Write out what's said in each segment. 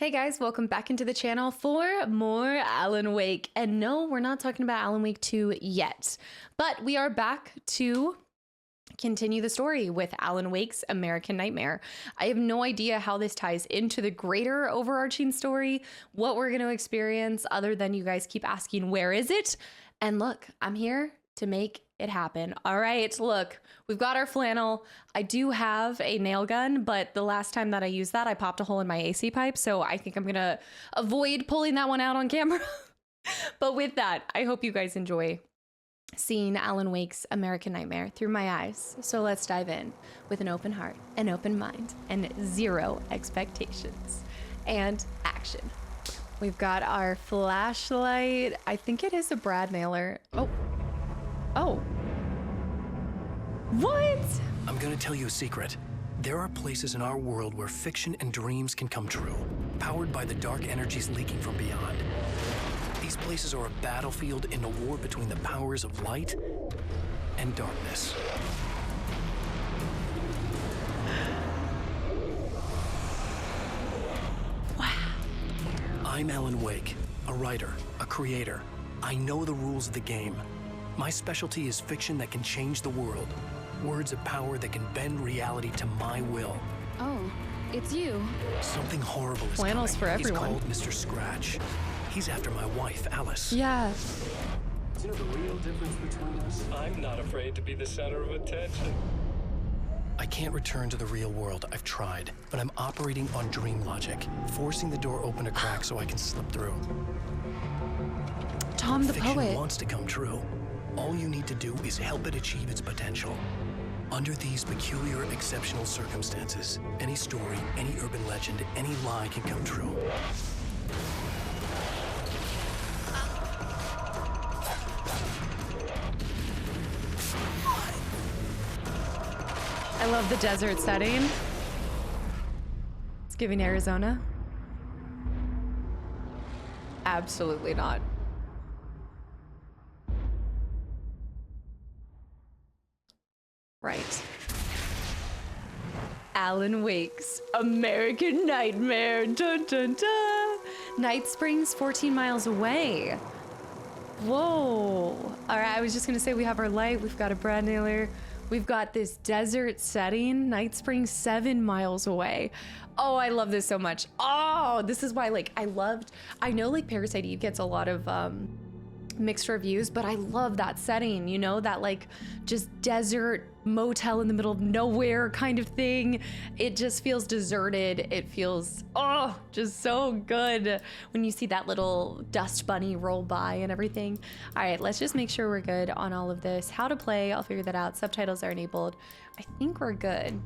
Hey guys, welcome back into the channel for more Alan Wake. And no, we're not talking about Alan Wake 2 yet, but we are back to continue the story with Alan Wake's American Nightmare. I have no idea how this ties into the greater overarching story, what we're going to experience, other than you guys keep asking, where is it? And look, I'm here to make it happen. All right, look, we've got our flannel. I do have a nail gun, but the last time that I used that, I popped a hole in my AC pipe. So I think I'm gonna avoid pulling that one out on camera. But with that, I hope you guys enjoy seeing Alan Wake's American Nightmare through my eyes. So let's dive in with an open heart, an open mind, and zero expectations. And action. We've got our flashlight. I think it is a brad nailer. Oh. What? I'm gonna tell you a secret. There are places in our world where fiction and dreams can come true, powered by the dark energies leaking from beyond. These places are a battlefield in a war between the powers of light and darkness. Wow. I'm Alan Wake, a writer, a creator. I know the rules of the game. My specialty is fiction that can change the world. Words of power that can bend reality to my will. Oh, it's you. Something horrible is Flannels coming. for everyone. He's called Mr. Scratch. He's after my wife, Alice. Yeah. You know the real difference between us? I'm not afraid to be the center of attention. I can't return to the real world. I've tried, but I'm operating on dream logic, forcing the door open a crack so I can slip through. Tom the Fiction poet. wants to come true. All you need to do is help it achieve its potential. Under these peculiar, exceptional circumstances, any story, any urban legend, any lie can come true. I love the desert setting. It's giving Arizona. Absolutely not. Right. Alan Wake's American Nightmare. Dun, dun, dun. Night Springs 14 miles away. Whoa. All right, I was just gonna say we have our light, we've got a brad nailer, we've got this desert setting. Night Springs 7 miles away. Oh, I love this so much. Oh, this is why, like, I know like Parasite Eve gets a lot of mixed reviews, but I love that setting, you know, that like just desert motel in the middle of nowhere kind of thing. It just feels deserted. It feels, oh, just so good when you see that little dust bunny roll by and everything. All right, let's just make sure we're good on all of this. How to play, I'll figure that out. Subtitles are enabled. I think we're good.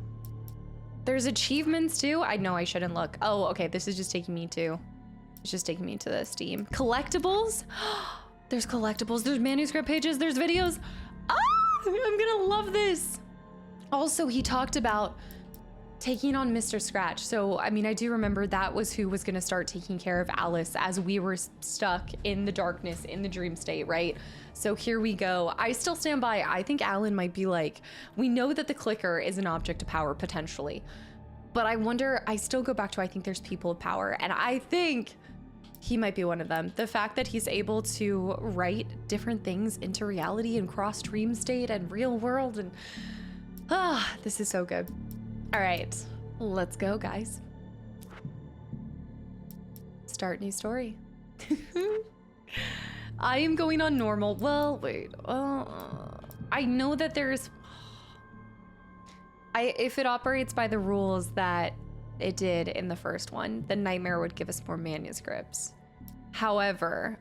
There's achievements too. I know I shouldn't look. Oh, okay, this is just taking me to, it's just taking me to the Steam. Collectibles. There's collectibles, there's manuscript pages, there's videos. Ah, I'm gonna love this. Also, he talked about taking on Mr. Scratch. So, I mean, I do remember that was who was gonna start taking care of Alice as we were stuck in the darkness, in the dream state, right? So here we go. I still stand by, I think Alan might be like, we know that the clicker is an object of power potentially, but I wonder, I still go back to, I think there's people of power, and I think he might be one of them. The fact that he's able to write different things into reality and cross dream state and real world, and this is so good. All right, let's go, guys. Start new story. I am going on normal. Well, wait. I know that there's, if it operates by the rules that it did in the first one, the nightmare would give us more manuscripts. However,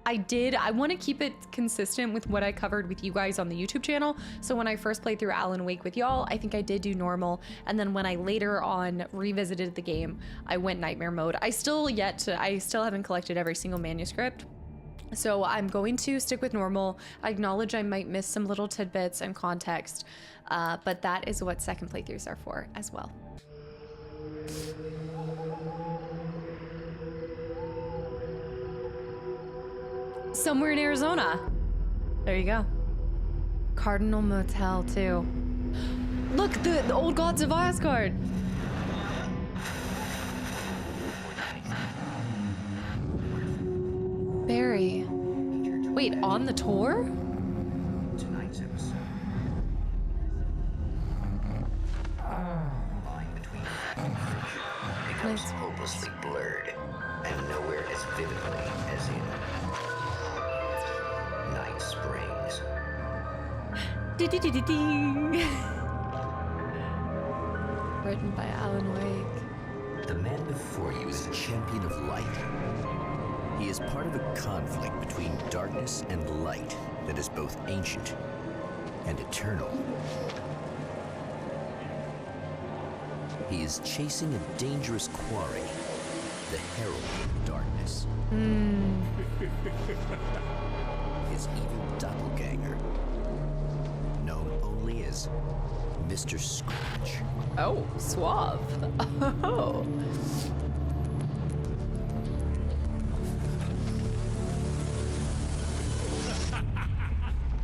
I want to keep it consistent with what I covered with you guys on the YouTube channel. So when I first played through Alan Wake with y'all, I think I did do normal. And then when I later on revisited the game, I went nightmare mode. I still haven't collected every single manuscript. So I'm going to stick with normal. I acknowledge I might miss some little tidbits and context, but that is what second playthroughs are for as well. Somewhere in Arizona. There you go. Cardinal Motel too. Look, the old gods of Asgard. on the tour? Tonight's episode. Line between fact and fiction becomes hopelessly blurred, and nowhere as vividly as in Night Springs. Written by Alan Wake. The man before you is a champion of light. He is part of a conflict between darkness and light that is both ancient and eternal. He is chasing a dangerous quarry, the Herald of Darkness. His evil doppelganger, known only as Mr. Scratch. Oh, suave. Oh.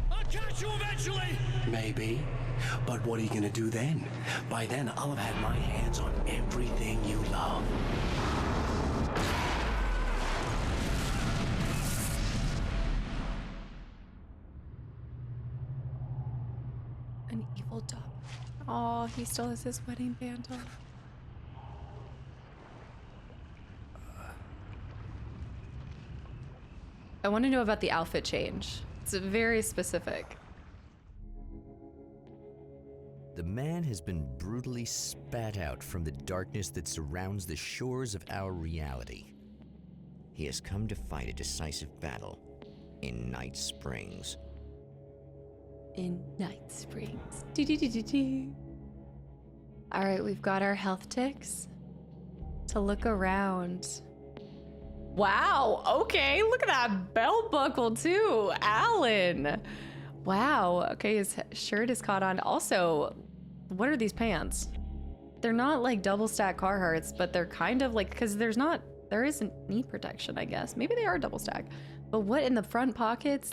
I'll catch you eventually! Maybe. But what are you gonna do then? By then, I'll have had my hands on everything you love. An evil dog. Oh, he still has his wedding band on. I want to know about the outfit change. It's very specific. The man has been brutally spat out from the darkness that surrounds the shores of our reality. He has come to fight a decisive battle in Night Springs. In Night Springs. All right, we've got our health ticks to look around. Wow, okay, look at that belt buckle too, Alan. Wow, okay, his shirt is caught on. Also, what are these pants? They're not like double stack Carhartts, but they're kind of like, because there isn't knee protection, I guess. Maybe they are double stack. But what in the front pockets?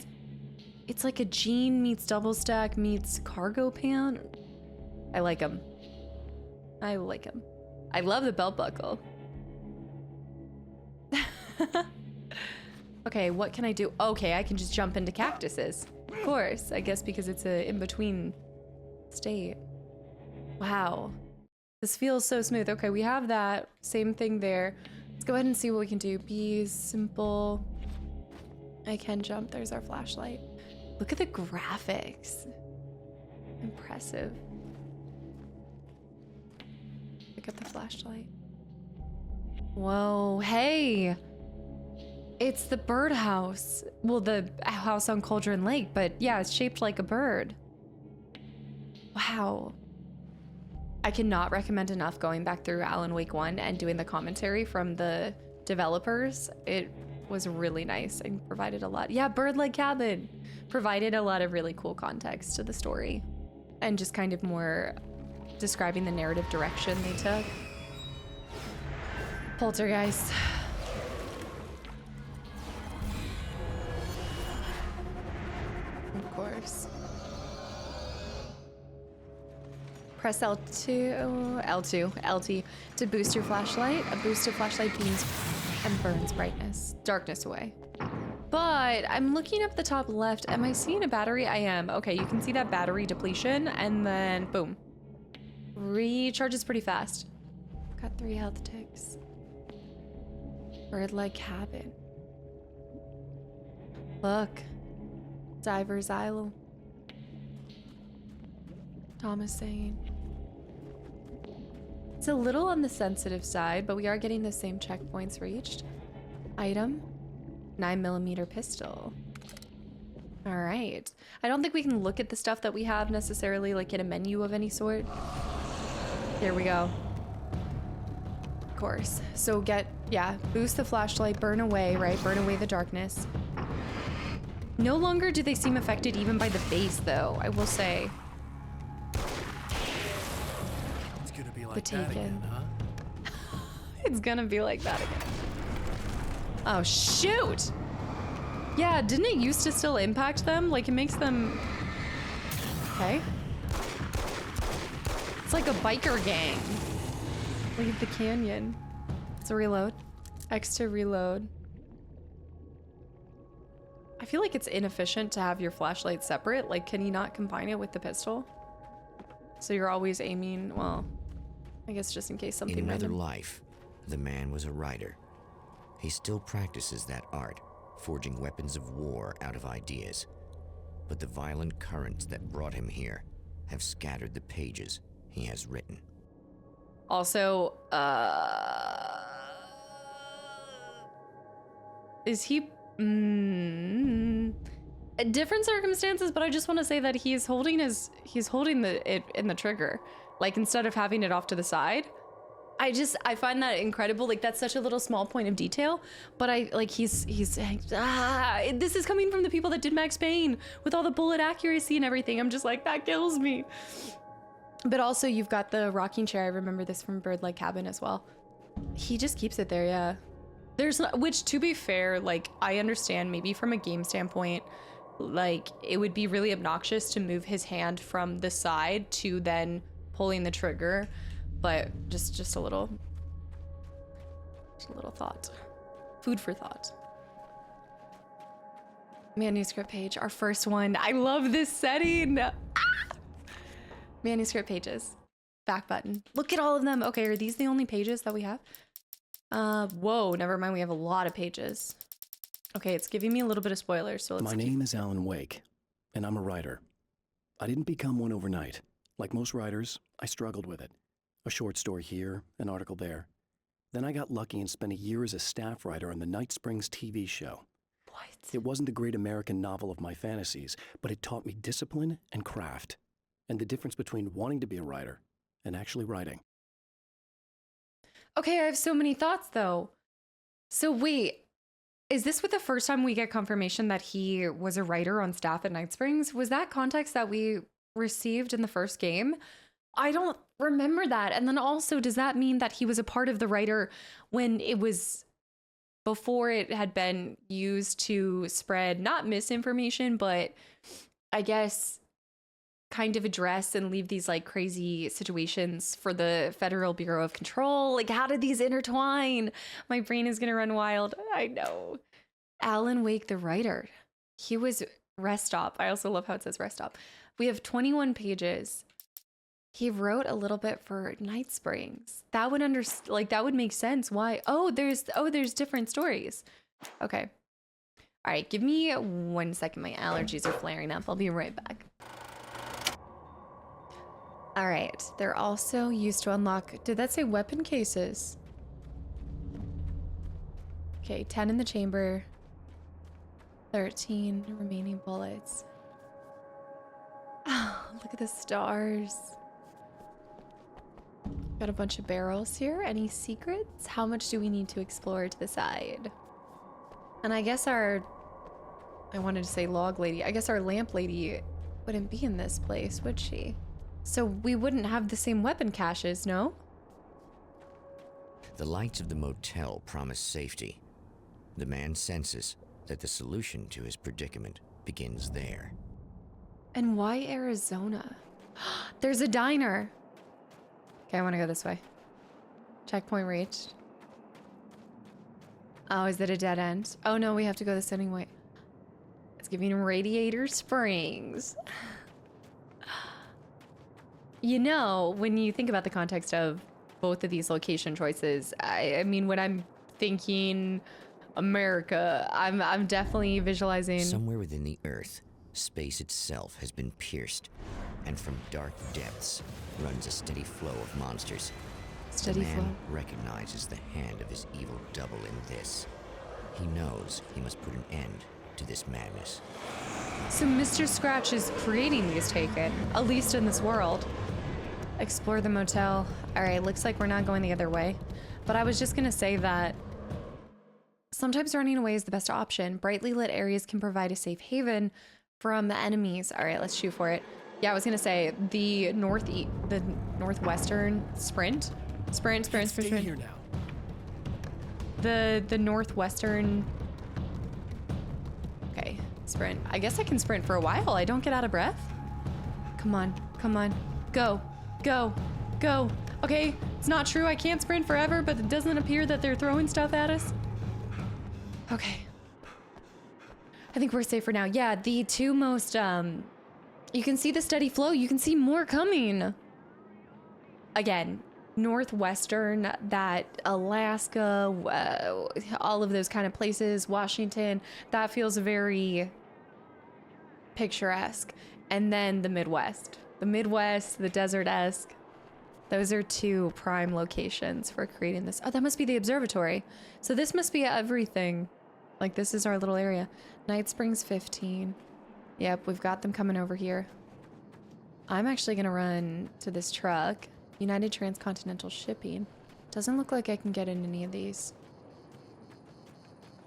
It's like a jean meets double stack meets cargo pant. I like them. I like them. I love the belt buckle. Okay, what can I do? Okay, I can just jump into cactuses. Of course, I guess because it's a in-between state. Wow. This feels so smooth. Okay, we have that. Same thing there. Let's go ahead and see what we can do. Bees, simple. I can jump. There's our flashlight. Look at the graphics. Impressive. Pick up the flashlight. Whoa, hey! It's the birdhouse. Well, the house on Cauldron Lake, but yeah, it's shaped like a bird. Wow. I cannot recommend enough going back through Alan Wake 1 and doing the commentary from the developers. It was really nice and provided a lot. Yeah, bird-like cabin. Provided a lot of really cool context to the story. And just kind of more describing the narrative direction they took. Poltergeist. Of course. Press L2 to boost your flashlight. A boosted flashlight beams and burns darkness away. But I'm looking up the top left. Am I seeing a battery? I am. Okay, you can see that battery depletion and then boom. Recharges pretty fast. Got 3 health ticks. Bird-like cabin. Look. Diver's Isle. Thomas saying. It's a little on the sensitive side, but we are getting the same checkpoints reached. Item. 9mm pistol. All right. I don't think we can look at the stuff that we have necessarily like in a menu of any sort. Here we go. Of course. So boost the flashlight, burn away, right? Burn away the darkness. No longer do they seem affected even by the base though, I will say. It's gonna be like The that Taken. again, huh? It's gonna be like that again. Oh, shoot! Yeah, didn't it used to still impact them? Like, it makes them... Okay. It's like a biker gang. Leave the canyon. It's a reload. X to reload. I feel like it's inefficient to have your flashlight separate. Like, can you not combine it with the pistol? So you're always aiming, well, I guess just in case something In another random. life, the man was a writer. He still practices that art, forging weapons of war out of ideas. But the violent currents that brought him here have scattered the pages he has written. Also, is he different circumstances, but I just want to say that he's holding it in the trigger, like instead of having it off to the side. I find that incredible. Like, that's such a little small point of detail, but this is coming from the people that did Max Payne with all the bullet accuracy and everything. I'm just like, that kills me. But also, you've got the rocking chair. I remember this from Bird-Like Cabin as well. He just keeps it there, yeah. Which, to be fair, like, I understand maybe from a game standpoint, like, it would be really obnoxious to move his hand from the side to then pulling the trigger, but just a little thought. Food for thought. Manuscript page, our first one. I love this setting. Ah! Manuscript pages. Back button. Look at all of them. Okay, are these the only pages that we have? Whoa, never mind. We have a lot of pages. Okay, it's giving me a little bit of spoilers, so let's My name is Alan Wake, and I'm a writer. I didn't become one overnight. Like most writers, I struggled with it. A short story here, an article there. Then I got lucky and spent a year as a staff writer on the Night Springs TV show. What? It wasn't the great American novel of my fantasies, but it taught me discipline and craft, and the difference between wanting to be a writer and actually writing. Okay, I have so many thoughts, though. So wait, is this the first time we get confirmation that he was a writer on staff at Night Springs? Was that context that we received in the first game? I don't remember that. And then also, does that mean that he was a part of the writer when it was before it had been used to spread not misinformation, but I guess kind of address and leave these like crazy situations for the Federal Bureau of Control? Like, how did these intertwine? My brain is gonna run wild. I know. Alan Wake, the writer. He was Rest Stop. I also love how it says Rest Stop. We have 21 pages. He wrote a little bit for Night Springs. That would that would make sense. Why? Oh, there's different stories. Okay. All right, give me 1 second. My allergies are flaring up. I'll be right back. All right, they're also used to unlock, did that say weapon cases? Okay, 10 in the chamber, 13 remaining bullets. Oh, look at the stars. Got a bunch of barrels here. Any secrets? How much do we need to explore to the side? And I guess I wanted to say log lady. I guess our lamp lady wouldn't be in this place, would she? So we wouldn't have the same weapon caches, no? The lights of the motel promise safety. The man senses that the solution to his predicament begins there. And why Arizona? There's a diner. Okay, I want to go this way. Checkpoint reached. Oh, is that a dead end? Oh no, we have to go the same way. It's giving Radiator Springs. You know, when you think about the context of both of these location choices, I mean, when I'm thinking America, I'm definitely visualizing. Somewhere within the Earth, space itself has been pierced, and from dark depths runs a steady flow of monsters. Steady the man flow. recognizes the hand of his evil double in this. He knows he must put an end to this madness. So Mr. Scratch is creating these Taken, at least in this world. Explore the motel. All right, looks like we're not going the other way. But I was just gonna say that sometimes running away is the best option. Brightly lit areas can provide a safe haven from the enemies. All right, let's shoot for it. Yeah, I was gonna say the northwestern sprint. Sprint. Stay here now. The northwestern. Okay, sprint. I guess I can sprint for a while. I don't get out of breath. Come on. Go. Okay, it's not true. I can't sprint forever, but it doesn't appear that they're throwing stuff at us. Okay. I think we're safe for now. Yeah, the two most, you can see the steady flow. You can see more coming. Again, northwestern, that Alaska, all of those kind of places, Washington, that feels very picturesque. And then the Midwest, the desert-esque. Those are two prime locations for creating this. Oh, that must be the observatory. So this must be everything. Like, this is our little area. Night Springs 15. Yep, we've got them coming over here. I'm actually gonna run to this truck. United Transcontinental Shipping. Doesn't look like I can get in any of these.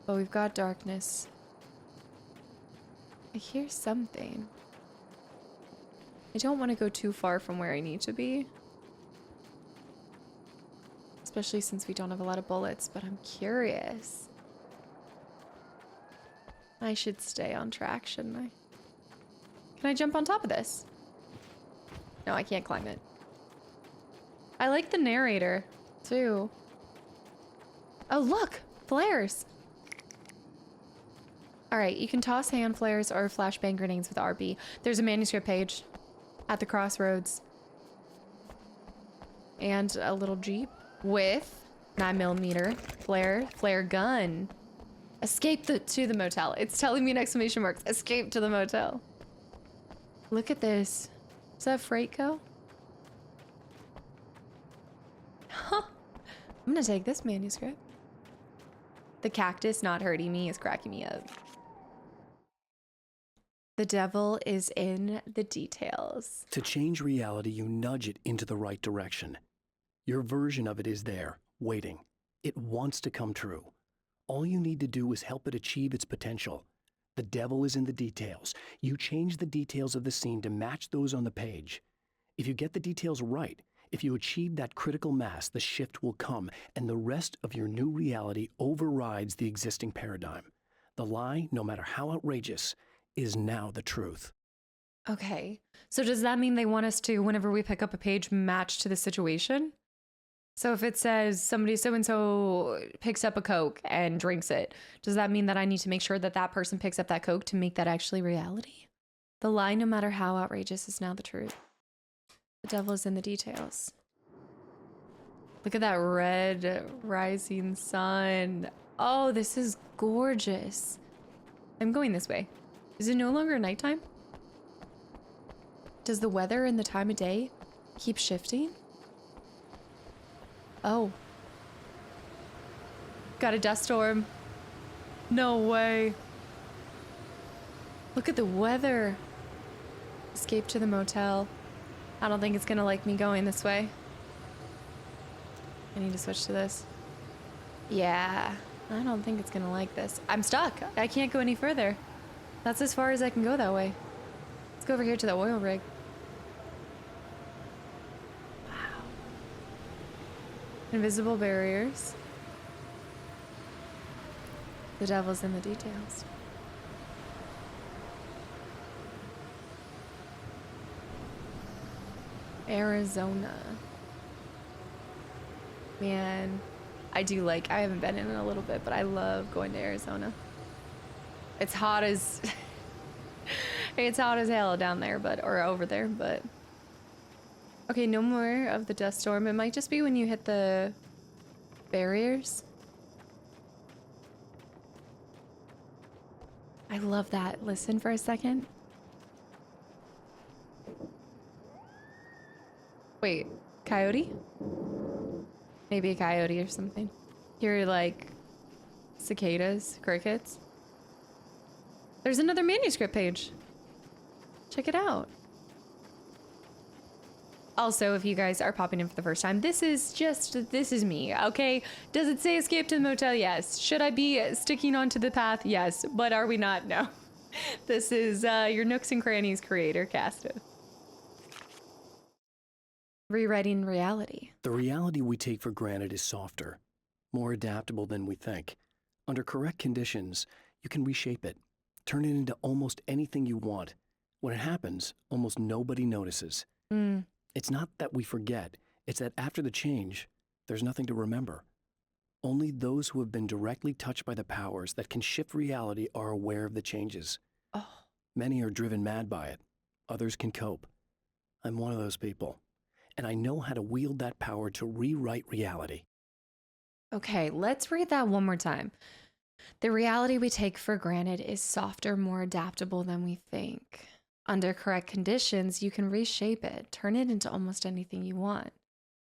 But we've got darkness. I hear something. I don't want to go too far from where I need to be. Especially since we don't have a lot of bullets, but I'm curious. I should stay on track, shouldn't I? Can I jump on top of this? No, I can't climb it. I like the narrator, too. Oh, look! Flares! Alright, you can toss hand flares or flashbang grenades with RB. There's a manuscript page at the crossroads. And a little jeep with 9mm flare gun. Escape to the motel. It's telling me in exclamation marks. Escape to the motel. Look at this. Is that Freightco? Huh. I'm gonna take this manuscript. The cactus not hurting me is cracking me up. The devil is in the details. To change reality, you nudge it into the right direction. Your version of it is there, waiting. It wants to come true. All you need to do is help it achieve its potential. The devil is in the details. You change the details of the scene to match those on the page. If you get the details right, if you achieve that critical mass, the shift will come, and the rest of your new reality overrides the existing paradigm. The lie, no matter how outrageous, is now the truth. Okay. So does that mean they want us to, whenever we pick up a page, match to the situation? So if it says somebody so-and-so picks up a Coke and drinks it, does that mean that I need to make sure that that person picks up that Coke to make that actually reality? The lie, no matter how outrageous, is now the truth. The devil is in the details. Look at that red rising sun. Oh, this is gorgeous. I'm going this way. Is it no longer nighttime? Does the weather and the time of day keep shifting? Oh. Got a dust storm. No way. Look at the weather. Escape to the motel. I don't think it's gonna like me going this way. I need to switch to this. Yeah, I don't think it's gonna like this. I'm stuck. I can't go any further. That's as far as I can go that way. Let's go over here to the oil rig. Wow. Invisible barriers. The devil's in the details. Arizona. Man, I haven't been in a little bit, but I love going to Arizona. It's hot as, it's hot as hell down there, or over there, but. Okay, no more of the dust storm. It might just be when you hit the barriers. I love that. Listen for a second. Wait, coyote? Maybe a coyote or something. Hear like cicadas, crickets. There's another manuscript page. Check it out. Also, if you guys are popping in for the first time, this is me, okay? Does it say escape to the motel? Yes. Should I be sticking onto the path? Yes. But are we not? No. This is your Nooks and Crannies creator, Kasta. Rewriting reality. The reality we take for granted is softer, more adaptable than we think. Under correct conditions, you can reshape it, turn it into almost anything you want. When it happens, almost nobody notices. It's not that we forget, it's that after the change, there's nothing to remember. Only those who have been directly touched by the powers that can shift reality are aware of the changes. Oh. Many are driven mad by it. Others can cope. I'm one of those people, and I know how to wield that power to rewrite reality. Okay, let's read that one more time. The reality we take for granted is softer, more adaptable than we think. Under correct conditions, you can reshape it, turn it into almost anything you want.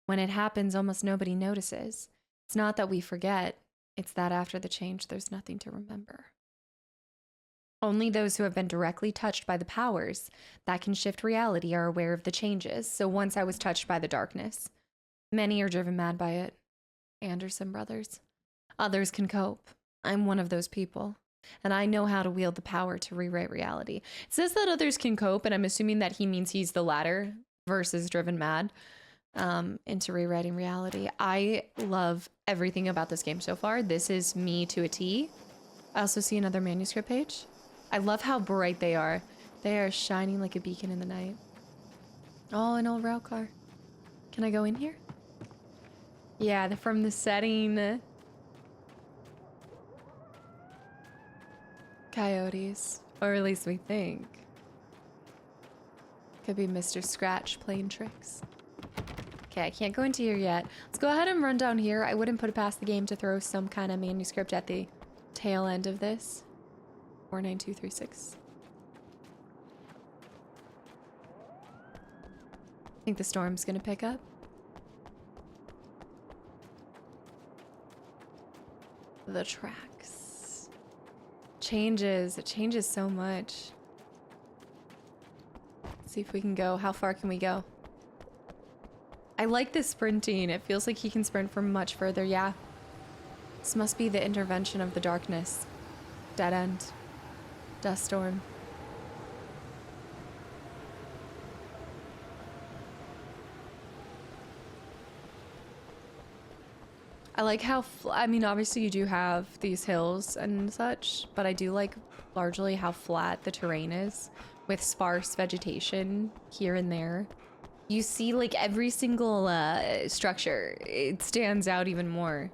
When it happens, almost nobody notices. It's not that we forget, it's that after the change, there's nothing to remember. Only those who have been directly touched by the powers that can shift reality are aware of the changes. So once I was touched by the darkness. Many are driven mad by it. Anderson brothers. Others can cope. I'm one of those people. And I know how to wield the power to rewrite reality. It says that others can cope, and I'm assuming that he means he's the latter versus driven mad into rewriting reality. I love everything about this game so far. This is me to a T. I also see another manuscript page. I love how bright they are. They are shining like a beacon in the night. Oh, an old rail car. Can I go in here? Yeah, from the setting. Coyotes. Or at least we think. Could be Mr. Scratch playing tricks. Okay, I can't go into here yet. Let's go ahead and run down here. I wouldn't put it past the game to throw some kind of manuscript at the tail end of this. 49236. I think the storm's gonna pick up. The tracks. Changes. It changes so much. Let's see if we can go. How far can we go? I like this sprinting. It feels like he can sprint from much further. Yeah. This must be the intervention of the darkness. Dead end. Dust storm. I like how, I mean, obviously you do have these hills and such, but I do like largely how flat the terrain is with sparse vegetation here and there. You see like every single structure, it stands out even more.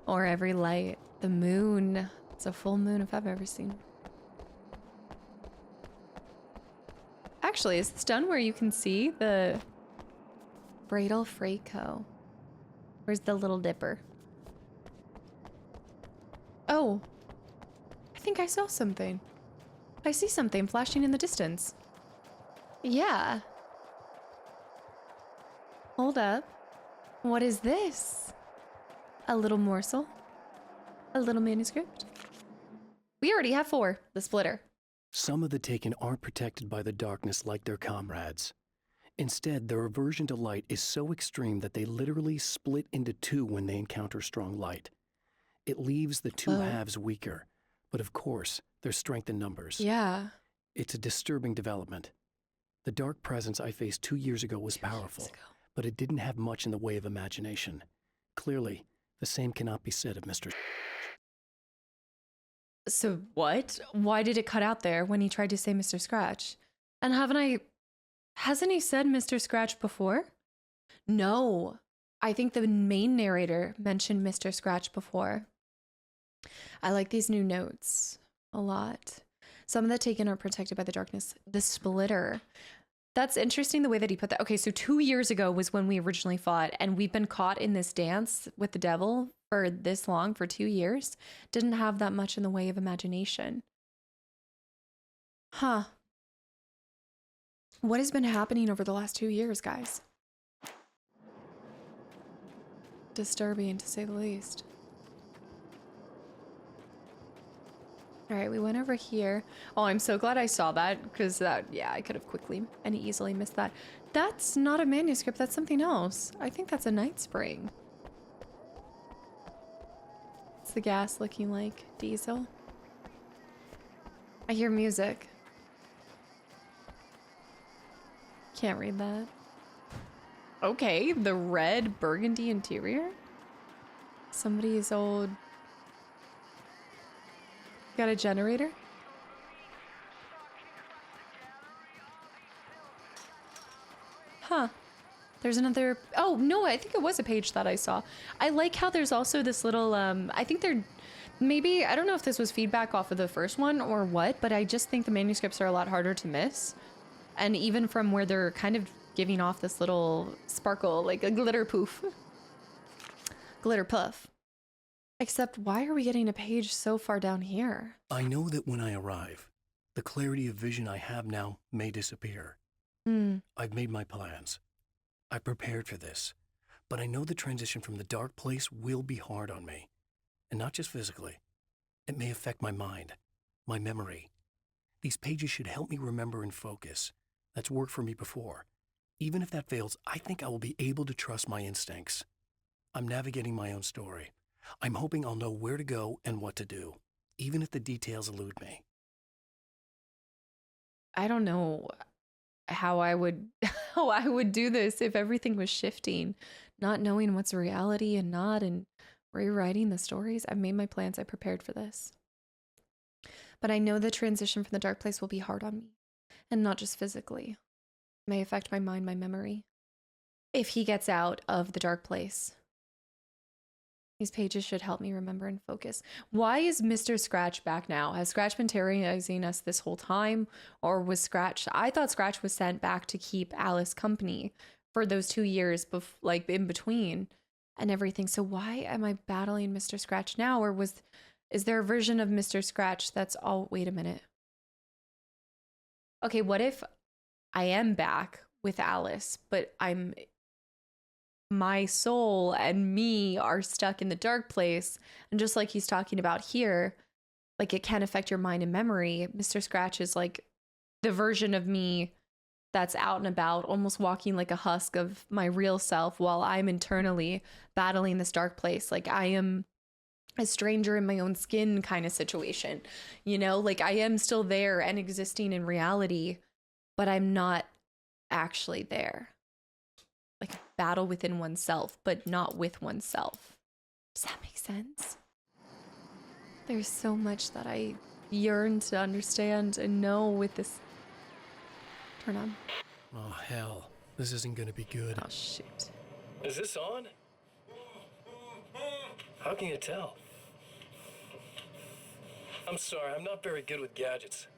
Or every light. The moon. It's a full moon if I've ever seen. Actually, is this done where you can see the Bradle Freight Co? Where's the Little Dipper? Oh, I think I saw something. I see something flashing in the distance. Yeah. Hold up. What is this? A little morsel? A little manuscript? We already have 4. The splitter. Some of the Taken aren't protected by the darkness like their comrades. Instead, their aversion to light is so extreme that they literally split into 2 when they encounter strong light. It leaves the 2 halves weaker, but of course, there's strength in numbers. Yeah. It's a disturbing development. The dark presence I faced 2 years ago was powerful, but it didn't have much in the way of imagination. Clearly, the same cannot be said of Mr. So what? Why did it cut out there when he tried to say Mr. Scratch? And hasn't he said Mr. Scratch before? No. I think the main narrator mentioned Mr. Scratch before. I like these new notes a lot. Some of the Taken are protected by the darkness. The splitter. That's interesting the way that he put that. Okay, so 2 years ago was when we originally fought, and we've been caught in this dance with the devil for this long, for 2 years. Didn't have that much in the way of imagination. Huh. What has been happening over the last 2 years, guys? Disturbing, to say the least. All right, we went over here. Oh, I'm so glad I saw that, because yeah, I could have quickly and easily missed that. That's not a manuscript, that's something else. I think that's a night spring. What's the gas looking like? Diesel? I hear music. Can't read that. Okay, the red burgundy interior? Somebody's old... Got a generator? Huh. There's another, oh no, I think it was a page that I saw. I like how there's also this little, I think they're, maybe, I don't know if this was feedback off of the first one or what, but I just think the manuscripts are a lot harder to miss. And even from where they're kind of giving off this little sparkle, like a glitter poof. Glitter puff. Except why are we getting a page so far down here? I know that when I arrive, the clarity of vision I have now may disappear. I've made my plans. I prepared for this, but I know the transition from the dark place will be hard on me. And not just physically. It may affect my mind, my memory. These pages should help me remember and focus. That's worked for me before. Even if that fails, I think I will be able to trust my instincts. I'm navigating my own story. I'm hoping I'll know where to go and what to do, even if the details elude me. I don't know how I would do this if everything was shifting, not knowing what's reality and not, and rewriting the stories. I've made my plans. I prepared for this. But I know the transition from the dark place will be hard on me, and not just physically. It may affect my mind, my memory. If he gets out of the dark place, these pages should help me remember and focus. Why is Mr. Scratch back now? Has Scratch been terrorizing us this whole time? Or was Scratch... I thought Scratch was sent back to keep Alice company for those 2 years, like in between and everything. So why am I battling Mr. Scratch now? Or is there a version of Mr. Scratch that's all... Wait a minute. Okay, what if I am back with Alice, but my soul and me are stuck in the dark place, and just like he's talking about here, like it can affect your mind and memory. Mr. Scratch is like the version of me that's out and about, almost walking like a husk of my real self while I'm internally battling this dark place. Like I am a stranger in my own skin kind of situation, you know, like I am still there and existing in reality, but I'm not actually there. Like a battle within oneself, but not with oneself. Does that make sense? There's so much that I yearn to understand and know with this. Turn on. Oh, hell. This isn't gonna be good. Oh, shoot. Is this on? How can you tell? I'm sorry, I'm not very good with gadgets.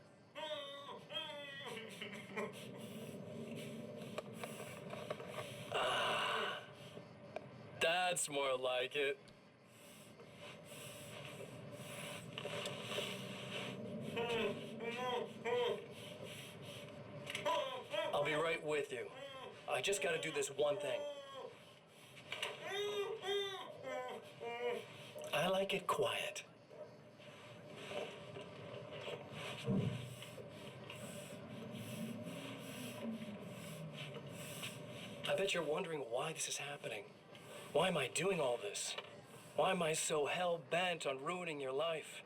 That's more like it. I'll be right with you. I just gotta do this one thing. I like it quiet. I bet you're wondering why this is happening. Why am I doing all this? Why am I so hell-bent on ruining your life?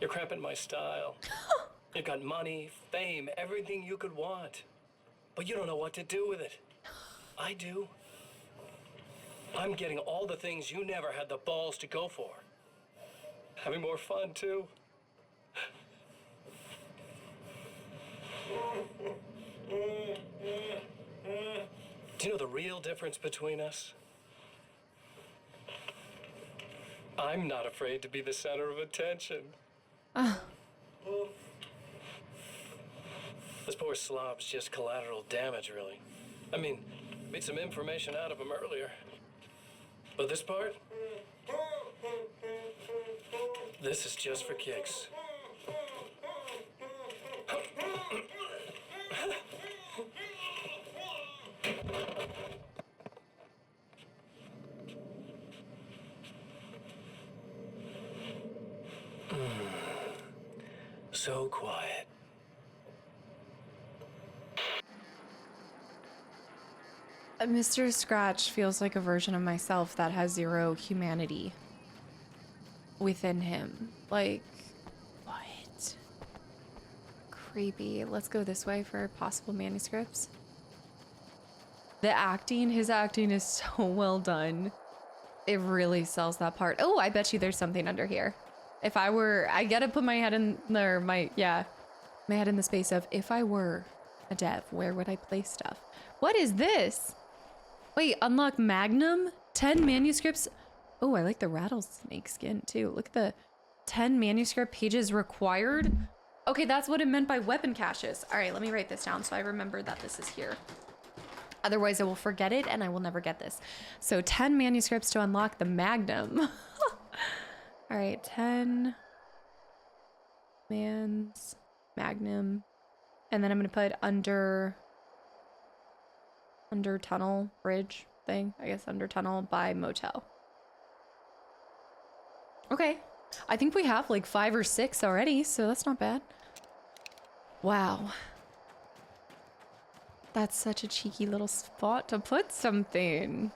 You're cramping my style. You've got money, fame, everything you could want. But you don't know what to do with it. I do. I'm getting all the things you never had the balls to go for. Having more fun, too. Do you know the real difference between us? I'm not afraid to be the center of attention. This poor slob's just collateral damage, really. I mean, made some information out of him earlier. But this part? This is just for kicks. So quiet. Mr. Scratch feels like a version of myself that has zero humanity within him. Like, what? Creepy. Let's go this way for possible manuscripts. The acting, his acting is so well done. It really sells that part. Oh, I bet you there's something under here. If I were, I gotta put my head in there, my head in the space of, if I were a dev, where would I place stuff? What is this? Wait, unlock Magnum? 10 manuscripts. Oh, I like the rattlesnake skin too. Look at the 10 manuscript pages required. Okay, that's what it meant by weapon caches. All right, let me write this down so I remember that this is here. Otherwise, I will forget it and I will never get this. So 10 manuscripts to unlock the Magnum. All right, 10 man's Magnum. And then I'm gonna put under tunnel bridge thing. I guess under tunnel by motel. Okay. I think we have like 5 or 6 already, so that's not bad. Wow. That's such a cheeky little spot to put something.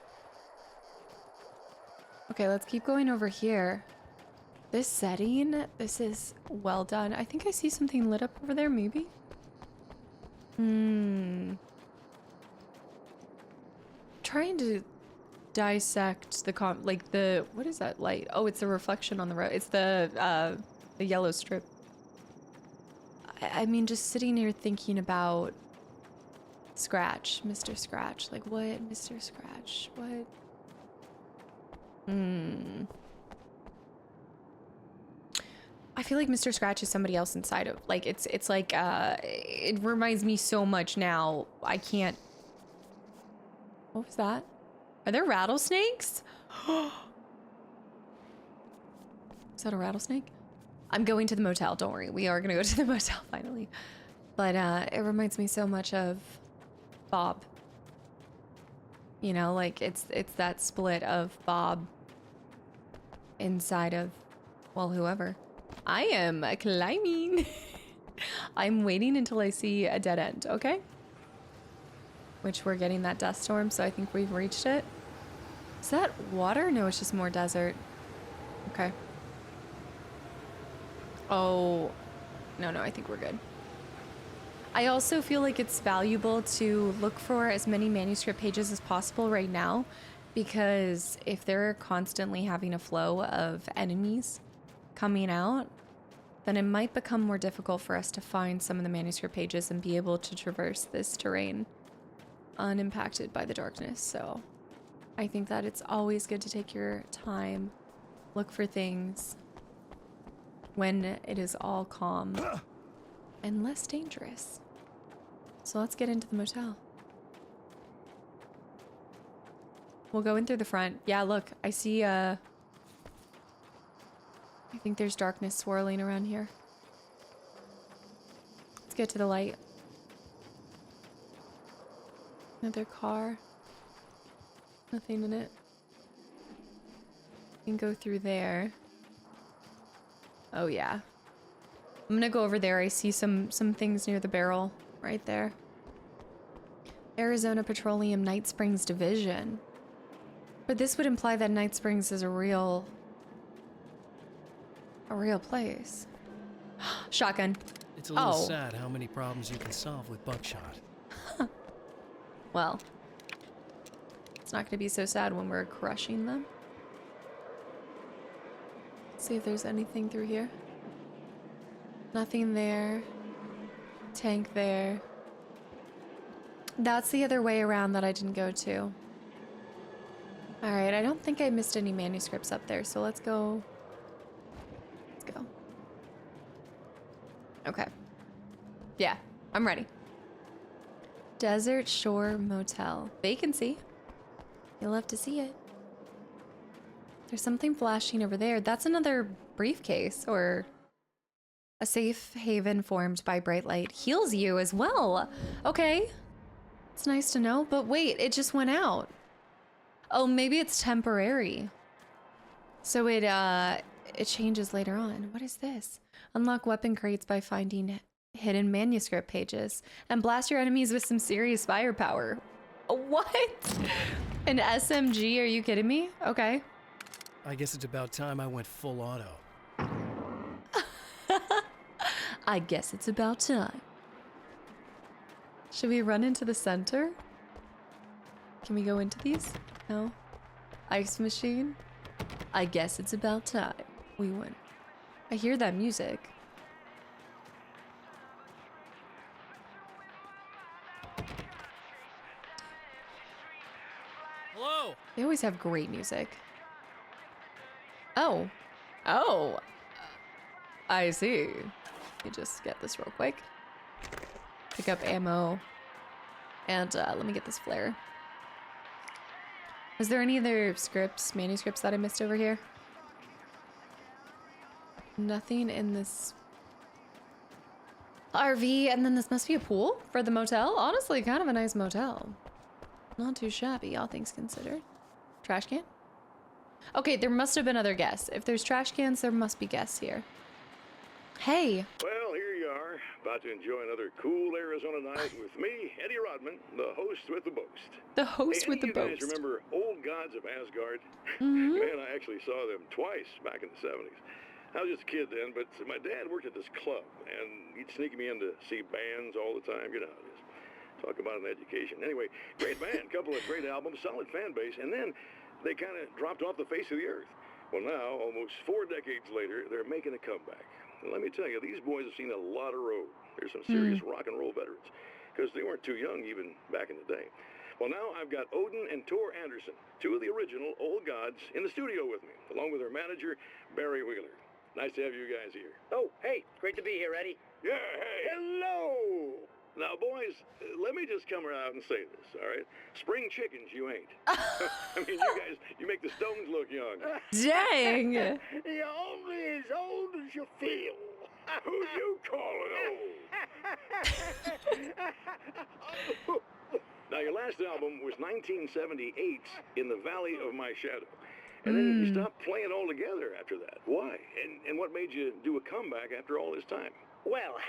Okay, let's keep going over here. This setting, this is well done. I think I see something lit up over there, maybe? Trying to dissect the what is that light? Oh, it's a reflection on the road. It's the yellow strip. I mean, just sitting here thinking about Scratch, Mr. Scratch. Like, what, Mr. Scratch? What? I feel like Mr. Scratch is somebody else inside of, like, it's like, it reminds me so much now. I can't. What was that? Are there rattlesnakes? Is that a rattlesnake? I'm going to the motel. Don't worry. We are going to go to the motel finally. But it reminds me so much of Bob. You know, like it's that split of Bob inside of, well, whoever. I am climbing. I'm waiting until I see a dead end, okay? Which we're getting that dust storm, so I think we've reached it. Is that water? No, it's just more desert. Okay. Oh, no, I think we're good. I also feel like it's valuable to look for as many manuscript pages as possible right now, because if they're constantly having a flow of enemies coming out, then it might become more difficult for us to find some of the manuscript pages and be able to traverse this terrain unimpacted by the darkness. So I think that it's always good to take your time, look for things when it is all calm and less dangerous. So let's get into the motel. We'll go in through the front. Yeah, look, I see, I think there's darkness swirling around here. Let's get to the light. Another car. Nothing in it. We can go through there. Oh yeah. I'm gonna go over there. I see some things near the barrel right there. Arizona Petroleum Night Springs Division. But this would imply that Night Springs is a real place. Shotgun. It's a little sad how many problems you can solve with buckshot. Well, it's not going to be so sad when we're crushing them. See if there's anything through here. Nothing there. Tank there. That's the other way around that I didn't go to. Alright, I don't think I missed any manuscripts up there, so let's go. Let's go. Okay. Yeah, I'm ready. Desert Shore Motel. Vacancy. You'll love to see it. There's something flashing over there. That's another briefcase or a safe haven formed by bright light. Heals you as well. Okay. It's nice to know, but wait, it just went out. Oh, maybe it's temporary. So it changes later on. What is this? Unlock weapon crates by finding hidden manuscript pages and blast your enemies with some serious firepower. What? An SMG? Are you kidding me? Okay. I guess it's about time I went full auto. I guess it's about time. Should we run into the center? Can we go into these? No? Ice machine? I guess it's about time. We win. I hear that music. They always have great music. Oh. Oh. I see. Let me just get this real quick. Pick up ammo. And let me get this flare. Was there any other scripts, manuscripts that I missed over here? Nothing in this RV, and then this must be a pool for the motel. Honestly, kind of a nice motel. Not too shabby, all things considered. Trash can? Okay, there must have been other guests. If there's trash cans, there must be guests here. Hey. Well, here you are, about to enjoy another cool Arizona night with me, Eddie Rodman, the host with the boast. The host with the you boast. guys remember Old Gods of Asgard? Man, I actually saw them twice back in the 70s. I was just a kid then, but my dad worked at this club, and he'd sneak me in to see bands all the time. You know how it is. Talk about an education. Anyway, great band, couple of great albums, solid fan base, and then they kind of dropped off the face of the earth. Well, now, almost 4 decades later, they're making a comeback. And let me tell you, these boys have seen a lot of road. There's some serious rock and roll veterans, because they weren't too young even back in the day. Well, now I've got Odin and Tor Anderson, 2 of the original Old Gods, in the studio with me, along with their manager, Barry Wheeler. Nice to have you guys here. Oh, hey, great to be here, Eddie. Yeah, hey. Hello! Now, boys, let me just come around and say this, all right? Spring chickens, you ain't. I mean, you guys, you make the Stones look young. Dang. You're only as old as you feel. Who you calling old? Now, your last album was 1978's In the Valley of My Shadow. And then you stopped playing altogether after that. Why? And what made you do a comeback after all this time? Well,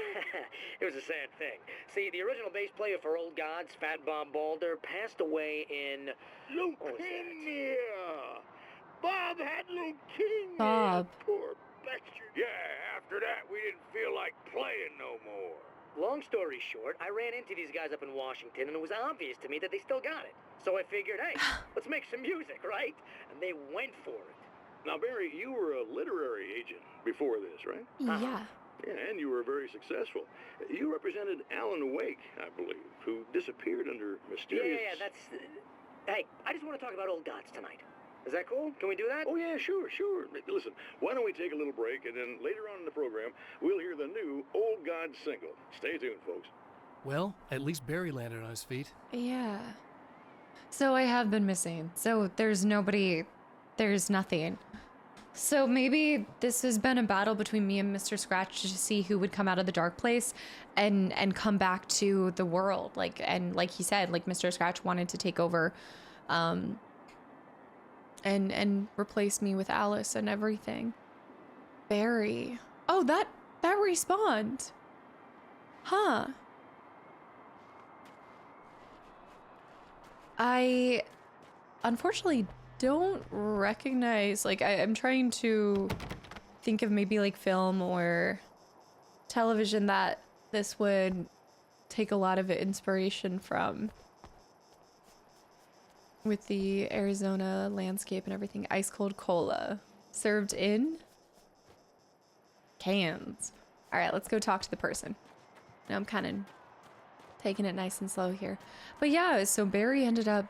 it was a sad thing. See, the original bass player for Old Gods, Fat Bob Balder, passed away in... Leukemia! Bob had leukemia! Bob. Poor bastard. Yeah, after that, we didn't feel like playing no more. Long story short, I ran into these guys up in Washington, and it was obvious to me that they still got it. So I figured, hey, let's make some music, right? And they went for it. Now, Barry, you were a literary agent before this, right? Yeah. Yeah, and you were very successful. You represented Alan Wake, I believe, who disappeared under mysterious... Yeah, that's... Hey, I just want to talk about Old Gods tonight. Is that cool? Can we do that? Oh, yeah, sure. Listen, why don't we take a little break, and then later on in the program, we'll hear the new Old Gods single. Stay tuned, folks. Well, at least Barry landed on his feet. Yeah. So I have been missing. So there's nobody, there's nothing. So maybe this has been a battle between me and Mr. Scratch to see who would come out of the dark place and come back to the world. And like he said, like Mr. Scratch wanted to take over and replace me with Alice and everything. Barry. Oh, that respawned. Huh. I unfortunately don't recognize, like, I'm trying to think of maybe like film or television that this would take a lot of inspiration from, with the Arizona landscape and everything. Ice cold cola served in cans. All right, let's go talk to the person. Now I'm kind of taking it nice and slow here. But yeah, so Barry ended up,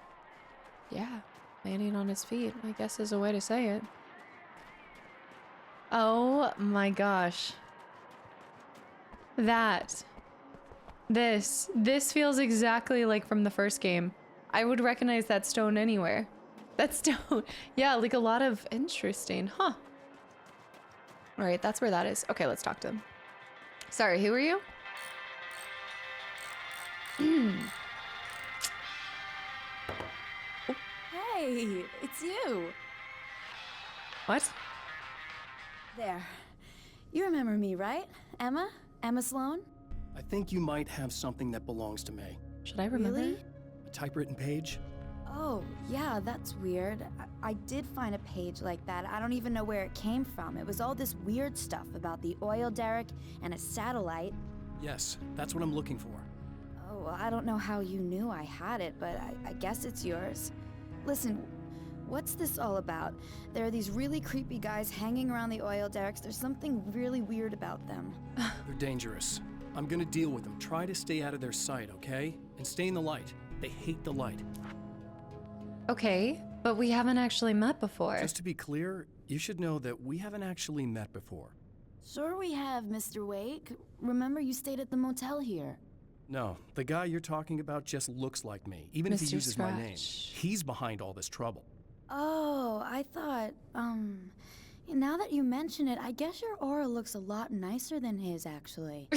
landing on his feet, I guess is a way to say it. Oh my gosh. This feels exactly like from the first game. I would recognize that stone anywhere. That stone, yeah, like a lot of interesting, huh? All right, that's where that is. Okay, let's talk to him. Sorry, who are you? Hey, it's you. What? There. You remember me, right? Emma? Emma Sloan? I think you might have something that belongs to me. Should I remember? Really? A typewritten page? Oh, yeah, that's weird. I did find a page like that. I don't even know where it came from. It was all this weird stuff about the oil derrick and a satellite. Yes, that's what I'm looking for. Oh, well, I don't know how you knew I had it, but I guess it's yours. Listen, what's this all about? There are these really creepy guys hanging around the oil derricks. There's something really weird about them. They're dangerous. I'm gonna deal with them. Try to stay out of their sight, okay? And stay in the light. They hate the light. Okay. But we haven't actually met before. Just to be clear, you should know that we haven't actually met before. Sure we have, Mr. Wake. Remember you stayed at the motel here. No, the guy you're talking about just looks like me, even if he Mr. uses my name. Scratch. He's behind all this trouble. Oh, I thought, now that you mention it, I guess your aura looks a lot nicer than his, actually.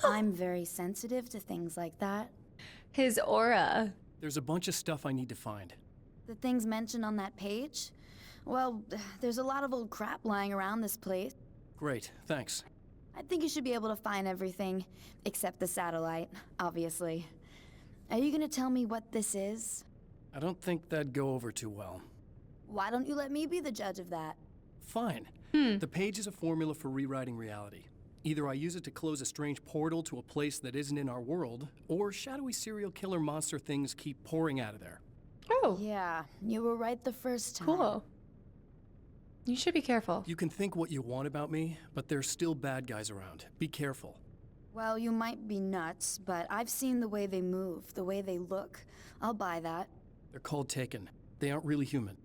I'm very sensitive to things like that. His aura. There's a bunch of stuff I need to find. The things mentioned on that page? Well, there's a lot of old crap lying around this place. Great, thanks. I think you should be able to find everything, except the satellite, obviously. Are you gonna tell me what this is? I don't think that'd go over too well. Why don't you let me be the judge of that? Fine. The page is a formula for rewriting reality. Either I use it to close a strange portal to a place that isn't in our world, or shadowy serial killer monster things keep pouring out of there. Oh, Yeah, you were right the first time. cool. You should be careful. You can think what you want about me, but there's still bad guys around. Be careful. Well, you might be nuts, but I've seen the way they move, the way they look. I'll buy that. They're called Taken. They aren't really human.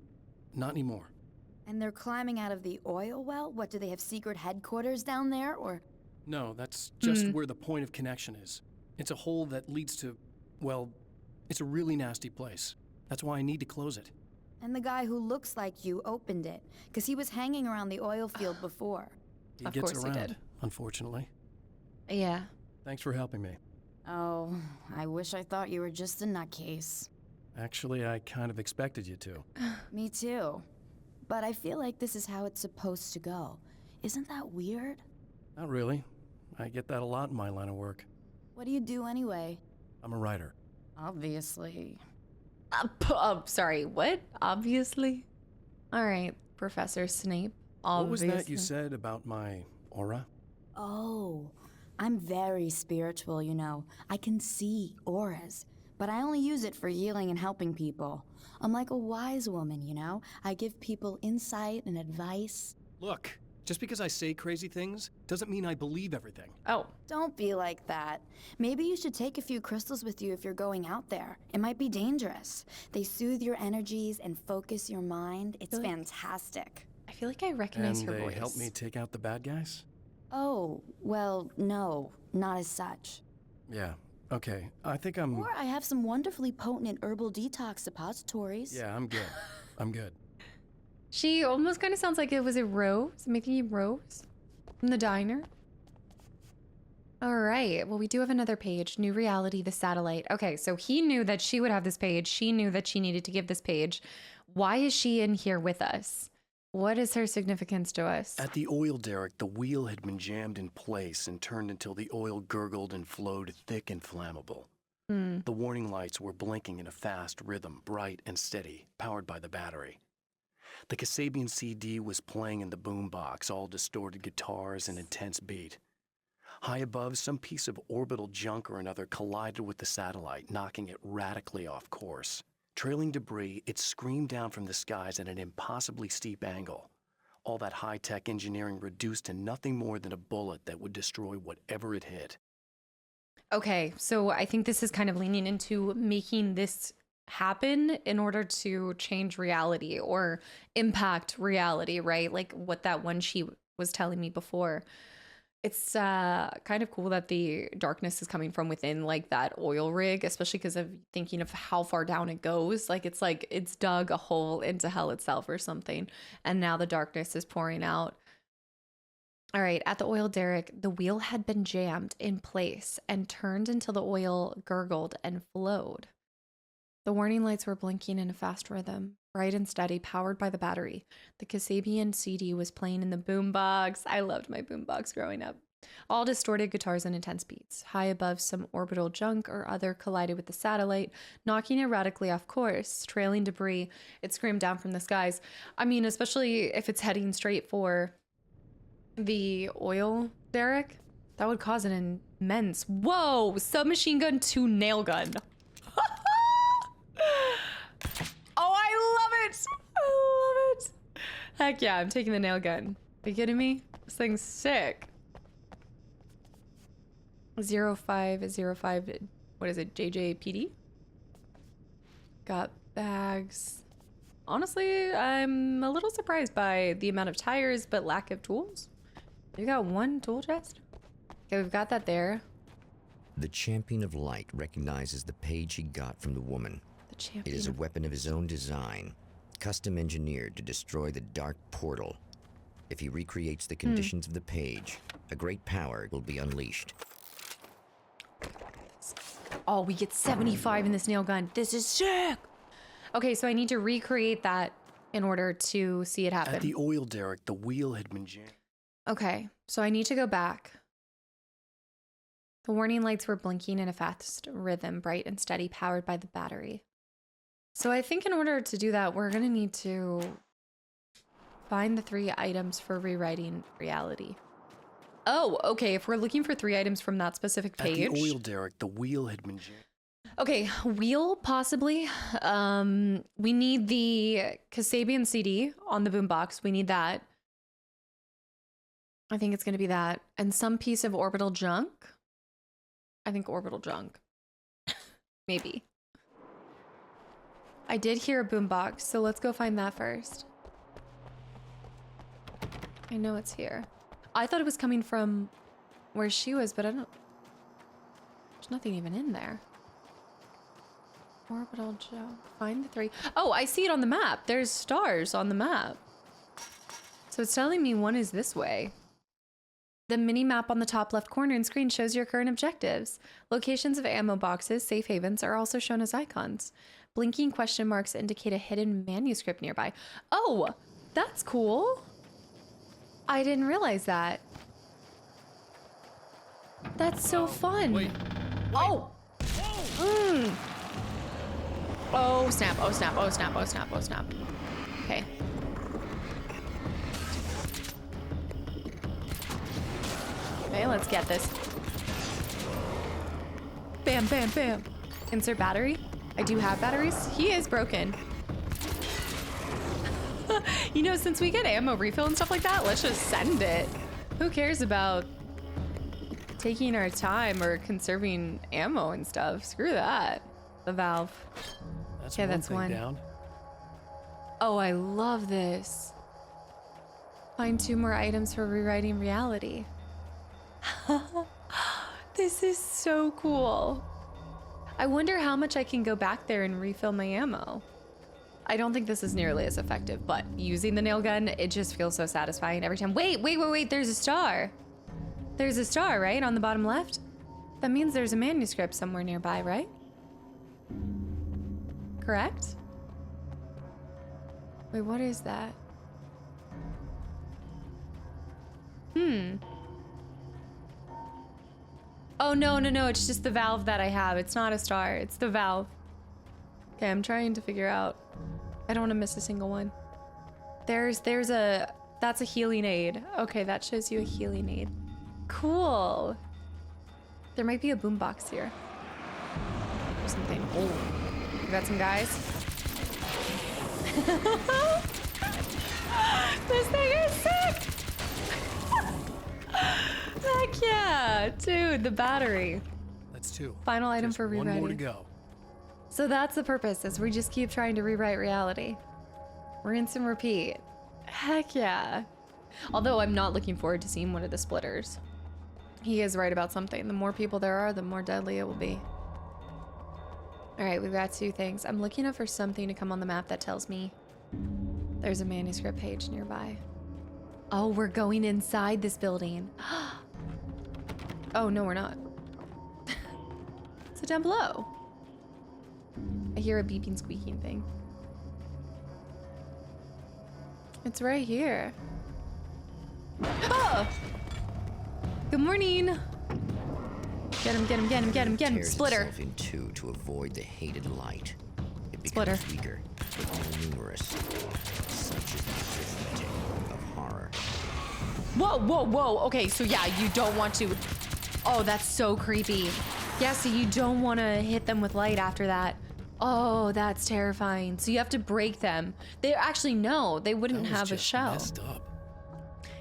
Not anymore. And they're climbing out of the oil well? What, do they have secret headquarters down there, or? No, that's just where the point of connection is. It's a hole that leads to, well, it's a really nasty place. That's why I need to close it. And the guy who looks like you opened it, because he was hanging around the oil field before. He Of gets course he around, did. unfortunately. Yeah. Thanks for helping me. Oh, I wish I thought you were just a nutcase. Actually, I kind of expected you to. Me too. But I feel like this is how it's supposed to go. Isn't that weird? Not really. I get that a lot in my line of work. What do you do anyway? I'm a writer. Obviously. Sorry, what? Obviously? All right, Professor Snape. What was Obviously. that you said about my aura? Oh, I'm very spiritual, you know. I can see auras, but I only use it for healing and helping people. I'm like a wise woman, you know? I give people insight and advice. Look, just because I say crazy things doesn't mean I believe everything. Oh, Don't be like that. Maybe you should take a few crystals with you if you're going out there. It might be dangerous. They soothe your energies and focus your mind. It's Really? fantastic. I feel like I recognize And her they voice. help me take out the bad guys? Oh, well, no, not as such. Yeah, okay. I think I'm... Or I have some wonderfully potent and herbal detox suppositories. Yeah, I'm good. I'm good. She almost kind of sounds like it was a Rose, making a Rose from the diner. All right, well, we do have another page, New Reality, the Satellite. Okay, so he knew that she would have this page. She knew that she needed to give this page. Why is she in here with us? What is her significance to us? At the oil derrick, the wheel had been jammed in place and turned until the oil gurgled and flowed thick and flammable. The warning lights were blinking in a fast rhythm, bright and steady, powered by the battery. The Kasabian CD was playing in the boombox, all distorted guitars and intense beat. High above, some piece of orbital junk or another collided with the satellite, knocking it radically off course. Trailing debris, it screamed down from the skies at an impossibly steep angle. All that high-tech engineering reduced to nothing more than a bullet that would destroy whatever it hit. Okay, so I think this is kind of leaning into making this happen in order to change reality or impact reality, right? Like what that one she was telling me before. It's kind of cool that the darkness is coming from within like that oil rig, especially because of thinking of how far down it goes. Like it's dug a hole into hell itself or something. And now the darkness is pouring out. All right, at the oil derrick, the wheel had been jammed in place and turned until the oil gurgled and flowed. The warning lights were blinking in a fast rhythm, bright and steady, powered by the battery. The Kasabian CD was playing in the boombox. I loved my boombox growing up. All distorted guitars and intense beats. High above, some orbital junk or other collided with the satellite, knocking it radically off course. Trailing debris, it screamed down from the skies. I mean, especially if it's heading straight for the oil derrick, that would cause an immense... Whoa! Submachine gun to nail gun. Oh, I love it! I love it! Heck yeah, I'm taking the nail gun. Are you kidding me? This thing's sick. 0505, what is it, JJPD? Got bags. honestly, I'm a little surprised by the amount of tires, but lack of tools. You got one tool chest? Okay, we've got that there. The Champion of Light recognizes the page he got from the woman. The champion. It is a weapon of his own design, custom engineered to destroy the dark portal. If he recreates the conditions of the page, a great power will be unleashed. Oh, we get 75 in this nail gun. This is sick. Okay, so I need to recreate that in order to see it happen. At the oil derrick, the wheel had been jammed. Okay, so I need to go back. The warning lights were blinking in a fast rhythm, bright and steady, powered by the battery. So I think in order to do that, we're gonna need to find the 3 items for rewriting reality. Oh, okay, if we're looking for 3 items from that specific page. At the oil derrick, the wheel had been jammed. Okay, wheel, possibly. We need the Kasabian CD on the boombox. We need that. I think it's going to be that. And some piece of orbital junk. I think orbital junk. Maybe. I did hear a boombox, so let's go find that first. I know it's here. I thought it was coming from where she was, but I don't... There's nothing even in there. Orbital junk. Find the 3. Oh, I see it on the map. There's stars on the map. So it's telling me one is this way. The mini map on the top left corner and screen shows your current objectives. Locations of ammo boxes, safe havens, are also shown as icons. Blinking question marks indicate a hidden manuscript nearby. Oh, that's cool. I didn't realize that. That's so fun. Wait. Oh. Oh snap, oh snap, oh snap, oh snap, oh snap. Okay. Okay, let's get this. Bam, bam, bam. Insert battery. I do have batteries. He is broken. You know, since we get ammo refill and stuff like that, let's just send it. Who cares about taking our time or conserving ammo and stuff? Screw that. The valve. That's Okay, one that's thing one. down. Oh, I love this. Find 2 more items for rewriting reality. This is so cool. I wonder how much I can go back there and refill my ammo. I don't think this is nearly as effective, but using the nail gun, it just feels so satisfying every time. Wait, there's a star. There's a star, right? On the bottom left? That means there's a manuscript somewhere nearby, right? Correct? Wait, what is that? Oh, no, it's just the valve that I have. It's not a star, it's the valve. Okay, I'm trying to figure out. I don't want to miss a single one. That's a healing aid. Okay, that shows you a healing aid. Cool. There might be a boombox here. Or something. Oh, we got some guys. This thing is sick! Heck yeah! Dude, the battery. That's 2. Final item Just for rewriting. one more to go. So that's the purpose, is we just keep trying to rewrite reality. Rinse and repeat. Heck yeah. Although I'm not looking forward to seeing one of the splitters. He is right about something. The more people there are, the more deadly it will be. All right, we've got 2 things. I'm looking up for something to come on the map that tells me there's a manuscript page nearby. Oh, we're going inside this building. Oh, no, we're not. So down below. I hear a beeping, squeaking thing. It's right here. Oh! Good morning. Get him, Tears Splitter. itself in 2 to avoid the hated light. It Splitter. becomes weaker, but more numerous. Such is the arithmetic of horror. Whoa. Okay, so yeah, you don't want to. Oh, that's so creepy. Yeah, so you don't want to hit them with light after that. Oh, that's terrifying. So you have to break them. They actually, no, they wouldn't That was have a just shell. messed up.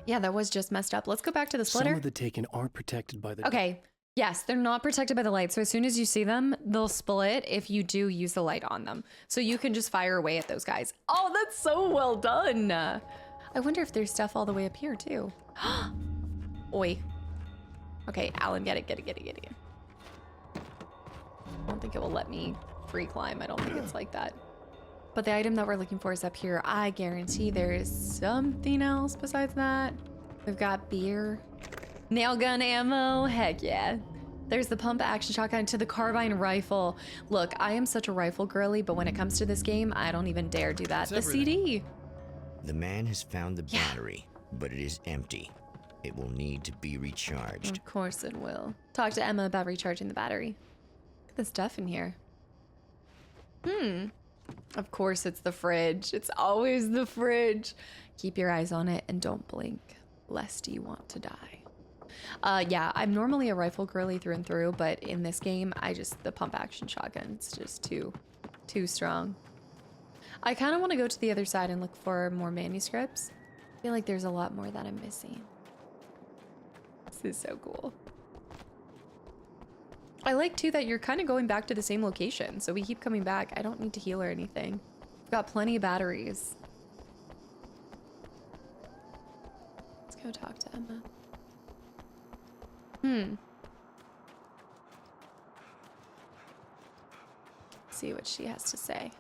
Yeah, that was just messed up. Let's go back to the splitter. Some of the taken aren't protected by the... Okay, Yes, they're not protected by the light. So as soon as you see them, they'll split if you do use the light on them. So you can just fire away at those guys. Oh, that's so well done. I wonder if there's stuff all the way up here too. Oi. Okay, Alan, get it. I don't think it will let me free climb. I don't think it's like that. But the item that we're looking for is up here. I guarantee there is something else besides that. We've got beer. Nail gun ammo, heck yeah. There's the pump action shotgun to the carbine rifle. Look, I am such a rifle girly, but when it comes to this game, I don't even dare do that. The CD. The man has found the battery, but it is empty. It will need to be recharged. Of course it will. Talk to Emma about recharging the battery. Look at the stuff in here. Of course it's the fridge. It's always the fridge. Keep your eyes on it and don't blink, lest you want to die. Yeah, I'm normally a rifle girly through and through, but in this game, the pump action shotgun's just too strong. I kind of want to go to the other side and look for more manuscripts. I feel like there's a lot more that I'm missing. This is so cool. I like too that you're kind of going back to the same location, so we keep coming back. I don't need to heal or anything. We've got plenty of batteries. Let's go talk to Emma. See what she has to say.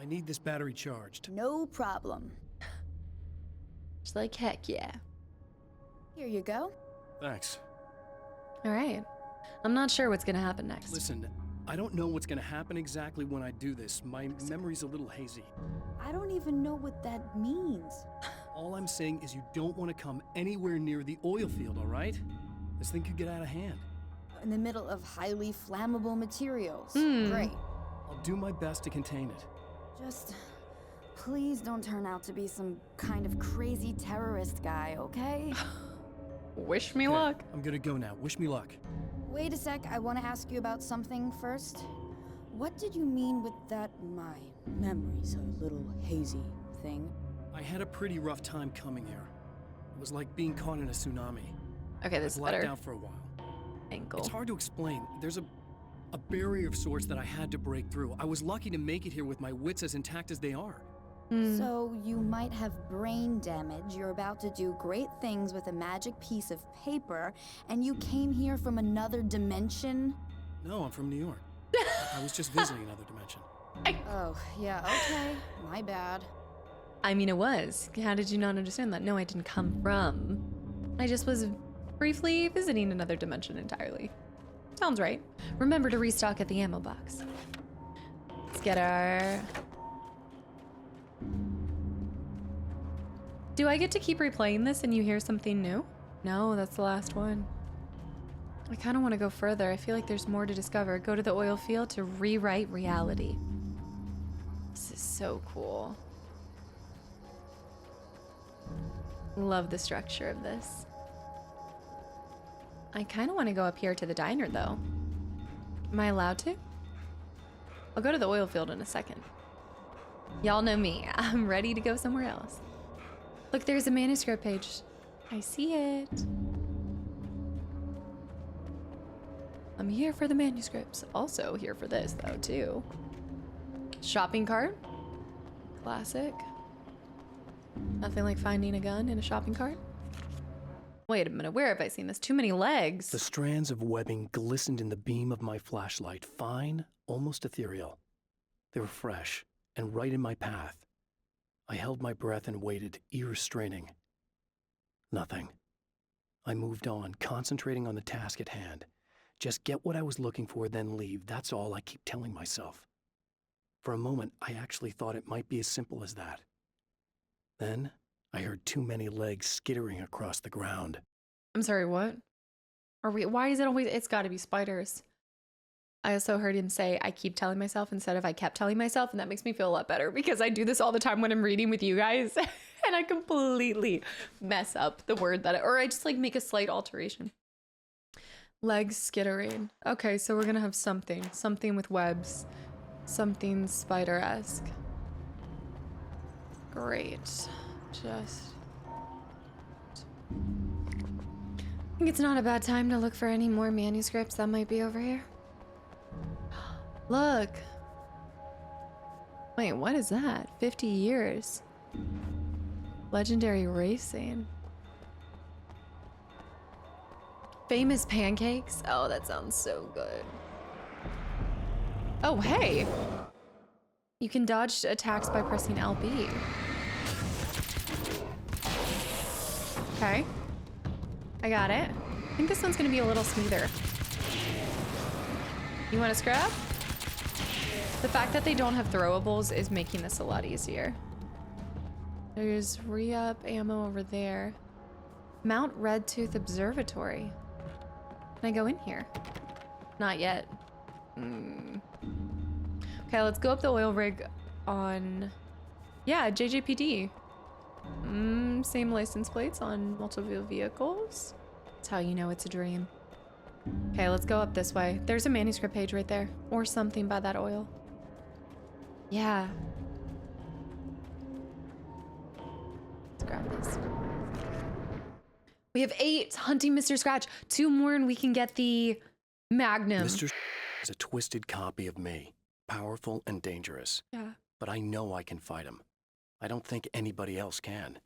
I need this battery charged. No problem. She's like, heck yeah. Here you go. Thanks. All right. I'm not sure what's gonna happen next. Listen, I don't know what's gonna happen exactly when I do this. My memory's a little hazy. I don't even know what that means. All I'm saying is you don't want to come anywhere near the oil field, all right? This thing could get out of hand. In the middle of highly flammable materials. Great. I'll do my best to contain it. Just please don't turn out to be some kind of crazy terrorist guy, okay? Wish me Okay, luck. I'm gonna go now. Wish me luck. Wait a sec, I want to ask you about something first. What did you mean with that my memory's a little hazy thing? I had a pretty rough time coming here. It was like being caught in a tsunami. Okay, this is I was better. locked out for a while. Ankle. It's hard to explain. There's a barrier of sorts that I had to break through. I was lucky to make it here with my wits as intact as they are. So you might have brain damage, you're about to do great things with a magic piece of paper, and you came here from another dimension? No, I'm from New York. I was just visiting another dimension. Oh, yeah, okay. My bad. I mean, it was. How did you not understand that? No, I didn't come from. I just was briefly visiting another dimension entirely. Sounds right. Remember to restock at the ammo box. Let's get our... Do I get to keep replaying this and you hear something new? No, that's the last one. I kind of want to go further. I feel like there's more to discover. Go to the oil field to rewrite reality. This is so cool. Love the structure of this. I kind of want to go up here to the diner though. Am I allowed to? I'll go to the oil field in a second. Y'all know me. I'm ready to go somewhere else. Look, there's a manuscript page. I see it. I'm here for the manuscripts. Also here for this though, too. Shopping cart. Classic. Nothing like finding a gun in a shopping cart. Wait a minute, where have I seen this? Too many legs. The strands of webbing glistened in the beam of my flashlight, fine, almost ethereal. They were fresh and right in my path. I held my breath and waited, ears straining. Nothing. I moved on, concentrating on the task at hand. Just get what I was looking for, then leave. That's all I keep telling myself. For a moment, I actually thought it might be as simple as that. Then, I heard too many legs skittering across the ground. I'm sorry, what? Why is it always, it's gotta be spiders. I also heard him say, I keep telling myself instead of I kept telling myself, and that makes me feel a lot better because I do this all the time when I'm reading with you guys and I completely mess up the word or I just like make a slight alteration. Legs skittering. Okay, so we're gonna have something with webs, something spider-esque. Great. think it's not a bad time to look for any more manuscripts that might be over here. Look. Wait, what is that? 50 years. Legendary racing. Famous pancakes? Oh, that sounds so good. Oh, hey! You can dodge attacks by pressing LB. Okay. I got it. I think this one's gonna be a little smoother. You wanna scrap? The fact that they don't have throwables is making this a lot easier. There's re-up ammo over there. Mount Redtooth Observatory. Can I go in here? Not yet. Okay, let's go up the oil rig on... Yeah, JJPD. Same license plates on multiple vehicles. That's how you know it's a dream. Okay, let's go up this way. There's a manuscript page right there. Or something by that oil. Yeah. Let's grab this. We have 8 hunting Mr. Scratch. 2 more and we can get the Magnum. Mr. is a twisted copy of me. Powerful and dangerous. Yeah. But I know I can fight him. I don't think anybody else can.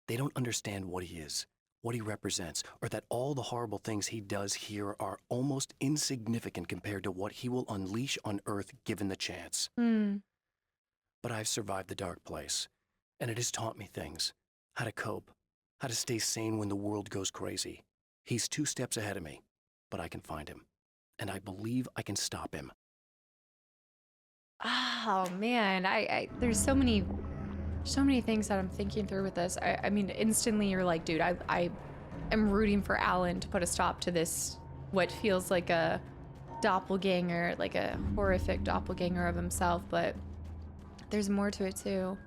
They don't understand what he is, what he represents, or that all the horrible things he does here are almost insignificant compared to what he will unleash on Earth given the chance. But I've survived the dark place, and it has taught me things. How to cope, how to stay sane when the world goes crazy. He's 2 steps ahead of me, but I can find him, and I believe I can stop him. Oh man, there's so many things that I'm thinking through with this. I mean, instantly you're like, dude, I am rooting for Alan to put a stop to this, what feels like a doppelganger, like a horrific doppelganger of himself, but there's more to it too.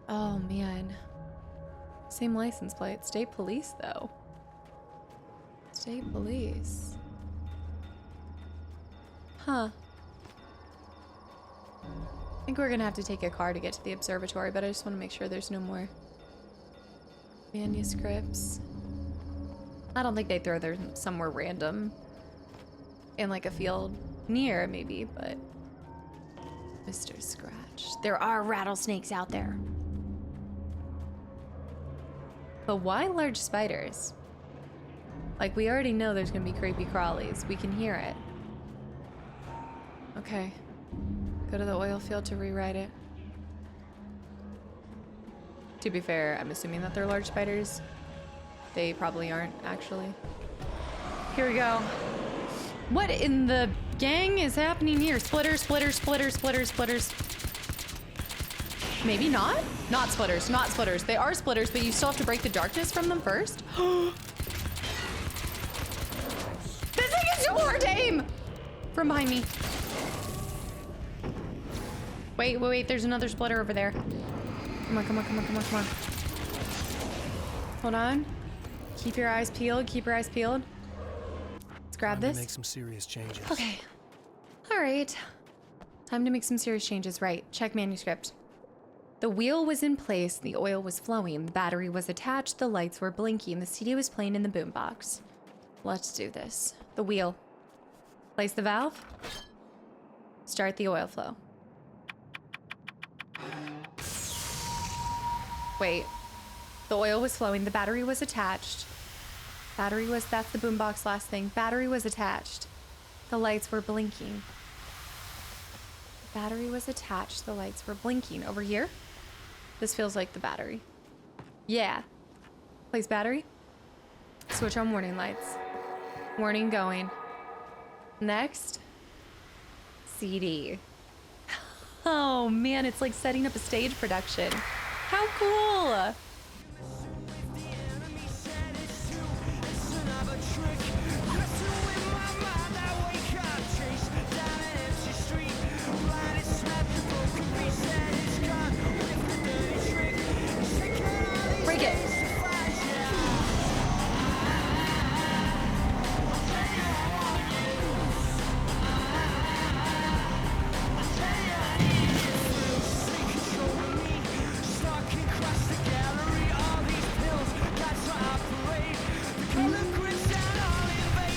Oh man. Same license plate. State police though. State police. Huh. I think we're gonna have to take a car to get to the observatory, but I just want to make sure there's no more manuscripts. I don't think they throw them somewhere random in like a field near maybe, but Mr. Scratch. There are rattlesnakes out there. But why large spiders? Like, we already know there's gonna be creepy crawlies. We can hear it. Okay. Go to the oil field to rewrite it. To be fair, I'm assuming that they're large spiders. They probably aren't, actually. Here we go. What in the gang is happening here? Splitters, splitters, splitters, splitters, splitters. Maybe not? Not splitters, not splitters. They are splitters, but you still have to break the darkness from them first. This thing is so hard to aim! From behind me. Wait, wait, wait, there's another splitter over there. Come on, come on, come on, come on, come on. Hold on. Keep your eyes peeled, keep your eyes peeled. Let's grab this. Make some serious changes. Okay. All right. Time to make some serious changes. Right, check manuscript. The wheel was in place, the oil was flowing, the battery was attached, the lights were blinking, the CD was playing in the boombox. Let's do this. The wheel. Place the valve. Start the oil flow. Wait. The oil was flowing, the battery was attached. That's the boombox last thing. Battery was attached. The lights were blinking. Battery was attached, the lights were blinking. Over here? This feels like the battery. Yeah. Place battery. Switch on warning lights. Warning going. Next. CD. Oh man, it's like setting up a stage production. How cool! Break it.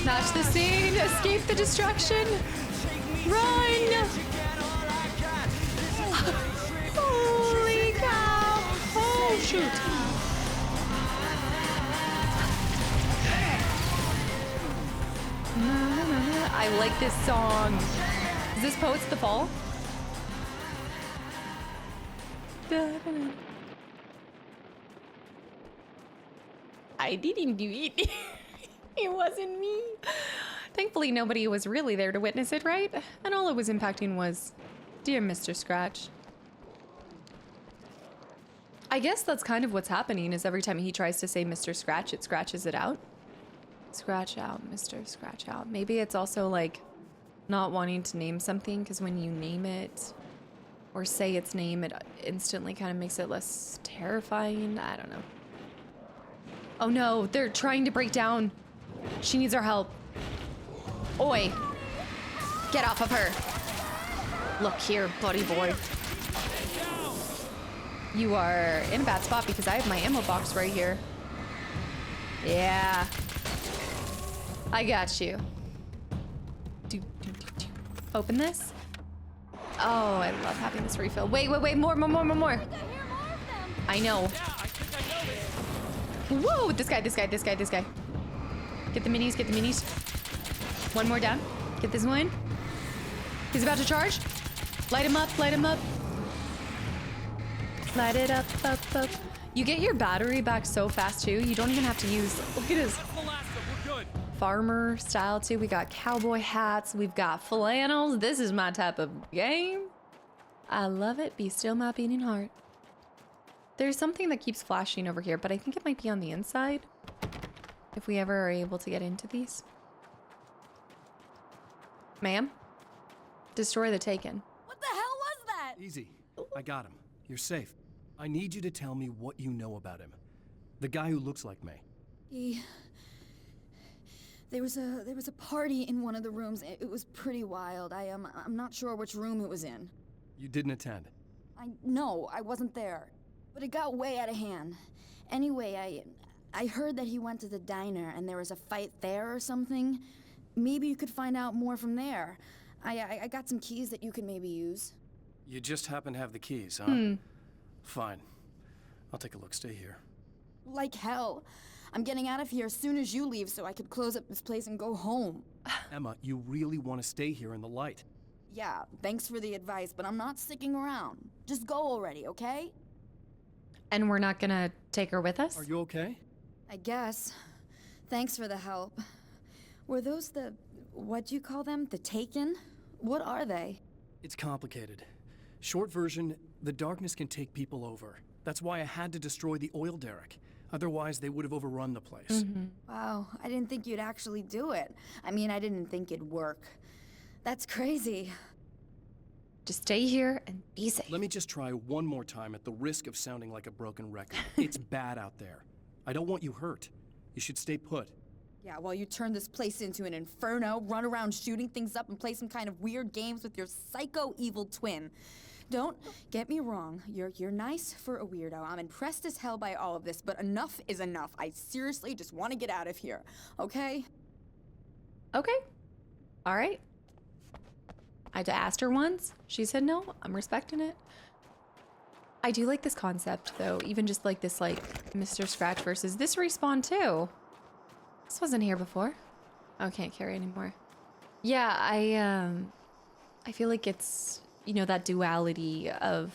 Smash the scene, escape the destruction, run! Holy cow! Oh shoot! I like this song. Is this Poets the Fall? I didn't do it. It wasn't me. Thankfully, nobody was really there to witness it, right? And all it was impacting was dear Mr. Scratch. I guess that's kind of what's happening, is every time he tries to say Mr. Scratch, it scratches it out. Scratch out, Mr. Scratch out. Maybe it's also like not wanting to name something, because when you name it or say its name, it instantly kind of makes it less terrifying. I don't know. Oh no, they're trying to break down. She needs our help. Oi, get off of her. Look here, buddy boy. You are in a bad spot because I have my ammo box right here. Yeah. I got you. Open this. Oh, I love having this refill. Wait, more. I know. Whoa, this guy. Get the minis. One more down. Get this one. He's about to charge. Light him up. Light it up. You get your battery back so fast too. You don't even have to use, look at his farmer style too. We got cowboy hats. We've got flannels. This is my type of game. I love it. Be still my beating heart. There's something that keeps flashing over here, but I think it might be on the inside. If we ever are able to get into these. Ma'am? Destroy the Taken. What the hell was that? Easy. I got him. You're safe. I need you to tell me what you know about him. The guy who looks like me. There was a party in one of the rooms. It was pretty wild. I'm not sure which room it was in. You didn't attend? No, I wasn't there. But it got way out of hand. Anyway, I heard that he went to the diner and there was a fight there or something. Maybe you could find out more from there. I got some keys that you could maybe use. You just happen to have the keys, huh? Fine. I'll take a look. Stay here. Like hell. I'm getting out of here as soon as you leave so I could close up this place and go home. Emma, you really want to stay here in the light? Yeah, thanks for the advice, but I'm not sticking around. Just go already, okay? And we're not gonna take her with us? Are you okay? I guess. Thanks for the help. Were those what'd you call them? The Taken? What are they? It's complicated. Short version, the darkness can take people over. That's why I had to destroy the oil derrick. Otherwise, they would have overrun the place. Wow, I didn't think you'd actually do it. I mean, I didn't think it'd work. That's crazy. Just stay here and be safe. Let me just try one more time at the risk of sounding like a broken record. It's bad out there. I don't want you hurt. You should stay put. Yeah, while you turn this place into an inferno, run around shooting things up and play some kind of weird games with your psycho evil twin. Don't get me wrong, you're nice for a weirdo. I'm impressed as hell by all of this, but enough is enough. I seriously just want to get out of here, okay? Okay. All right. I asked her once. She said no. I'm respecting it. I do like this concept, though. Even just like this, Mr. Scratch versus this respawn, too. This wasn't here before. Oh, can't carry anymore. Yeah, I feel like it's, you know, that duality of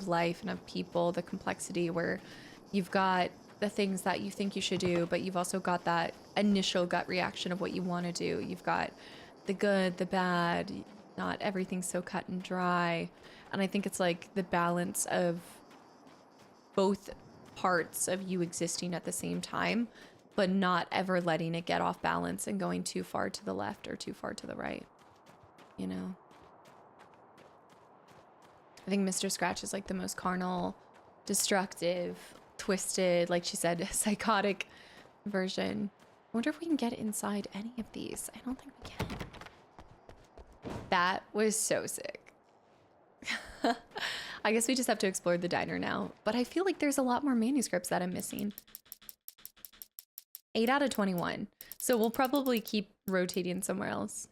life and of people, the complexity where you've got the things that you think you should do, but you've also got that initial gut reaction of what you want to do. You've got the good, the bad, not everything's so cut and dry. And I think it's like the balance of both parts of you existing at the same time, but not ever letting it get off balance and going too far to the left or too far to the right, you know? I think Mr. Scratch is like the most carnal, destructive, twisted, like she said, psychotic version. I wonder if we can get inside any of these. I don't think we can. That was so sick. I guess we just have to explore the diner now, but I feel like there's a lot more manuscripts that I'm missing. 8 out of 21. So we'll probably keep rotating somewhere else.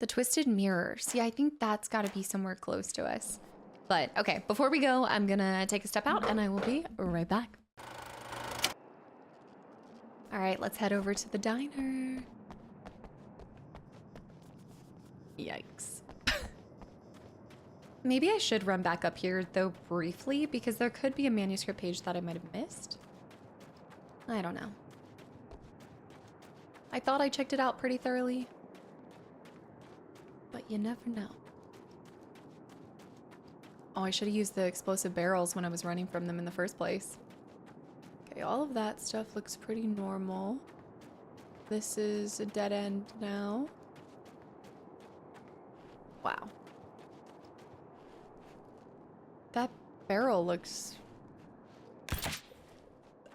The Twisted Mirror. See, I think that's got to be somewhere close to us. But okay, before we go, I'm gonna take a step out and I will be right back. All right, let's head over to the diner. Yikes. Maybe I should run back up here though briefly because there could be a manuscript page that I might have missed. I don't know. I thought I checked it out pretty thoroughly, but you never know. Oh, I should have used the explosive barrels when I was running from them in the first place. Okay, all of that stuff looks pretty normal. This is a dead end now. Wow. That barrel looks...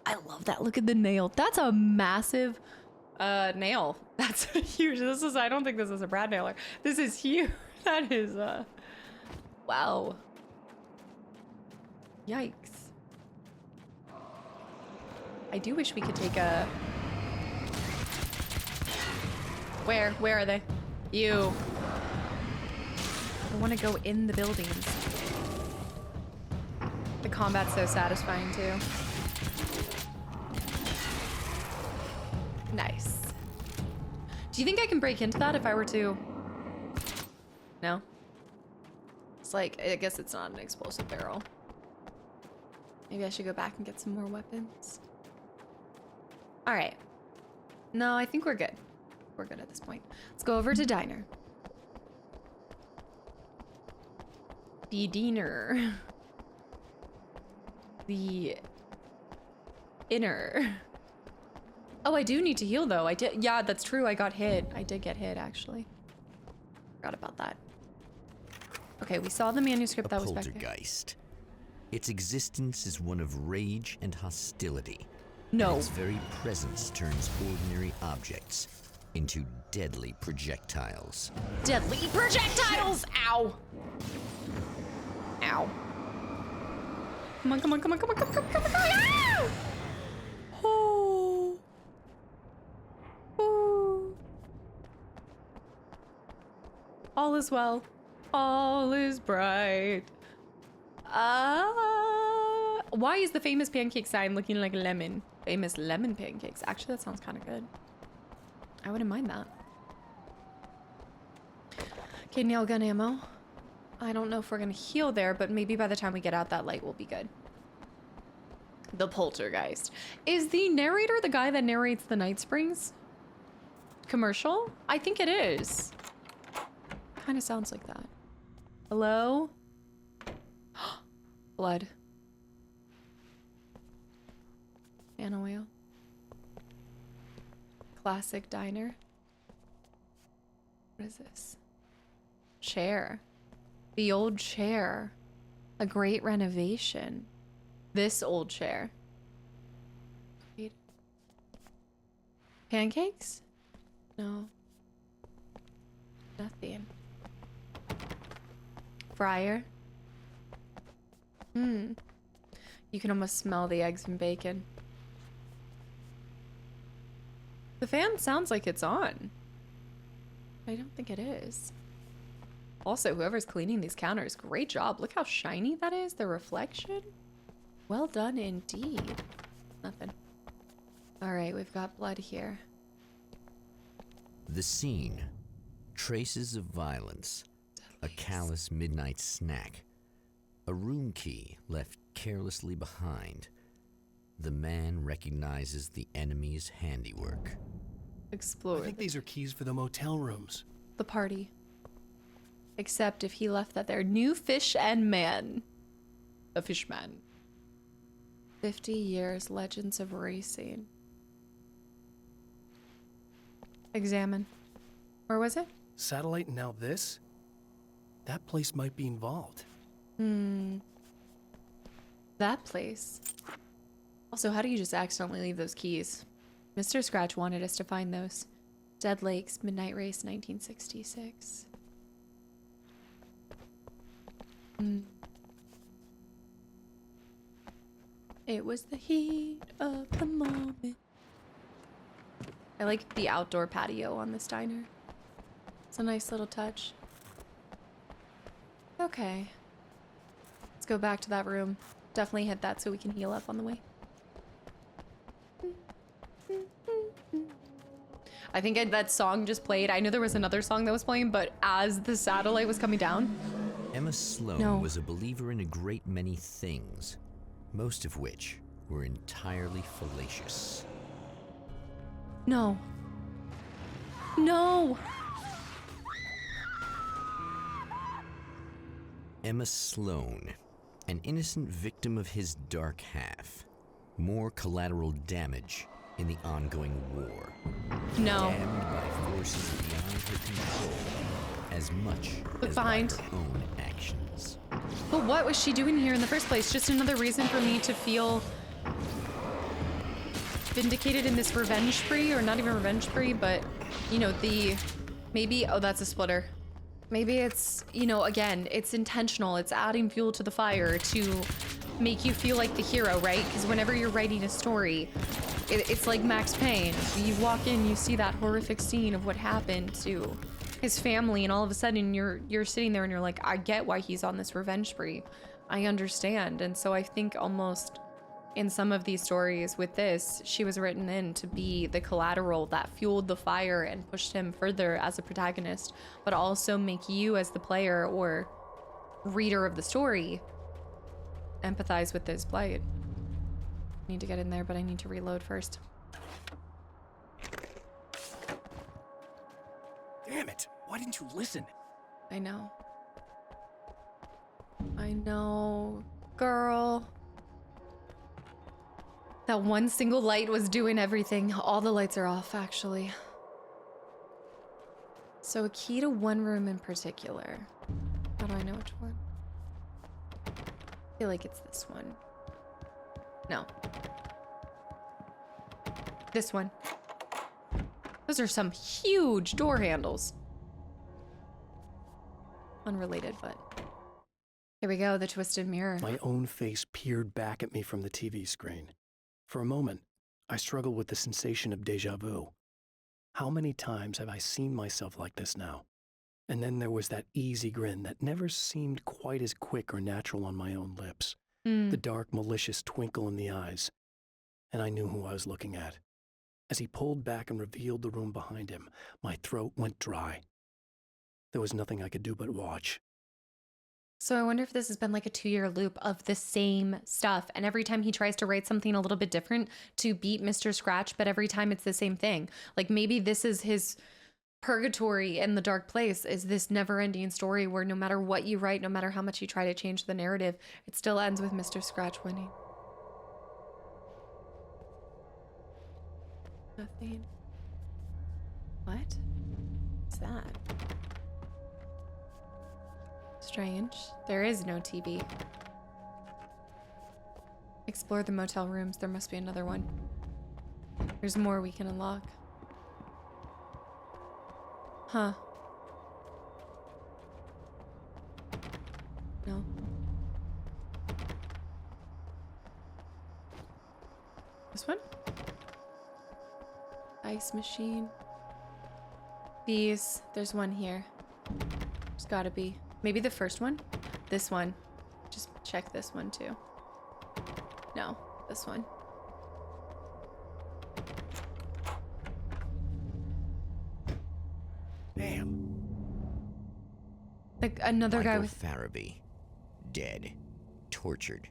I love that. Look at the nail. That's a massive nail. That's huge. This is, I don't think this is a Brad nailer. This is huge. That is, wow. Yikes. I do wish we could take a... Where are they? You. I want to go in the buildings. The combat's so satisfying too. Nice. Do you think I can break into that if I were to? No? It's like, I guess it's not an explosive barrel. Maybe I should go back and get some more weapons. All right. No, I think we're good. We're good at this point. Let's go over to diner. The diner. The inner. Oh, I do need to heal though. I did. Yeah, that's true. I got hit. I did get hit actually. Forgot about that. Okay, we saw the manuscript that was back there. Poltergeist. Its existence is one of rage and hostility. No. And its very presence turns ordinary objects into deadly projectiles. Deadly projectiles! Ow! Ow. Come on, come on, come on, come on, come on, come on, come on, come on! Ow! Oh. Oh. All is well. All is bright. Why is the famous pancake sign looking like a lemon? Famous lemon pancakes. Actually, that sounds kind of good. I wouldn't mind that. Okay, nail gun ammo. I don't know if we're gonna heal there, but maybe by the time we get out, that light will be good. The Poltergeist. Is the narrator the guy that narrates the Night Springs commercial? I think it is. Kind of sounds like that. Hello? Blood. And oil. Classic diner. What is this? Chair. The old chair. A great renovation. This old chair. Pancakes? No. Nothing. Fryer. You can almost smell the eggs and bacon. The fan sounds like it's on. I don't think it is. Also, whoever's cleaning these counters, great job. Look how shiny that is, the reflection. Well done indeed. Nothing. All right, we've got blood here. The scene. Traces of violence. A callous midnight snack. A room key left carelessly behind. The man recognizes the enemy's handiwork. Explore. I think these are keys for the motel rooms. The party. Except if he left that there. New fish and man. A fishman. 50 years, legends of racing. Examine. Where was it? Satellite and now this? That place might be involved. That place. Also, how do you just accidentally leave those keys? Mr. Scratch wanted us to find those. Dead Lakes, Midnight Race, 1966. It was the heat of the moment. I like the outdoor patio on this diner. It's a nice little touch. Okay. Let's go back to that room. Definitely hit that so we can heal up on the way. I think that song just played. I knew there was another song that was playing, but as the satellite was coming down. Emma Sloan was a believer in a great many things, most of which were entirely fallacious. No. No! Emma Sloan, an innocent victim of his dark half. More collateral damage in the ongoing war. No. Damned by forces beyond her control as much Look as behind. by her own actions. But what was she doing here in the first place? Just another reason for me to feel vindicated in this revenge spree, or not even revenge spree, but, you know, maybe, oh, that's a splitter. Maybe it's, you know, again, it's intentional. It's adding fuel to the fire to make you feel like the hero, right? Because whenever you're writing a story, it's like Max Payne. You walk in, you see that horrific scene of what happened to his family, and all of a sudden you're sitting there and you're like, I get why he's on this revenge spree. I understand. And so I think almost in some of these stories with this, she was written in to be the collateral that fueled the fire and pushed him further as a protagonist, but also make you as the player or reader of the story empathize with this plight. I need to get in there, but I need to reload first. Damn it! Why didn't you listen? I know. I know, girl. That one single light was doing everything. All the lights are off, actually. So a key to one room in particular. How do I know which one? I feel like it's this one. No. This one. Those are some huge door handles. Unrelated, but... Here we go, the twisted mirror. My own face peered back at me from the TV screen. For a moment, I struggled with the sensation of déjà vu. How many times have I seen myself like this now? And then there was that easy grin that never seemed quite as quick or natural on my own lips. The dark, malicious twinkle in the eyes. And I knew who I was looking at. As he pulled back and revealed the room behind him, my throat went dry. There was nothing I could do but watch. So I wonder if this has been like a 2-year loop of the same stuff. And every time he tries to write something a little bit different to beat Mr. Scratch, but every time it's the same thing. Like maybe this is his purgatory in the dark place, is this never-ending story where no matter what you write, no matter how much you try to change the narrative, it still ends with Mr. Scratch winning. Nothing. What? What's that? Strange. There is no TV. Explore the motel rooms. There must be another one. There's more we can unlock. Huh. No. This one? Ice machine. These. There's one here. There's gotta be. Maybe the first one? This one. Just check this one too. No, this one. Damn. Like another guy Michael with... Farabee, dead, tortured,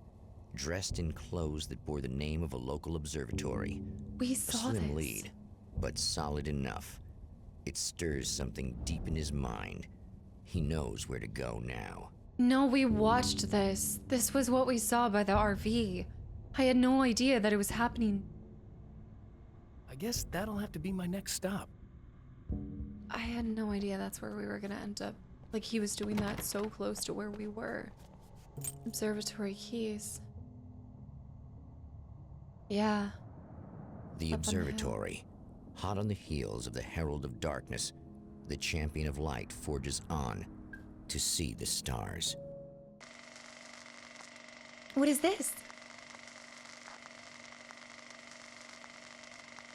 dressed in clothes that bore the name of a local observatory. We A saw slim this. lead, but solid enough. It stirs something deep in his mind. He knows where to go now. No, we watched this. This was what we saw by the RV. I had no idea that it was happening. I guess that'll have to be my next stop. I had no idea that's where we were gonna end up. Like he was doing that so close to where we were. Observatory keys. Yeah. The Up on the hill. observatory, hot on the heels of the Herald of Darkness, the champion of light forges on to see the stars. What is this?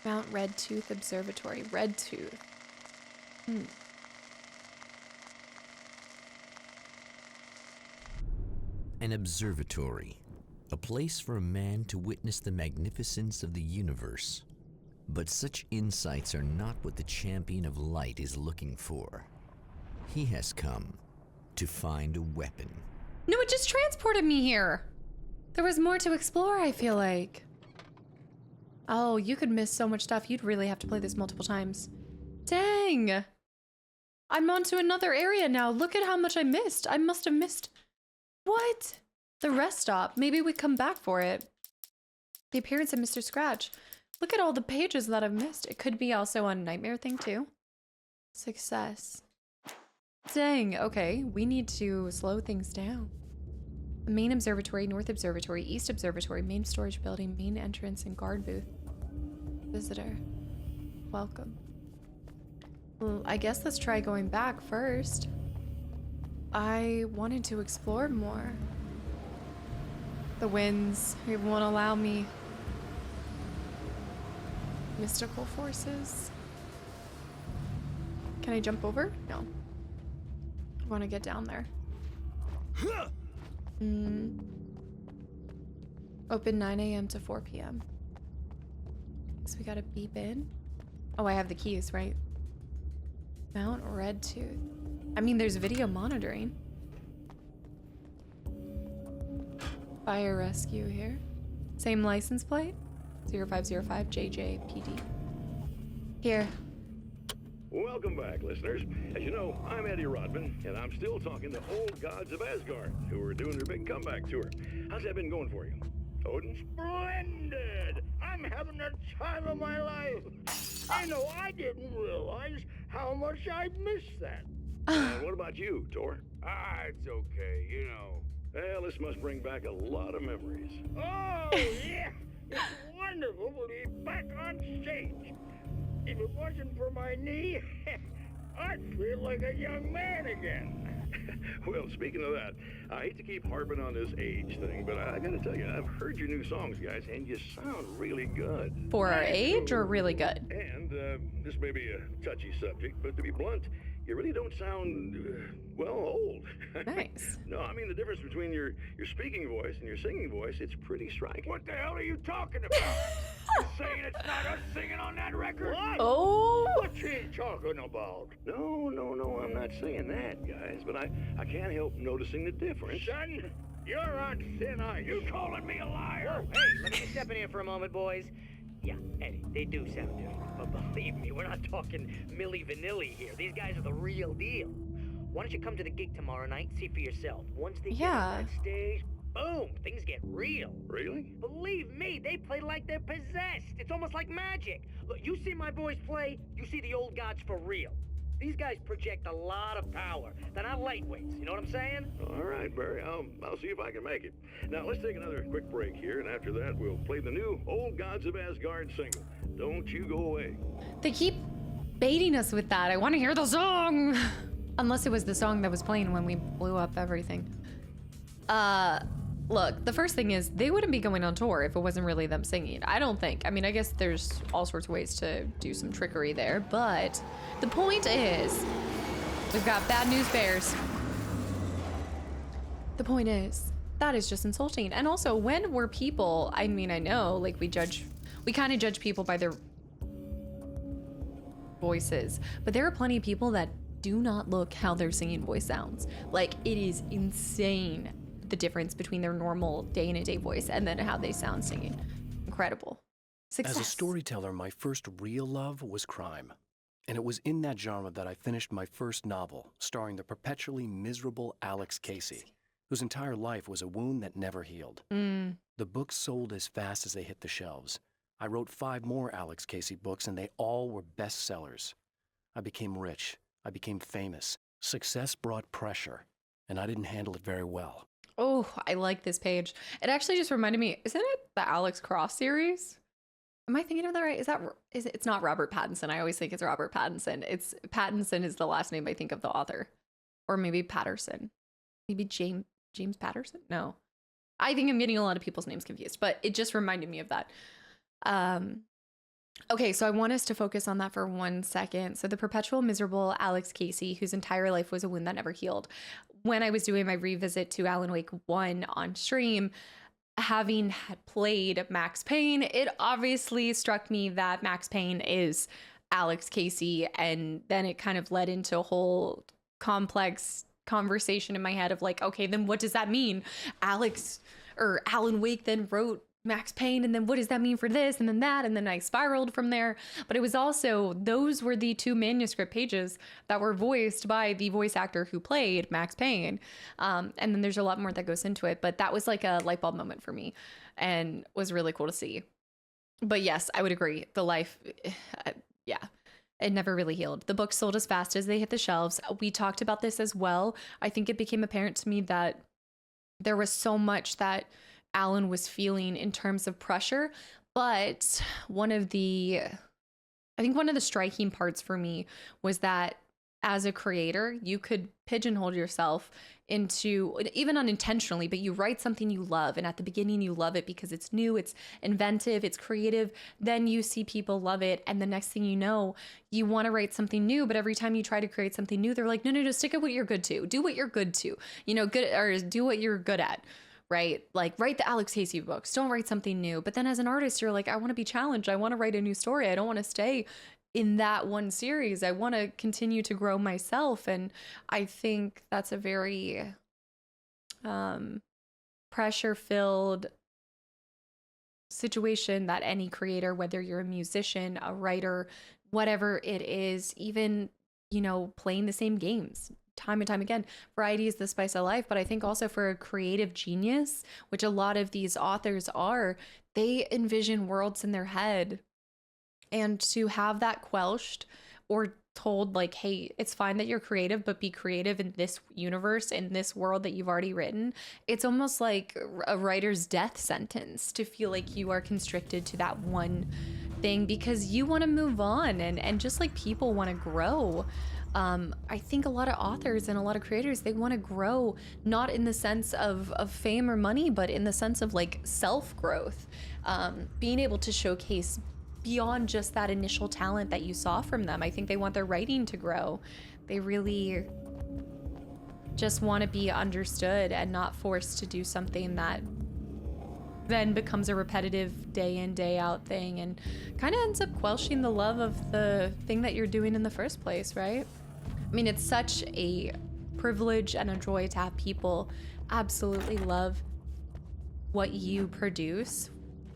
Mount Red Tooth Observatory. Red Tooth. An observatory. A place for a man to witness the magnificence of the universe. But such insights are not what the champion of light is looking for. He has come to find a weapon. No, it just transported me here. There was more to explore, I feel like. Oh, you could miss so much stuff. You'd really have to play this multiple times. Dang. I'm onto another area now. Look at how much I missed. I must have missed... What? The rest stop. Maybe we come back for it. The appearance of Mr. Scratch. Look at all the pages that I've missed. It could be also on Nightmare thing too. Success. Dang, okay. We need to slow things down. The main observatory, north observatory, east observatory, main storage building, main entrance, and guard booth. Visitor. Welcome. Well, I guess let's try going back first. I wanted to explore more. The winds, it won't allow me. Mystical forces. Can I jump over? No. I want to get down there. Open 9 a.m. to 4 p.m. So we gotta beep in. Oh, I have the keys, right? Mount Red Tooth. I mean, there's video monitoring. Fire rescue here. Same license plate. 0505 JJPD. Here. Welcome back, listeners. As you know, I'm Eddie Rodman, and I'm still talking to old gods of Asgard, who are doing their big comeback tour. How's that been going for you? Odin? Splendid! I'm having the time of my life. I didn't realize how much I'd missed that. And what about you, Tor? It's okay, Well, this must bring back a lot of memories. Oh, yeah! It's wonderful to be back on stage. If it wasn't for my knee, I'd feel like a young man again. Well, speaking of that, I hate to keep harping on this age thing, but I gotta tell you, I've heard your new songs, guys, and you sound really good. For our age or really good? And this may be a touchy subject, but to be blunt, you really don't sound, old. Nice. No, I mean the difference between your speaking voice and your singing voice, it's pretty striking. What the hell are you talking about? You're saying it's not us singing on that record? What? Oh! What's he talking about? No, I'm not saying that, guys, but I can't help noticing the difference. Son, you're on thin ice. You calling me a liar? Hey, let me just step in here for a moment, boys. Yeah, Eddie, they do sound different. But believe me, we're not talking Milli Vanilli here. These guys are the real deal. Why don't you come to the gig tomorrow night and see for yourself? Once they get on that stage, boom, things get real. Really? Believe me, they play like they're possessed. It's almost like magic. Look, you see my boys play, you see the old gods for real. These guys project a lot of power. They're not lightweights, you know what I'm saying? All right, Barry, I'll see if I can make it. Now, let's take another quick break here, and after that, we'll play the new Old Gods of Asgard single. Don't you go away. They keep baiting us with that. I want to hear the song. Unless it was the song that was playing when we blew up everything. Look, the first thing is they wouldn't be going on tour if it wasn't really them singing. I don't think. I mean, I guess there's all sorts of ways to do some trickery there, but the point is we've got bad news bears. The point is that is just insulting. And also, when we're people, I mean, I know, like we kind of judge people by their voices, but there are plenty of people that do not look how their singing voice sounds. Like, it is insane the difference between their normal day-in-a-day voice and then how they sound singing. Incredible. Success. As a storyteller, my first real love was crime. And it was in that genre that I finished my first novel, starring the perpetually miserable Alex Casey, whose entire life was a wound that never healed. The books sold as fast as they hit the shelves. I wrote 5 more Alex Casey books, and they all were bestsellers. I became rich. I became famous. Success brought pressure, and I didn't handle it very well. Oh, I like this page. It actually just reminded me, isn't it the Alex Cross series? Am I thinking of that right? It's not Robert Pattinson. I always think it's Robert Pattinson. Pattinson is the last name I think of the author. Or maybe Patterson. Maybe James Patterson? No. I think I'm getting a lot of people's names confused, but it just reminded me of that. Okay, so I want us to focus on that for 1 second. So the perpetual miserable Alex Casey, whose entire life was a wound that never healed. When I was doing my revisit to Alan Wake 1 on stream, having had played Max Payne, it obviously struck me that Max Payne is Alex Casey, and then it kind of led into a whole complex conversation in my head of like, okay, then what does that mean? Alan Wake then wrote Max Payne, and then what does that mean for this and then that, and then I spiraled from there. But it was also, those were the 2 manuscript pages that were voiced by the voice actor who played Max Payne, and then there's a lot more that goes into it, but that was like a light bulb moment for me and was really cool to see. But yes, I would agree, the life, yeah, it never really healed. The books sold as fast as they hit the shelves. We talked about this as well. I think it became apparent to me that there was so much that Alan was feeling in terms of pressure, but one of the striking parts for me was that as a creator, you could pigeonhole yourself into, even unintentionally, but you write something you love, and at the beginning you love it because it's new, it's inventive, it's creative. Then you see people love it, and the next thing you know, you want to write something new, but every time you try to create something new, they're like, no, stick at what you're good to. Do what you're good to. Do what you're good at. Right? Like, write the Alex Casey books. Don't write something new. But then as an artist, you're like, I want to be challenged. I want to write a new story. I don't want to stay in that one series. I want to continue to grow myself. And I think that's a very pressure-filled situation that any creator, whether you're a musician, a writer, whatever it is, even, playing the same games time and time again. Variety is the spice of life, but I think also for a creative genius, which a lot of these authors are, they envision worlds in their head, and to have that quelched or told like, hey, it's fine that you're creative, but be creative in this universe, in this world that you've already written. It's almost like a writer's death sentence to feel like you are constricted to that one thing because you want to move on, and just like people want to grow. I think a lot of authors and a lot of creators, they want to grow, not in the sense of fame or money, but in the sense of like self-growth, being able to showcase beyond just that initial talent that you saw from them. I think they want their writing to grow. They really just want to be understood and not forced to do something that then becomes a repetitive day in, day out thing and kind of ends up quelching the love of the thing that you're doing in the first place, right? I mean, it's such a privilege and a joy to have people absolutely love what you produce,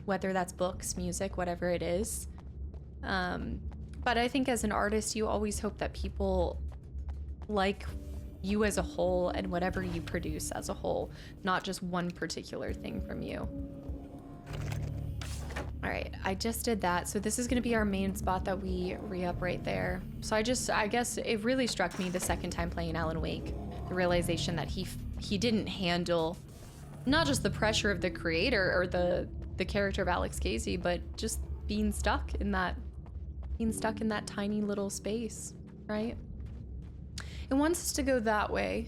whether that's books, music, whatever it is. But I think as an artist, you always hope that people like you as a whole and whatever you produce as a whole, not just one particular thing from you. All right, I just did that. So this is gonna be our main spot that we re-up right there. So I guess it really struck me the second time playing Alan Wake, the realization that he didn't handle not just the pressure of the creator or the character of Alex Casey, but just being stuck in that tiny little space, right? It wants us to go that way,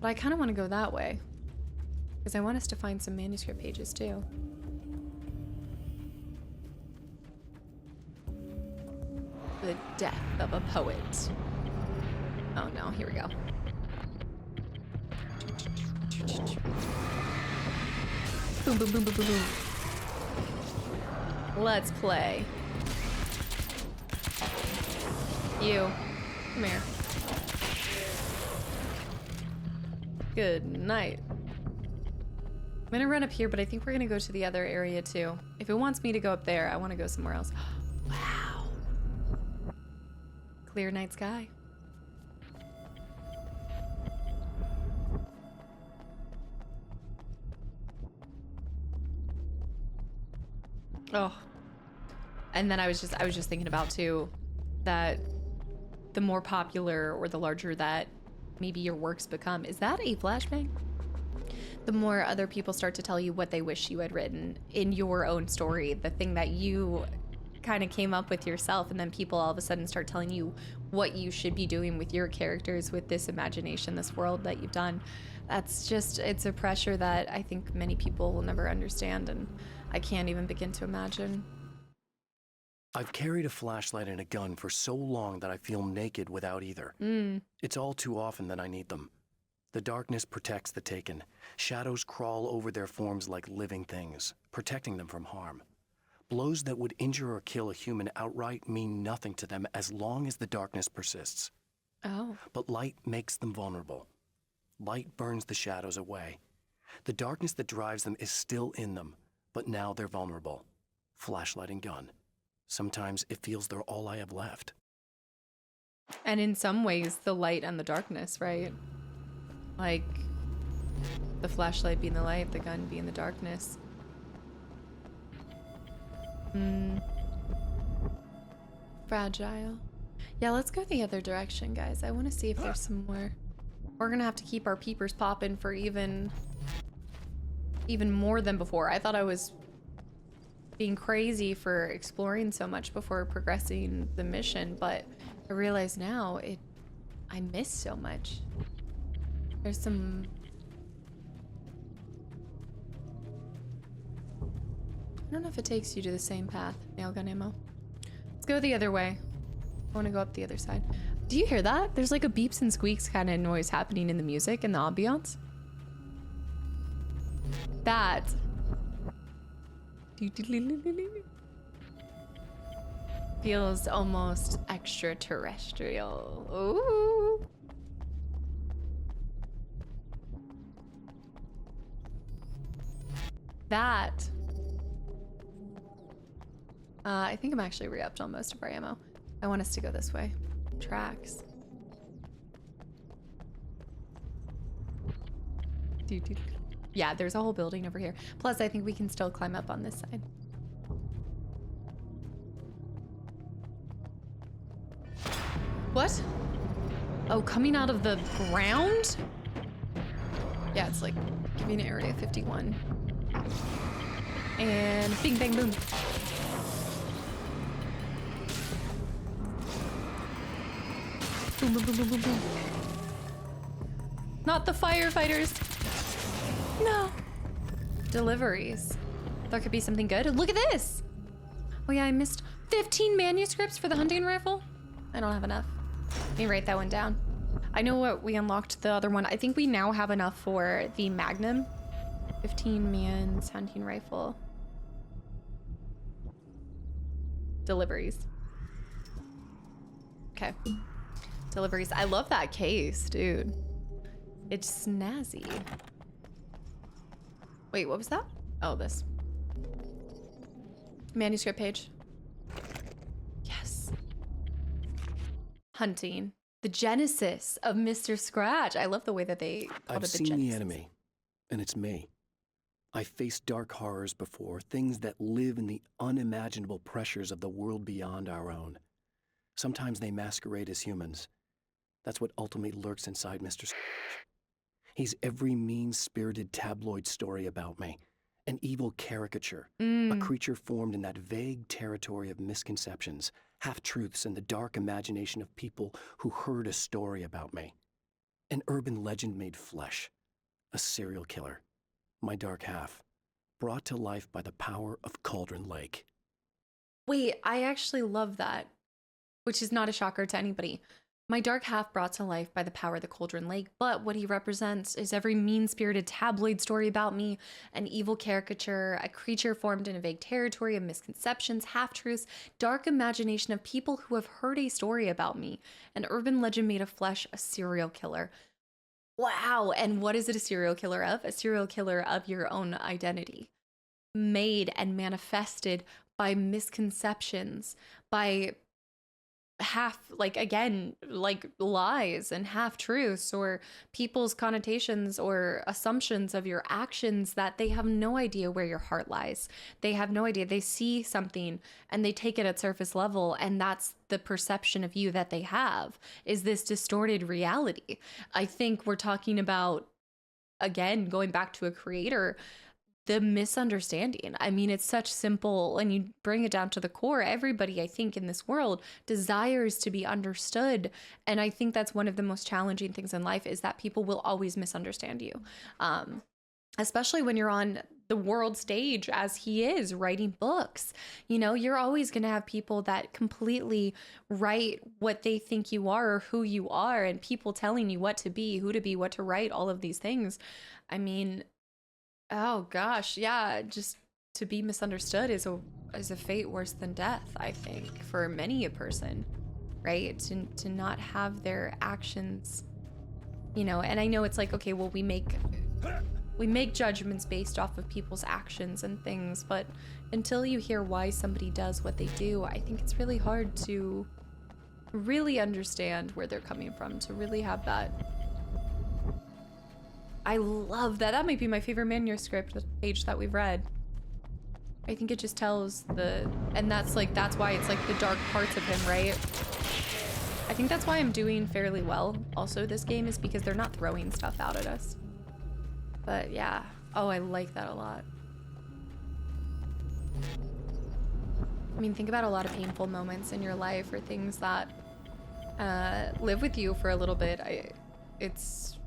but I kind of want to go that way because I want us to find some manuscript pages too. The death of a poet. Oh no, here we go. Boom, boom, boom, boom, boom, boom. Let's play. You, come here. Good night. I'm gonna run up here, but I think we're gonna go to the other area too. If it wants me to go up there, I want to go somewhere else. Wow. Clear night sky. Oh. And then I was just thinking about too that the more popular or the larger that maybe your works become, is that a flashbang? The more other people start to tell you what they wish you had written in your own story, the thing that you kind of came up with yourself, and then people all of a sudden start telling you what you should be doing with your characters, with this imagination, this world that you've done. That's just, it's a pressure that I think many people will never understand, and I can't even begin to imagine. I've carried a flashlight and a gun for so long that I feel naked without either. It's all too often that I need them. The darkness protects the taken. Shadows crawl over their forms like living things, protecting them from harm. Blows that would injure or kill a human outright mean nothing to them as long as the darkness persists. Oh. But light makes them vulnerable. Light burns the shadows away. The darkness that drives them is still in them, but now they're vulnerable. Flashlight and gun. Sometimes it feels they're all I have left. And in some ways, the light and the darkness, right? Like, the flashlight being the light, the gun being the darkness. Fragile. Yeah, let's go the other direction, guys. I want to see if there's some more. We're gonna have to keep our peepers popping for even more than before. I thought I was being crazy for exploring so much before progressing the mission, but I realize now I missed so much. There's some... I don't know if it takes you to the same path, nailgun ammo. Let's go the other way. I want to go up the other side. Do you hear that? There's like a beeps and squeaks kind of noise happening in the music and the ambiance. That feels almost extraterrestrial. Ooh. That. I think I'm actually re-upped on most of our ammo. I want us to go this way. Tracks. Yeah, there's a whole building over here. Plus, I think we can still climb up on this side. What? Oh, coming out of the ground? Yeah, it's like giving Area 51. And bing, bang, boom. Boom, boom, boom, boom, boom, boom. Not the firefighters. No. Deliveries. There could be something good. Look at this. Oh yeah, I missed 15 manuscripts for the hunting rifle. I don't have enough. Let me write that one down. I know what we unlocked the other one. I think we now have enough for the Magnum. 15 man's hunting rifle. Deliveries. Okay. Deliveries. I love that case, dude. It's snazzy. Wait, what was that? Oh, this. Manuscript page. Yes. Hunting. The genesis of Mr. Scratch. I love the way that they called it the genesis. I've seen the enemy, and it's me. I've faced dark horrors before, things that live in the unimaginable pressures of the world beyond our own. Sometimes they masquerade as humans. That's what ultimately lurks inside Mr. Scratch. He's every mean-spirited tabloid story about me, an evil caricature, a creature formed in that vague territory of misconceptions, half-truths, and the dark imagination of people who heard a story about me. An urban legend made flesh, a serial killer, my dark half, brought to life by the power of Cauldron Lake. Wait, I actually love that, which is not a shocker to anybody. My dark half brought to life by the power of the Cauldron Lake, but what he represents is every mean-spirited tabloid story about me, an evil caricature, a creature formed in a vague territory of misconceptions, half-truths, dark imagination of people who have heard a story about me, an urban legend made of flesh, a serial killer. Wow, and what is it a serial killer of? A serial killer of your own identity, made and manifested by misconceptions, by lies and half truths, or people's connotations or assumptions of your actions that they have no idea where your heart lies. They have no idea. They see something and they take it at surface level, and that's the perception of you that they have, is this distorted reality. I think we're talking about, again, going back to a creator, the misunderstanding. I mean, it's such simple, and you bring it down to the core. Everybody, I think, in this world desires to be understood. And I think that's one of the most challenging things in life, is that people will always misunderstand you. Especially when you're on the world stage as he is writing books. You know, you're always going to have people that completely write what they think you are or who you are, and people telling you what to be, who to be, what to write, all of these things. I mean, oh gosh, yeah, just to be misunderstood is a fate worse than death, I think, for many a person, right? To not have their actions, you know, and I know it's like, okay, well, we make judgments based off of people's actions and things, but until you hear why somebody does what they do, I think it's really hard to really understand where they're coming from, to really have that. I love that. That might be my favorite manuscript page that we've read. I think it just tells and that's why it's like the dark parts of him, right? I think that's why I'm doing fairly well also this game, is because they're not throwing stuff out at us. But yeah, oh, I like that a lot. I mean, think about a lot of painful moments in your life or things that live with you for a little bit. It's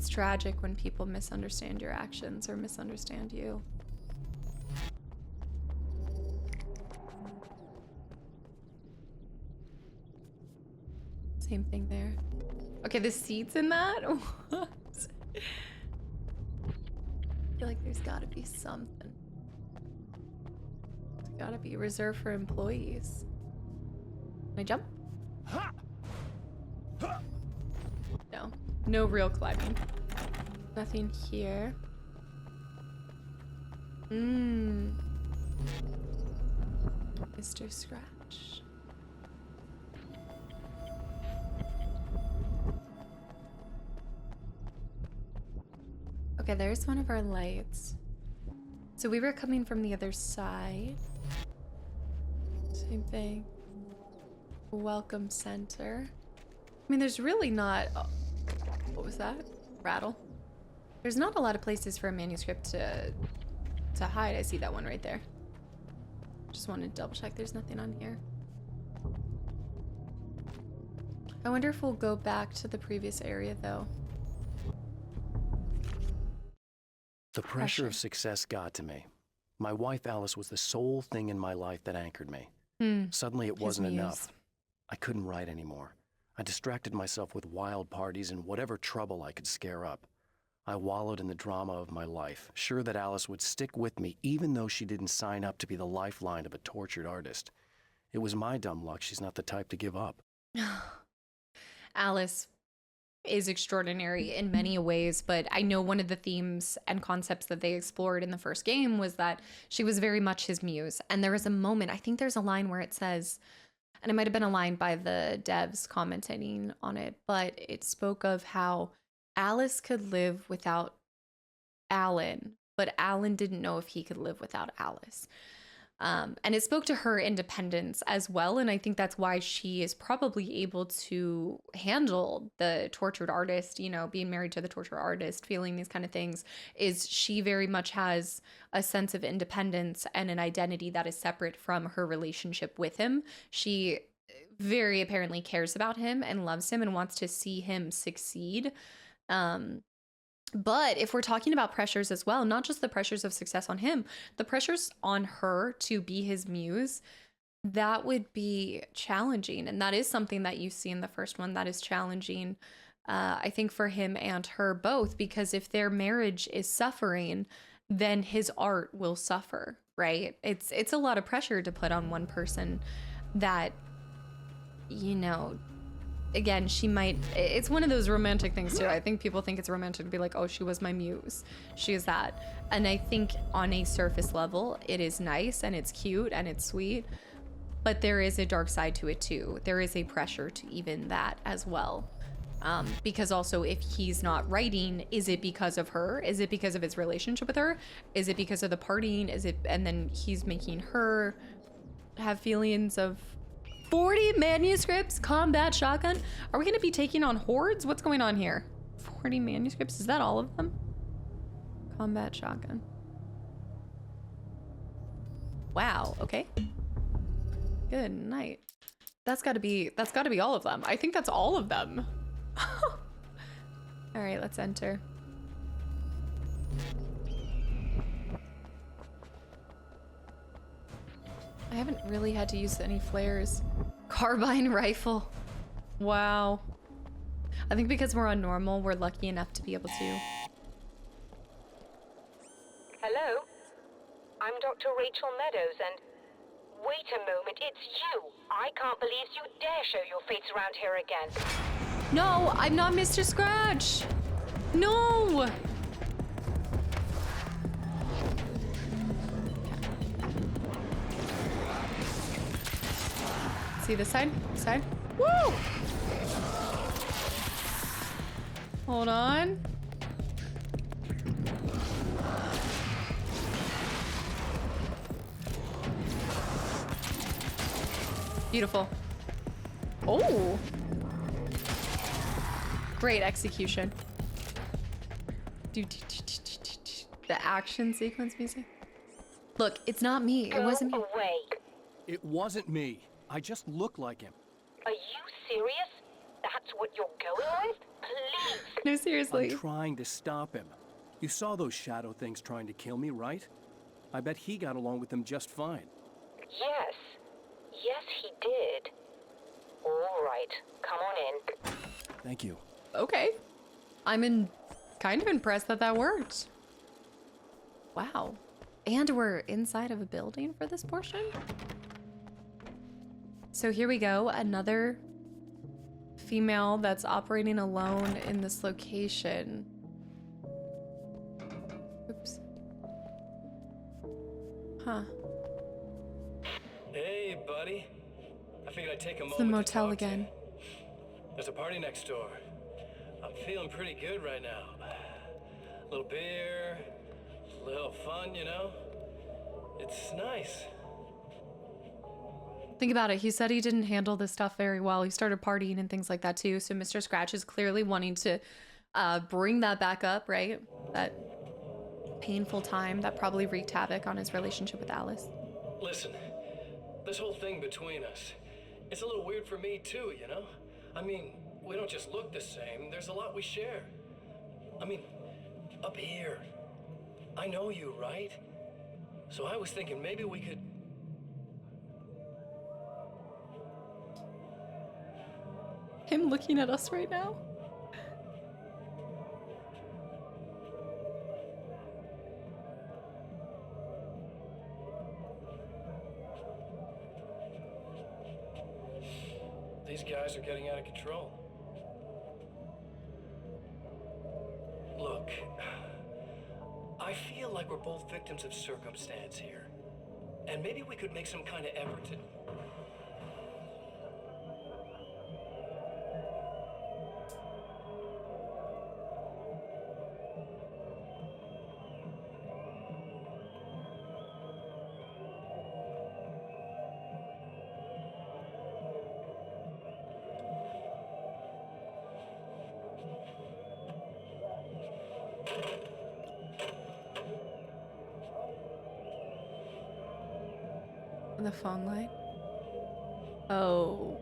tragic when people misunderstand your actions or misunderstand you. Same thing there. Okay, the seats in that? What? I feel like there's gotta be something. It's gotta be reserved for employees. Can I jump? No. No real climbing. Nothing here. Mr. Scratch. Okay, there's one of our lights. So we were coming from the other side. Same thing. Welcome center. I mean, there's really not... Oh, what was that? Rattle. There's not a lot of places for a manuscript to hide. I see that one right there. Just wanted to double check there's nothing on here. I wonder if we'll go back to the previous area though. The pressure of success got to me. My wife Alice was the sole thing in my life that anchored me. Suddenly it wasn't enough. I couldn't write anymore. I distracted myself with wild parties and whatever trouble I could scare up. I wallowed in the drama of my life, sure that Alice would stick with me even though she didn't sign up to be the lifeline of a tortured artist. It was my dumb luck she's not the type to give up. Alice is extraordinary in many ways, but I know one of the themes and concepts that they explored in the first game was that she was very much his muse. And there was a moment, I think there's a line where it says, and it might have been a line by the devs commenting on it, but it spoke of how Alice could live without Alan, but Alan didn't know if he could live without Alice. And it spoke to her independence as well. And I think that's why she is probably able to handle the tortured artist, you know, being married to the tortured artist, feeling these kind of things, is she very much has a sense of independence and an identity that is separate from her relationship with him. She very apparently cares about him and loves him and wants to see him succeed. But if we're talking about pressures as well, not just the pressures of success on him, the pressures on her to be his muse, that would be challenging. And that is something that you see in the first one that is challenging, I think, for him and her both, because if their marriage is suffering, then his art will suffer, right? It's a lot of pressure to put on one person that, you know, again, she might, it's one of those romantic things too. I think people think it's romantic to be like, oh, she was my muse. She is that. And I think on a surface level, it is nice and it's cute and it's sweet, but there is a dark side to it too. There is a pressure to even that as well. Because also if he's not writing, is it because of her? Is it because of his relationship with her? Is it because of the partying? Is it, and then he's making her have feelings of 40 manuscripts, combat shotgun. Are we going to be taking on hordes? What's going on here? 40 manuscripts. Is that all of them? Combat shotgun. Wow. Okay. Good night. That's got to be all of them. I think that's all of them. All right, let's enter. I haven't really had to use any flares. Carbine rifle. Wow. I think because we're on normal, we're lucky enough to be able to. Hello? I'm Dr. Rachel Meadows, and... Wait a moment, it's you! I can't believe you dare show your face around here again. No, I'm not Mr. Scratch! No! See this side? This side? Woo! Hold on. Beautiful. Oh! Great execution. The action sequence music. Look, it's not me. It wasn't me. Away. It wasn't me. I just look like him. Are you serious? That's what you're going with? Please. No, seriously. I'm trying to stop him. You saw those shadow things trying to kill me, right? I bet he got along with them just fine. Yes. Yes, he did. All right. Come on in. Thank you. Okay. Kind of impressed that that worked. Wow. And we're inside of a building for this portion? So here we go. Another female that's operating alone in this location. Oops. Huh. Hey, buddy. I figured I'd take a moment It's the motel to talk to again. you. There's a party next door. I'm feeling pretty good right now. A little beer, a little fun, you know? It's nice. Think about it. He said he didn't handle this stuff very well. He started partying and things like that too. So Mr. Scratch is clearly wanting to bring that back up, right? That painful time that probably wreaked havoc on his relationship with Alice. Listen, this whole thing between us, it's a little weird for me too, you know? I mean, we don't just look the same. There's a lot we share. I mean, up here, I know you, right? So I was thinking maybe we could... Him looking at us right now? These guys are getting out of control. Look, I feel like we're both victims of circumstance here. And maybe we could make some kind of effort to... The phone line? Oh.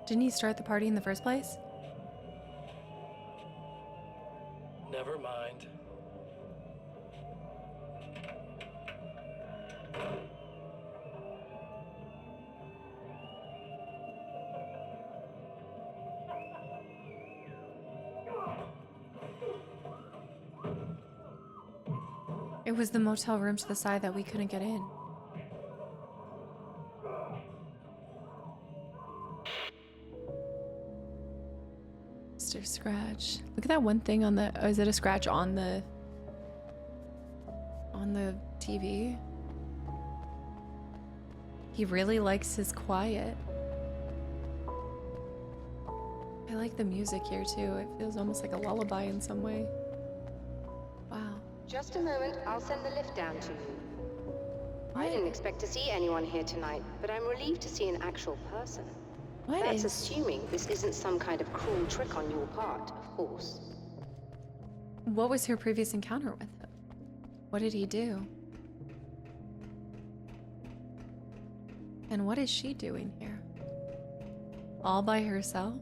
Didn't he start the party in the first place? Never mind. It was the motel room to the side that we couldn't get in. Mr. Scratch. Look at that one thing on the... Oh, is it a scratch on the TV? He really likes his quiet. I like the music here too. It feels almost like a lullaby in some way. Wow. Just a moment, I'll send the lift down to you. I didn't expect to see anyone here tonight, but I'm relieved to see an actual person. That's assuming this isn't some kind of cruel trick on your part, of course. What was her previous encounter with him? What did he do? And what is she doing here? All by herself?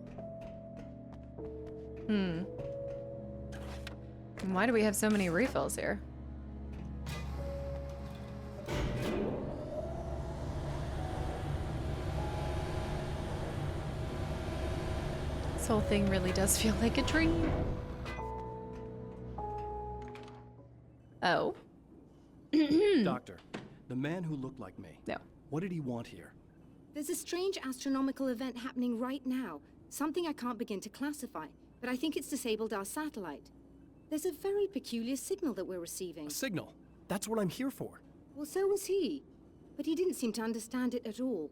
And why do we have so many refills here? This whole thing really does feel like a dream. Oh. Doctor, the man who looked like me. No. What did he want here? There's a strange astronomical event happening right now. Something I can't begin to classify, but I think it's disabled our satellite. There's a very peculiar signal that we're receiving. A signal? That's what I'm here for. Well, so was he. But he didn't seem to understand it at all.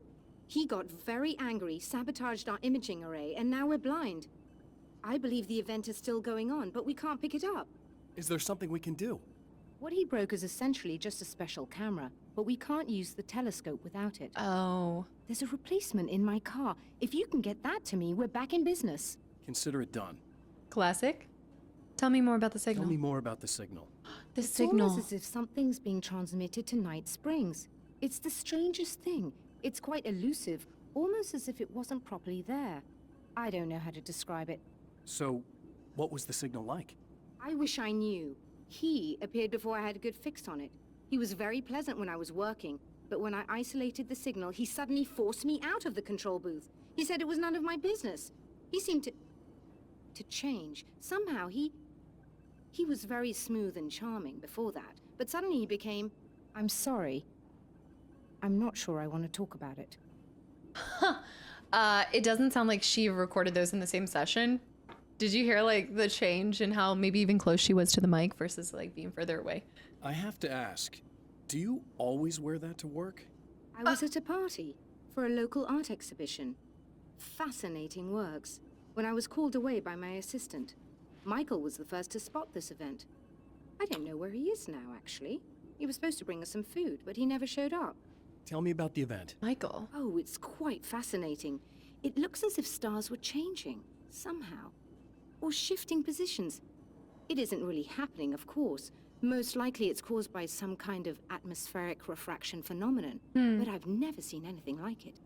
He got very angry, sabotaged our imaging array, and now we're blind. I believe the event is still going on, but we can't pick it up. Is there something we can do? What he broke is essentially just a special camera, but we can't use the telescope without it. Oh. There's a replacement in my car. If you can get that to me, we're back in business. Consider it done. Classic. Tell me more about the signal. Tell me more about the signal. The It's signal. almost as if something's being transmitted to Night Springs. It's the strangest thing. It's quite elusive, almost as if it wasn't properly there. I don't know how to describe it. So, what was the signal like? I wish I knew. He appeared before I had a good fix on it. He was very pleasant when I was working, but when I isolated the signal, he suddenly forced me out of the control booth. He said it was none of my business. He seemed to change. Somehow he was very smooth and charming before that, but suddenly he became, I'm sorry. I'm not sure I want to talk about it. It doesn't sound like she recorded those in the same session. Did you hear like the change in how maybe even close she was to the mic versus like being further away? I have to ask, do you always wear that to work? I was at a party for a local art exhibition. Fascinating works. When I was called away by my assistant, Michael was the first to spot this event. I don't know where he is now, actually. He was supposed to bring us some food, but he never showed up. Tell me about the event. Michael. Oh, it's quite fascinating. It looks as if stars were changing, somehow. Or shifting positions. It isn't really happening, of course. Most likely it's caused by some kind of atmospheric refraction phenomenon. But I've never seen anything like it.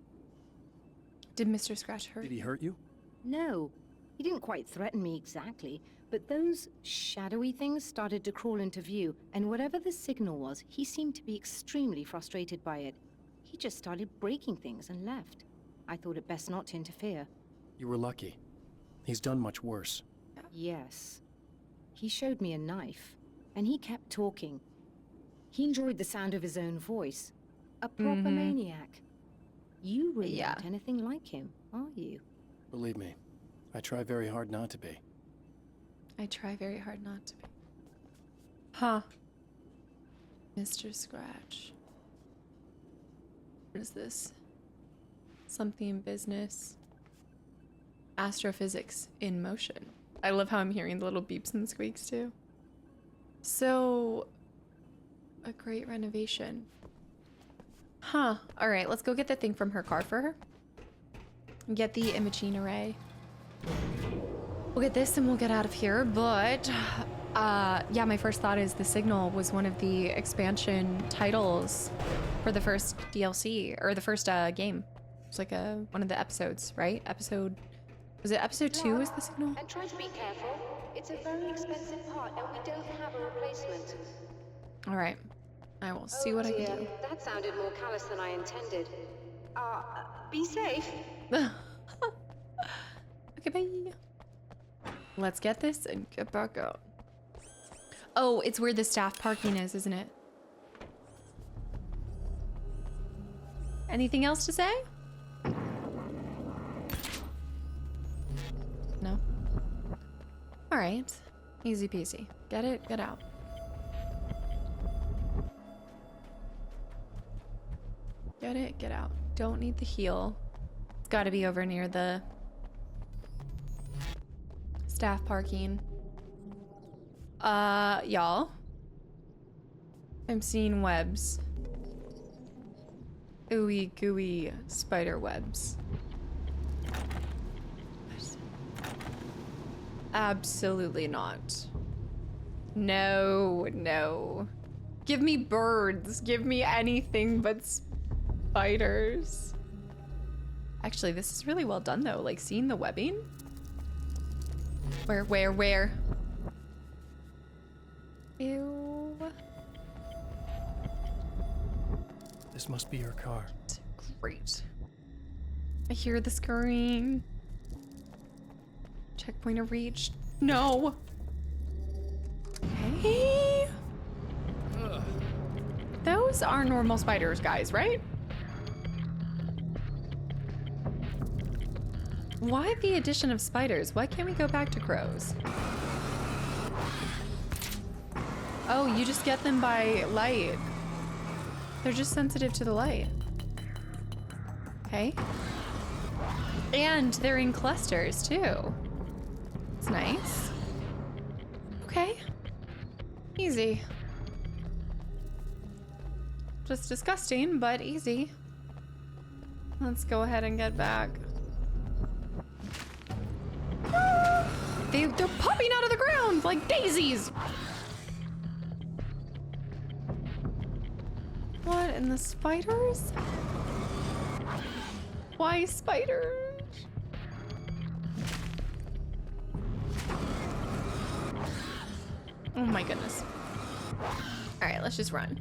Did Mr. Scratch hurt? Did he hurt you? No. He didn't quite threaten me exactly, but those shadowy things started to crawl into view, and whatever the signal was, he seemed to be extremely frustrated by it. He just started breaking things and left. I thought it best not to interfere. You were lucky. He's done much worse. Yes. He showed me a knife, and he kept talking. He enjoyed the sound of his own voice. A proper maniac. You really aren't anything like him, are you? Believe me, I try very hard not to be. I try very hard not to be. Huh. Mr. Scratch. What is this? Something in business. Astrophysics in motion. I love how I'm hearing the little beeps and squeaks too. So, a great renovation. Huh. All right, let's go get the thing from her car for her. Get the imaging array. We'll get this and we'll get out of here, but yeah, my first thought is the signal was one of the expansion titles for the first DLC, or the first game. It's like one of the episodes, right? Was it episode 2 is the signal? And try to be careful. It's a very expensive part and we don't have a replacement. All right. I will see what I can do. That sounded more callous than I intended. Be safe. Okay, bye. Let's get this and get back out. Oh, it's where the staff parking is, isn't it? Anything else to say? No? All right. Easy peasy. Get it, get out. Get it, get out. Don't need the heal. It's got to be over near the staff parking. Y'all. I'm seeing webs. Ooey gooey spider webs. Absolutely not. No, no. Give me birds. Give me anything but spiders. Actually, this is really well done though. Like seeing the webbing. Where? Ew. This must be your car. Great. I hear the scurrying. Checkpoint reached. No. Okay. Those are normal spiders, guys, right? Why the addition of spiders? Why can't we go back to crows? Oh, you just get them by light. They're just sensitive to the light. Okay. And they're in clusters too. It's nice. Okay. Easy. Just disgusting, but easy. Let's go ahead and get back. They're popping out of the ground like daisies. What in the spiders? Why spiders? Oh my goodness. All right, let's just run.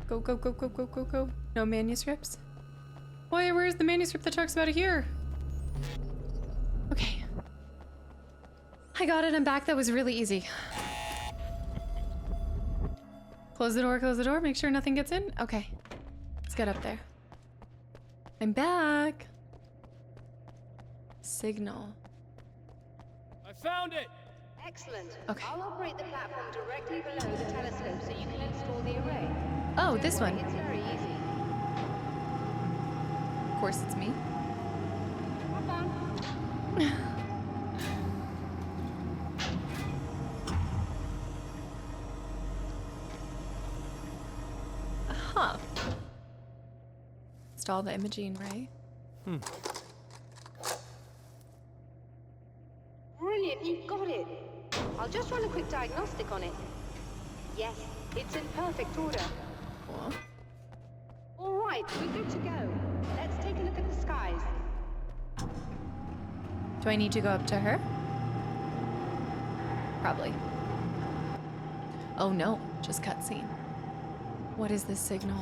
Go, go, go, go, go, go, go. No manuscripts? Boy, where's the manuscript that talks about it here? Okay. I got it, I'm back. That was really easy. Close the door, make sure nothing gets in. Okay, let's get up there. I'm back. Signal. I found it! Excellent. Okay. I'll operate the platform directly below the telescope so you can install the array. Oh, Don't this worry, one. It's very easy. Of course it's me. Hop on. Huh. Install the imaging, right? Brilliant, you got it. I'll just run a quick diagnostic on it. Yes, it's in perfect order. Cool. All right, we're good to go. Let's take a look at the skies. Do I need to go up to her? Probably. Oh no, just cutscene. What is this signal?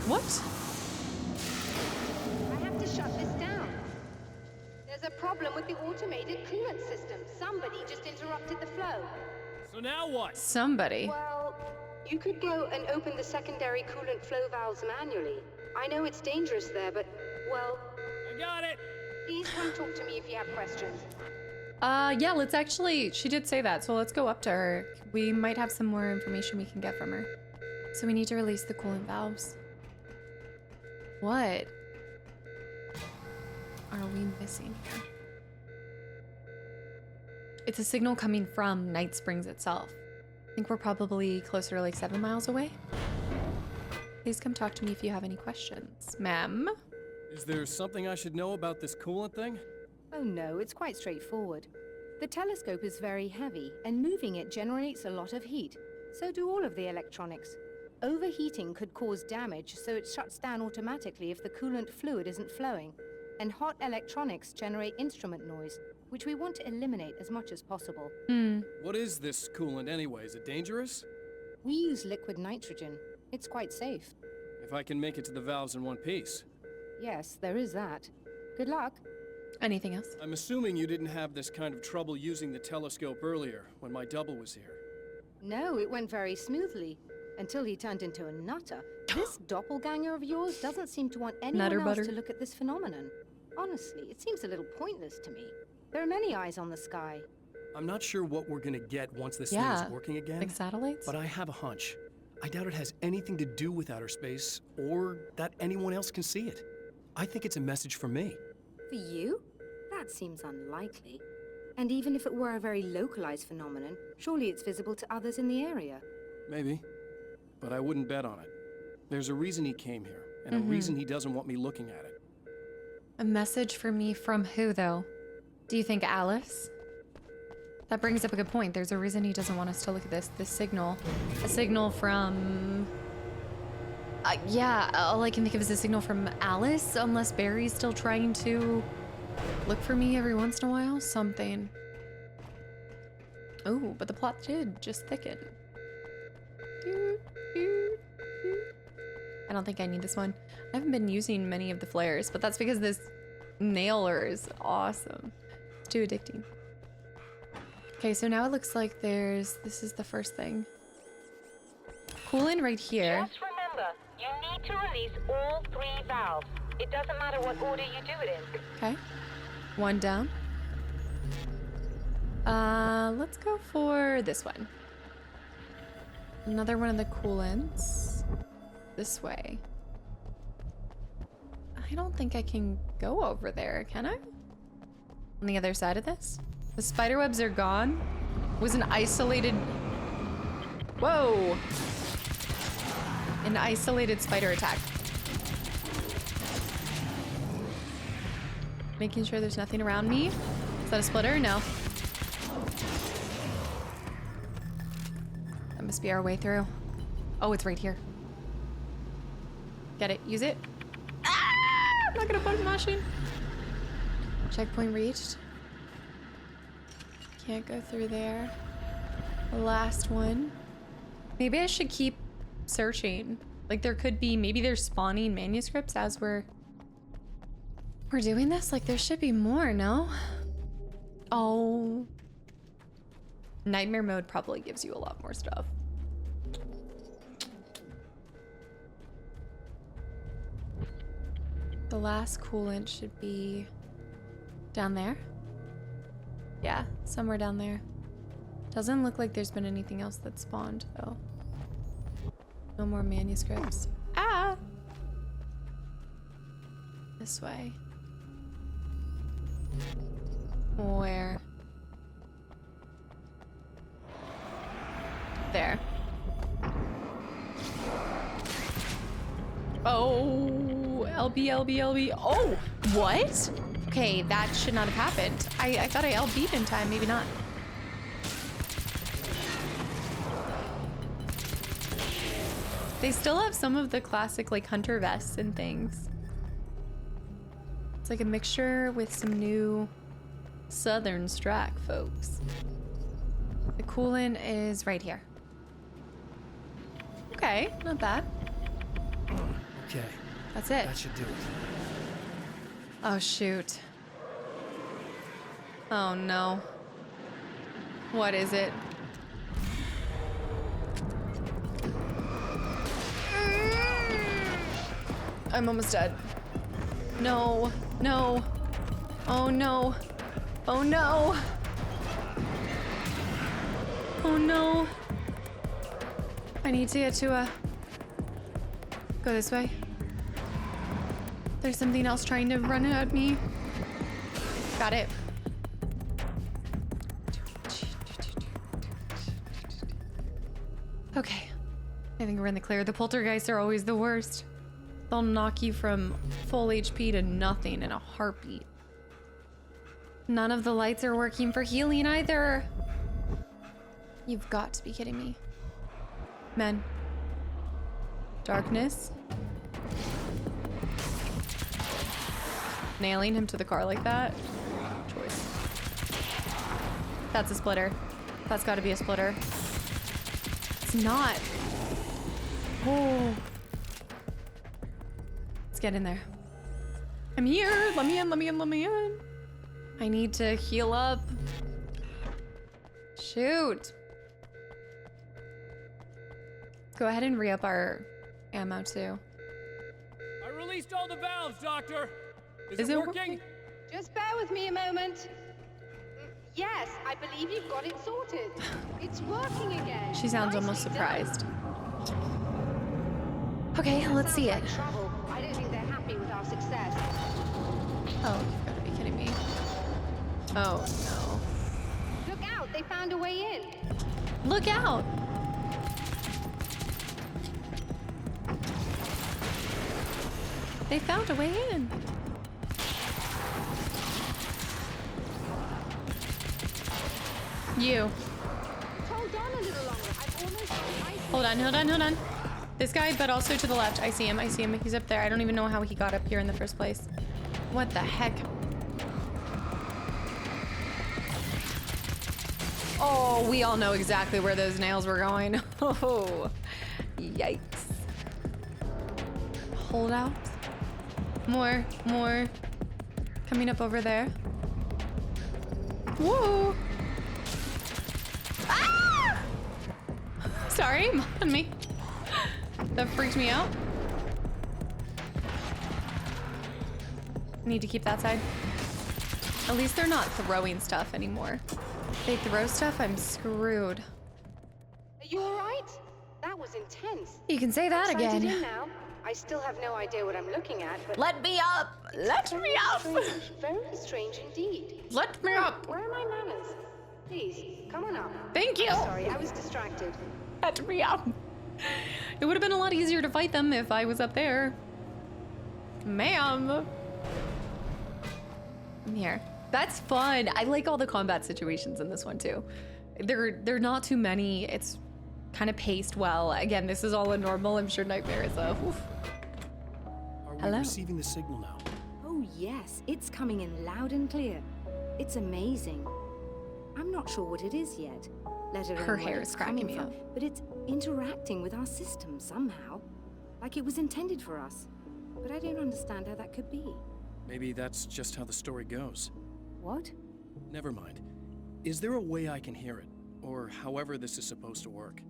What? I have to shut this down. There's a problem with the automated coolant system. Somebody just interrupted the flow. So now what? Somebody. Well, you could go and open the secondary coolant flow valves manually. I know it's dangerous there, but, well... I got it! Please come talk to me if you have questions. Yeah, let's actually, she did say that, so let's go up to her. We might have some more information we can get from her. So we need to release the coolant valves. What are we missing here? It's a signal coming from Night Springs itself. I think we're probably closer to like 7 miles away. Please come talk to me if you have any questions, ma'am. Is there something I should know about this coolant thing? Oh no, it's quite straightforward. The telescope is very heavy, and moving it generates a lot of heat. So do all of the electronics. Overheating could cause damage, so it shuts down automatically if the coolant fluid isn't flowing. And hot electronics generate instrument noise, which we want to eliminate as much as possible. What is this coolant anyway? Is it dangerous? We use liquid nitrogen. It's quite safe. If I can make it to the valves in one piece. Yes, there is that. Good luck. Anything else? I'm assuming you didn't have this kind of trouble using the telescope earlier, when my double was here. No, it went very smoothly. Until he turned into a nutter. This doppelganger of yours doesn't seem to want anyone else to look at this phenomenon. Honestly, it seems a little pointless to me. There are many eyes on the sky. I'm not sure what we're gonna get once this thing is working again. Like satellites? But I have a hunch. I doubt it has anything to do with outer space, or that anyone else can see it. I think it's a message for me. For you? That seems unlikely. And even if it were a very localized phenomenon, surely it's visible to others in the area. Maybe. But I wouldn't bet on it. There's a reason he came here, and a reason he doesn't want me looking at it. A message for me from who, though? Do you think Alice? That brings up a good point. There's a reason he doesn't want us to look at this. This signal. A signal from... yeah, all I can think of is a signal from Alice, unless Barry's still trying to look for me every once in a while. Something. Oh, but the plot did just thicken. I don't think I need this one. I haven't been using many of the flares, but that's because this nailer is awesome. It's too addicting. Okay, so now it looks like this is the first thing. Coolant right here. Just remember, you need to release all 3 valves. It doesn't matter what order you do it in. Okay. One down. Let's go for this one. Another one of the coolants. This way. I don't think I can go over there, can I? On the other side of this? The spiderwebs are gone. It was an isolated... Whoa! An isolated spider attack. Making sure there's nothing around me. Is that a splitter? No. That must be our way through. Oh, it's right here. Get it. Use it. Ah! I'm not gonna button mashing. Checkpoint reached. Can't go through there. The last one. Maybe I should keep searching. Like there could be, maybe they're spawning manuscripts as we're doing this. Like there should be more, no? Oh. Nightmare mode probably gives you a lot more stuff. The last coolant should be down there. Yeah, somewhere down there. Doesn't look like there's been anything else that spawned, though. No more manuscripts. Ah! This way. Where? There. Oh, LB. Oh, what? Okay, that should not have happened. I thought I LB'd in time, maybe not. They still have some of the classic like hunter vests and things. It's like a mixture with some new Southern Strack, folks. The coolant is right here. Okay, not bad. Okay. That's it. That should do it. Oh, shoot. Oh, no. What is it? I'm almost dead. No. No. Oh, no. Oh, no. Oh, no. I need to get to a... Go this way. There's something else trying to run at me. Got it. Okay. I think we're in the clear. The poltergeists are always the worst. They'll knock you from full HP to nothing in a heartbeat. None of the lights are working for healing either. You've got to be kidding me. Men. Darkness. Nailing him to the car like that. Choice. That's a splitter. That's got to be a splitter. It's not. Oh. Let's get in there. I'm here. Let me in, let me in, let me in. I need to heal up. Shoot. Go ahead and re-up our ammo too. I released all the valves, Doctor. Is it it working? Just bear with me a moment. Yes, I believe you've got it sorted. It's working again. She sounds almost Nicely surprised. done. Okay, let's see it. Like trouble. I don't think they're happy with our success. Oh, you've got to be kidding me. Oh, no. Look out, they found a way in. Look out! They found a way in. You. Hold on a little longer. I've almost Hold on, hold on, hold on. This guy, but also to the left. I see him, I see him. He's up there. I don't even know how he got up here in the first place. What the heck? Oh, we all know exactly where those nails were going. Oh, yikes. Hold out. More, more. Coming up over there. Whoa. Ah! Sorry, on me. That freaked me out. Need to keep that side. At least they're not throwing stuff anymore. If they throw stuff, I'm screwed. Are you alright? That was intense. You can say that Sighted again. in now. I still have no idea what I'm looking at, but Let me up! Let me up! strange, very strange indeed. Let me up! Where are my manners? Please, come on up. Thank you! I'm sorry, I was distracted. Let me up! It would have been a lot easier to fight them if I was up there. Ma'am! I'm here. That's fun. I like all the combat situations in this one too. They're not too many. It's kind of paced well. Again, this is all a normal. I'm sure Nightmare is a. Oof. Are we Hello? receiving the signal now? Oh yes, it's coming in loud and clear. It's amazing. I'm not sure what it is yet, let alone Her where hair it's is cracking coming me from, up. but it's interacting with our system somehow, like it was intended for us. But I don't understand how that could be. Maybe that's just how the story goes. What? Never mind. Is there a way I can hear it? Or however this is supposed to work?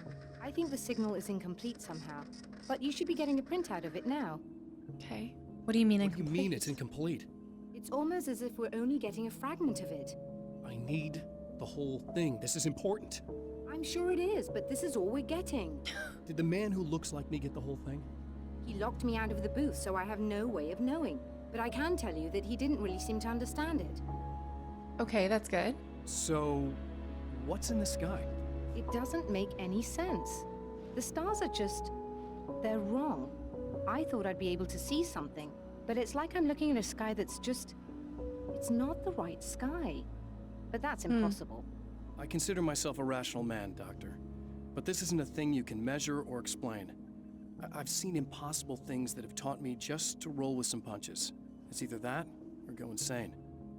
I think the signal is incomplete somehow, but you should be getting a printout of it now. Okay. What do you mean What do you incomplete? mean it's incomplete? It's almost as if we're only getting a fragment of it. I need the whole thing. This is important. I'm sure it is, but this is all we're getting. Did the man who looks like me get the whole thing? He locked me out of the booth, so I have no way of knowing. But I can tell you that he didn't really seem to understand it. Okay, that's good. So, what's in the sky? It doesn't make any sense. The stars are just... they're wrong. I thought I'd be able to see something, but it's like I'm looking at a sky that's just... it's not the right sky. But that's impossible. I consider myself a rational man, Doctor. But this isn't a thing you can measure or explain. I've seen impossible things that have taught me just to roll with some punches. It's either that or go insane.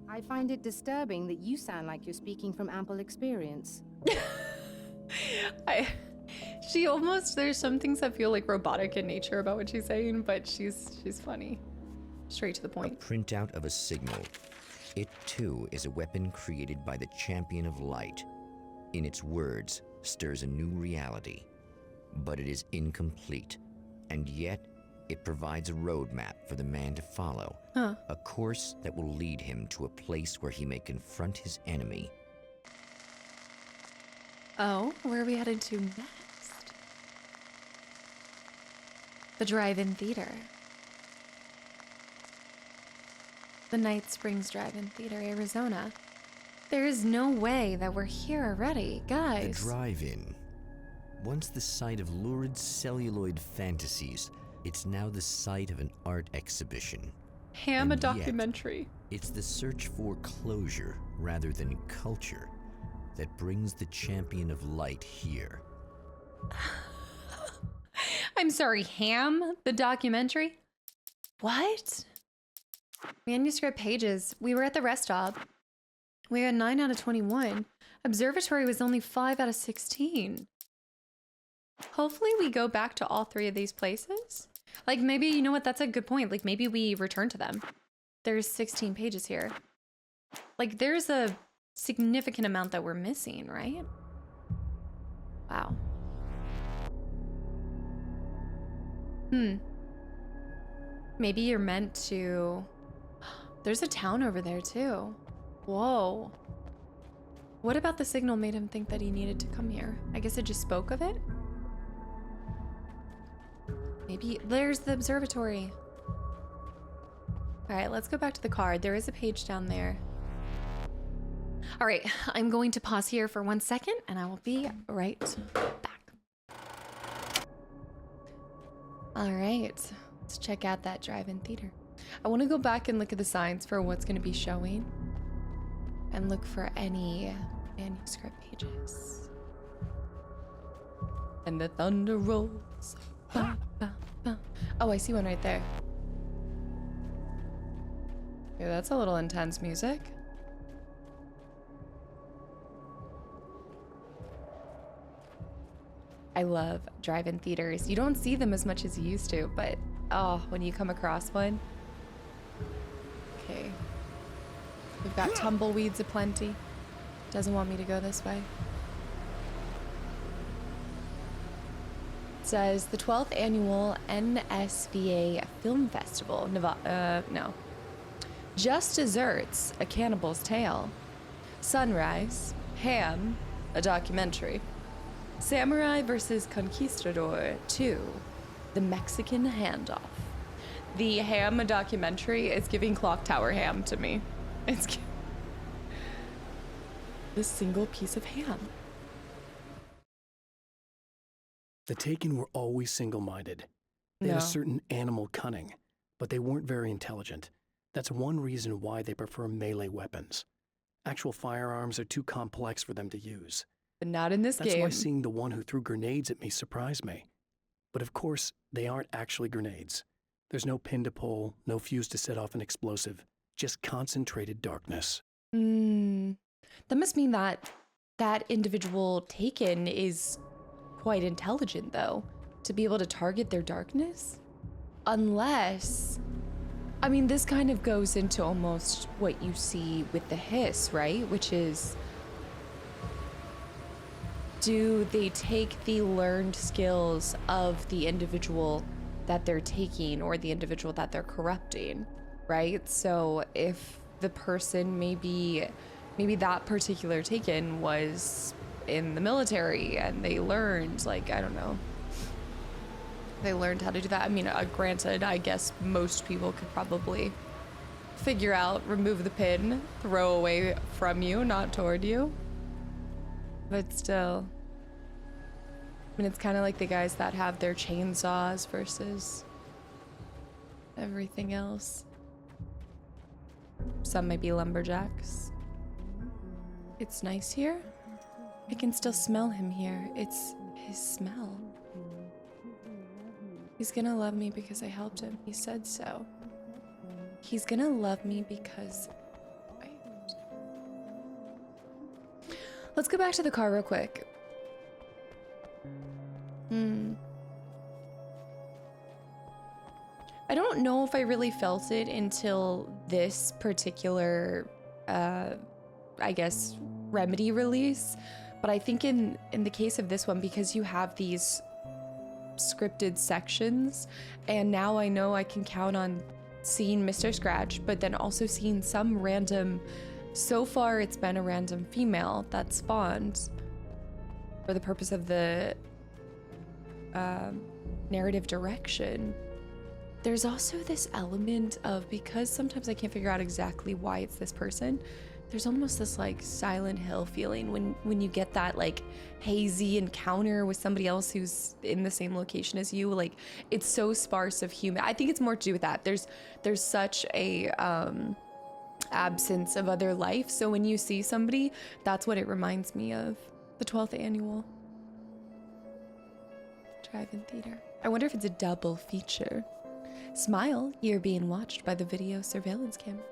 I find it disturbing that you sound like you're speaking from ample experience. She almost, there's some things that feel like robotic in nature about what she's saying, but she's funny. Straight to the point. A printout of a signal. It too is a weapon created by the Champion of Light. In its words, stirs a new reality. But it is incomplete, and yet it provides a roadmap for the man to follow. Huh. A course that will lead him to a place where he may confront his enemy. Oh, where are we headed to next? The drive-in theater. The Night Springs Drive-in Theater, Arizona. There is no way that we're here already, guys. The drive-in. Once the site of lurid celluloid fantasies, it's now the site of an art exhibition. Ham, a And yet, documentary. It's the search for closure rather than culture that brings the Champion of Light here. I'm sorry, Ham, the documentary? What? Manuscript pages. We were at the rest stop. We had 9 out of 21. Observatory was only 5 out of 16. Hopefully we go back to all 3 of these places. Like maybe, you know what, that's a good point. Like maybe we return to them. There's 16 pages here. Like there's a significant amount that we're missing, right? Wow. Maybe you're meant to... There's a town over there too. Whoa. What about the signal made him think that he needed to come here? I guess it just spoke of it? Maybe there's the observatory. All right, let's go back to the card. There is a page down there. All right, I'm going to pause here for 1 second and I will be right back. All right, let's check out that drive-in theater. I want to go back and look at the signs for what's going to be showing and look for any Manuscript pages. And the thunder rolls. Ba, ba, ba. Oh, I see one right there. Yeah, that's a little intense music. I love drive-in theaters. You don't see them as much as you used to, but oh, when you come across one. Okay. We've got tumbleweeds aplenty. Doesn't want me to go this way. It says the 12th annual NSVA Film Festival. No. Just Desserts, A Cannibal's Tale. Sunrise, Ham, a documentary. Samurai vs. Conquistador 2, The Mexican Handoff. The Ham, a documentary, is giving Clock Tower ham to me. It's this single piece of ham. The Taken were always single-minded. They had a certain animal cunning, but they weren't very intelligent. That's one reason why they prefer melee weapons. Actual firearms are too complex for them to use. But not in this game. That's why seeing the one who threw grenades at me surprised me. But of course, they aren't actually grenades. There's no pin to pull, no fuse to set off an explosive, just concentrated darkness. That must mean that that individual Taken is quite intelligent, though, to be able to target their darkness. Unless, I mean, this kind of goes into almost what you see with the Hiss, right? Which is, do they take the learned skills of the individual that they're taking or the individual that they're corrupting, right? So if the person maybe that particular Taken was in the military and they learned, like, I don't know, they learned how to do that. I mean, granted, I guess most people could probably figure out, remove the pin, throw away from you, not toward you. But still, I mean, it's kind of like the guys that have their chainsaws versus everything else. Some may be lumberjacks. It's nice here. I can still smell him here. It's his smell. He's gonna love me because I helped him. He said so. He's gonna love me because I... Let's go back to the car real quick. I don't know if I really felt it until this particular, I guess, remedy release. But I think in the case of this one, because you have these scripted sections, and now I know I can count on seeing Mr. Scratch, but then also seeing some random, so far it's been a random female that spawned for the purpose of the narrative direction. There's also this element of, because sometimes I can't figure out exactly why it's this person, there's almost this like Silent Hill feeling when you get that like hazy encounter with somebody else who's in the same location as you. Like, it's so sparse of human. I think it's more to do with that. There's such a absence of other life. So when you see somebody, that's what it reminds me of. The 12th annual drive-in theater. I wonder if it's a double feature. Smile, you're being watched by the video surveillance camera.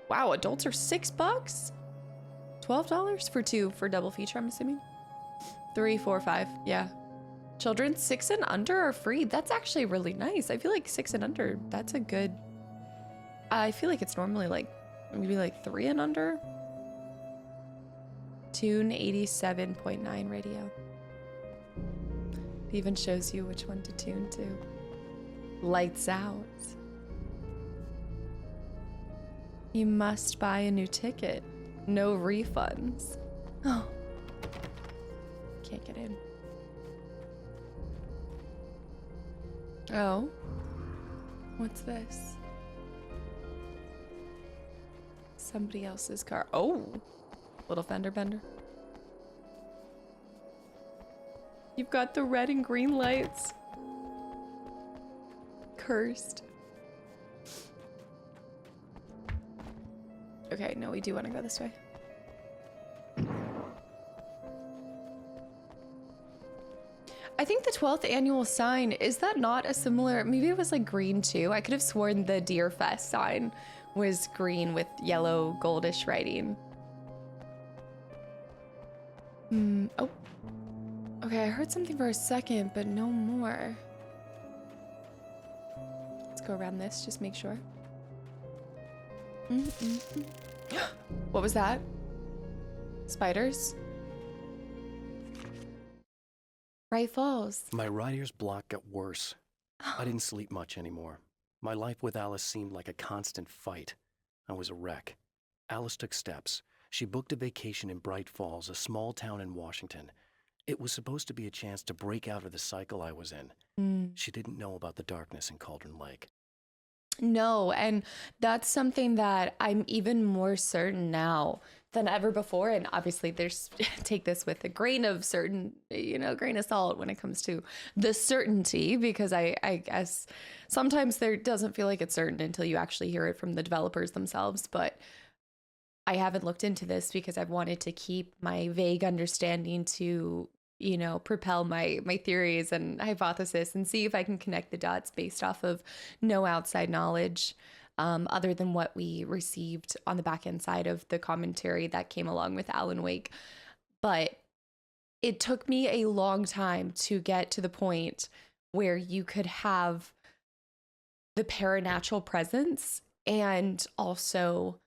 Wow, adults are $6? $12 for two for double feature, I'm assuming. 3, 4, 5, yeah. Children 6 and under are free. That's actually really nice. I feel like 6 and under, that's a good... I feel like it's normally like, maybe like 3 and under. Tune 87.9 radio. It even shows you which one to tune to. Lights out. You must buy a new ticket. No refunds. Oh. Can't get in. Oh. What's this? Somebody else's car. Oh. Little fender bender. You've got the red and green lights. Cursed. Okay, no, we do want to go this way. I think the 12th annual sign, is that not a similar, maybe it was like green too. I could have sworn the Deer Fest sign was green with yellow goldish writing. Oh. Okay, I heard something for a second, but no more. Let's go around this, just make sure. What was that? Spiders? Bright Falls. My writer's block got worse. I didn't sleep much anymore. My life with Alice seemed like a constant fight. I was a wreck. Alice took steps. She booked a vacation in Bright Falls, a small town in Washington. It was supposed to be a chance to break out of the cycle I was in. She didn't know about the darkness in Cauldron Lake. No, and that's something that I'm even more certain now than ever before. And obviously there's, take this with a grain of grain of salt when it comes to the certainty, because I guess sometimes there doesn't feel like it's certain until you actually hear it from the developers themselves. But I haven't looked into this because I've wanted to keep my vague understanding to, propel my theories and hypothesis and see if I can connect the dots based off of no outside knowledge, other than what we received on the back end side of the commentary that came along with Alan Wake. But it took me a long time to get to the point where you could have the paranatural presence and also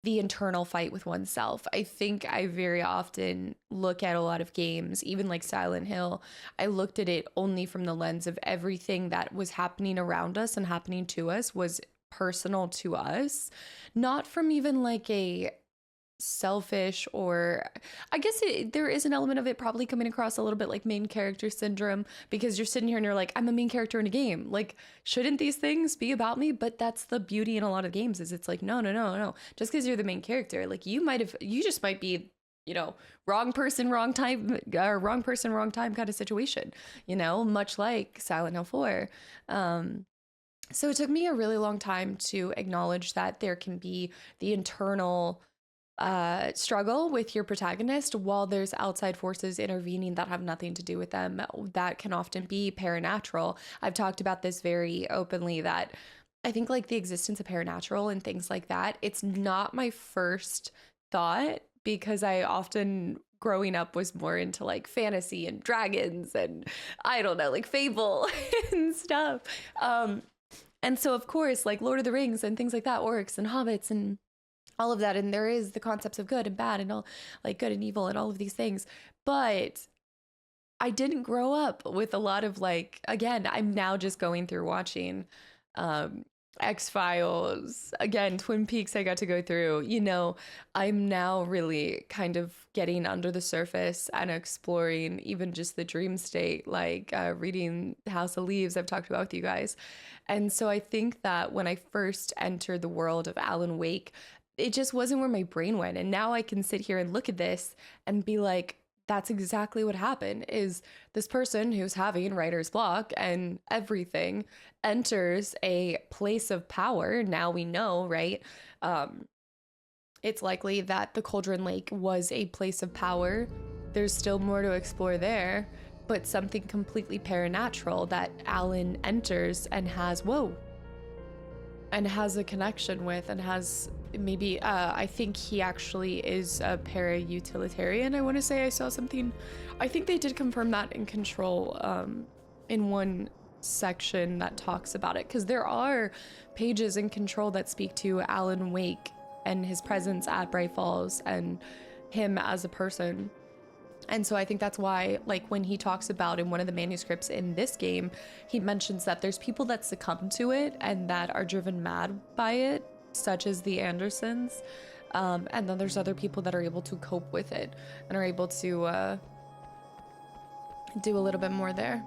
the internal fight with oneself. I think I very often look at a lot of games, even like Silent Hill. I looked at it only from the lens of everything that was happening around us and happening to us was personal to us, not from even like a selfish, or I guess there is an element of it probably coming across a little bit like main character syndrome, because you're sitting here and you're like, I'm a main character in a game, like shouldn't these things be about me? But that's the beauty in a lot of games, is it's like no, just because you're the main character, like you just might be wrong person wrong time, or wrong person wrong time kind of situation, much like Silent Hill 4. So it took me a really long time to acknowledge that there can be the internal struggle with your protagonist while there's outside forces intervening that have nothing to do with them. That can often be paranatural. I've talked about this very openly, that I think like the existence of paranatural and things like that, it's not my first thought, because I often growing up was more into like fantasy and dragons and I don't know, like Fable and stuff. And so of course like Lord of the Rings and things like that, orcs and hobbits and all of that, and there is the concepts of good and bad and all, like good and evil and all of these things. But I didn't grow up with a lot of like, again, I'm now just going through watching X-Files, again, Twin Peaks I got to go through, I'm now really kind of getting under the surface and exploring even just the dream state, like reading House of Leaves I've talked about with you guys. And so I think that when I first entered the world of Alan Wake, it just wasn't where my brain went. And now I can sit here and look at this and be like, that's exactly what happened, is this person who's having writer's block and everything enters a place of power. Now we know, right? It's likely that the Cauldron Lake was a place of power. There's still more to explore there, but something completely paranatural that Alan enters and has, and has a connection with, and has maybe, I think he actually is a para-utilitarian. I want to say I saw something, I think they did confirm that in Control, in one section that talks about it, because there are pages in Control that speak to Alan Wake and his presence at Bright Falls and him as a person. And so I think that's why, like, when he talks about in one of the manuscripts in this game, he mentions that there's people that succumb to it and that are driven mad by it, such as the Andersons. And then there's other people that are able to cope with it and are able to do a little bit more there.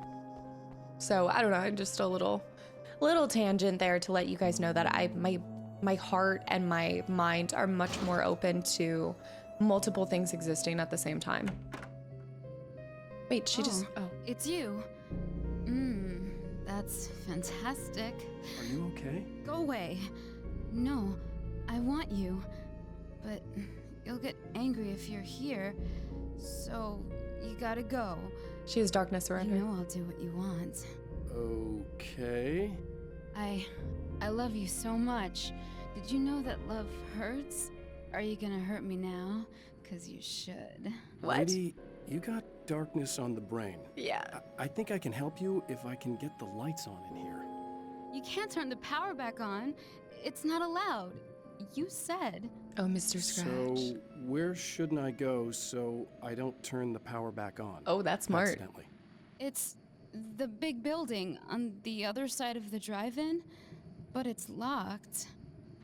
So I don't know, just a little tangent there to let you guys know that my heart and my mind are much more open to multiple things existing at the same time. Wait, It's you. That's fantastic. Are you okay? Go away. No, I want you. But you'll get angry if you're here. So, you gotta go. She has darkness around You her. know I'll do what you want. Okay. I love you so much. Did you know that love hurts? Are you gonna hurt me now? 'Cause you should. What? Lady, you got darkness on the brain. Yeah. I think I can help you if I can get the lights on in here. You can't turn the power back on. It's not allowed. You said. Oh, Mr. Scratch. So, where shouldn't I go so I don't turn the power back on? Oh, that's smart. Accidentally. It's the big building on the other side of the drive-in, but it's locked.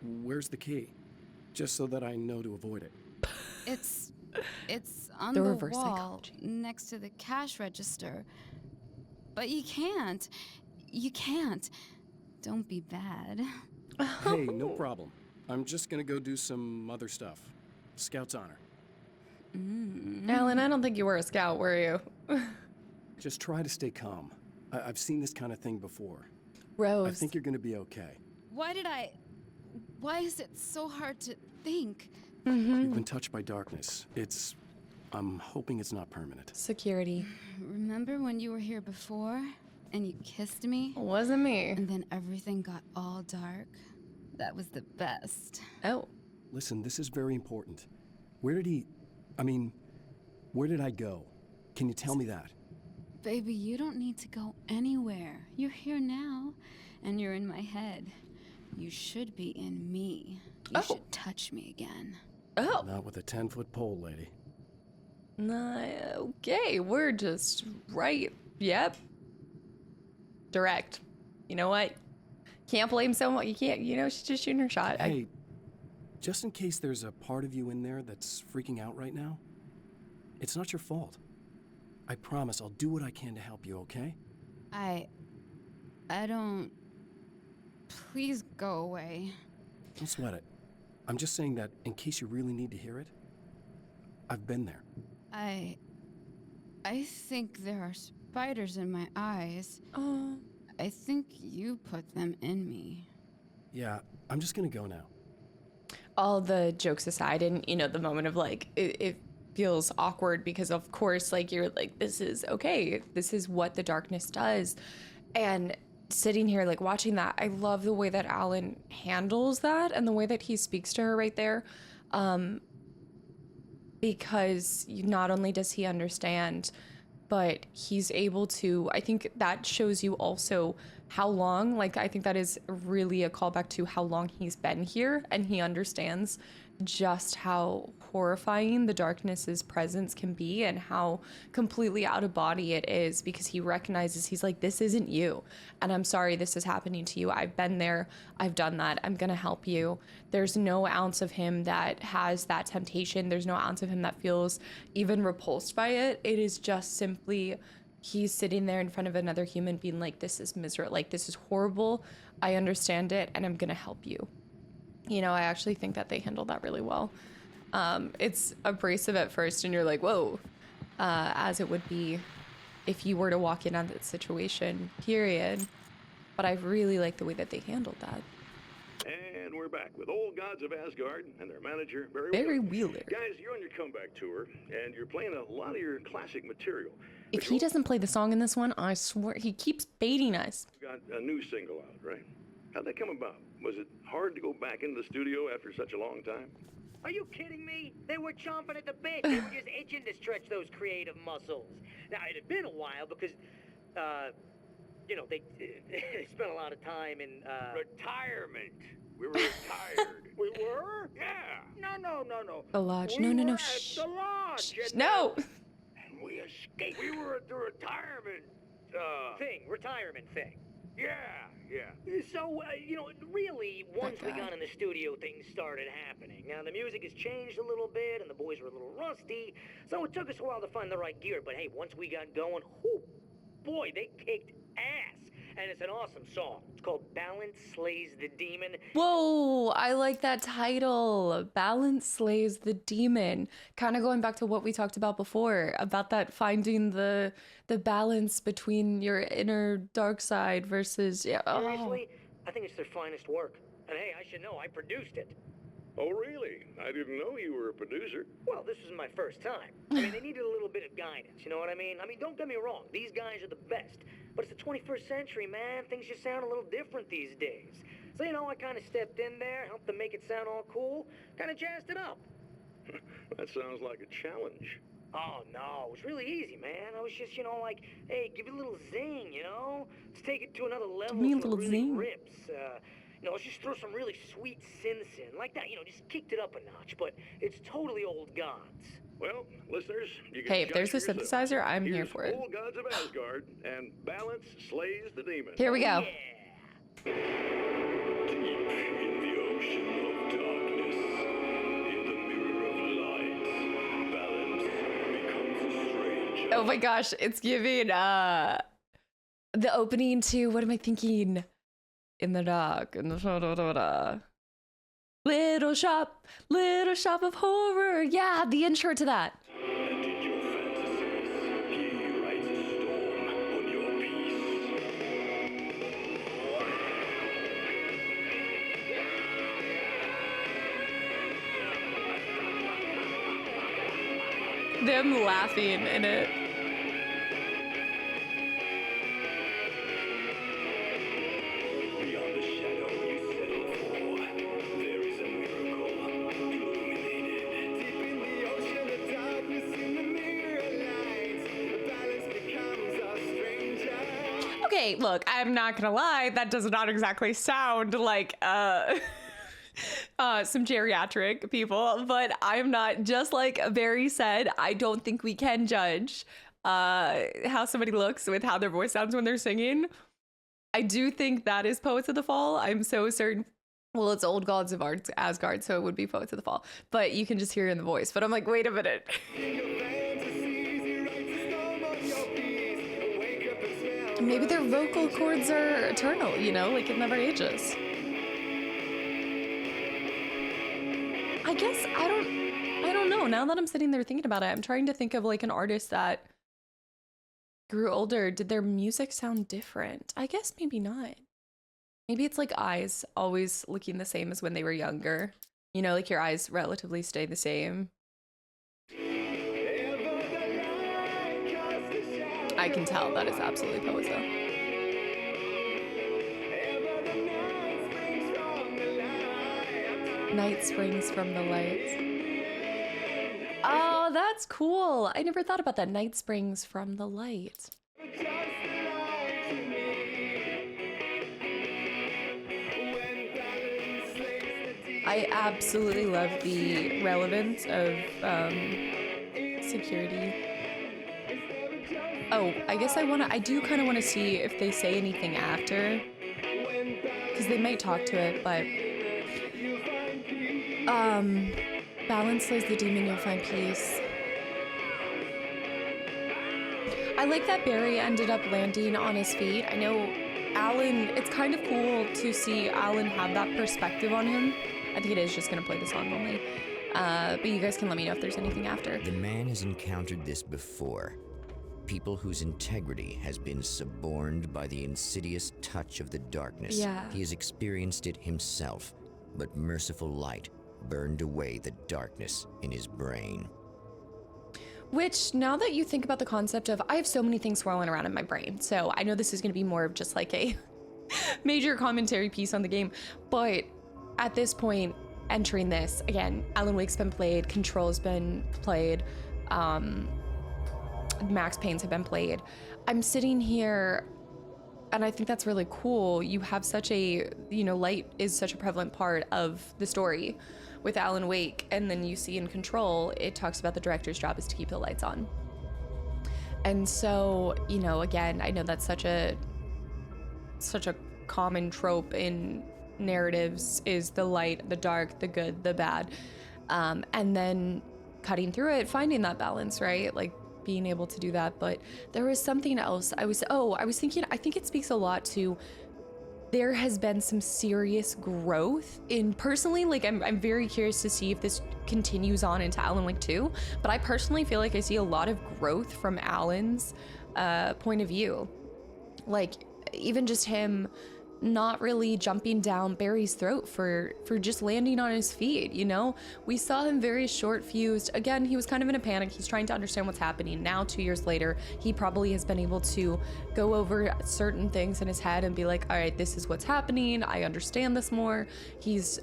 Where's the key? Just so that I know to avoid it. It's on The the reverse wall psychology. next to the cash register. But you can't. You can't. Don't be bad. Hey, no problem. I'm just gonna go do some other stuff. Scout's honor. Alan, I don't think you were a scout, were you? Just try to stay calm. I've seen this kind of thing before. Rose. I think you're gonna be okay. Why is it so hard to think? You've been touched by darkness. I'm hoping it's not permanent. Security. Remember when you were here before and you kissed me? It wasn't me. And then everything got all dark? That was the best. Oh. Listen, this is very important. Where did I go? Can you tell me that? Baby, you don't need to go anywhere. You're here now, and you're in my head. You should be in me. You should touch me again. Oh. Not with a 10-foot pole, lady. Nah, okay, we're just right. Yep. Direct. You know what? Can't blame someone. You can't, she's just shooting her shot. Hey, just in case there's a part of you in there that's freaking out right now, it's not your fault. I promise I'll do what I can to help you, okay? I don't... Please go away. Don't sweat it. I'm just saying that in case you really need to hear it, I've been there. I think there are spiders in my eyes. Oh. I think you put them in me. Yeah, I'm just gonna go now. All the jokes aside, and the moment of like, it feels awkward because of course, like you're like, this is okay. This is what the darkness does. And sitting here, like watching that, I love the way that Alan handles that and the way that he speaks to her right there. Because not only does he understand, but he's able to, I think that shows you also how long, like I think that is really a callback to how long he's been here, and he understands just how horrifying the darkness's presence can be and how completely out of body it is, because he recognizes, he's like, this isn't you, and I'm sorry this is happening to you. I've been there, I've done that, I'm gonna help you. There's no ounce of him that has that temptation. There's no ounce of him that feels even repulsed by it. It is just simply he's sitting there in front of another human being like, this is miserable, like this is horrible, I understand it, and I'm gonna help you. I actually think that they handled that really well. It's abrasive at first and you're like, whoa, as it would be if you were to walk in on that situation, period. But I really like the way that they handled that. And we're back with old gods of Asgard and their manager, Barry Wheeler. Guys, you're on your comeback tour, and you're playing a lot of your classic material. If he doesn't play the song in this one, I swear he keeps baiting us. You got a new single out, right? How'd that come about? Was it hard to go back into the studio after such a long time? Are you kidding me? They were chomping at the bit. They were just itching to stretch those creative muscles. Now, it had been a while because, they spent a lot of time in, retirement. We were retired. We were? Yeah. No. The lodge. We No. were at Shh. the lodge. Shh. No. And we escaped. We were at the retirement, retirement thing. Yeah. So, really, once we got in the studio, things started happening. Now, the music has changed a little bit, and the boys were a little rusty, so it took us a while to find the right gear. But hey, once we got going, boy, they kicked ass. And it's an awesome song. It's called Balance Slays the Demon. Whoa, I like that title. Balance Slays the Demon. Kind of going back to what we talked about before, about that finding the balance between your inner dark side versus... Seriously, I think it's their finest work. And hey, I should know, I produced it. Oh, really? I didn't know you were a producer. Well, this was my first time. I mean, they needed a little bit of guidance, you know what I mean? I mean, don't get me wrong, these guys are the best. But it's the 21st century, man. Things just sound a little different these days. So, you know, I kind of stepped in there, helped them make it sound all cool, kind of jazzed it up. That sounds like a challenge. Oh, no, it was really easy, man. I was just, you know, like, hey, give it a little zing, you know? Let's take it to another level. Give me a so it little really zing. rips. You know, let's just throw some really sweet synths in. Like that, you know, just kicked it up a notch. But it's totally old gods. Well, listeners, you can Hey, if there's a judge for synthesizer, yourselves. I'm here Here's for it. Old gods of Asgard, and balance slays the demon. Here we go. Deep in the ocean of darkness, in the mirror of light, balance becomes a stranger. Oh my gosh, it's giving the opening to, what am I thinking? In the dark, in the little shop of horror. Yeah, the intro to that. And in your fantasies, he rides a storm on your peace. Them laughing in it. Beyond the shadow you settle for, there is a miracle illuminated. Deep in the ocean of darkness, in the mirror light, balance becomes a stranger. Okay, look, I'm not gonna lie, that does not exactly sound like some geriatric people, but I'm not, just like Barry said, I don't think we can judge how somebody looks with how their voice sounds when they're singing. I do think that is Poets of the Fall. I'm so certain. Well, it's Old Gods of Asgard, so it would be Poets of the Fall. But you can just hear it in the voice. But I'm like, wait a minute. Maybe their vocal cords are eternal, you know, like it never ages. I guess I don't know. Now that I'm sitting there thinking about it, I'm trying to think of like an artist that grew older. Did their music sound different? I guess maybe not. Maybe it's like eyes always looking the same as when they were younger. You know, like your eyes relatively stay the same. I can tell that is absolutely Poets though. Night springs from the lights. Oh, that's cool. I never thought about that. Night springs from the light. I absolutely love the relevance of security. Oh, I guess I do kind of want to see if they say anything after, because they might talk to it, but balance slays the demon, you'll find peace. I like that Barry ended up landing on his feet. I know Alan, it's kind of cool to see Alan have that perspective on him. I think it is just going to play the song only. But you guys can let me know if there's anything after. The man has encountered this before. People whose integrity has been suborned by the insidious touch of the darkness. Yeah. He has experienced it himself, but merciful light burned away the darkness in his brain. Which, now that you think about the concept of, I have so many things swirling around in my brain, so I know this is going to be more of just like a major commentary piece on the game, but at this point, entering this, again, Alan Wake's been played, Control's been played, Max Payne's have been played. I'm sitting here, and I think that's really cool. You have such a, you know, light is such a prevalent part of the story with Alan Wake, and then you see in Control, it talks about the director's job is to keep the lights on. And so, you know, again, I know that's such a common trope in narratives, is the light, the dark, the good, the bad, and then cutting through it, finding that balance, right? Like being able to do that. But there was something else. I was thinking, I think it speaks a lot to, there has been some serious growth in, personally, like I'm very curious to see if this continues on into Alan Wake 2, but I personally feel like I see a lot of growth from Alan's point of view. Like even just him not really jumping down Barry's throat for just landing on his feet, you know? We saw him very short-fused. Again, he was kind of in a panic. He's trying to understand what's happening. Now, 2 years later, he probably has been able to go over certain things in his head and be like, all right, this is what's happening. I understand this more. He's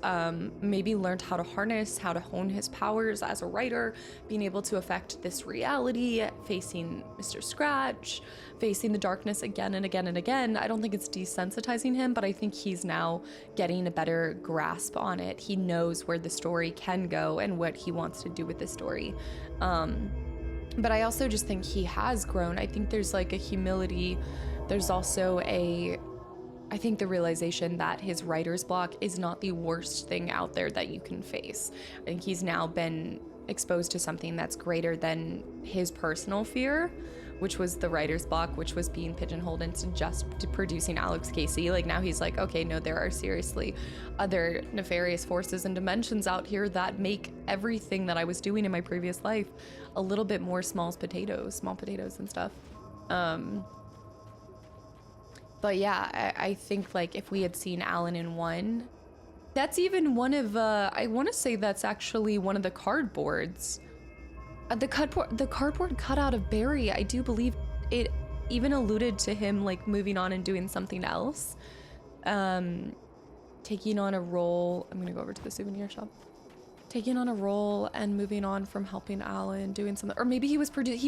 maybe learned how to harness, how to hone his powers as a writer, being able to affect this reality, facing Mr. Scratch, facing the darkness again and again and again. I don't think it's desensitizing him, but I think he's now getting a better grasp on it. He knows where the story can go and what he wants to do with the story. But I also just think he has grown. I think there's like a humility. There's also I think the realization that his writer's block is not the worst thing out there that you can face. I think he's now been exposed to something that's greater than his personal fear, which was the writer's block, which was being pigeonholed into just producing Alex Casey. Like now he's like, okay, no, there are seriously other nefarious forces and dimensions out here that make everything that I was doing in my previous life a little bit more small potatoes and stuff. But yeah, I think like if we had seen Alan in 1, that's even one of, I want to say that's actually one of the cardboards. The cardboard cut out of Barry, I do believe it even alluded to him like moving on and doing something else. Taking on a role, I'm gonna go over to the souvenir shop. Taking on a role and moving on from helping Alan, doing something, or maybe he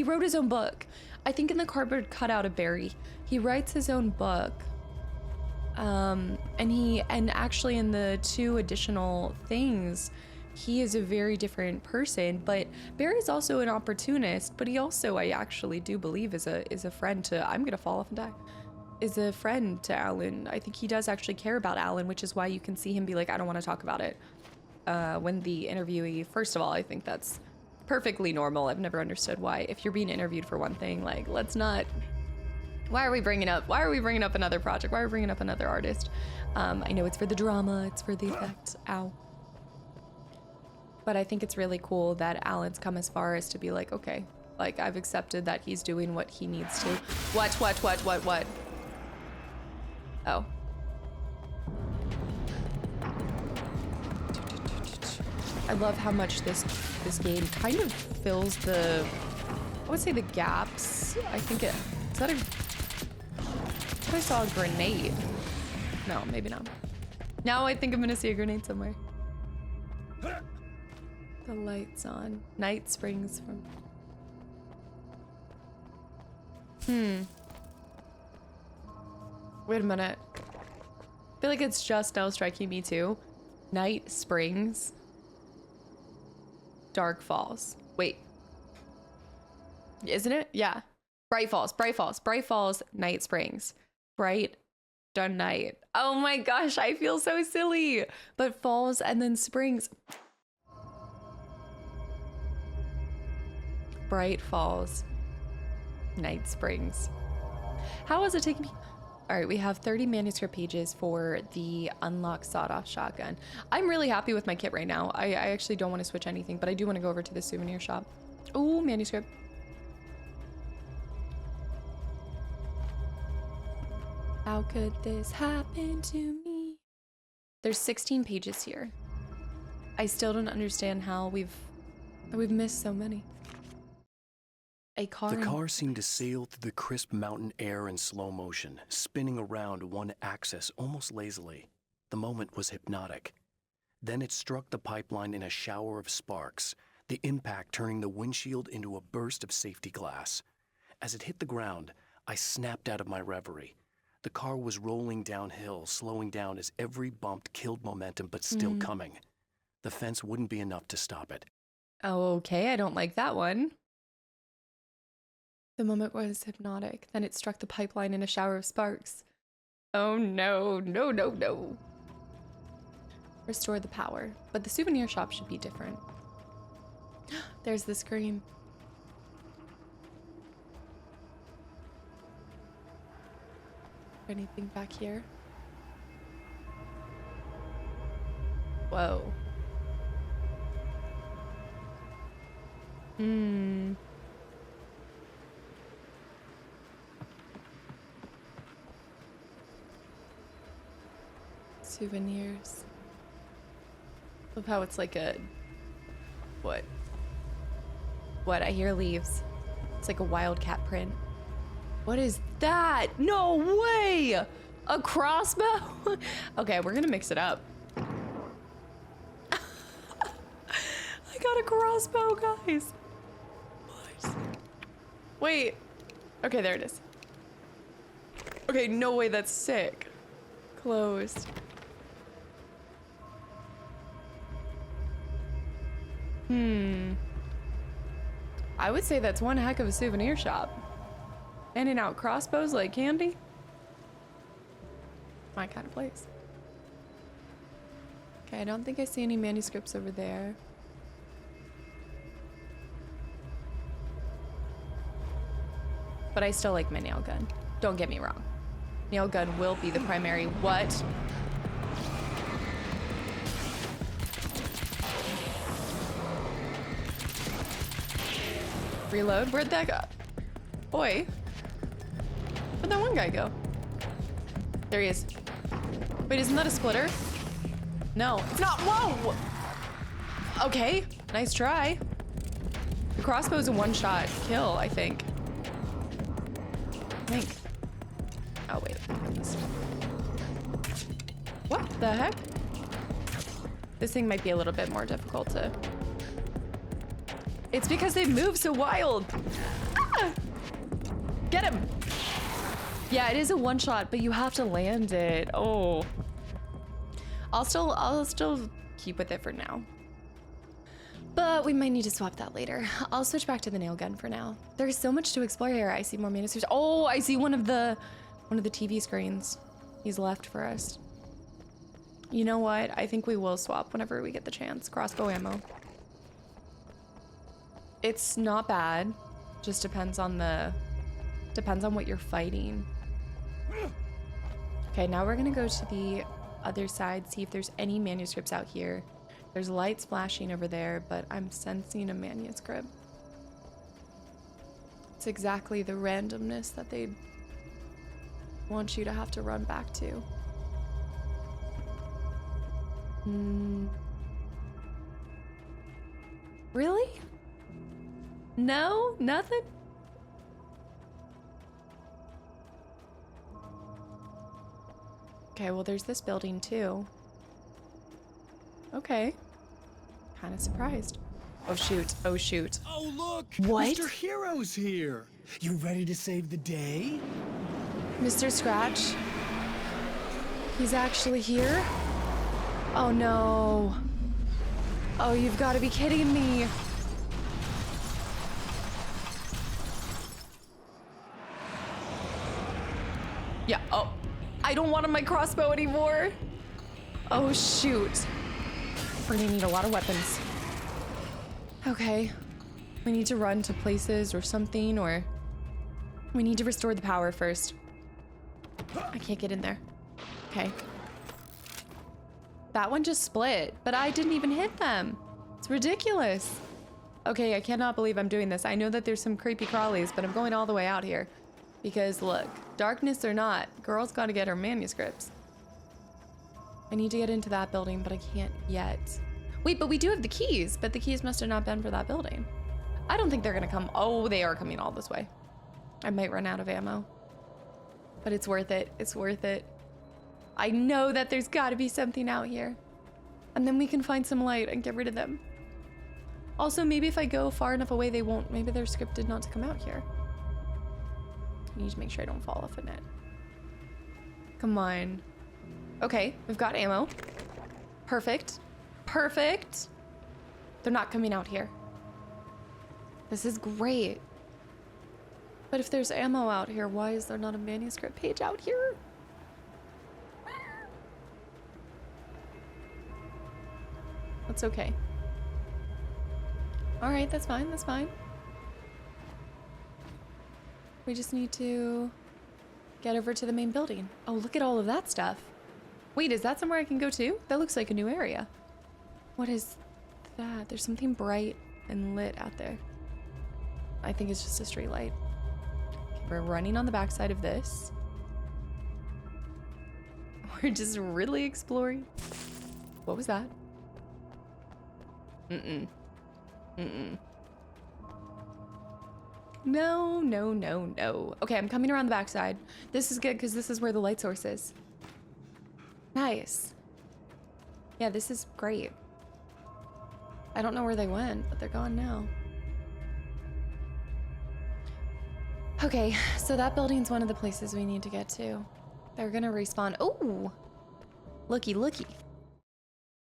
wrote his own book. I think in the cardboard cut out of Barry, he writes his own book. And actually in the 2 additional things, he is a very different person, but Barry's also an opportunist, but he also, I actually do believe is a friend to, I'm gonna fall off and die, is a friend to Alan. I think he does actually care about Alan, which is why you can see him be like, I don't want to talk about it. When the interviewee, first of all, I think that's perfectly normal. I've never understood why, if you're being interviewed for one thing, like, let's not, why are we bringing up another project? Why are we bringing up another artist? I know it's for the drama, it's for the effect, ow. But I think it's really cool that Alan's come as far as to be like, okay, like I've accepted that he's doing what he needs to. What? Oh. I love how much this game kind of fills the, I would say the gaps. I think I saw a grenade. No, maybe not. Now I think I'm gonna see a grenade somewhere. The light's on. Night springs from... Wait a minute. I feel like it's just now striking me too. Night springs. Dark falls. Wait. Isn't it? Yeah. Bright falls. Night springs. Bright, done night. Oh my gosh, I feel so silly. But falls and then springs. Bright falls, night springs. How is it taking me? All right, we have 30 manuscript pages for the unlocked sawed-off shotgun. I'm really happy with my kit right now. I actually don't want to switch anything, but I do want to go over to the souvenir shop. Oh, manuscript. How could this happen to me? There's 16 pages here. I still don't understand how we've missed so many. The car seemed to sail through the crisp mountain air in slow motion, spinning around one axis almost lazily. The moment was hypnotic. Then it struck the pipeline in a shower of sparks, the impact turning the windshield into a burst of safety glass. As it hit the ground, I snapped out of my reverie. The car was rolling downhill, slowing down as every bump killed momentum, but still coming. The fence wouldn't be enough to stop it. Oh, okay, I don't like that one. The moment was hypnotic. Then it struck the pipeline in a shower of sparks. Oh no, no, no, no. Restore the power. But the souvenir shop should be different. There's the scream. Anything back here? Whoa. Souvenirs. Love how it's like a... What? What? I hear leaves. It's like a wildcat print. What is that? No way! A crossbow? Okay, we're gonna mix it up. I got a crossbow, guys. What? Wait. Okay, there it is. Okay, no way, that's sick. Closed. I would say that's one heck of a souvenir shop. Handing out crossbows like candy. My kind of place. Okay, I don't think I see any manuscripts over there. But I still like my nail gun. Don't get me wrong. Nail gun will be the primary. What? Reload? Where'd that go? Boy. Where'd that one guy go? There he is. Wait, isn't that a splitter? No, it's not. Whoa! Okay, nice try. The crossbow's a one-shot kill, I think. Oh, wait. What the heck? This thing might be a little bit more difficult to... It's because they move so wild. Ah! Get him. Yeah, it is a one shot, but you have to land it. Oh. I'll still keep with it for now. But we might need to swap that later. I'll switch back to the nail gun for now. There's so much to explore here. I see more manuscripts. Oh, I see one of the TV screens. He's left for us. You know what? I think we will swap whenever we get the chance. Crossbow ammo. It's not bad. Just depends on what you're fighting. Okay, now we're gonna go to the other side, see if there's any manuscripts out here. There's lights flashing over there, but I'm sensing a manuscript. It's exactly the randomness that they want you to have to run back to. Really? No? Nothing? Okay, well, there's this building too. Okay. Kind of surprised. Oh, shoot. Oh, shoot. Oh, look! What? Mr. Hero's here! You ready to save the day? Mr. Scratch? He's actually here? Oh, no. Oh, you've got to be kidding me. Yeah, oh. I don't want my crossbow anymore. Oh, shoot. We're gonna need a lot of weapons. Okay. We need to run to places or something, or... We need to restore the power first. I can't get in there. Okay. That one just split, but I didn't even hit them. It's ridiculous. Okay, I cannot believe I'm doing this. I know that there's some creepy crawlies, but I'm going all the way out here. Because look, darkness or not, girl's gotta get her manuscripts. I need to get into that building, but I can't yet. Wait, but we do have the keys, but the keys must have not been for that building. I don't think they're gonna come. Oh, they are coming all this way. I might run out of ammo. But it's worth it. It's worth it. I know that there's gotta be something out here. And then we can find some light and get rid of them. Also, maybe if I go far enough away, they won't. Maybe they're scripted not to come out here. I need to make sure I don't fall off a net. Come on. Okay, we've got ammo. Perfect. Perfect. They're not coming out here. This is great. But if there's ammo out here, why is there not a manuscript page out here? That's okay. All right, that's fine, that's fine. We just need to get over to the main building. Oh, look at all of that stuff. Wait, is that somewhere I can go to? That looks like a new area. What is that? There's something bright and lit out there. I think it's just a street light. Okay, we're running on the backside of this. We're just really exploring. What was that? Mm-mm. Mm-mm. No, no, no, no. Okay, I'm coming around the backside. This is good because this is where the light source is. Nice. Yeah, this is great. I don't know where they went, but they're gone now. Okay, so that building's one of the places we need to get to. They're gonna respawn. Oh! Looky, looky.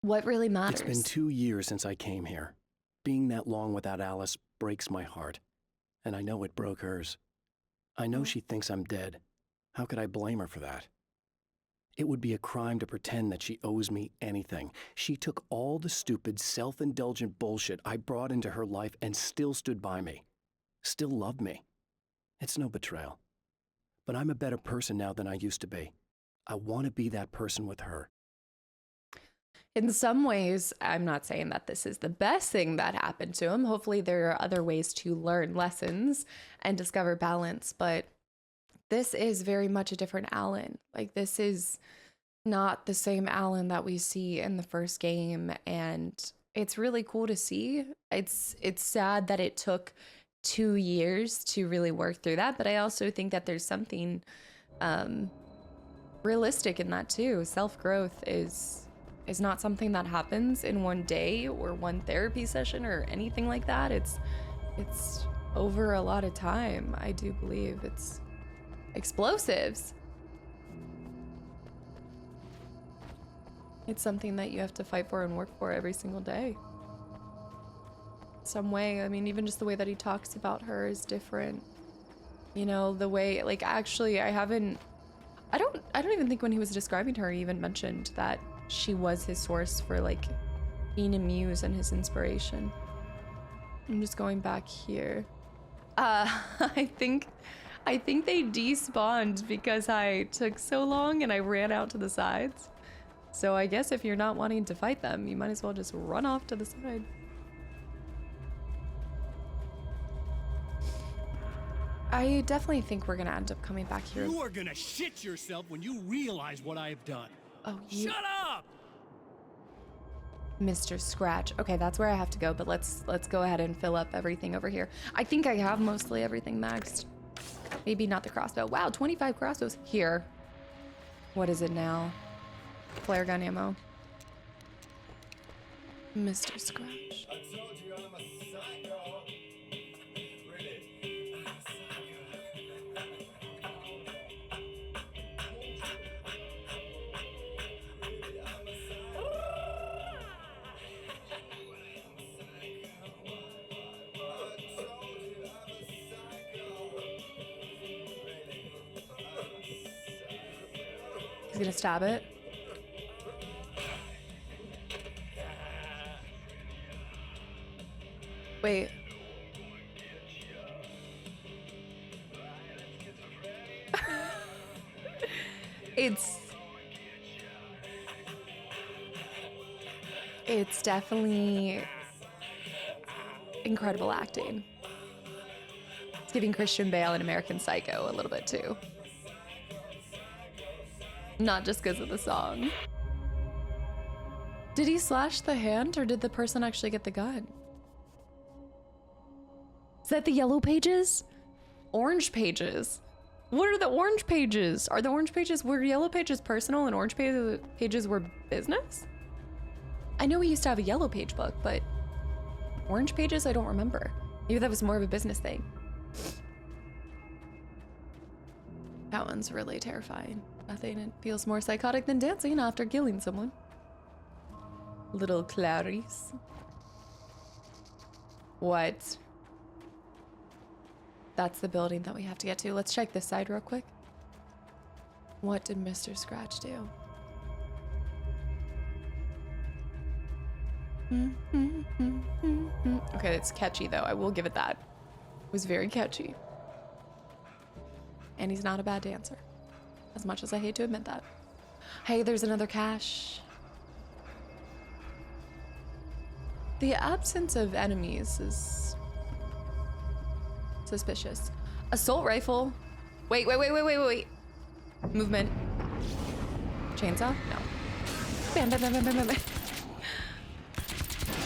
What really matters? It's been 2 years since I came here. Being that long without Alice breaks my heart. And I know it broke hers. I know she thinks I'm dead. How could I blame her for that? It would be a crime to pretend that she owes me anything. She took all the stupid, self-indulgent bullshit I brought into her life and still stood by me. Still loved me. It's no betrayal. But I'm a better person now than I used to be. I want to be that person with her. In some ways, I'm not saying that this is the best thing that happened to him. Hopefully there are other ways to learn lessons and discover balance, but this is very much a different Alan. Like, this is not the same Alan that we see in the first game, and it's really cool to see. It's sad that it took 2 years to really work through that, but I also think that there's something realistic in that too. Self-growth is not something that happens in one day or one therapy session or anything like that. It's over a lot of time. I do believe it's explosives. It's something that you have to fight for and work for every single day. Some way. I mean, even just the way that he talks about her is different. You know, the way, like, actually, I don't even think when he was describing her, he even mentioned that she was his source for, like, being a muse and his inspiration. I'm just going back here. I think they despawned because I took so long and I ran out to the sides. So I guess if you're not wanting to fight them, you might as well just run off to the side. I definitely think we're gonna end up coming back here. You are gonna shit yourself when you realize what I have done. Oh, you... Shut up! Mr. Scratch. Okay, that's where I have to go, but let's go ahead and fill up everything over here. I think I have mostly everything maxed. Maybe not the crossbow. Wow, 25 crossbows. Here. What is it now? Flare gun ammo. Mr. Scratch. He's gonna stab it. Wait. It's definitely incredible acting. It's giving Christian Bale and American Psycho a little bit too. Not just because of the song. Did he slash the hand or did the person actually get the gun? Is that the yellow pages? Orange pages. What are the orange pages? Are the orange pages, were yellow pages personal and orange pages were business? I know we used to have a yellow page book, but orange pages, I don't remember. Maybe that was more of a business thing. That one's really terrifying. Nothing feels more psychotic than dancing after killing someone. Little Clarice. What? That's the building that we have to get to. Let's check this side real quick. What did Mr. Scratch do? Okay, it's catchy though. I will give it that. It was very catchy. And he's not a bad dancer. As much as I hate to admit that. Hey, there's another cache. The absence of enemies is suspicious. Assault rifle. Wait. Movement. Chainsaw? No. Bam, bam, bam, bam, bam, bam, bam.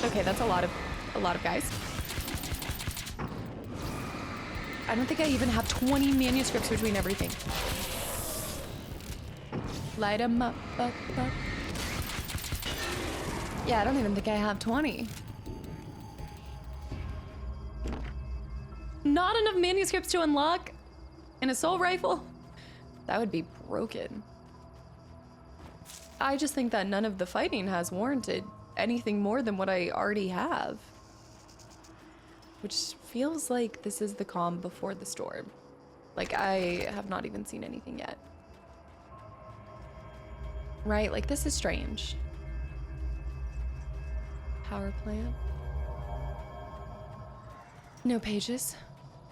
Okay, that's a lot of guys. I don't think I even have 20 manuscripts between everything. Light them up. Yeah, I don't even think I have 20. Not enough manuscripts to unlock an assault rifle? That would be broken. I just think that none of the fighting has warranted anything more than what I already have. Which feels like this is the calm before the storm. Like, I have not even seen anything yet. Right? Like, this is strange. Power plant. No pages.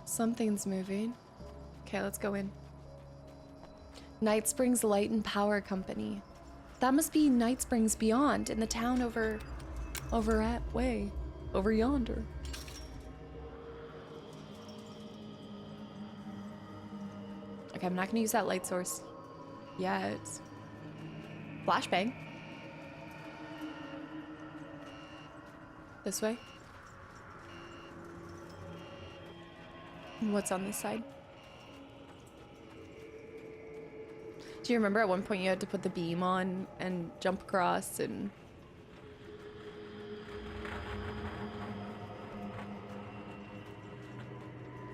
Something's moving. Okay, let's go in. Night Springs Light and Power Company. That must be Night Springs Beyond in the town over yonder. Okay, I'm not gonna use that light source yet. Flashbang. This way. What's on this side? Do you remember at one point you had to put the beam on and jump across and...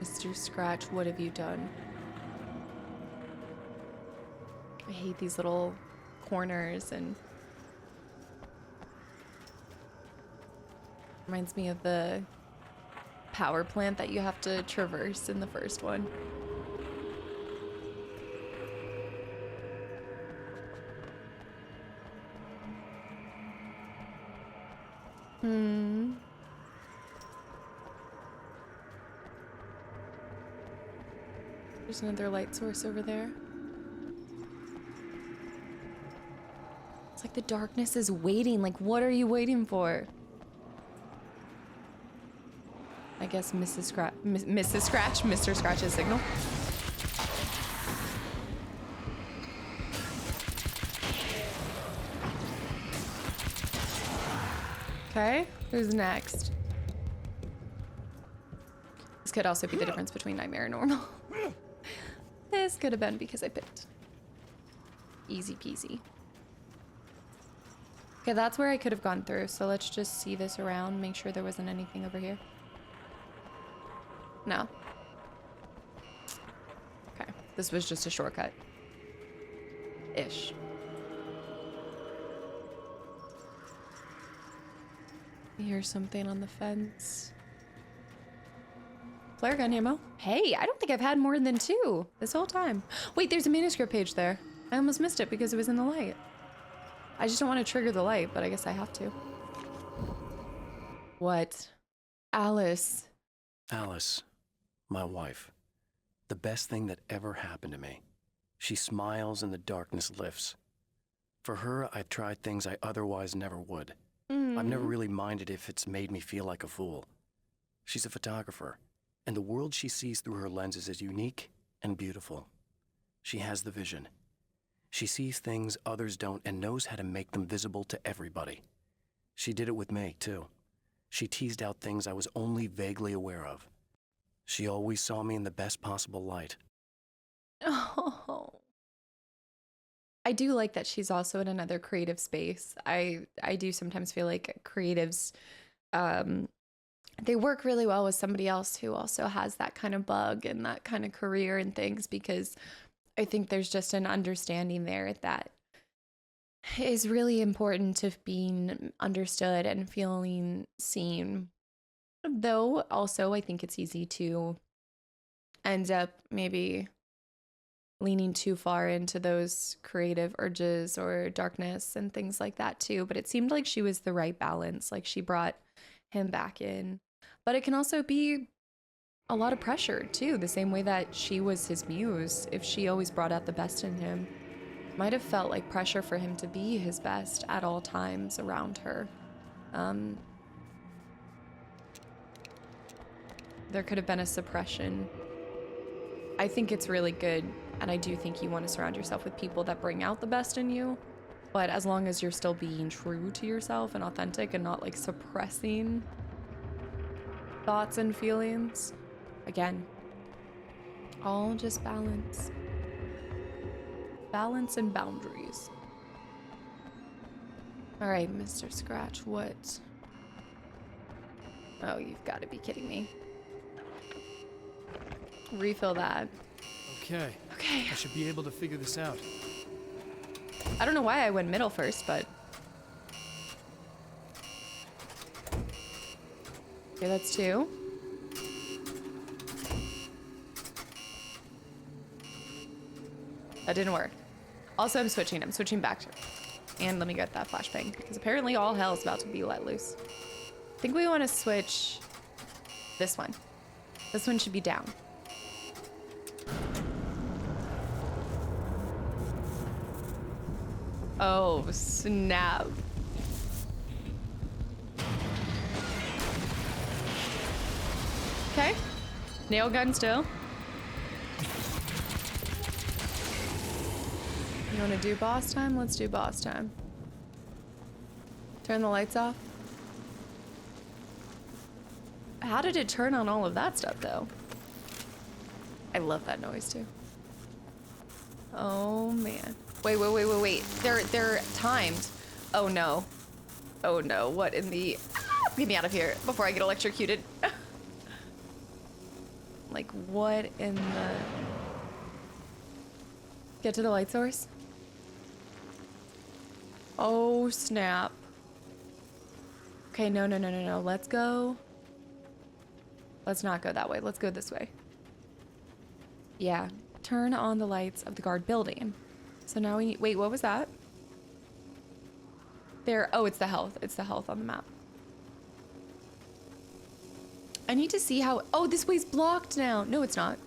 Mr. Scratch, what have you done? I hate these little corners and... Reminds me of the power plant that you have to traverse in the first one. There's another light source over there. It's like the darkness is waiting. Like, what are you waiting for? I guess Mrs. Scratch, Mr. Scratch's signal. Okay, who's next? This could also be the difference between nightmare and normal. This could have been because I picked. Easy peasy. Okay, that's where I could have gone through, so let's just see this around, make sure there wasn't anything over here. No. Okay, this was just a shortcut. Ish. Here's something on the fence. Flare gun ammo. Hey, I don't think I've had more than 2 this whole time. Wait, there's a manuscript page there. I almost missed it because it was in the light. I just don't want to trigger the light, but I guess I have to. What? Alice. Alice, my wife. The best thing that ever happened to me. She smiles and the darkness lifts. For her, I've tried things I otherwise never would. I've never really minded if it's made me feel like a fool. She's a photographer, and the world she sees through her lenses is unique and beautiful. She has the vision. She sees things others don't and knows how to make them visible to everybody. She did it with me, too. She teased out things I was only vaguely aware of. She always saw me in the best possible light. Oh. I do like that she's also in another creative space. I do sometimes feel like creatives, they work really well with somebody else who also has that kind of bug and that kind of career and things, because I think there's just an understanding there that is really important to being understood and feeling seen. Though also I think it's easy to end up maybe leaning too far into those creative urges or darkness and things like that too. But it seemed like she was the right balance. Like, she brought him back in. But it can also be a lot of pressure too, the same way that she was his muse. If she always brought out the best in him, might have felt like pressure for him to be his best at all times around her. There could have been a suppression. I think it's really good, and I do think you want to surround yourself with people that bring out the best in you. But as long as you're still being true to yourself and authentic and not like suppressing thoughts and feelings, again, all just balance. Balance and boundaries. All right, Mr. Scratch, what? Oh, you've got to be kidding me. Refill that. Okay. Okay. I should be able to figure this out. I don't know why I went middle first, but... Okay, that's 2. That didn't work. Also, I'm switching back. And let me get that flashbang, because apparently all hell is about to be let loose. I think we want to switch this one. This one should be down. Oh, snap. Okay. Nail gun still. You want to do boss time? Let's do boss time. Turn the lights off. How did it turn on all of that stuff, though? I love that noise, too. Oh, man. Wait. They're timed. Oh, no. Oh, no. What in the... Get me out of here before I get electrocuted. Like, what in the... Get to the light source. Oh, snap. Okay, no. Let's go. Let's not go that way. Let's go this way. Yeah. Turn on the lights of the guard building. So now we need... Wait, what was that? There... Oh, it's the health. It's the health on the map. I need to see how... Oh, this way's blocked now. No, it's not.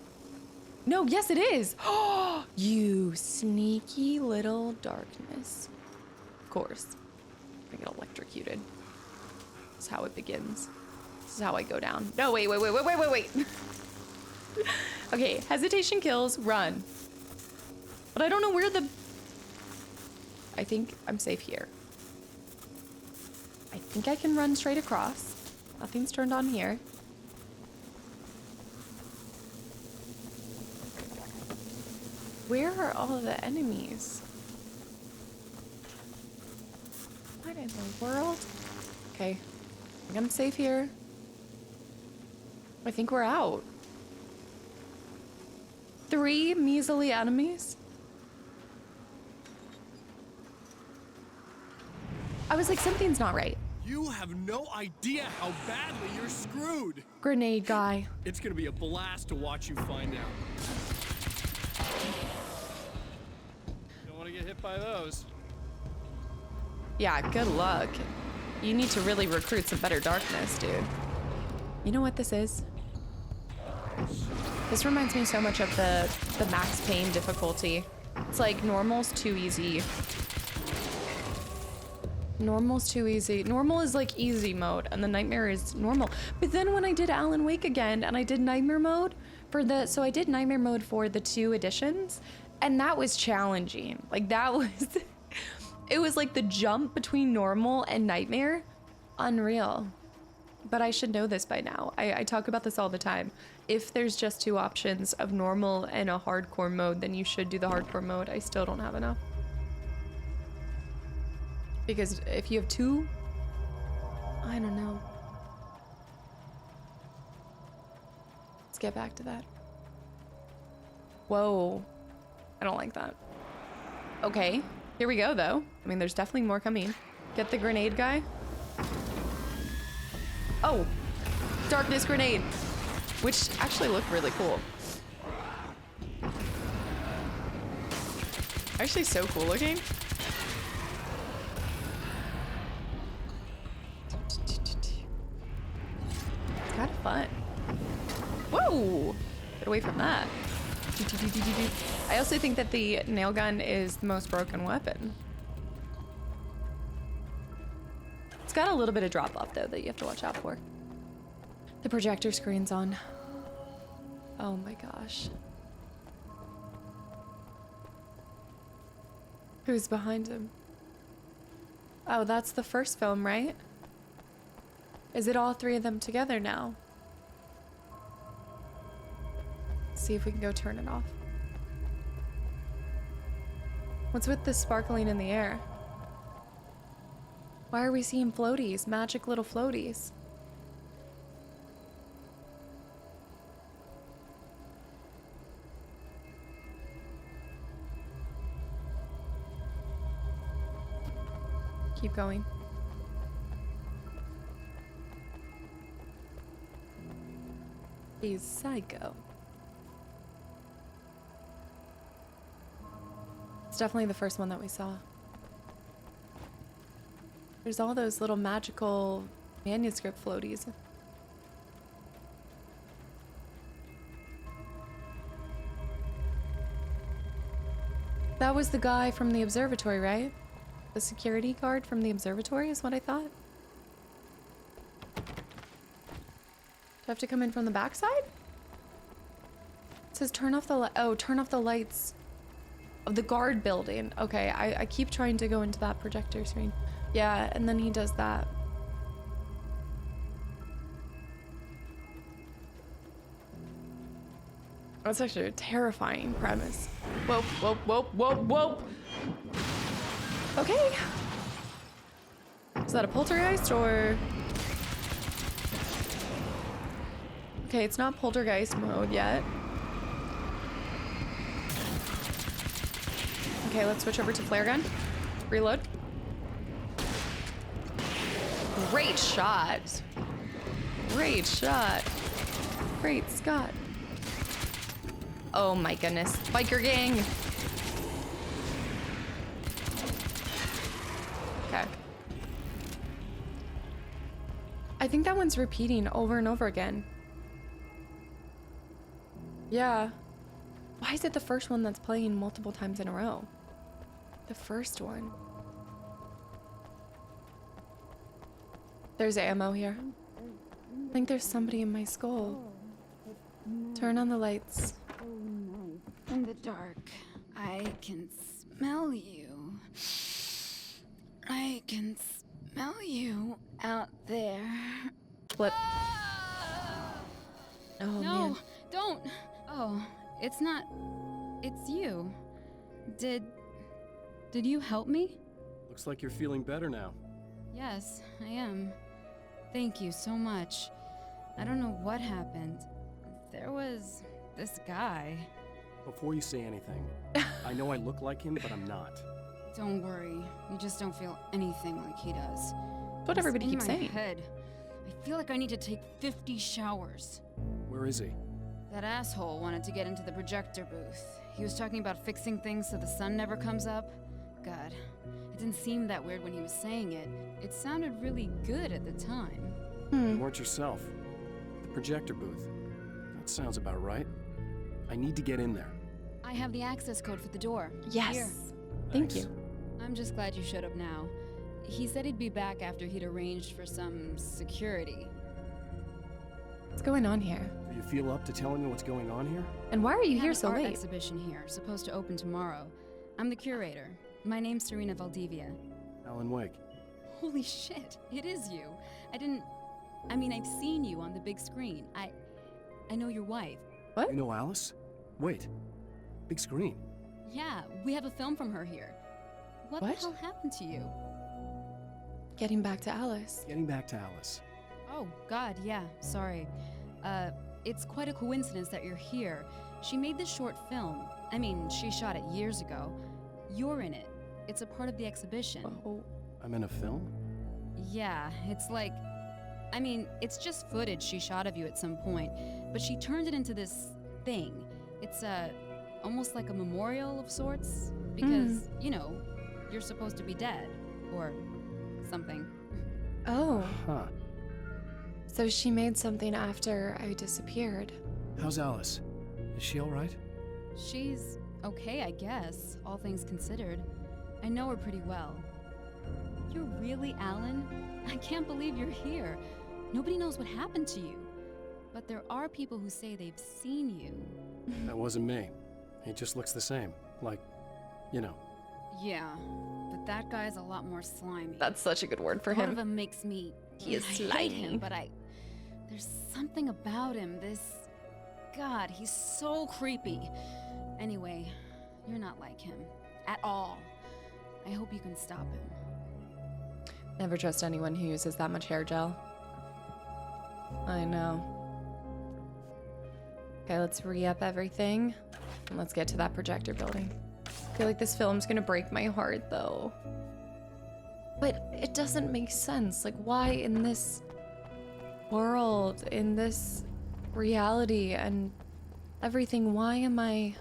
No, yes, it is. Oh, you sneaky little darkness. Of course. I get electrocuted. This is how it begins. This is how I go down. No, wait. Okay, hesitation kills, run. But I don't know where the... I think I'm safe here. I think I can run straight across. Nothing's turned on here. Where are all of the enemies? What in the world? Okay, I think I'm safe here. I think we're out. 3 measly enemies? I was like, something's not right. You have no idea how badly you're screwed. Grenade guy. It's gonna be a blast to watch you find out. Don't want to get hit by those. Yeah, good luck. You need to really recruit some better darkness, dude. You know what this is? This reminds me so much of the Max Payne difficulty. It's like normal's too easy. Normal's too easy. Normal is like easy mode, and the nightmare is normal. But then when I did Alan Wake again, and I did nightmare mode for the... So I did nightmare mode for the 2 editions, and that was challenging. Like that was... It was like the jump between normal and nightmare. Unreal. But I should know this by now. I talk about this all the time. If there's just 2 options of normal and a hardcore mode, then you should do the hardcore mode. I still don't have enough. Because if you have 2, I don't know. Let's get back to that. Whoa. I don't like that. Okay. Here we go, though. I mean, there's definitely more coming. Get the grenade guy. Oh! Darkness grenade! Which actually looked really cool. Actually so cool looking. It's kind of fun. Whoa! Get away from that. I also think that the nail gun is the most broken weapon. It's got a little bit of drop off though that you have to watch out for. The projector screen's on. Oh my gosh. Who's behind him? Oh, that's the first film, right? Is it all three of them together now? Let's see if we can go turn it off. What's with the sparkling in the air? Why are we seeing floaties? Magic little floaties. Keep going. He's psycho. It's definitely the first one that we saw. There's all those little magical manuscript floaties. That was the guy from the observatory, right? The security guard from the observatory is what I thought. Do I have to come in from the backside? It says turn off the light. Oh, turn off the lights of the guard building. Okay, I keep trying to go into that projector screen. Yeah, and then he does that. That's actually a terrifying premise. Whoa, whoa, whoa, whoa, whoa. Okay. Is that a poltergeist or... Okay, it's not poltergeist mode yet. Okay, let's switch over to flare gun. Reload. Great shot. Great shot. Great Scott. Oh my goodness. Biker gang. Okay. I think that one's repeating over and over again. Yeah. Why is it the first one that's playing multiple times in a row? The first one. There's ammo here. I think there's somebody in my skull. Turn on the lights. In the dark, I can smell you. I can smell you out there. Flip. Oh, no, man. Don't. Oh, it's not. It's you. Did you help me? Looks like you're feeling better now. Yes, I am. Thank you so much. I don't know what happened. There was this guy. Before you say anything, I know I look like him, but I'm not. Don't worry. You just don't feel anything like he does. That's what everybody keeps saying. In my head, I feel like I need to take 50 showers. Where is he? That asshole wanted to get into the projector booth. He was talking about fixing things so the sun never comes up. God, it didn't seem that weird when he was saying it. It sounded really good at the time. You weren't yourself. The projector booth. That sounds about right. I need to get in there. I have the access code for the door. Yes. Here. Thank you. I'm just glad you showed up now. He said he'd be back after he'd arranged for some security. What's going on here? Do you feel up to telling me what's going on here? And why are you here so late? late? Exhibition here, supposed to open tomorrow. I'm the curator. My name's Serena Valdivia. Alan Wake. Holy shit, it is you. I've seen you on the big screen. I know your wife. What? You know Alice? Wait. Big screen. Yeah, we have a film from her here. What the hell happened to you? Getting back to Alice. Getting back to Alice. Oh, God, yeah, sorry. It's quite a coincidence that you're here. She made this short film. She shot it years ago. You're in it. It's a part of the exhibition. Oh. I'm in a film? Yeah, it's like... it's just footage she shot of you at some point, but she turned it into this thing. It's almost like a memorial of sorts, because, you're supposed to be dead, or something. Oh. Huh. So she made something after I disappeared. How's Alice? Is she all right? She's okay, I guess, all things considered. I know her pretty well. You're really Alan? I can't believe you're here. Nobody knows what happened to you. But there are people who say they've seen you. That wasn't me. He just looks the same. Like, Yeah, but that guy's a lot more slimy. That's such a good word for One him. of them makes me... He is I hate slimy. him, but there's something about him, God, he's so creepy. Anyway, you're not like him. At all. I hope you can stop him. Never trust anyone who uses that much hair gel. I know. Okay, let's re-up everything. And let's get to that projector building. I feel like this film's gonna break my heart, though. But it doesn't make sense. Like, why in this world, in this reality and everything, why am I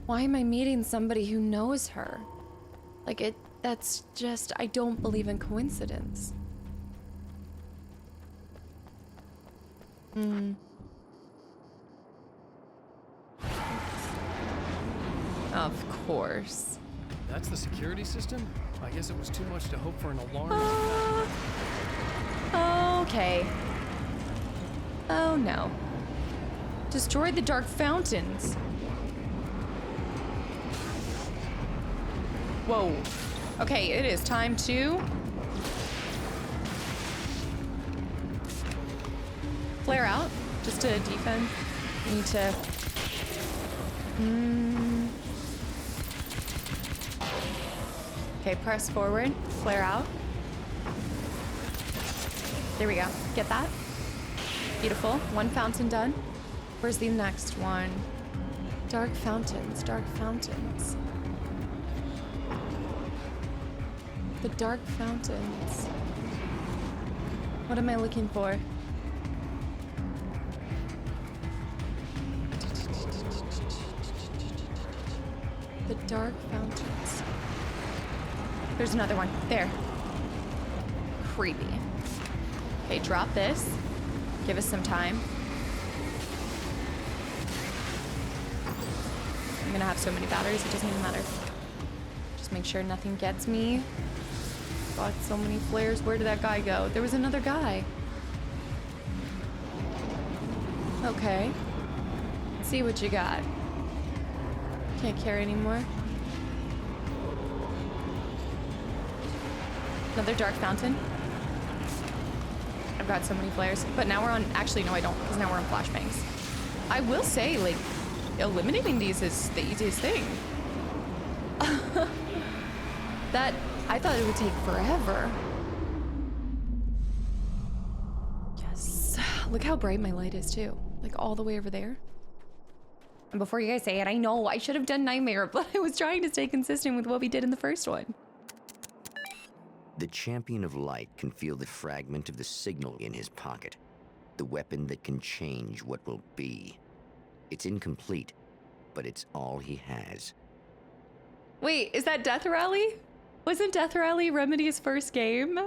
meeting somebody who knows her? Like, that's just, I don't believe in coincidence. Of course. That's the security system? I guess it was too much to hope for an alarm. Okay. Oh no. Destroy the dark fountains. Whoa. Okay, it is time to flare out, just to defend. We need to... Okay, press forward, flare out. There we go. Get that? Beautiful. One fountain done. Where's the next one? Dark fountains, dark fountains. The dark fountains. What am I looking for? The dark fountains. There's another one. There. Creepy. Okay, drop this. Give us some time. I'm gonna have so many batteries, it doesn't even matter. Just make sure nothing gets me. Got so many flares. Where did that guy go? There was another guy. Okay. See what you got. Can't carry anymore. Another dark fountain. I've got so many flares. But now we're on... Actually, no, I don't, because now we're on flashbangs. I will say, like, eliminating these is the easiest thing. That... I thought it would take forever. Yes. Look how bright my light is, too. Like, all the way over there. And before you guys say it, I know I should have done Nightmare, but I was trying to stay consistent with what we did in the first one. The champion of light can feel the fragment of the signal in his pocket. The weapon that can change what will be. It's incomplete, but it's all he has. Wait, is that Death Rally? Wasn't Death Rally Remedy's first game?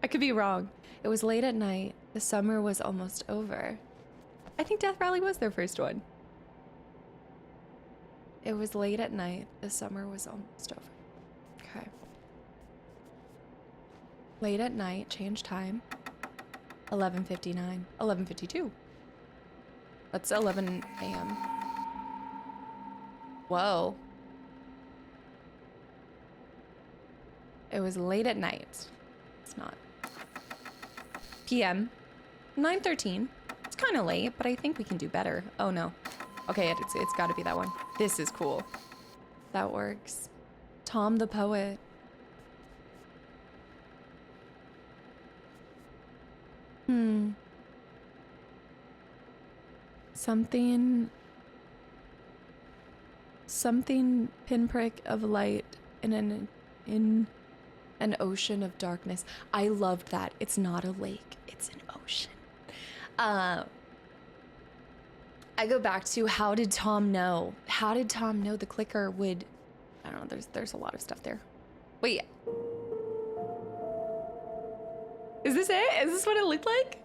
I could be wrong. It was late at night. The summer was almost over. I think Death Rally was their first one. It was late at night. The summer was almost over. Okay. Late at night, change time. 11:59. 11:52. That's 11 a.m. Whoa. It was late at night. It's not. PM. 9:13. It's kind of late, but I think we can do better. Oh no. Okay, it's got to be that one. This is cool. That works. Tom the Poet. Something pinprick of light in an ocean of darkness. I loved that. It's not a lake, it's an ocean. I go back to, how did Tom know? How did Tom know the clicker would... I don't know, there's a lot of stuff there. Wait. Is this it? Is this what it looked like?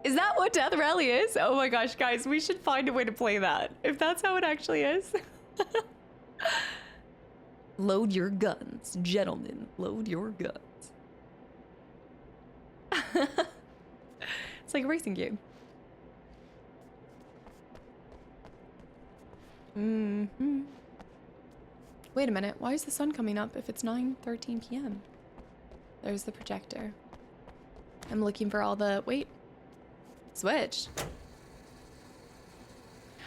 Is that what Death Rally is? Oh my gosh, guys, we should find a way to play that. If that's how it actually is. Load your guns, gentlemen. Load your guns. It's like a racing game. Mm-hmm. Wait a minute. Why is the sun coming up if it's 9:13 p.m.? There's the projector. I'm looking for all the... Wait. Switch.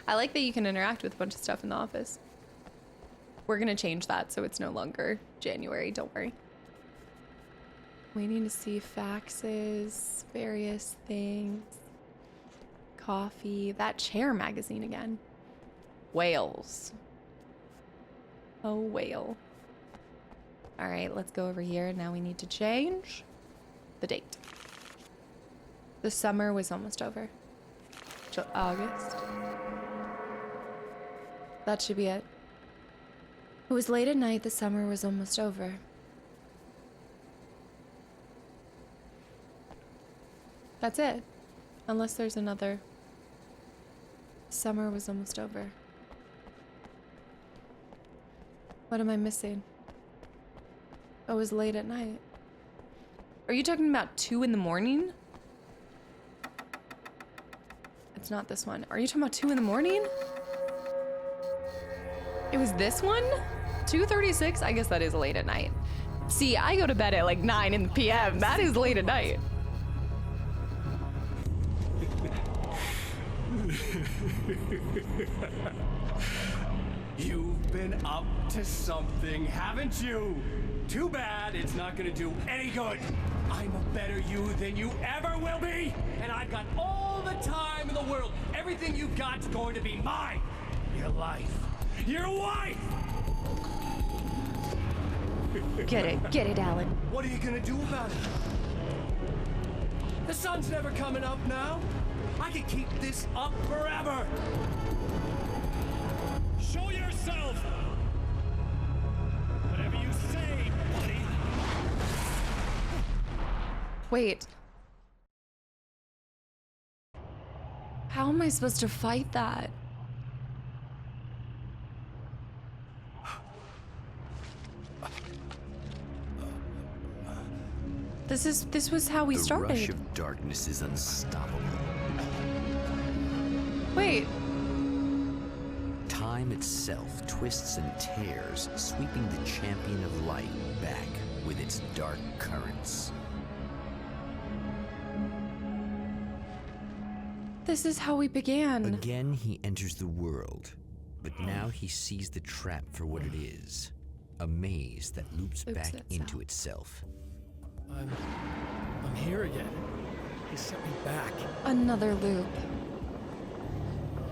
I like that you can interact with a bunch of stuff in the office. We're gonna change that so it's no longer January. Don't worry. Waiting to see faxes, various things. Coffee. That chair magazine again. Whales. Oh, whale. All right, let's go over here. Now we need to change the date. The summer was almost over. August. That should be it. It was late at night. The summer was almost over. That's it. Unless there's another. Summer was almost over. What am I missing? Oh, it was late at night. Are you talking about 2 in the morning? It's not this one. Are you talking about 2 in the morning? It was this one? 2:36? I guess that is late at night. See, I go to bed at like 9 p.m. That is late at night. You've been up to something, haven't you? Too bad it's not gonna do any good. I'm a better you than you ever will be, and I've got all the time in the world. Everything you've got's going to be mine. Your life. Your wife! Get it, Alan. What are you gonna do about it? The sun's never coming up now. I can keep this up forever. Show yourself! Whatever you say, buddy. Wait. How am I supposed to fight that? This was how we started. The rush of darkness is unstoppable. Wait. Time itself twists and tears, sweeping the champion of light back with its dark currents. This is how we began. Again, he enters the world, but now he sees the trap for what it is. A maze that loops back into itself. I'm here again. He sent me back. Another loop.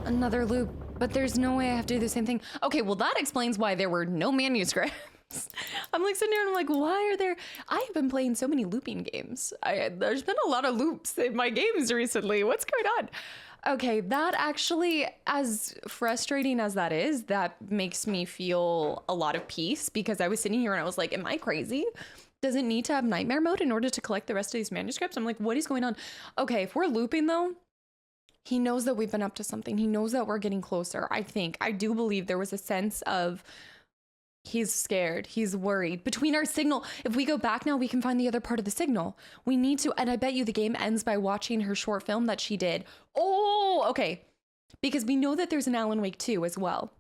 Another loop. But there's no way I have to do the same thing. Okay, well that explains why there were no manuscripts. I'm like sitting here and I'm like, why are there... I have been playing so many looping games. There's been a lot of loops in my games recently. What's going on? Okay, that actually, as frustrating as that is, that makes me feel a lot of peace because I was sitting here and I was like, am I crazy? Does it need to have nightmare mode in order to collect the rest of these manuscripts? I'm like, what is going on? Okay, if we're looping though, he knows that we've been up to something. He knows that we're getting closer. I do believe there was a sense of he's scared. He's worried. Between our signal, if we go back now, we can find the other part of the signal. We need to, and I bet you the game ends by watching her short film that she did. Oh, okay. Because we know that there's an Alan Wake 2 as well.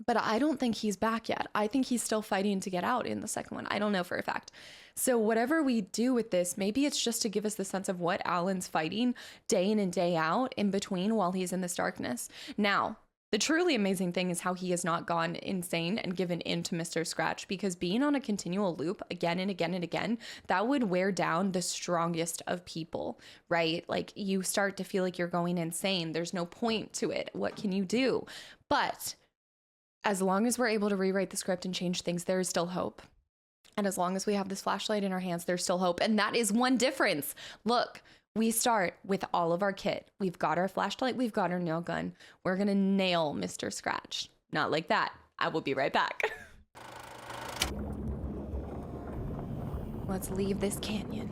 But I don't think he's back yet. I think he's still fighting to get out in the second one. I don't know for a fact. So whatever we do with this, maybe it's just to give us the sense of what Alan's fighting day in and day out in between while he's in this darkness. Now, the truly amazing thing is how he has not gone insane and given in to Mr. Scratch, because being on a continual loop again and again and again, that would wear down the strongest of people, right? Like you start to feel like you're going insane. There's no point to it. What can you do? But as long as we're able to rewrite the script and change things, there is still hope. And as long as we have this flashlight in our hands, there's still hope. And that is one difference. Look, we start with all of our kit. We've got our flashlight. We've got our nail gun. We're going to nail Mr. Scratch. Not like that. I will be right back. Let's leave this canyon.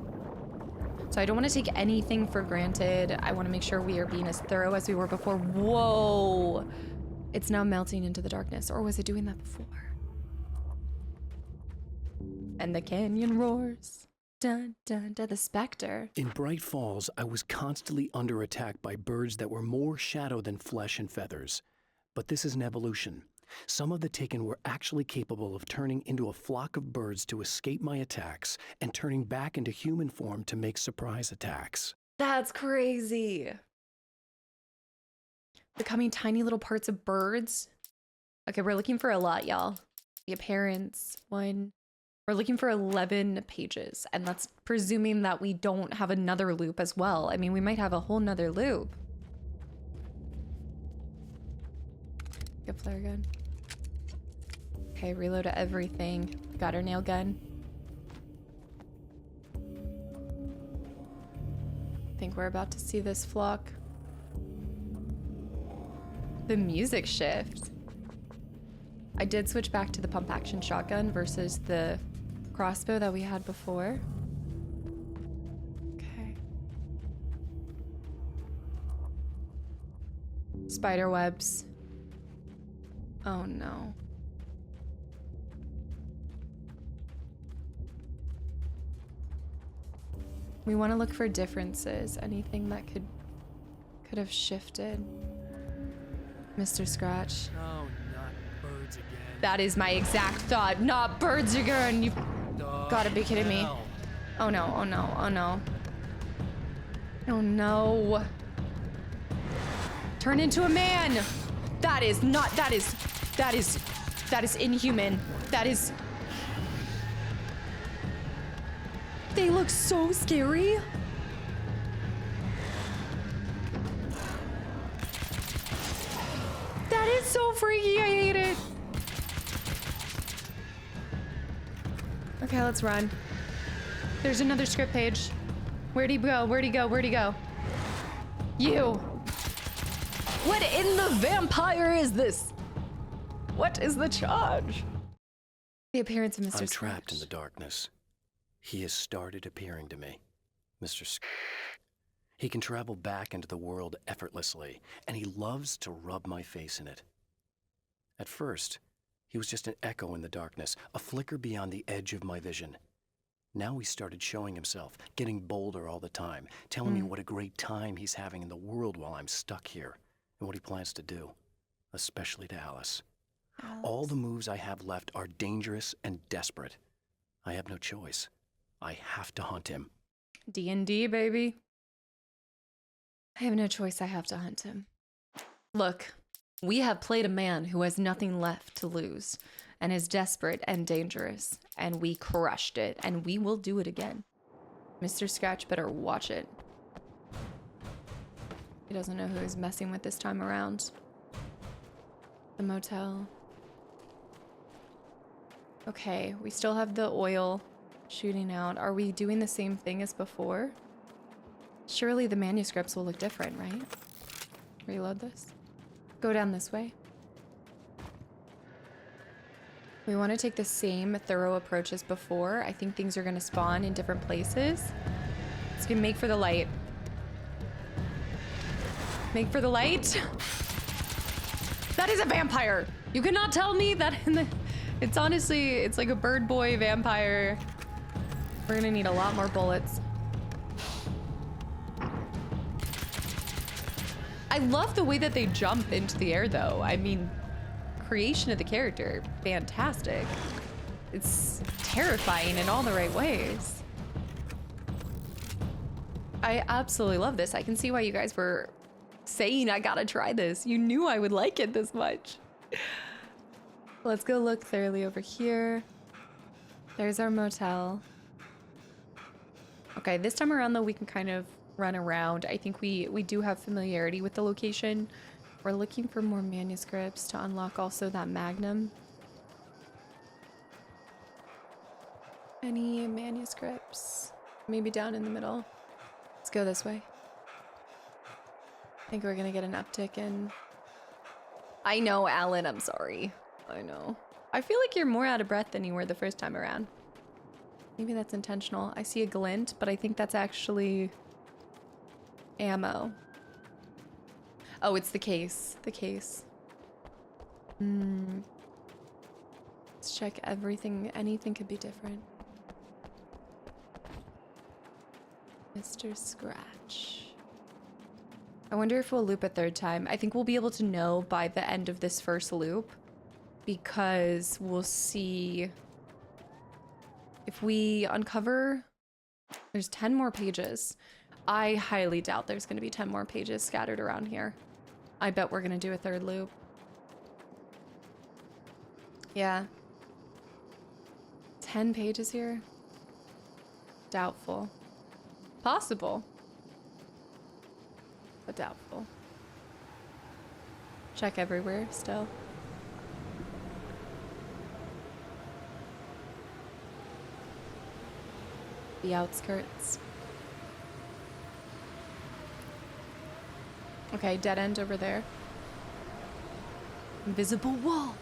So I don't want to take anything for granted. I want to make sure we are being as thorough as we were before. Whoa. It's now melting into the darkness, or was it doing that before? And the canyon roars. Dun, dun, dun, the specter. In Bright Falls, I was constantly under attack by birds that were more shadow than flesh and feathers. But this is an evolution. Some of the Taken were actually capable of turning into a flock of birds to escape my attacks and turning back into human form to make surprise attacks. That's crazy. Becoming tiny little parts of birds. Okay, we're looking for a lot, y'all. The appearance, 1. We're looking for 11 pages, and that's presuming that we don't have another loop as well. I mean, we might have a whole nother loop. Good flare gun. Okay, reload everything. Got our nail gun. I think we're about to see this flock. The music shift. I did switch back to the pump action shotgun versus the crossbow that we had before. Okay. Spider webs. Oh no. We want to look for differences. Anything that could have shifted. Mr. Scratch. Oh, not birds again. That is my exact thought. Not birds again. You gotta be kidding me. Oh no, oh no, oh no. Oh no. Turn into a man. That is not, that is inhuman. That is. They look so scary. That is so freaky. I hate it. Okay, let's run. There's another script page. Where'd he go? Where'd he go? Where'd he go? You. What in the vampire is this? What is the charge? The appearance of Mr. I'm trapped in the darkness. He has started appearing to me. Mr. He can travel back into the world effortlessly, and he loves to rub my face in it. At first, he was just an echo in the darkness, a flicker beyond the edge of my vision. Now he started showing himself, getting bolder all the time, telling me what a great time he's having in the world while I'm stuck here, and what he plans to do, especially to Alice. All the moves I have left are dangerous and desperate. I have no choice. I have to hunt him. D&D, baby. I have no choice. I have to hunt him. Look, we have played a man who has nothing left to lose and is desperate and dangerous, and we crushed it, and we will do it again. Mr. Scratch better watch it. He doesn't know who he's messing with this time around. The motel. Okay, we still have the oil shooting out. Are we doing the same thing as before? Surely the manuscripts will look different, right? Reload this. Go down this way. We want to take the same thorough approach as before. I think things are going to spawn in different places. Let's make for the light. Make for the light. That is a vampire. You cannot tell me that in the... It's honestly, it's like a bird boy vampire. We're gonna need a lot more bullets. I love the way that they jump into the air though. I mean, creation of the character, fantastic. It's terrifying in all the right ways. I absolutely love this. I can see why you guys were saying I gotta try this. You knew I would like it this much. Let's go look thoroughly over here. There's our motel. Okay, this time around though, we can kind of run around. I think we do have familiarity with the location. We're looking for more manuscripts to unlock also that magnum. Any manuscripts? Maybe down in the middle. Let's go this way. I think we're gonna get an uptick in... I know, Alan, I'm sorry. I know. I feel like you're more out of breath than you were the first time around. Maybe that's intentional. I see a glint, but I think that's actually ammo. Oh, it's the case. The case. Let's check everything. Anything could be different. Mr. Scratch. I wonder if we'll loop a third time. I think we'll be able to know by the end of this first loop, because we'll see if we uncover. There's 10 more pages. I highly doubt there's going to be 10 more pages scattered around here. I bet we're going to do a third loop. Yeah. 10 pages here? Doubtful. Possible. But doubtful. Check everywhere still. The outskirts. Okay, dead end over there. Invisible wall.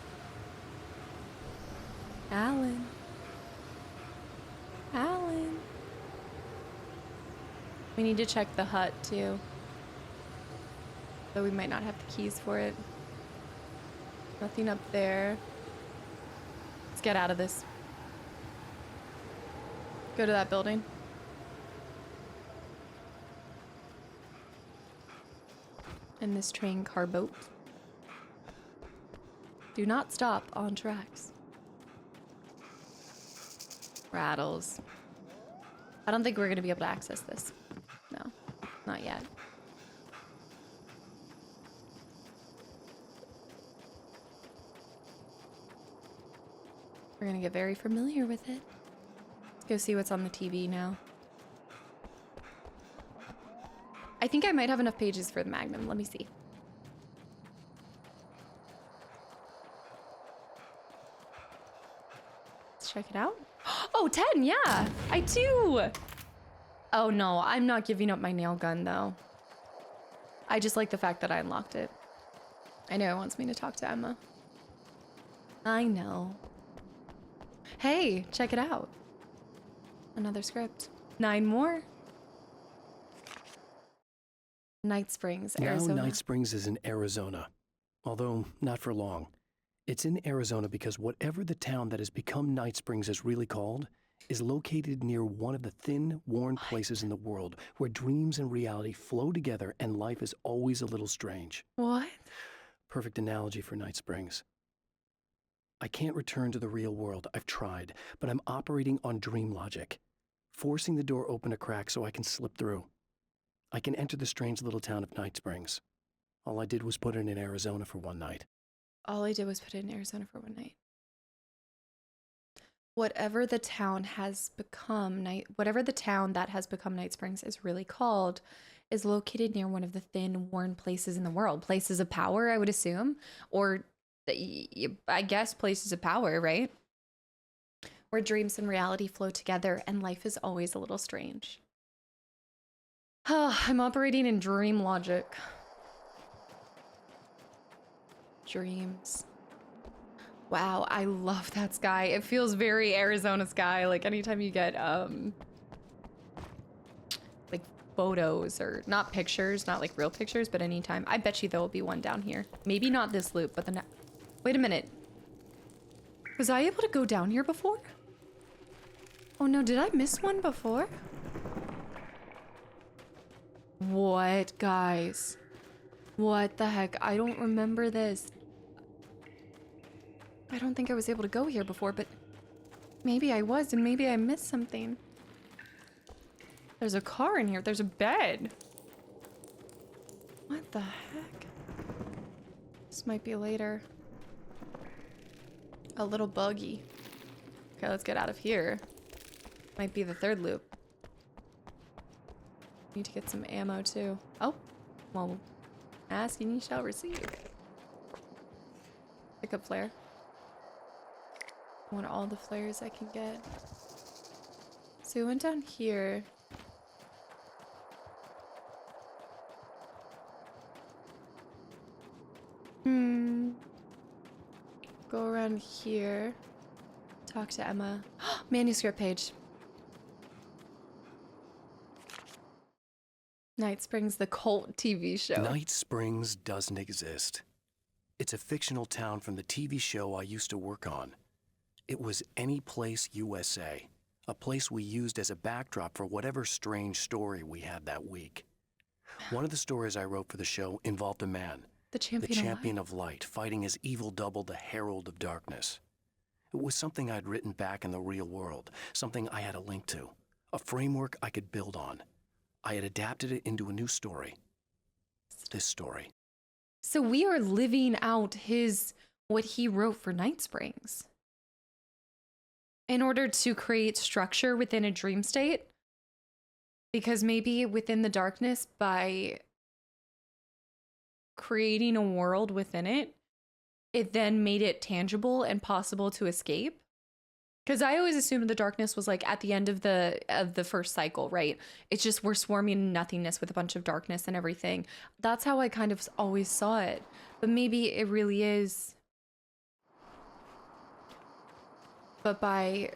Alan. Alan. We need to check the hut too. Though we might not have the keys for it. Nothing up there. Let's get out of this. Go to that building. And this train car boat. Do not stop on tracks. Rattles. I don't think we're gonna be able to access this. No, not yet. We're gonna get very familiar with it. Let's go see what's on the TV now. I think I might have enough pages for the Magnum. Let me see. Let's check it out. Oh, 10, yeah, I do. Oh no, I'm not giving up my nail gun though. I just like the fact that I unlocked it. I know it wants me to talk to Emma. I know. Hey, check it out. Another script. 9 more. Night Springs, Arizona. Now Night Springs is in Arizona, although not for long. It's in Arizona because whatever the town that has become Night Springs is really called is located near one of the thin, worn places in the world where dreams and reality flow together and life is always a little strange. What? Perfect analogy for Night Springs. I can't return to the real world. I've tried, but I'm operating on dream logic, forcing the door open a crack so I can slip through. I can enter the strange little town of Night Springs. All I did was put it in Arizona for one night. All I did was put it in Arizona for one night. Whatever the town has become, whatever the town that has become Night Springs is really called, is located near one of the thin, worn places in the world. Places of power, I would assume. Or, I guess, places of power, right? Where dreams and reality flow together and life is always a little strange. I'm operating in dream logic. Dreams. Wow, I love that sky. It feels very Arizona sky. Like anytime you get like photos or not pictures, not like real pictures, but anytime. I bet you there will be one down here. Maybe not this loop, but the next. Wait a minute. Was I able to go down here before? Oh no, did I miss one before? What, guys? What the heck? I don't remember this. I don't think I was able to go here before, but maybe I was, and maybe I missed something. There's a car in here. There's a bed. What the heck? This might be later. A little buggy. Okay, let's get out of here. Might be the third loop. Need to get some ammo too. Oh, well, ask and you shall receive. Pick up flare. I want all the flares I can get. So we went down here. Go around here. Talk to Emma. Manuscript page. Night Springs, the cult TV show. Night Springs doesn't exist. It's a fictional town from the TV show I used to work on. It was Any Place USA, a place we used as a backdrop for whatever strange story we had that week. One of the stories I wrote for the show involved a man, The champion, the champion of light, fighting his evil double, the herald of darkness. It was something I'd written back in the real world, something I had a link to, a framework I could build on. I had adapted it into a new story. This story. So we are living out what he wrote for Night Springs. In order to create structure within a dream state. Because maybe within the darkness, by creating a world within it, it then made it tangible and possible to escape. Because I always assumed the darkness was like at the end of the first cycle, right? It's just we're swarming in nothingness with a bunch of darkness and everything. That's how I kind of always saw it. But maybe it really is. But by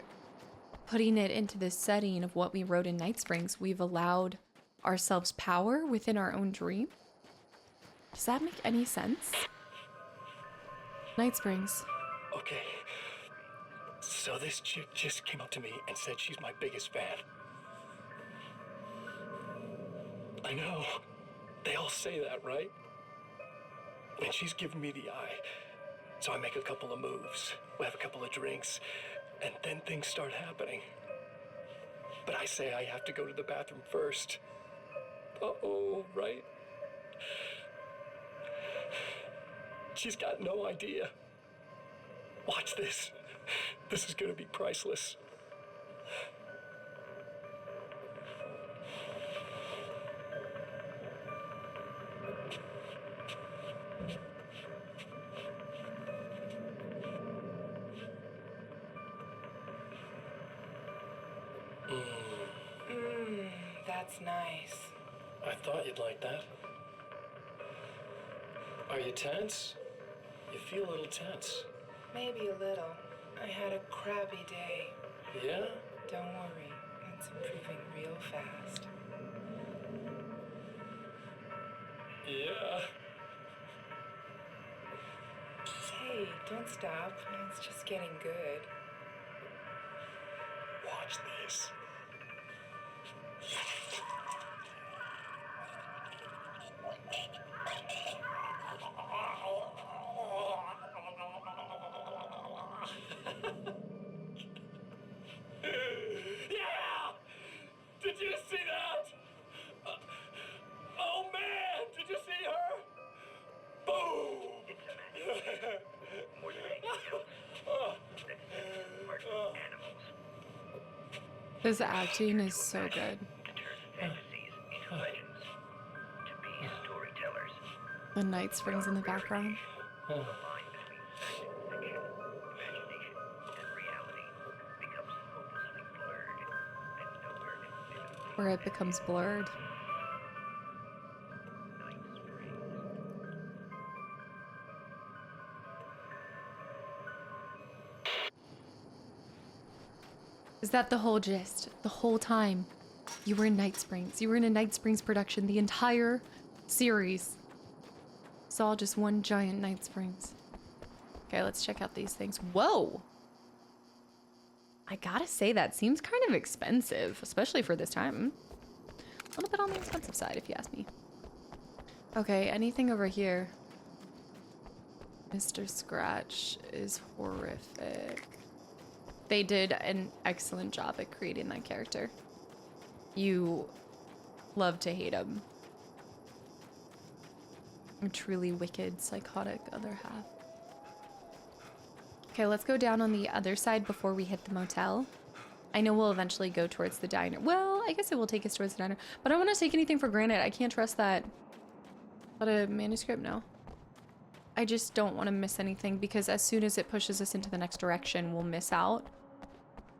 putting it into this setting of what we wrote in Night Springs, we've allowed ourselves power within our own dream. Does that make any sense? Night Springs. Okay. So this chick just came up to me and said she's my biggest fan. I know. They all say that, right? And she's giving me the eye. So I make a couple of moves. We have a couple of drinks. And then things start happening. But I say I have to go to the bathroom first. Uh-oh, right? She's got no idea. Watch this. This is gonna be priceless. That's nice. I thought you'd like that. Are you tense? You feel a little tense. Maybe a little. I had a crappy day. Yeah? Don't worry. It's improving real fast. Yeah. Hey, don't stop. It's just getting good. Watch this. Yeah! Did you see that? Oh man, did you see her? Boom! More than anything else, that is animals. His acting is so good. To turn fantasies into legends. To be storytellers. The Night Springs in the background. The line between fact and fiction, imagination and reality becomes hopelessly blurred, and nowhere can vividly Where it becomes blurred. Is that the whole gist? The whole time you were in Night Springs. You were in a Night Springs production. The entire series. It's all just one giant Night Springs. Okay, let's check out these things. Whoa! I gotta say, that seems kind of expensive, especially for this time. A little bit on the expensive side, if you ask me. Okay, anything over here? Mr. Scratch is horrific. They did an excellent job at creating that character. You love to hate him. A truly wicked, psychotic other half. Okay, let's go down on the other side before we hit the motel. I know we'll eventually go towards the diner. Well, I guess it will take us towards the diner. But I don't want to take anything for granted. I can't trust that. But a manuscript? No. I just don't want to miss anything because as soon as it pushes us into the next direction, we'll miss out.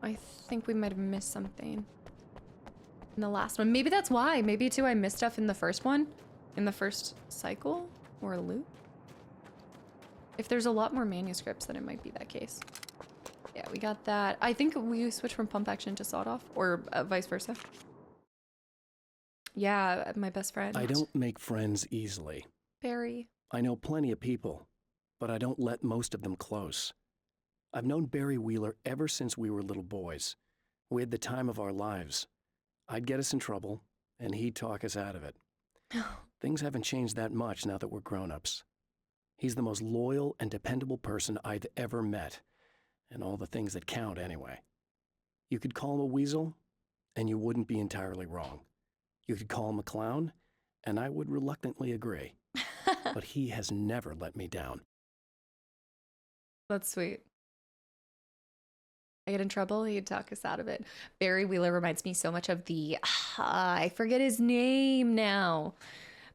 I think we might have missed something in the last one. Maybe that's why. Maybe too I missed stuff in the first one. In the first cycle or loop. If there's a lot more manuscripts, then it might be that case. Yeah, we got that. I think we switched from pump action to sawed off or vice versa. Yeah, my best friend. I don't make friends easily. Barry. I know plenty of people, but I don't let most of them close. I've known Barry Wheeler ever since we were little boys. We had the time of our lives. I'd get us in trouble, and he'd talk us out of it. Things haven't changed that much now that we're grown-ups. He's the most loyal and dependable person I've ever met, and all the things that count anyway. You could call him a weasel, and you wouldn't be entirely wrong. You could call him a clown, and I would reluctantly agree. But he has never let me down. That's sweet. I get in trouble, he'd talk us out of it. Barry Wheeler reminds me so much of the, I forget his name now.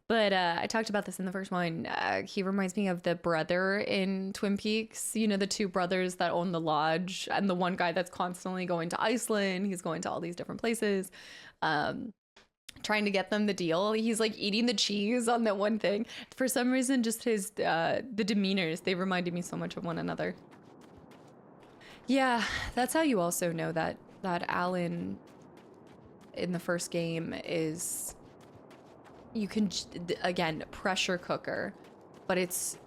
But I talked about this in the first one. He reminds me of the brother in Twin Peaks. You know, the two brothers that own the lodge, and the one guy that's constantly going to Iceland. He's going to all these different places, trying to get them the deal. He's like eating the cheese on that one thing. For some reason, just his the demeanors, they reminded me so much of one another. Yeah, that's how you also know that Alan in the first game is... You can, again, pressure cooker, but it's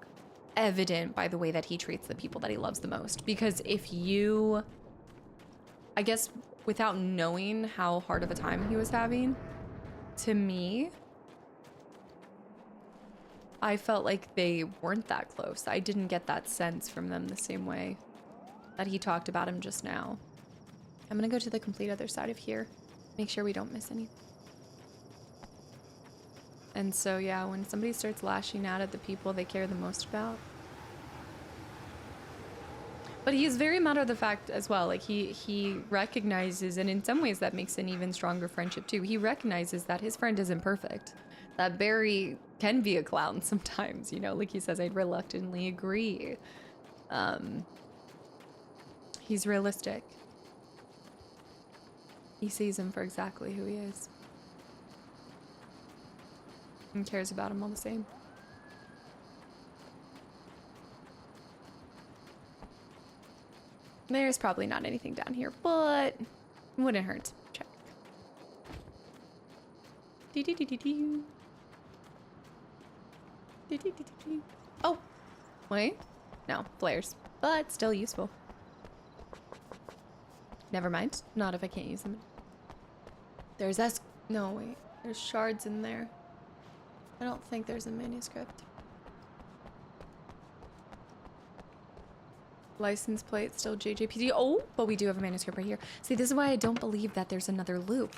evident by the way that he treats the people that he loves the most. Because if you, I guess, without knowing how hard of a time he was having, to me, I felt like they weren't that close. I didn't get that sense from them the same way that he talked about him just now. I'm gonna go to the complete other side of here. Make sure we don't miss anything. And so, yeah, when somebody starts lashing out at the people they care the most about. But he is very matter of the fact as well. Like, he recognizes, and in some ways that makes an even stronger friendship too. He recognizes that his friend isn't perfect. That Barry can be a clown sometimes, you know? Like he says, I'd reluctantly agree. He's realistic. He sees him for exactly who he is. And cares about him all the same. There's probably not anything down here, but it wouldn't hurt to check. Oh, wait. No, flares, but still useful. Never mind. Not if I can't use them. There's no, wait. There's shards in there. I don't think there's a manuscript. License plate still JJPD. Oh, but we do have a manuscript right here. See, this is why I don't believe that there's another loop.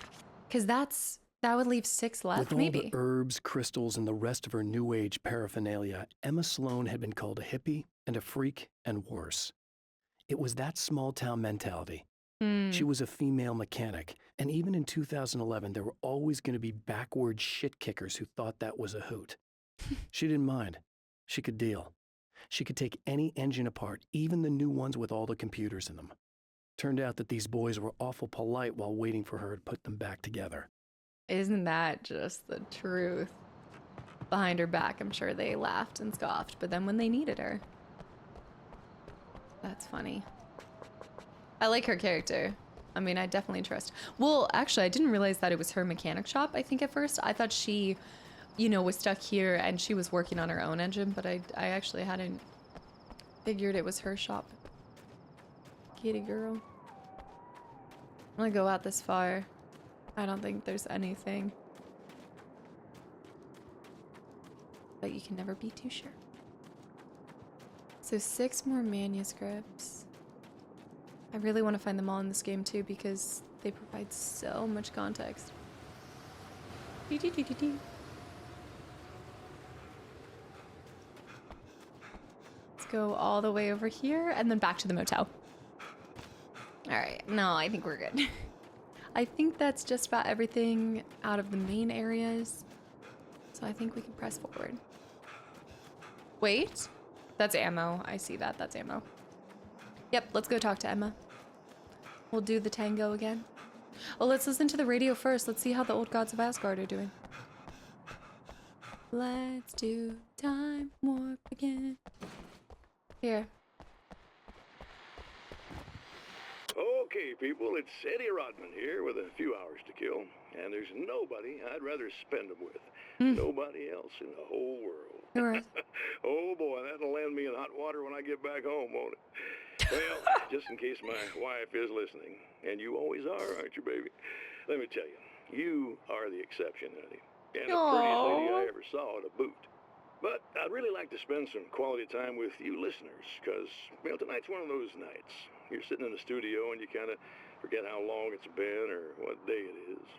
Because that would leave 6 left, With all maybe. the herbs, crystals, and the rest of her New Age paraphernalia, Emma Sloan had been called a hippie and a freak and worse. It was that small-town mentality. She was a female mechanic, and even in 2011, there were always going to be backward shit kickers who thought that was a hoot. She didn't mind. She could deal. She could take any engine apart, even the new ones with all the computers in them. Turned out that these boys were awful polite while waiting for her to put them back together. Isn't that just the truth? Behind her back, I'm sure they laughed and scoffed, but then when they needed her... That's funny. I like her character. I mean, I definitely trust. Well, actually, I didn't realize that it was her mechanic shop, I think, at first. I thought she, you know, was stuck here and she was working on her own engine, but I actually hadn't figured it was her shop. Kitty girl. I'm gonna go out this far. I don't think there's anything. But you can never be too sure. So 6 more manuscripts. I really want to find them all in this game too because they provide so much context. Let's go all the way over here and then back to the motel. All right, no, I think we're good. I think that's just about everything out of the main areas. So I think we can press forward. Wait, that's ammo. I see that, that's ammo. Yep, let's go talk to Emma. We'll do the tango again. Oh, let's listen to the radio first. Let's see how the old gods of Asgard are doing. Let's do time warp again. Here. Okay, people, it's Eddie Rodman here with a few hours to kill, and there's nobody I'd rather spend them with. Nobody else in the whole world. All right. Oh boy, that'll land me in hot water when I get back home, won't it? Well, just in case my wife is listening, and you always are, aren't you, baby? Let me tell you, you are the exception, honey. And the prettiest lady I ever saw to boot. But I'd really like to spend some quality time with you listeners, because, well, tonight's one of those nights. You're sitting in the studio and you kind of forget how long it's been or what day it is.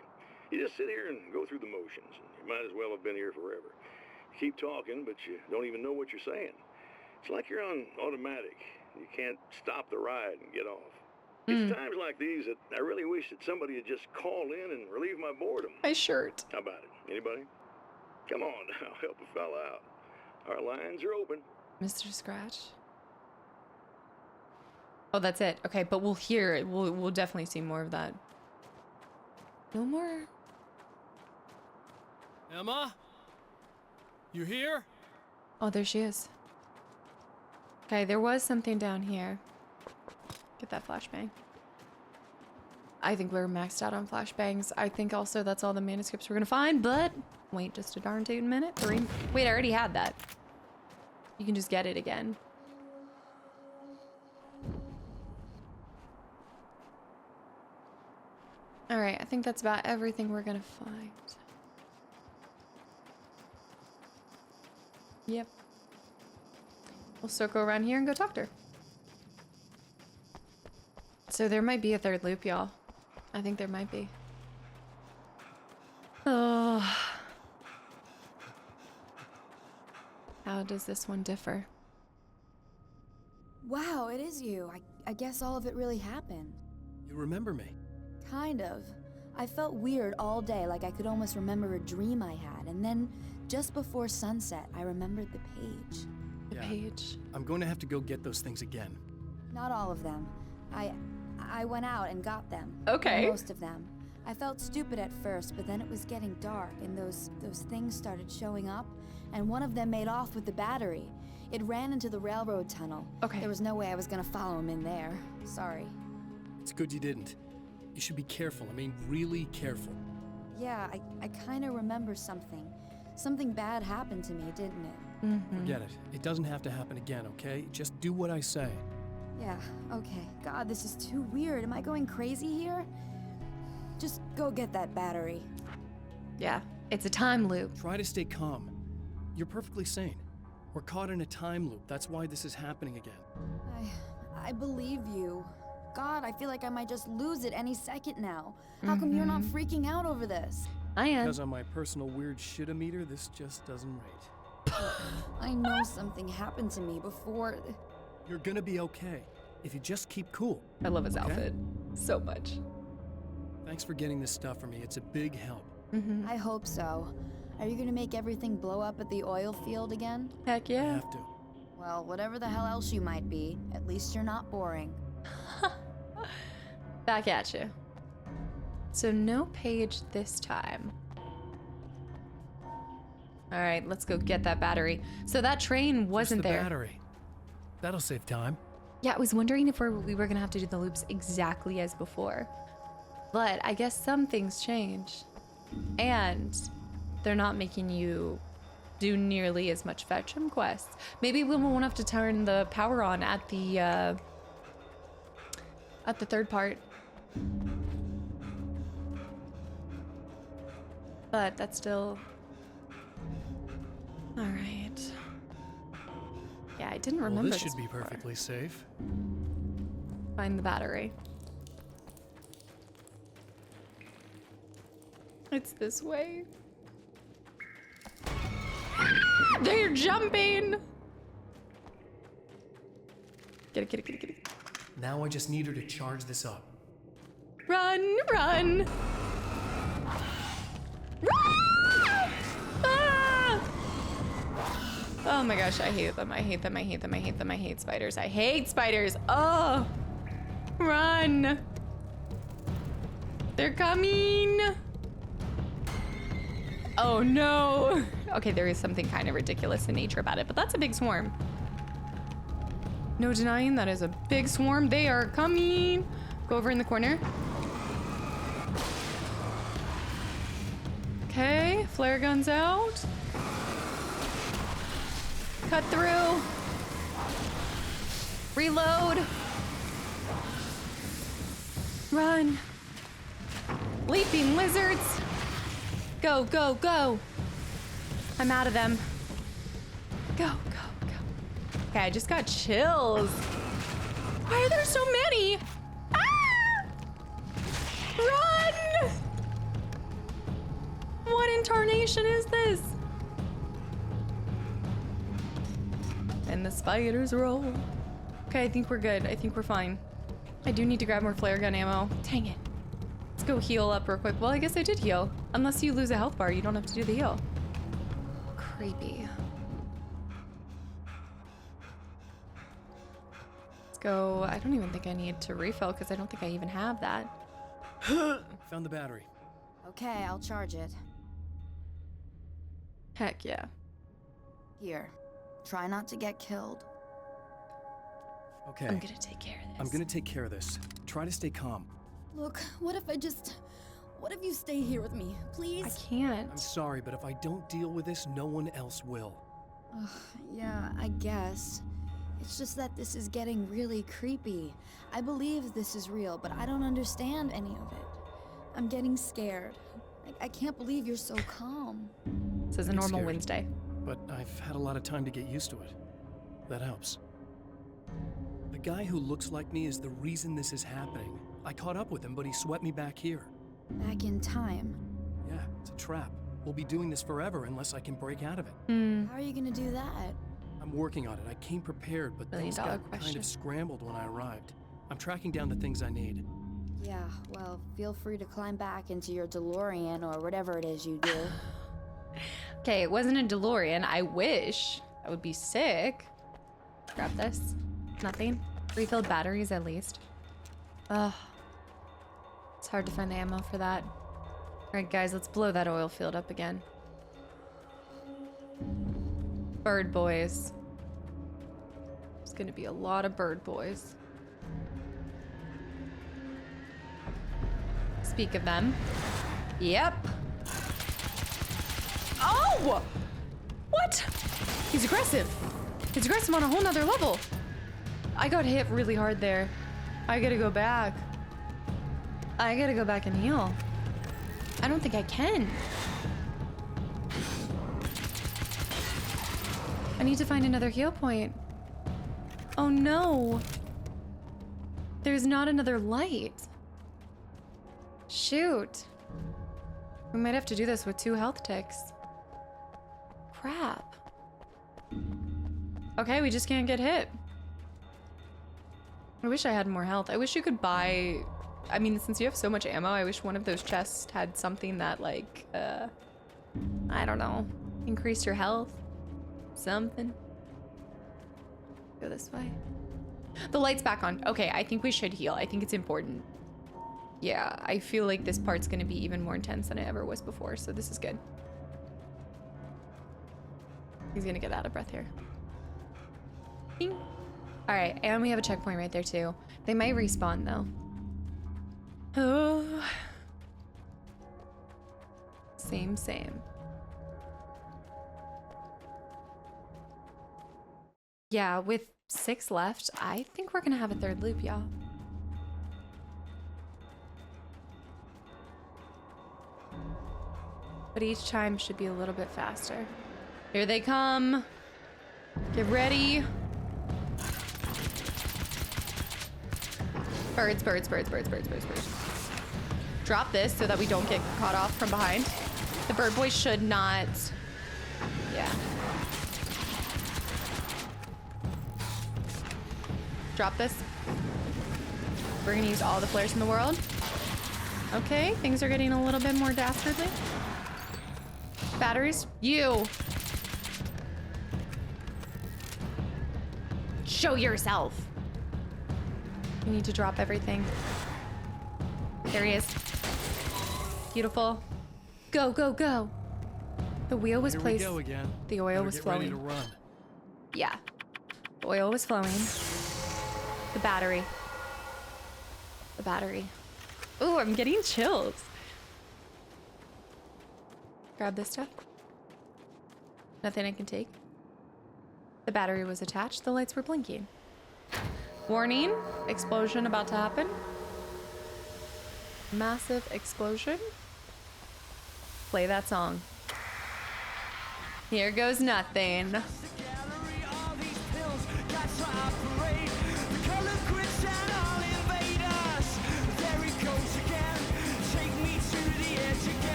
You just sit here and go through the motions, and you might as well have been here forever. You keep talking, but you don't even know what you're saying. It's like you're on automatic. You can't stop the ride and get off. It's times like these that I really wish that somebody would just call in and relieve my boredom. My shirt. How about it? Anybody? Come on now, help a fella out. Our lines are open. Mr. Scratch. Oh, that's it. Okay, but we'll hear it. We'll definitely see more of that. No more. Emma? You here? Oh, there she is. Okay, there was something down here. Get that flashbang. I think we're maxed out on flashbangs. I think also that's all the manuscripts we're gonna find, but wait just a darn tootin' minute. Wait, I already had that. You can just get it again. All right, I think that's about everything we're gonna find. Yep. We'll circle around here and go talk to her. So there might be a third loop, y'all. I think there might be. Oh. How does this one differ? Wow, it is you. I guess all of it really happened. You remember me? Kind of. I felt weird all day, like I could almost remember a dream I had, and then just before sunset, I remembered the page. The page. I'm going to have to go get those things again. Not all of them. I went out and got them. Okay. Most of them. I felt stupid at first, but then it was getting dark, and those things started showing up, and one of them made off with the battery. It ran into the railroad tunnel. Okay. There was no way I was gonna follow him in there. Sorry. It's good you didn't. You should be careful. I mean, really careful. Yeah, I kind of remember something. Something bad happened to me, didn't it? Mm-hmm. Forget it. It doesn't have to happen again, okay? Just do what I say. Yeah, okay. God, this is too weird. Am I going crazy here? Just go get that battery. Yeah, it's a time loop. Try to stay calm. You're perfectly sane. We're caught in a time loop. That's why this is happening again. I believe you. God, I feel like I might just lose it any second now. How come you're not freaking out over this? I am. Because on my personal weird shit-o-meter, this just doesn't rate. I know something happened to me before. You're gonna be okay, if you just keep cool. I love his outfit so much. Thanks for getting this stuff for me. It's a big help. I hope so. Are you gonna make everything blow up at the oil field again? Heck yeah. I have to. Well, whatever the hell else you might be, at least you're not boring. Back at you. So no page this time. All right, let's go get that battery. So that train wasn't Just the there. Battery. That'll save time. Yeah, I was wondering if we were gonna have to do the loops exactly as before. But I guess some things change. And they're not making you do nearly as much fetch-em quests. Maybe we won't have to turn the power on at the third part. But that's still... All right. Yeah, I didn't remember Well, this should be before. perfectly safe. Find the battery. It's this way. They're jumping! Get it, get it, get it, get it. Now I just need her to charge this up. Run, run! Ah! Ah! Oh my gosh, I hate them. I hate them. I hate them. I hate them. I hate spiders. I hate spiders. Oh! Run! They're coming! Oh no! Okay, there is something kind of ridiculous in nature about it, but that's a big swarm. No denying that is a big swarm. They are coming. Go over in the corner. Okay, flare guns out. Cut through. Reload. Run. Leaping lizards. Go, go, go. I'm out of them. Go, go, go. Okay, I just got chills. Why are there so many? Ah! Run! What in tarnation is this? And the spiders roll. Okay, I think we're good. I think we're fine. I do need to grab more flare gun ammo. Dang it. Let's go heal up real quick. Well, I guess I did heal. Unless you lose a health bar, you don't have to do the heal. Creepy. Let's go. I don't even think I need to refill because I don't think I even have that. Found the battery. Okay, I'll charge it. Heck yeah. Here. Try not to get killed. Okay. I'm gonna take care of this. I'm gonna take care of this. Try to stay calm. Look, what if you stay here with me, please? I can't. I'm sorry, but if I don't deal with this, no one else will. Yeah, I guess. It's just that this is getting really creepy. I believe this is real, but I don't understand any of it. I'm getting scared. I can't believe you're so calm. This is a normal Wednesday. But I've had a lot of time to get used to it. That helps. The guy who looks like me is the reason this is happening. I caught up with him, but he swept me back here. Back in time. Yeah, it's a trap. We'll be doing this forever unless I can break out of it. How are you gonna do that? I'm working on it. I came prepared, but things got kind of scrambled when I arrived. I'm tracking down the things I need. Yeah, well, feel free to climb back into your DeLorean or whatever it is you do. Okay, it wasn't a DeLorean. I wish. That would be sick. Grab this. Nothing. Refilled batteries at least. Ugh. It's hard to find the ammo for that. Alright guys, let's blow that oil field up again. Bird boys. There's gonna be a lot of bird boys. Speak of them. Yep. Oh! What? He's aggressive. He's aggressive on a whole nother level. I got hit really hard there. I gotta go back. I gotta go back and heal. I don't think I can. I need to find another heal point. Oh no. There's not another light. Shoot. We might have to do this with 2 health ticks. Crap. Okay, we just can't get hit. I wish I had more health. I wish you could buy... I mean, since you have so much ammo, I wish one of those chests had something that, like, I don't know, increase your health. Something. Go this way. The light's back on. Okay, I think we should heal. I think it's important. Yeah, I feel like this part's gonna be even more intense than it ever was before, so this is good. He's gonna get out of breath here. Ding. All right, and we have a checkpoint right there too. They might respawn though. Oh. Same. Yeah, with 6 left, I think we're gonna have a 3rd loop, y'all. But each time should be a little bit faster. Here they come. Get ready. Birds. Drop this so that we don't get caught off from behind. The bird boy should not. Yeah. Drop this. We're gonna use all the flares in the world. Okay, things are getting a little bit more dastardly. Batteries, you. Show yourself. We need to drop everything. There he is. Beautiful. Go. The wheel was placed. Here we go again. The oil was flowing. Ready to run. Yeah. The oil was flowing. The battery. Ooh, I'm getting chills. Grab this stuff. Nothing I can take. The battery was attached. The lights were blinking. Warning, explosion about to happen. Massive explosion. Play that song. Here goes nothing.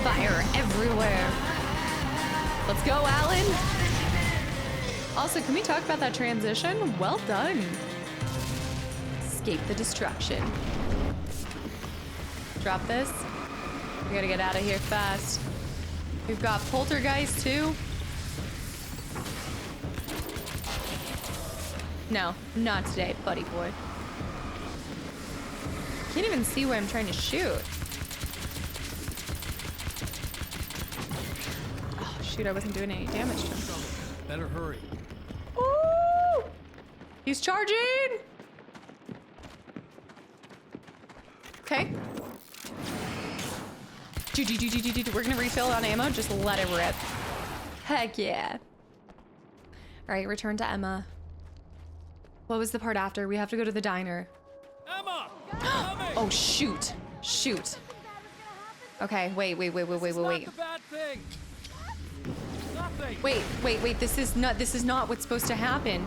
Fire everywhere. Let's go, Alan. Also, can we talk about that transition? Well done. Escape the destruction. Drop this. We gotta get out of here fast. We've got poltergeist too. No, not today, buddy boy. Can't even see where I'm trying to shoot. Oh, shoot, I wasn't doing any damage to him. Better hurry. Ooh! He's charging! Okay. We're gonna refill on ammo, just let it rip. Heck yeah. All right, return to Emma. What was the part after? We have to go to the diner. Emma! Oh, shoot. Shoot. Okay, wait. Not the bad thing. Nothing. Wait, this is not what's supposed to happen.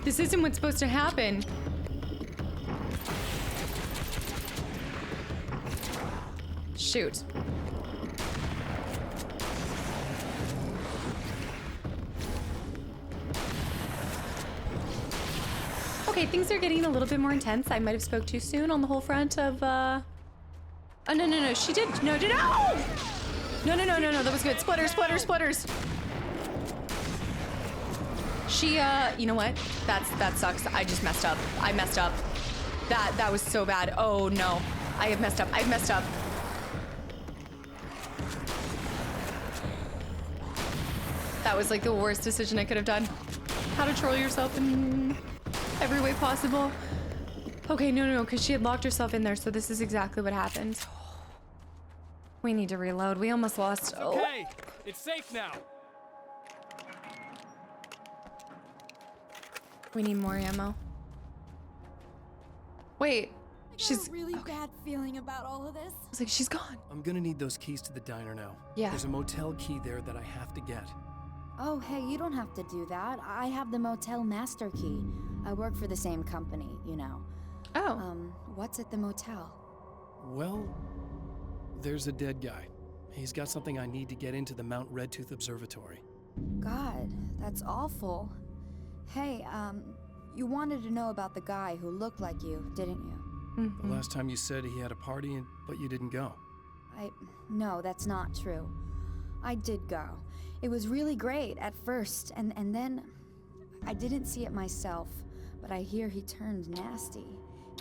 This isn't what's supposed to happen. Shoot. Okay, things are getting a little bit more intense. I might have spoke too soon on the whole front of, Oh, no, she did. No. No, that was good. Splitters. She, you know what? That sucks. I just messed up. I messed up. That was so bad. Oh, no. I have messed up. That was like the worst decision I could have done. How to troll yourself in every way possible. Okay, no, because she had locked herself in there, so this is exactly what happened. We need to reload. We almost lost. It's okay. It's safe now. We need more ammo. Wait, she's a really bad feeling about all of this. It's like she's gone. I'm gonna need those keys to the diner now. Yeah. There's a motel key there that I have to get. Oh, hey, you don't have to do that. I have the motel master key. I work for the same company, you know. Oh. What's at the motel? Well, there's a dead guy. He's got something I need to get into the Mount Redtooth Observatory. God, that's awful. Hey, you wanted to know about the guy who looked like you, didn't you? The last time you said he had a party, but you didn't go. No, that's not true. I did go. It was really great at first, and then I didn't see it myself, but I hear he turned nasty.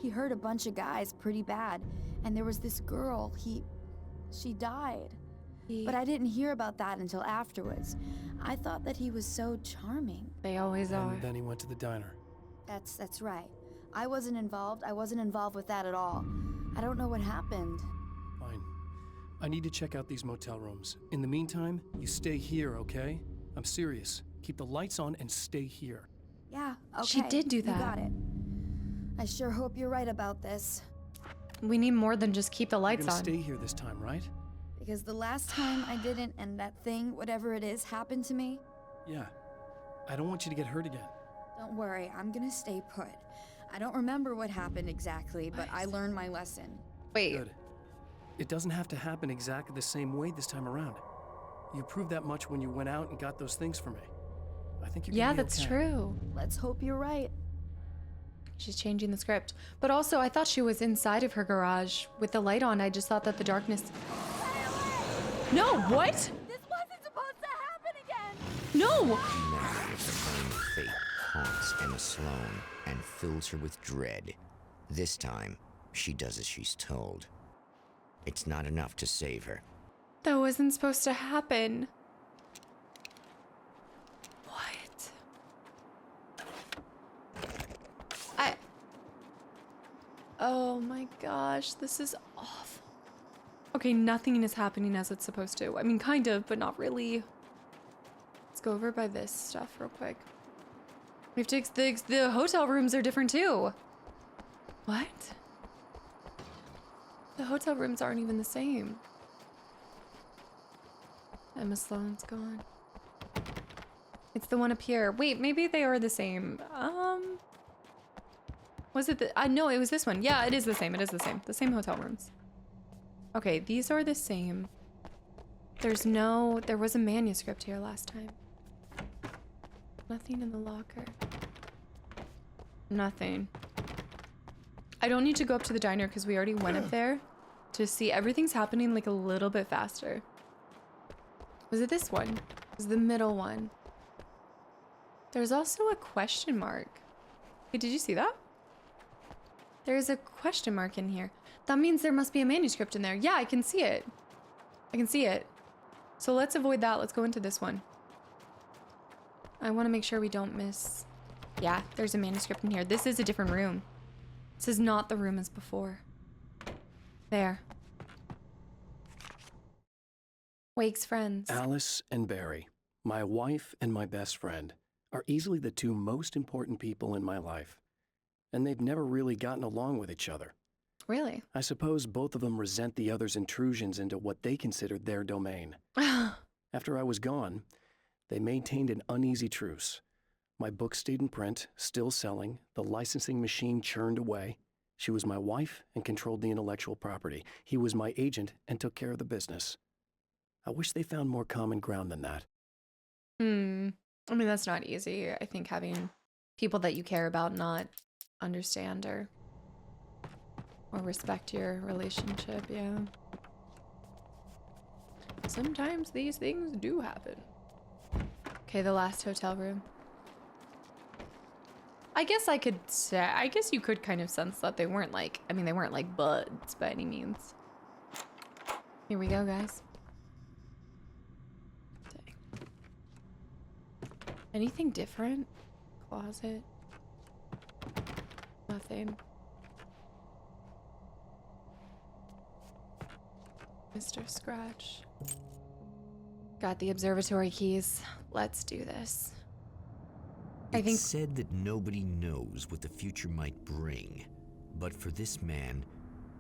He hurt a bunch of guys pretty bad, and there was this girl, she died. But I didn't hear about that until afterwards. I thought that he was so charming. They always are. And then he went to the diner. That's right. I wasn't involved with that at all. I don't know what happened. Fine. I need to check out these motel rooms. In the meantime, you stay here, okay? I'm serious. Keep the lights on and stay here. Yeah, okay. She did do that. You got it. I sure hope you're right about this. We need more than just keep the lights You're gonna on. stay here this time, right? Because the last time I didn't, and that thing, whatever it is, happened to me. Yeah. I don't want you to get hurt again. Don't worry, I'm gonna stay put. I don't remember what happened exactly, but I learned my lesson. Wait. Good. It doesn't have to happen exactly the same way this time around. You proved that much when you went out and got those things for me. I think you're Yeah, gonna be that's okay. true. Let's hope you're right. She's changing the script. But also, I thought she was inside of her garage with the light on. I just thought that the darkness... No, what? This wasn't supposed to happen again! No! Memory of the flame of fate haunts Emma Sloan and fills her with dread. This time, she does as she's told. It's not enough to save her. That wasn't supposed to happen. What? Oh my gosh, this is awful. Okay, nothing is happening as it's supposed to. I mean, kind of, but not really. Let's go over by this stuff real quick. We have to, the hotel rooms are different too. What? The hotel rooms aren't even the same. Emma Sloan's gone. It's the one up here. Wait, maybe they are the same. Was it the, no, it was this one. Yeah, it is the same. It is the same. The same hotel rooms. Okay, these are the same. There's no, there was a manuscript here last time. Nothing in the locker. Nothing. I don't need to go up to the diner because we already went up there to see everything's happening like a little bit faster. Was it this one? It was the middle one. There's also a question mark. Hey, did you see that? There's a question mark in here. That means there must be a manuscript in there. Yeah, I can see it. I can see it. So let's avoid that. Let's go into this one. I want to make sure we don't miss. Yeah, there's a manuscript in here. This is a different room. This is not the room as before. There. Wake's friends. Alice and Barry, my wife and my best friend, are easily the two most important people in my life. And they've never really gotten along with each other. Really? I suppose both of them resent the other's intrusions into what they considered their domain. After I was gone, they maintained an uneasy truce. My book stayed in print, still selling, the licensing machine churned away. She was my wife and controlled the intellectual property. He was my agent and took care of the business. I wish they found more common ground than that. I mean, that's not easy. I think having people that you care about not understand or respect your relationship, yeah. Sometimes these things do happen. Okay, the last hotel room. I guess I could say, I guess you could kind of sense that they weren't like, I mean, they weren't like buds by any means. Here we go, guys. Anything different? Closet? Nothing. Mr. Scratch. Got the observatory keys. Let's do this. It's said that nobody knows what the future might bring, but for this man,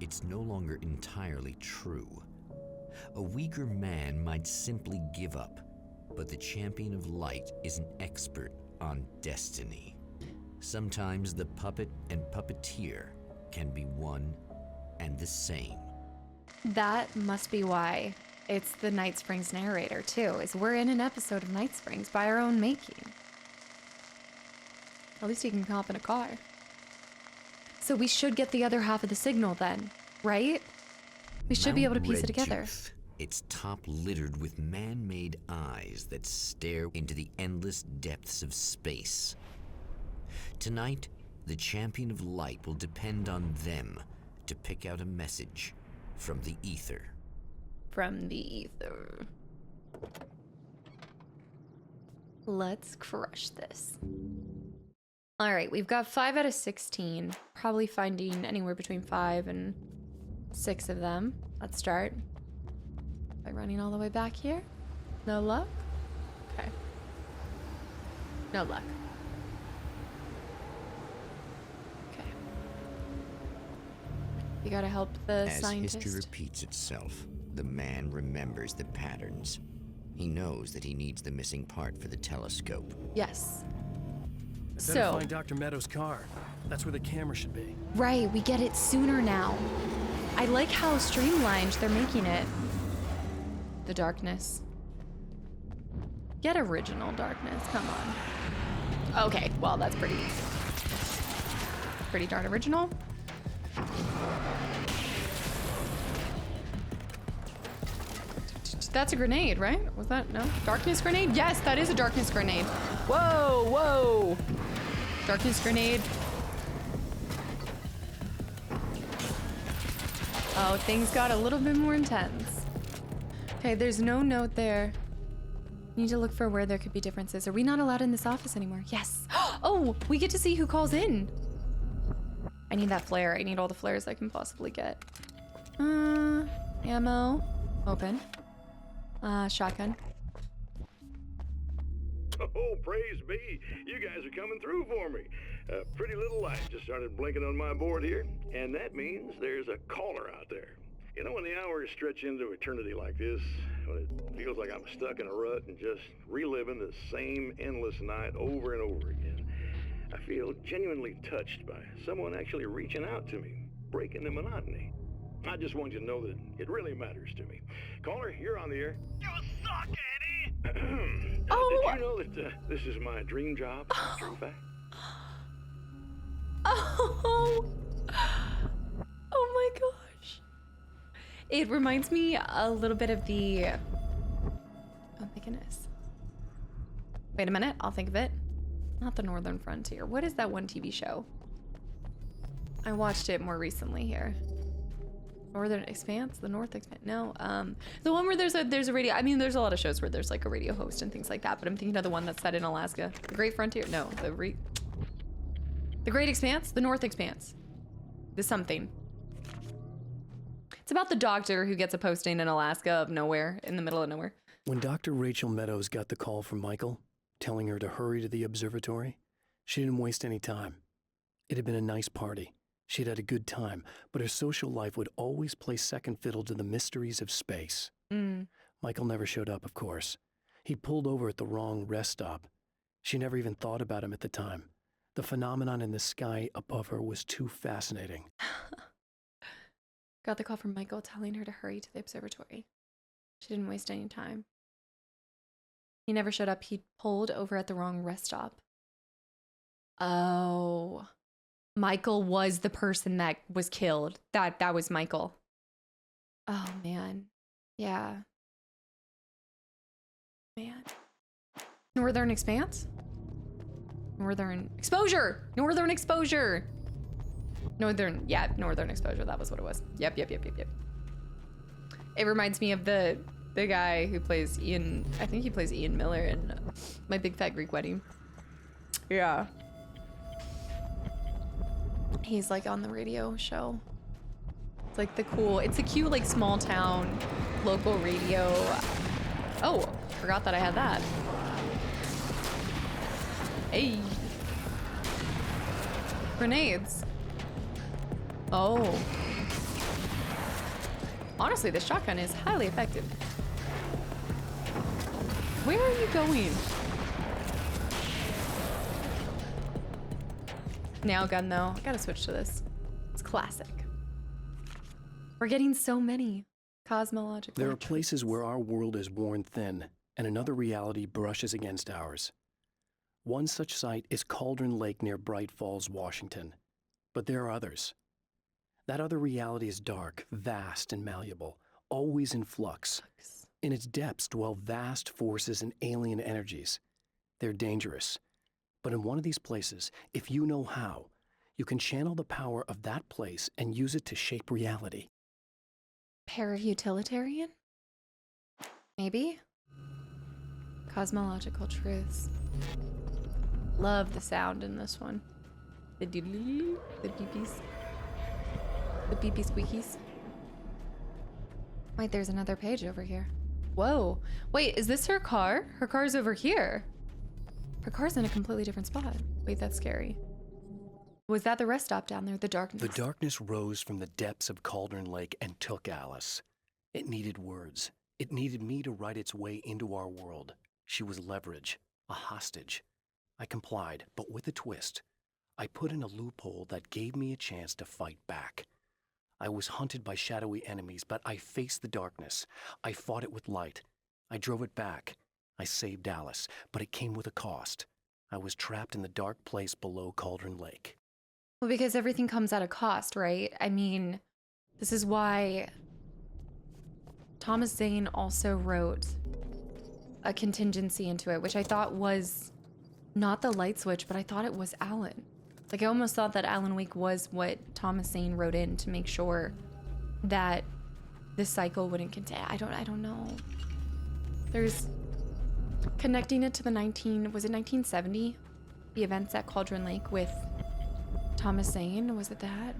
it's no longer entirely true. A weaker man might simply give up, but the champion of light is an expert on destiny. Sometimes the puppet and puppeteer can be one and the same. That must be why it's the Night Springs narrator, too, is we're in an episode of Night Springs by our own making. At least he can hop in a car. So we should get the other half of the signal then, right? We should be able to piece it together. Tooth, its top littered with man-made eyes that stare into the endless depths of space. Tonight, the champion of light will depend on them to pick out a message from the ether. From the ether. Let's crush this. All right, we've got 5 out of 16. Probably finding anywhere between 5 and 6 of them. Let's start by running all the way back here. No luck? Okay. No luck. Okay. You gotta help the scientist. As history repeats itself, the man remembers the patterns. He knows that he needs the missing part for the telescope. Yes. I better find Dr. Meadows' car. That's where the camera should be. Right, we get it sooner now. I like how streamlined they're making it. The darkness. Get original darkness, come on. Okay, well, that's pretty darn original. That's a grenade, right? Was that, no? Darkness grenade? Yes, that is a darkness grenade. Whoa, whoa. Darkness grenade. Oh, things got a little bit more intense. Okay, there's no note there. Need to look for where there could be differences. Are we not allowed in this office anymore? Yes. Oh, we get to see who calls in. I need that flare. I need all the flares I can possibly get. Ammo. Open. Shotgun. Oh, praise be. You guys are coming through for me. A pretty little light just started blinking on my board here, and that means there's a caller out there. You know, when the hours stretch into eternity like this, when it feels like I'm stuck in a rut and just reliving the same endless night over and over again, I feel genuinely touched by someone actually reaching out to me, breaking the monotony. I just want you to know that it really matters to me. Caller, you're on the air. You suck, Eddie! Did you know that this is my dream job? True fact. Oh my gosh. It reminds me a little bit of the... Oh my goodness. Wait a minute, I'll think of it. Not the Northern Frontier. What is that one TV show? I watched it more recently here. Northern Expanse? The North Expanse? No, the one where there's a radio. I mean, there's a lot of shows where there's like a radio host and things like that, but I'm thinking of the one that's set in Alaska. The Great Frontier? No, the Great Expanse? The North Expanse. The something. It's about the doctor who gets a posting in Alaska of nowhere, in the middle of nowhere. When Dr. Rachel Meadows got the call from Michael, telling her to hurry to the observatory, she didn't waste any time. It had been a nice party. She'd had a good time, but her social life would always play second fiddle to the mysteries of space. Michael never showed up, of course. He pulled over at the wrong rest stop. She never even thought about him at the time. The phenomenon in the sky above her was too fascinating. Got the call from Michael telling her to hurry to the observatory. She didn't waste any time. He never showed up. He pulled over at the wrong rest stop. Oh. Michael was the person that was killed. That was Michael. Oh, man. Yeah. Man. Northern Expanse? Northern Exposure! Northern Exposure! Northern Exposure. That was what it was. Yep. It reminds me of the guy who plays Ian. I think he plays Ian Miller in My Big Fat Greek Wedding. Yeah. He's like on the radio show. It's like it's a cute like small town local radio. Oh, forgot that I had that. Hey. Grenades. Oh. Honestly, this shotgun is highly effective. Where are you going? Nail gun though. I gotta switch to this. It's classic. We're getting so many cosmological. There are places where our world is worn thin and another reality brushes against ours. One such site is Cauldron Lake near Bright Falls, Washington. But there are others. That other reality is dark, vast, and malleable, always in flux. In its depths dwell vast forces and alien energies. They're dangerous. But in one of these places, if you know how, you can channel the power of that place and use it to shape reality. Para-utilitarian? Maybe? Cosmological truths. Love the sound in this one. The doodly, the beepies. The beepy squeakies. Wait, there's another page over here. Whoa. Wait, is this her car? Her car's over here. Her car's in a completely different spot. Wait, that's scary. Was that the rest stop down there? The darkness? The darkness rose from the depths of Cauldron Lake and took Alice. It needed words. It needed me to write its way into our world. She was leverage, a hostage. I complied, but with a twist. I put in a loophole that gave me a chance to fight back. I was hunted by shadowy enemies, but I faced the darkness. I fought it with light. I drove it back. I saved Alice, but it came with a cost. I was trapped in the dark place below Cauldron Lake. Well, because everything comes at a cost, right? I mean, this is why Thomas Zane also wrote a contingency into it, which I thought was not the light switch, but I thought it was Alan. Like, I almost thought that Alan Wake was what Thomas Zane wrote in to make sure that this cycle wouldn't continue. I don't know. There's connecting it to the was it 1970? The events at Cauldron Lake with Thomas Zane, was it that?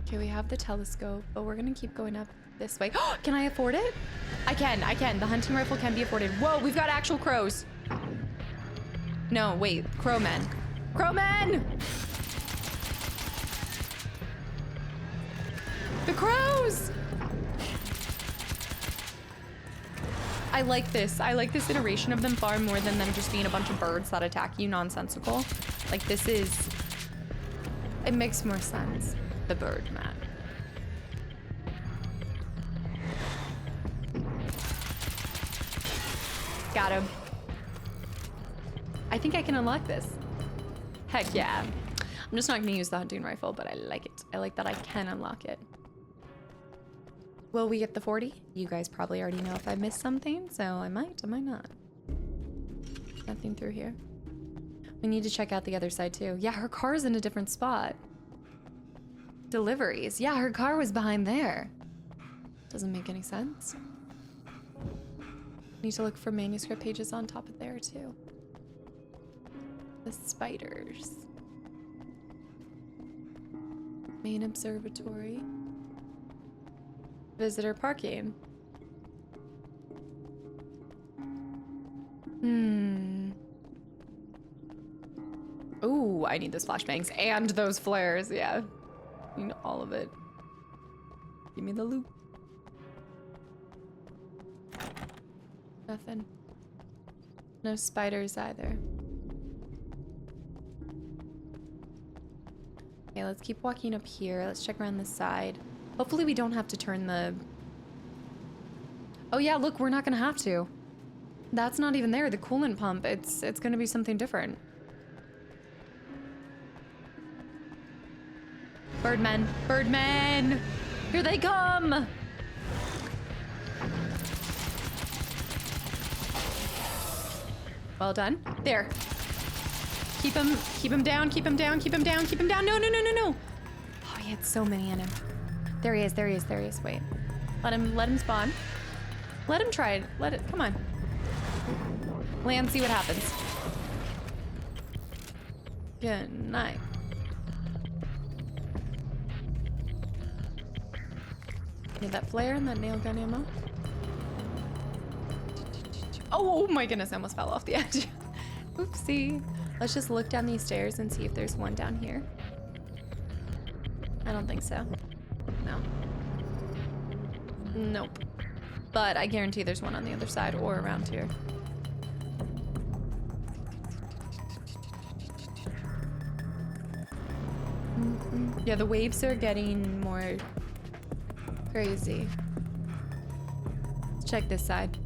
Okay, we have the telescope, but we're gonna keep going up this way. Can I afford it? I can. The hunting rifle can be afforded. Whoa, we've got actual crows. No, wait, crowmen. Crowmen! The crows! I like this. I like this iteration of them far more than them just being a bunch of birds that attack you nonsensical. Like, this is... It makes more sense. The bird man. Got him. I think I can unlock this. Heck yeah. I'm just not gonna use the hunting rifle, but I like it. I like that I can unlock it. Will we get the 40? You guys probably already know if I missed something, so I might not. Nothing through here. We need to check out the other side too. Yeah, her car's in a different spot. Deliveries. Yeah, her car was behind there. Doesn't make any sense. Need to look for manuscript pages on top of there too. The spiders. Main observatory. Visitor parking. Ooh, I need those flashbangs and those flares, yeah. Need all of it. Give me the loot. Nothing. No spiders either. Okay, let's keep walking up here. Let's check around this side. Hopefully we don't have to turn the... Oh yeah, look, we're not gonna have to. That's not even there, the coolant pump. It's gonna be something different. Birdmen, birdmen! Here they come! Well done. There. Keep him down, keep him down, keep him down, keep him down. No, no, no, no, no. Oh, he had so many in him. There he is, there he is, there he is. Wait. Let him spawn. Let him try it. Let it, come on. Land, see what happens. Good night. Need that flare and that nail gun ammo. Oh my goodness, I almost fell off the edge. Oopsie. Let's just look down these stairs and see if there's one down here. I don't think so. No. Nope. But I guarantee there's one on the other side or around here. Yeah, the waves are getting more crazy. Let's check this side.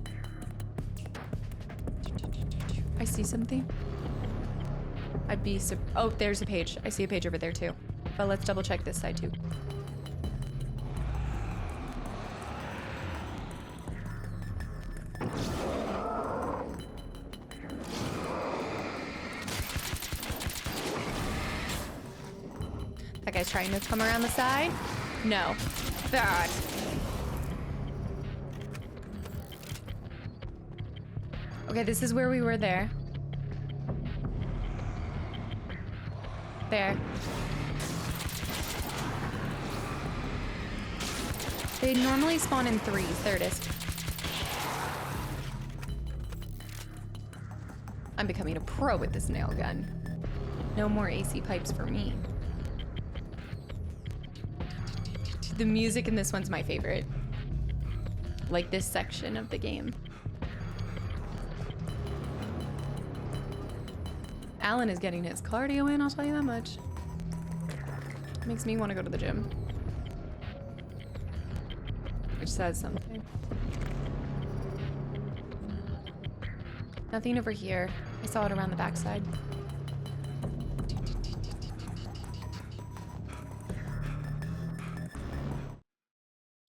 I see something. I'd be oh, there's a page. I see a page over there too. But let's double check this side too. That guy's trying to come around the side. No. That. Okay, this is where we were there. There. They normally spawn in threes. There it is. I'm becoming a pro with this nail gun. No more AC pipes for me. The music in this one's my favorite. Like this section of the game. Alan is getting his cardio in, I'll tell you that much. Makes me want to go to the gym. Which says something. Nothing over here. I saw it around the backside.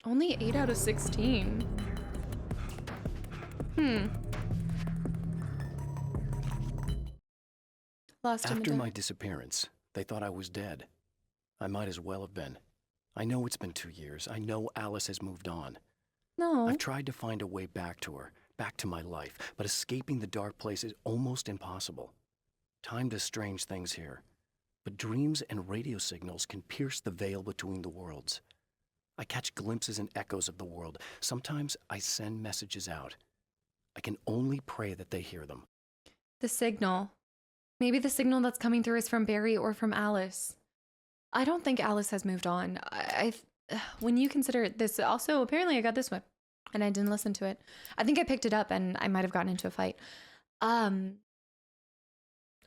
Only 8 out of 16. Lost him. After my disappearance, they thought I was dead. I might as well have been. I know it's been 2 years. I know Alice has moved on. No. I've tried to find a way back to her, back to my life, but escaping the dark place is almost impossible. Time does strange things here, but dreams and radio signals can pierce the veil between the worlds. I catch glimpses and echoes of the world. Sometimes I send messages out. I can only pray that they hear them. The signal. Maybe the signal that's coming through is from Barry or from Alice. I don't think Alice has moved on. When you consider this, also, apparently I got this one and I didn't listen to it. I think I picked it up and I might have gotten into a fight.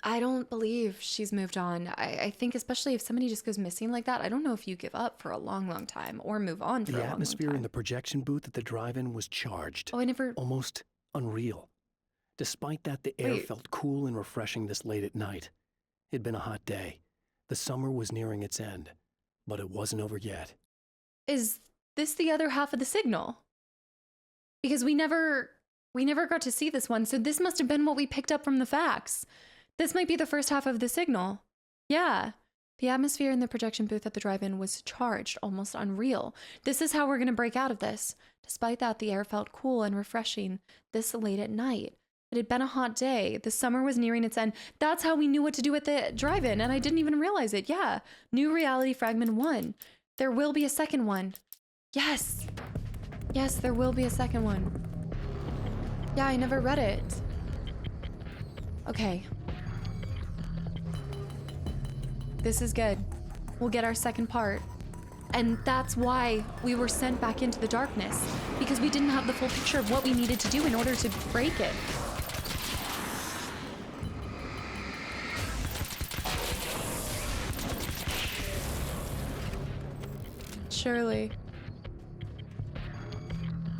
I don't believe she's moved on. I think especially if somebody just goes missing like that, I don't know if you give up for a long, long time or move on for a long, long time. The atmosphere in the projection booth at the drive-in was charged. Oh, I never... Almost unreal. Despite that, the air felt cool and refreshing this late at night. It'd been a hot day. The summer was nearing its end, but it wasn't over yet. Is this the other half of the signal? Because we never got to see this one, so this must have been what we picked up from the facts. This might be the first half of the signal. Yeah. The atmosphere in the projection booth at the drive-in was charged, almost unreal. This is how we're going to break out of this. Despite that, the air felt cool and refreshing this late at night. It had been a hot day. The summer was nearing its end. That's how we knew what to do at the drive-in, and I didn't even realize it. Yeah. New reality fragment 1. There will be a second one. Yes. Yes, there will be a second one. Yeah, I never read it. Okay. This is good. We'll get our second part. And that's why we were sent back into the darkness, because we didn't have the full picture of what we needed to do in order to break it. Surely.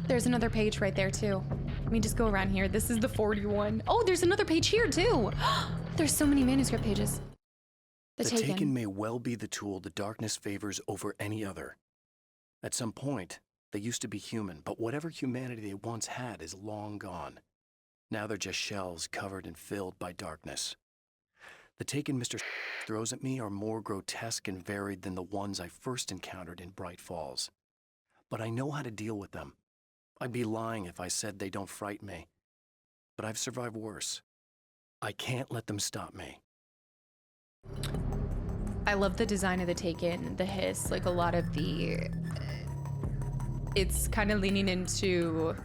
There's another page right there too. Let me just go around here. This is the 41. Oh, there's another page here too. There's so many manuscript pages. The Taken may well be the tool the darkness favors over any other. At some point, they used to be human, but whatever humanity they once had is long gone. Now they're just shells covered and filled by darkness. The Taken Mr. throws at me are more grotesque and varied than the ones I first encountered in Bright Falls. But I know how to deal with them. I'd be lying if I said they don't frighten me. But I've survived worse. I can't let them stop me. I love the design of the Taken, the hiss, like a lot of the... It's kind of leaning into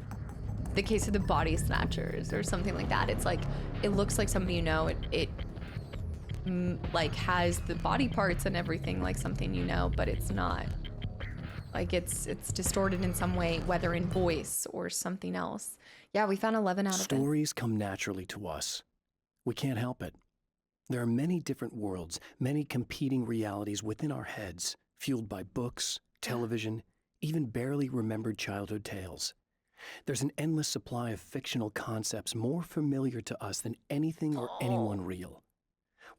the case of the body snatchers or something like that. It's like, it looks like something you know, it like has the body parts and everything like something you know, but it's not. Like it's distorted in some way, whether in voice or something else. Yeah, we found 11 out of it. Stories come naturally to us. We can't help it. There are many different worlds, many competing realities within our heads, fueled by books, television, even barely remembered childhood tales. There's an endless supply of fictional concepts more familiar to us than anything or anyone real.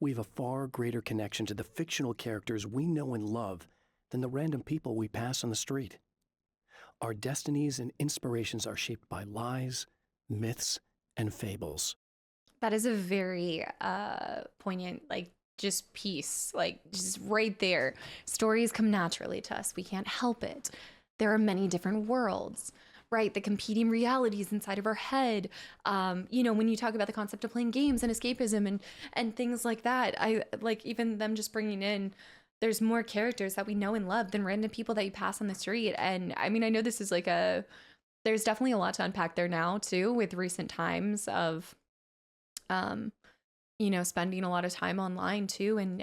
We have a far greater connection to the fictional characters we know and love than the random people we pass on the street. Our destinies and inspirations are shaped by lies, myths, and fables. That is a very poignant, like, just piece, like, just right there. Stories come naturally to us. We can't help it. There are many different worlds, right? The competing realities inside of our head. You know, when you talk about the concept of playing games and escapism and things like that, I like even them just bringing in, there's more characters that we know and love than random people that you pass on the street. And I mean, I know this is like there's definitely a lot to unpack there now too, with recent times of, you know, spending a lot of time online too, and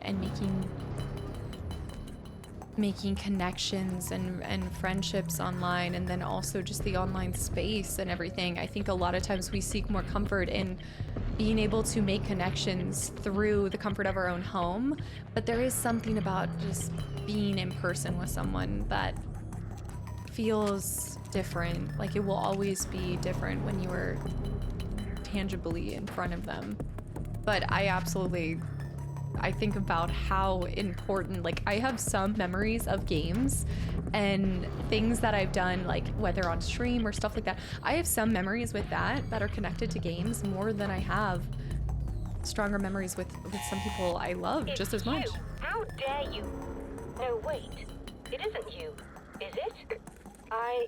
making connections and friendships online, and then also just the online space and everything. I think a lot of times we seek more comfort in being able to make connections through the comfort of our own home, but there is something about just being in person with someone that feels different. Like it will always be different when you are tangibly in front of them. But I think about how important, like I have some memories of games and things that I've done, like whether on stream or stuff like that. I have some memories with that are connected to games more than I have stronger memories with some people I love just as much. How dare you? No, wait. It isn't you, is it? I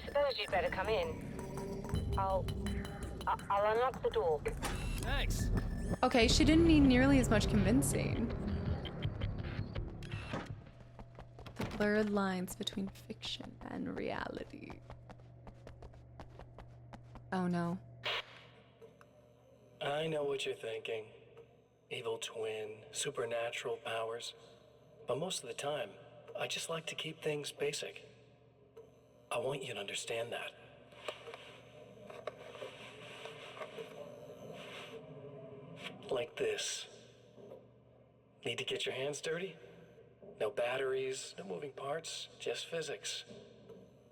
suppose you'd better come in. I'll unlock the door. Thanks. Okay, she didn't need nearly as much convincing. The blurred lines between fiction and reality. Oh no. I know what you're thinking. Evil twin, supernatural powers. But most of the time, I just like to keep things basic. I want you to understand that. Like this. Need to get your hands dirty? No batteries, no moving parts, just physics.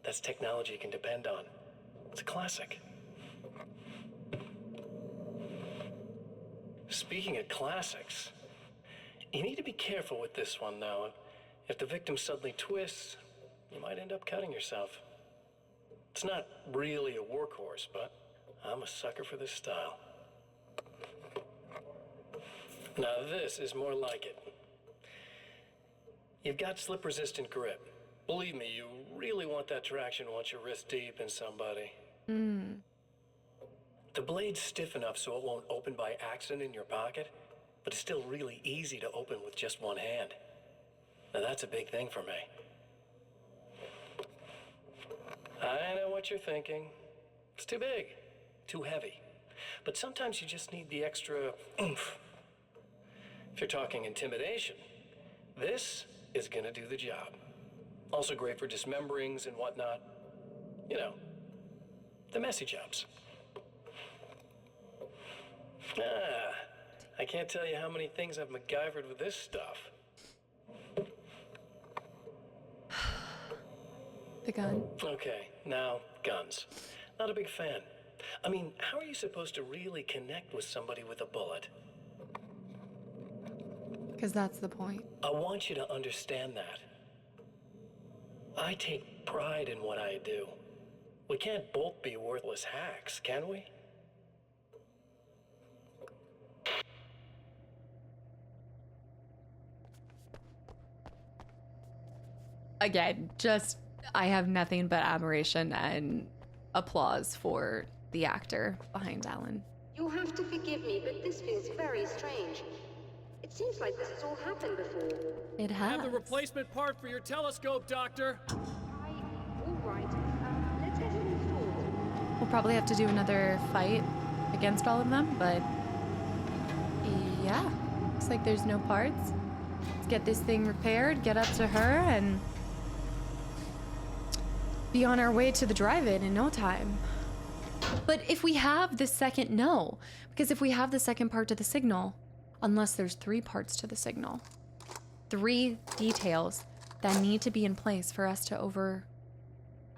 That's technology you can depend on. It's a classic. Speaking of classics, you need to be careful with this one, though. If the victim suddenly twists, you might end up cutting yourself. It's not really a workhorse, but I'm a sucker for this style. Now this is more like it. You've got slip-resistant grip. Believe me, you really want that traction once you're wrist deep in somebody. The blade's stiff enough so it won't open by accident in your pocket, but it's still really easy to open with just one hand. Now that's a big thing for me. I know what you're thinking. It's too big, too heavy. But sometimes you just need the extra oomph. If you're talking intimidation, this is gonna do the job. Also great for dismemberings and whatnot. You know, the messy jobs. I can't tell you how many things I've MacGyvered with this stuff. The gun. Okay, now, guns. Not a big fan. I mean, how are you supposed to really connect with somebody with a bullet? Because that's the point. I want you to understand that. I take pride in what I do. We can't both be worthless hacks, can we? Again, I have nothing but admiration and applause for the actor behind Alan. You'll have to forgive me, but this feels very strange. It seems like this has all happened before. It I have the replacement part for your telescope, Doctor. All right. Let's get it installed. We'll probably have to do another fight against all of them, but yeah, looks like there's no parts. Let's get this thing repaired, get up to her, and be on our way to the drive-in in no time. But if we have the second, no, because if we have the second part to the signal, unless there's 3 parts to the signal, 3 details that need to be in place for us to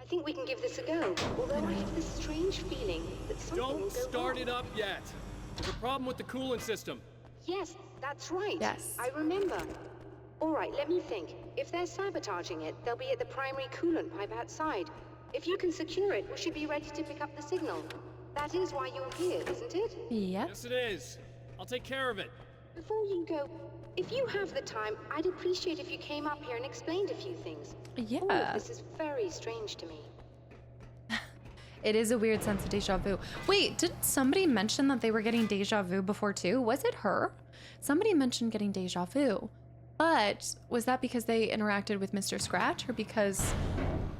I think we can give this a go, although I have this strange feeling that something will Don't go start wrong. it up yet. There's a problem with the coolant system. Yes, that's right. Yes. I remember. All right, let me think. If they're sabotaging it, they'll be at the primary coolant pipe outside. If you can secure it, we should be ready to pick up the signal. That is why you're here, isn't it? Yep. Yes, it is. I'll take care of it. Before you go, if you have the time, I'd appreciate if you came up here and explained a few things. Yeah. All of this is very strange to me. It is a weird sense of deja vu. Wait, did somebody mention that they were getting deja vu before too? Was it her? Somebody mentioned getting deja vu. But was that because they interacted with Mr. Scratch, or because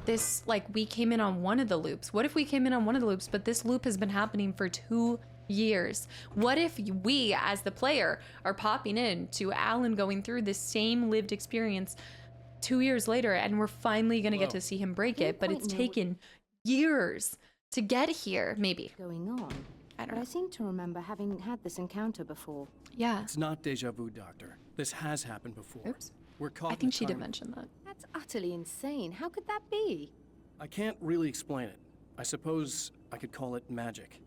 this, like, we came in on one of the loops? What if we came in on one of the loops, but this loop has been happening for 2 years? What if we, as the player, are popping in to Alan going through the same lived experience 2 years later, and we're finally gonna get to see him break it, but it's taken years to get here, maybe. Going on. I don't But know. I seem to remember having had this encounter before. Yeah. It's not deja vu, Doctor. This has happened before. Oops. We're caught I in think a she did time- mention that. That's utterly insane. How could that be? I can't really explain it. I suppose I could call it magic.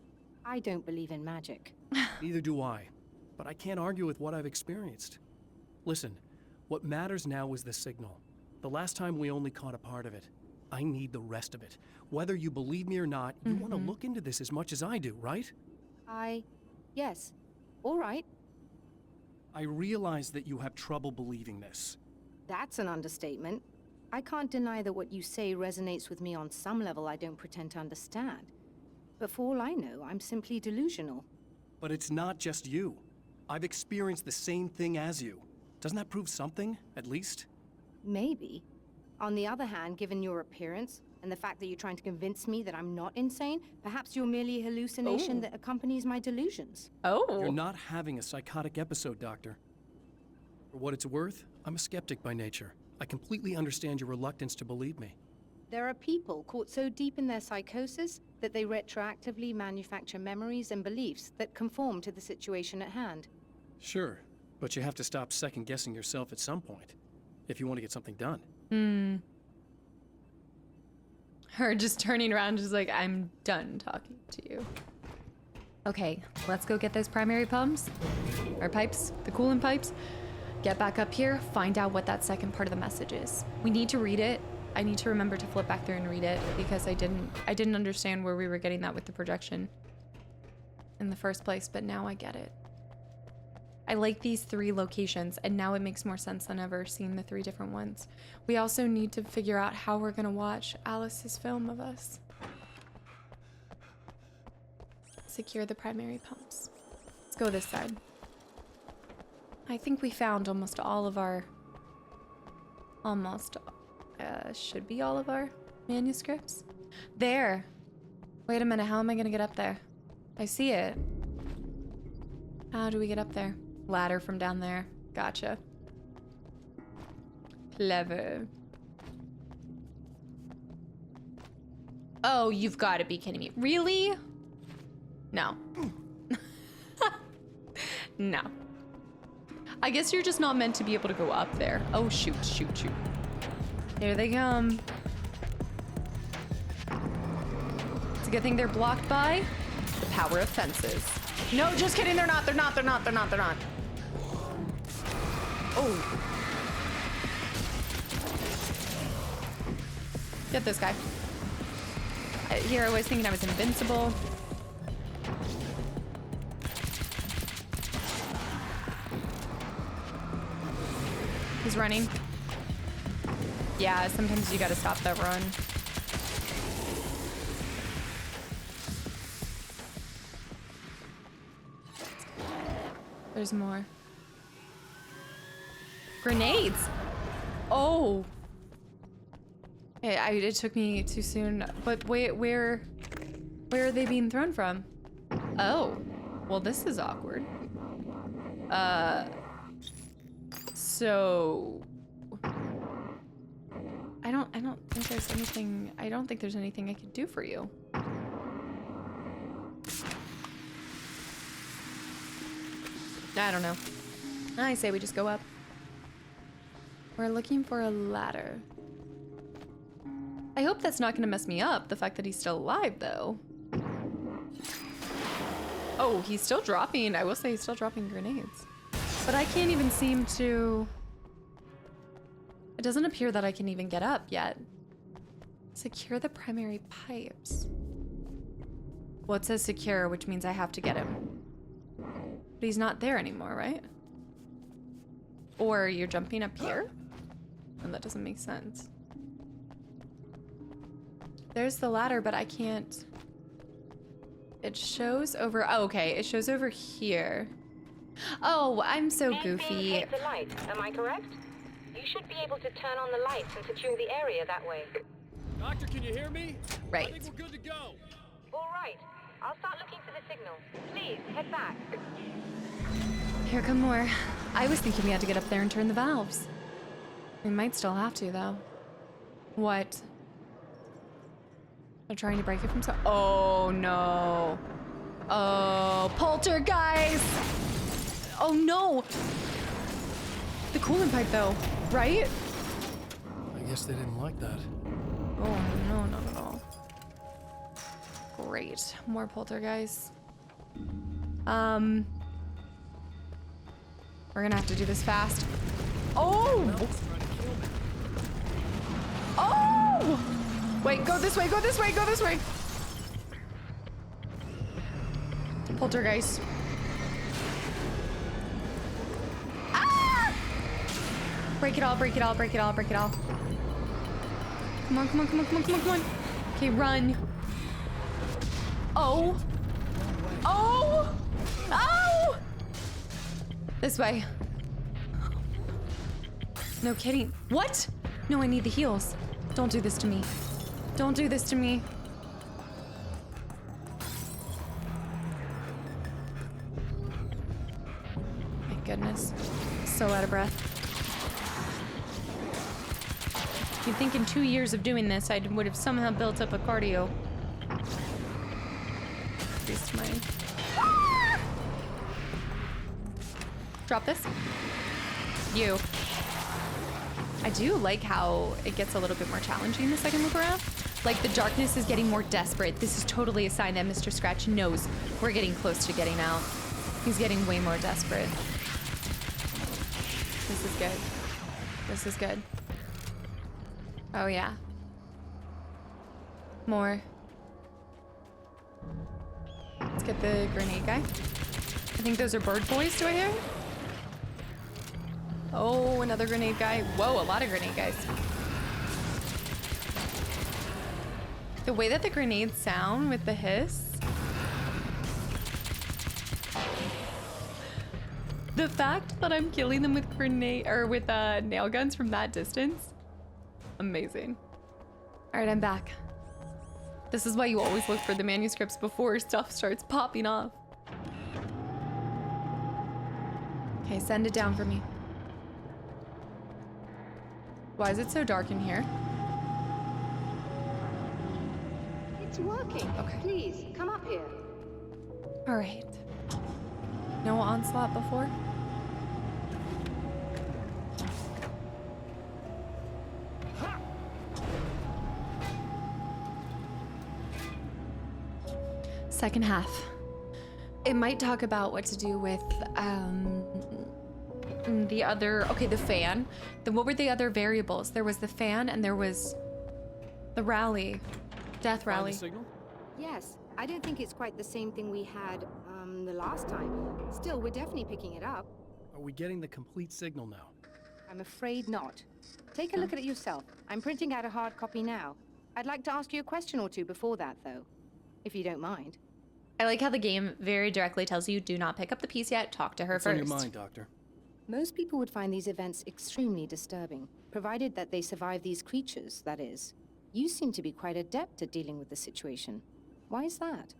I don't believe in magic. Neither do I. But I can't argue with what I've experienced. Listen, what matters now is the signal. The last time we only caught a part of it. I need the rest of it. Whether you believe me or not, you want to look into this as much as I do, right? Yes. All right. I realize that you have trouble believing this. That's an understatement. I can't deny that what you say resonates with me on some level I don't pretend to understand. But for all I know, I'm simply delusional. But it's not just you. I've experienced the same thing as you. Doesn't that prove something, at least? Maybe. On the other hand, given your appearance, and the fact that you're trying to convince me that I'm not insane, perhaps you're merely a hallucination that accompanies my delusions. Oh. You're not having a psychotic episode, Doctor. For what it's worth, I'm a skeptic by nature. I completely understand your reluctance to believe me. There are people caught so deep in their psychosis that they retroactively manufacture memories and beliefs that conform to the situation at hand. Sure, but you have to stop second-guessing yourself at some point, if you want to get something done. Her just turning around, just like, I'm done talking to you. Okay, let's go get those primary pumps. Or pipes, the coolant pipes. Get back up here, find out what that second part of the message is. We need to read it. I need to remember to flip back through and read it because I didn't understand where we were getting that with the projection in the first place, but now I get it. I like these 3 locations, and now it makes more sense than ever seeing the 3 different ones. We also need to figure out how we're gonna watch Alice's film of us. Secure the primary pumps. Let's go this side. I think we found almost all of our... should be all of our manuscripts. There! Wait a minute, how am I gonna get up there? I see it. How do we get up there? Ladder from down there. Gotcha. Clever. Oh, you've got to be kidding me. Really? No. No. I guess you're just not meant to be able to go up there. Oh, shoot, shoot, shoot. Here they come. It's a good thing they're blocked by the power of fences. No, just kidding. They're not. They're not. They're not. They're not. They're not. Oh. Get this guy. Here, I was thinking I was invincible. He's running. Yeah, sometimes you gotta stop that run. There's more. Grenades! Oh! It took me too soon, but wait, where are they being thrown from? Oh, well, this is awkward. So I don't think there's anything. I don't think there's anything I could do for you. I don't know. I say we just go up. We're looking for a ladder. I hope that's not gonna mess me up, the fact that he's still alive, though. Oh, he's still dropping. I will say he's still dropping grenades. But I can't even seem to... It doesn't appear that I can even get up yet. Secure the primary pipes. Well, it says secure, which means I have to get him. But he's not there anymore, right? Or you're jumping up here? And that doesn't make sense. There's the ladder, but I can't... It shows over... Oh, okay, it shows over here. Oh, I'm so goofy. Hit the light, am I correct? You should be able to turn on the lights and secure the area that way. Doctor, can you hear me? Right. I think we're good to go. All right. I'll start looking for the signal. Please, head back. Here come more. I was thinking we had to get up there and turn the valves. We might still have to, though. What? They're trying to break it from so... Oh, no. Oh, poltergeist! Oh, no! The coolant pipe, though, right? I guess they didn't like that. Oh, no, not at all. Great. More poltergeists. We're gonna have to do this fast. Oh! Oh! Wait, go this way, go this way, go this way! Poltergeist. Ah! Break it all, break it all, break it all, break it all. Come on, come on, come on, come on, come on, come on. Okay, run. Oh. Oh! Oh! This way. No kidding. What? No, I need the heals. Don't do this to me. Don't do this to me. My goodness. So out of breath. You'd think in 2 years of doing this, I would have somehow built up a cardio. Increased my... Drop this. You. I do like how it gets a little bit more challenging the second look around. Like, the darkness is getting more desperate. This is totally a sign that Mr. Scratch knows we're getting close to getting out. He's getting way more desperate. This is good. This is good. Oh, yeah. More. Let's get the grenade guy. I think those are bird boys, do I hear? Oh, another grenade guy. Whoa, a lot of grenade guys. The way that the grenades sound with the hiss. The fact that I'm killing them with nail guns from that distance. Amazing. All right, I'm back. This is why you always look for the manuscripts before stuff starts popping off. Okay, send it down for me. Why is it so dark in here? It's working. Okay. Please, come up here. All right. No onslaught before? Second half. It might talk about what to do with the other, okay, the fan. Then what were the other variables? There was the fan and there was the rally, death rally. Signal? Yes, I don't think it's quite the same thing we had the last time. Still, we're definitely picking it up. Are we getting the complete signal now? I'm afraid not. Take a look at it yourself. I'm printing out a hard copy now. I'd like to ask you a question or two before that, though, if you don't mind. I like how the game very directly tells you, do not pick up the piece yet, talk to her What's first. on your mind, Doctor? Most people would find these events extremely disturbing, provided that they survive these creatures, that is. You seem to be quite adept at dealing with the situation. Why is that?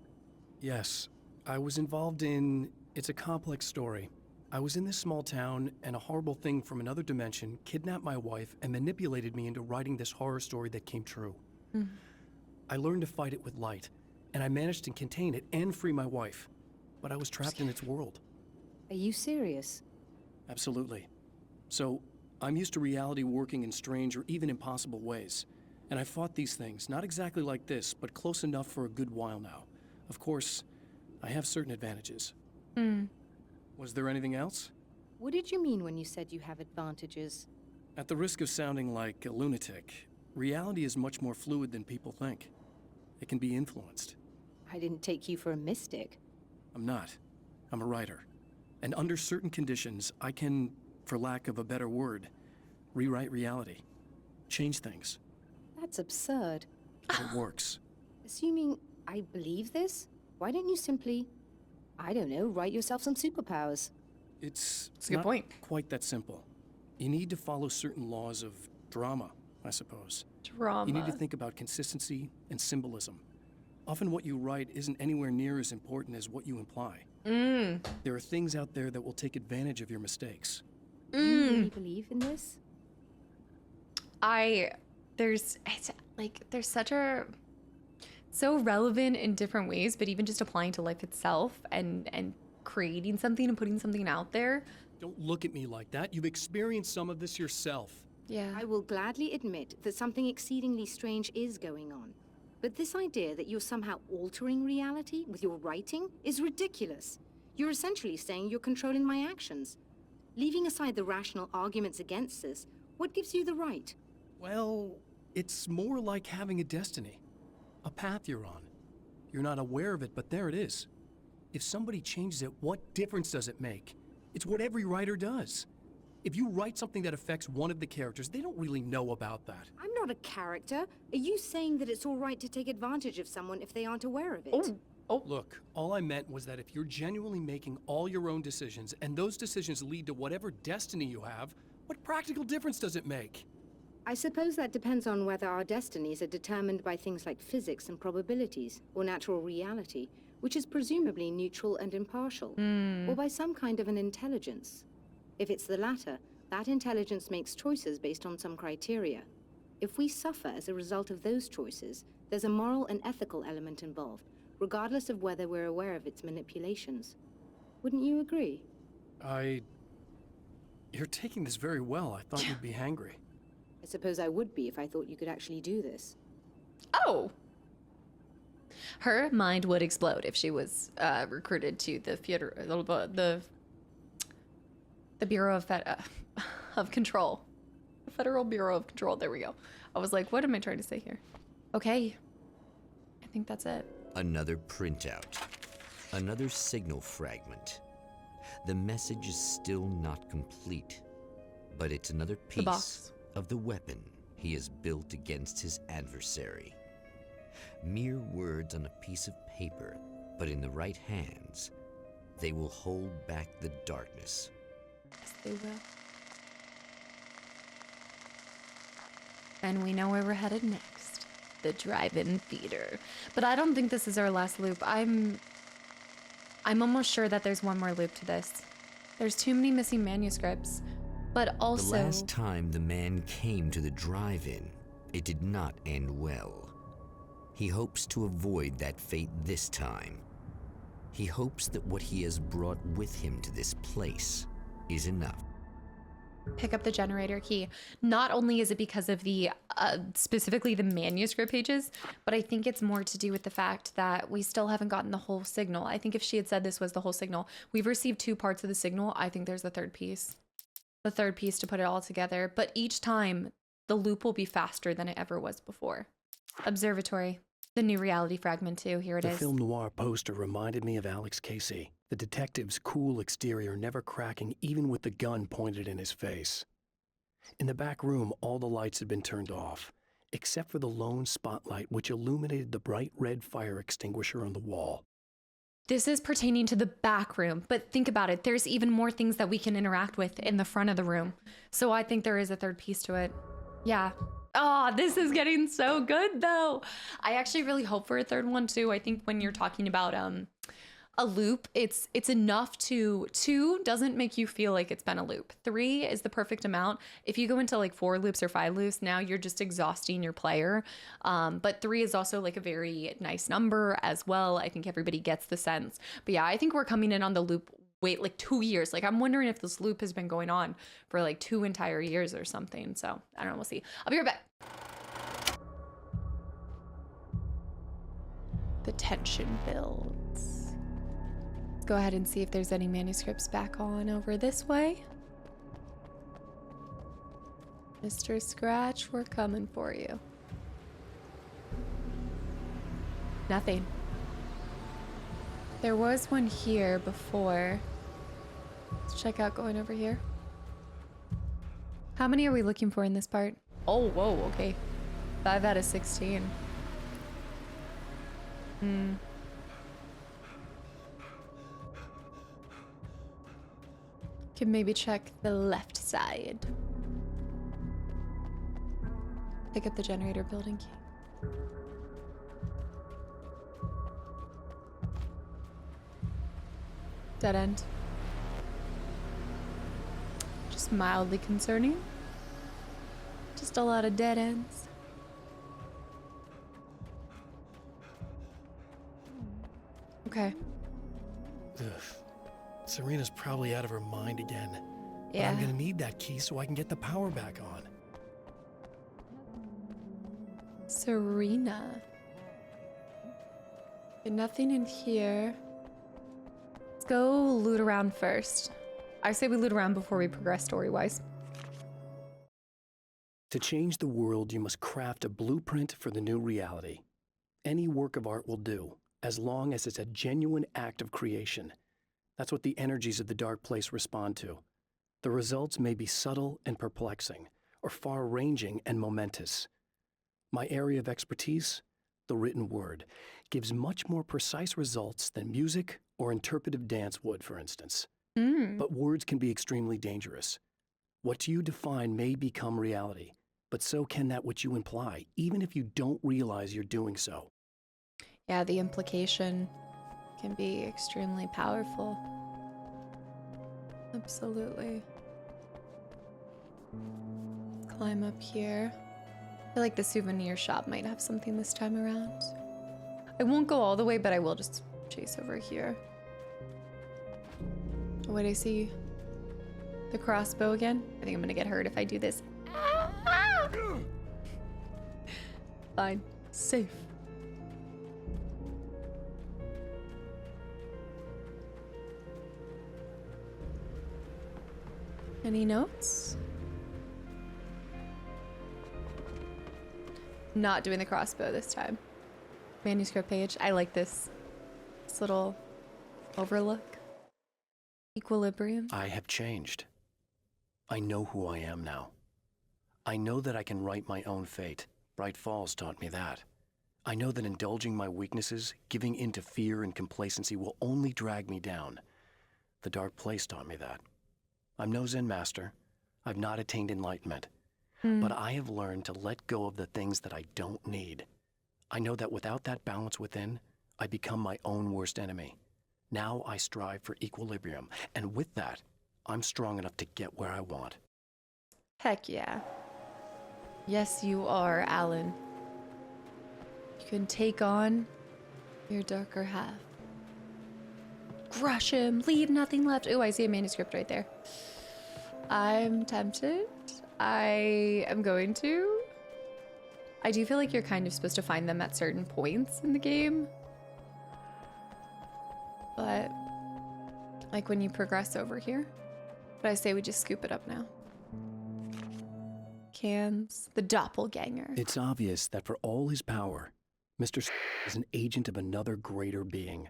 Yes, I was involved in... It's a complex story. I was in this small town, and a horrible thing from another dimension kidnapped my wife and manipulated me into writing this horror story that came true. I learned to fight it with light, and I managed to contain it and free my wife. But I was trapped in its world. Are you serious? Absolutely. So, I'm used to reality working in strange or even impossible ways. And I fought these things, not exactly like this, but close enough for a good while now. Of course, I have certain advantages. Was there anything else? What did you mean when you said you have advantages? At the risk of sounding like a lunatic, reality is much more fluid than people think. It can be influenced. I didn't take you for a mystic. I'm not. I'm a writer. And under certain conditions, I can, for lack of a better word, rewrite reality. Change things. That's absurd. It works. Assuming I believe this, why don't you simply, I don't know, write yourself some superpowers? It's a good not point. Quite that simple. You need to follow certain laws of drama, I suppose. Drama. You need to think about consistency and symbolism. Often what you write isn't anywhere near as important as what you imply. There are things out there that will take advantage of your mistakes. Do you really believe in this? There's such a, so relevant in different ways, but even just applying to life itself and creating something and putting something out there. Don't look at me like that. You've experienced some of this yourself. Yeah. I will gladly admit that something exceedingly strange is going on. But this idea that you're somehow altering reality with your writing is ridiculous. You're essentially saying you're controlling my actions. Leaving aside the rational arguments against this, what gives you the right? Well, it's more like having a destiny. A path you're on. You're not aware of it, but there it is. If somebody changes it, what difference does it make? It's what every writer does. If you write something that affects one of the characters, they don't really know about that. I'm not a character. Are you saying that it's all right to take advantage of someone if they aren't aware of it? Oh, Oh. Look, all I meant was that if you're genuinely making all your own decisions, and those decisions lead to whatever destiny you have, what practical difference does it make? I suppose that depends on whether our destinies are determined by things like physics and probabilities, or natural reality, which is presumably neutral and impartial, or by some kind of an intelligence. If it's the latter, that intelligence makes choices based on some criteria. If we suffer as a result of those choices, there's a moral and ethical element involved, regardless of whether we're aware of its manipulations. Wouldn't you agree? You're taking this very well. I thought you'd be hangry. I suppose I would be if I thought you could actually do this. Oh! Her mind would explode if she was recruited to the Bureau of Control. The Federal Bureau of Control. There we go. I was like, what am I trying to say here? Okay. I think that's it. Another printout. Another signal fragment. The message is still not complete, but it's another piece of the weapon he has built against his adversary. Mere words on a piece of paper, but in the right hands, they will hold back the darkness. Yes, they will. And we know where we're headed next. The drive-in theater. But I don't think this is our last loop. I'm almost sure that there's one more loop to this. There's too many missing manuscripts. But also... The last time the man came to the drive-in, it did not end well. He hopes to avoid that fate this time. He hopes that what he has brought with him to this place is enough. Pick up the generator key. Not only is it because of the specifically the manuscript pages, but I think it's more to do with the fact that we still haven't gotten the whole signal. I think if she had said this was the whole signal, we've received 2 parts of the signal. I think there's the third piece. The third piece to put it all together. But each time, the loop will be faster than it ever was before. Observatory. The new reality fragment too. Here it is. The film noir poster reminded me of Alex Casey. The detective's cool exterior never cracking even with the gun pointed in his face. In the back room, all the lights had been turned off, except for the lone spotlight which illuminated the bright red fire extinguisher on the wall. This is pertaining to the back room, but think about it. There's even more things that we can interact with in the front of the room. So I think there is a third piece to it. Yeah. Oh, this is getting so good though. I actually really hope for a third one too. I think when you're talking about a loop, it's enough to 2 doesn't make you feel like it's been a loop. 3 is the perfect amount. If you go into like 4 loops or 5 loops, now you're just exhausting your player. But 3 is also like a very nice number as well. I think everybody gets the sense. But yeah, I think we're coming in on the loop. Wait, like 2 years. Like I'm wondering if this loop has been going on for like 2 entire years or something. So I don't know. We'll see. I'll be right back. The tension builds. Let's go ahead and see if there's any manuscripts back on over this way. Mr. Scratch, we're coming for you. Nothing. There was one here before. Let's check out going over here. How many are we looking for in this part? Oh, whoa, okay. 5 out of 16. Can maybe check the left side. Pick up the generator building key. Dead end. Just mildly concerning. Just a lot of dead ends. Okay. Ugh. Serena's probably out of her mind again. Yeah. But I'm gonna need that key so I can get the power back on. Serena. Okay, nothing in here. Let's go loot around first. I say we loot around before we progress story-wise. To change the world, you must craft a blueprint for the new reality. Any work of art will do, as long as it's a genuine act of creation. That's what the energies of the dark place respond to. The results may be subtle and perplexing, or far-ranging and momentous. My area of expertise? the written word, gives much more precise results than music or interpretive dance would, for instance. But words can be extremely dangerous. What you define may become reality, but so can that which you imply, even if you don't realize you're doing so. Yeah, the implication can be extremely powerful. Absolutely. Climb up here. I feel like the souvenir shop might have something this time around. I won't go all the way, but I will just chase over here. Oh, wait, I see the crossbow again. I think I'm gonna get hurt if I do this. Fine. Safe. Any notes? Not doing the crossbow this time. Manuscript page. I like this little overlook. Equilibrium. I have changed. I know who I am now. I know that I can write my own fate. Bright Falls taught me that. I know that indulging my weaknesses, giving in to fear and complacency will only drag me down. The Dark Place taught me that. I'm no Zen master. I've not attained enlightenment. But I have learned to let go of the things that I don't need. I know that without that balance within, I become my own worst enemy. Now I strive for equilibrium, and with that, I'm strong enough to get where I want. Heck yeah. Yes, you are, Alan. You can take on your darker half. Crush him, leave nothing left. Oh, I see a manuscript right there. I'm tempted. I am going to. I do feel like you're kind of supposed to find them at certain points in the game. But, like when you progress over here. But I say we just scoop it up now. Cans, the doppelganger. It's obvious that for all his power, Mr. is an agent of another greater being.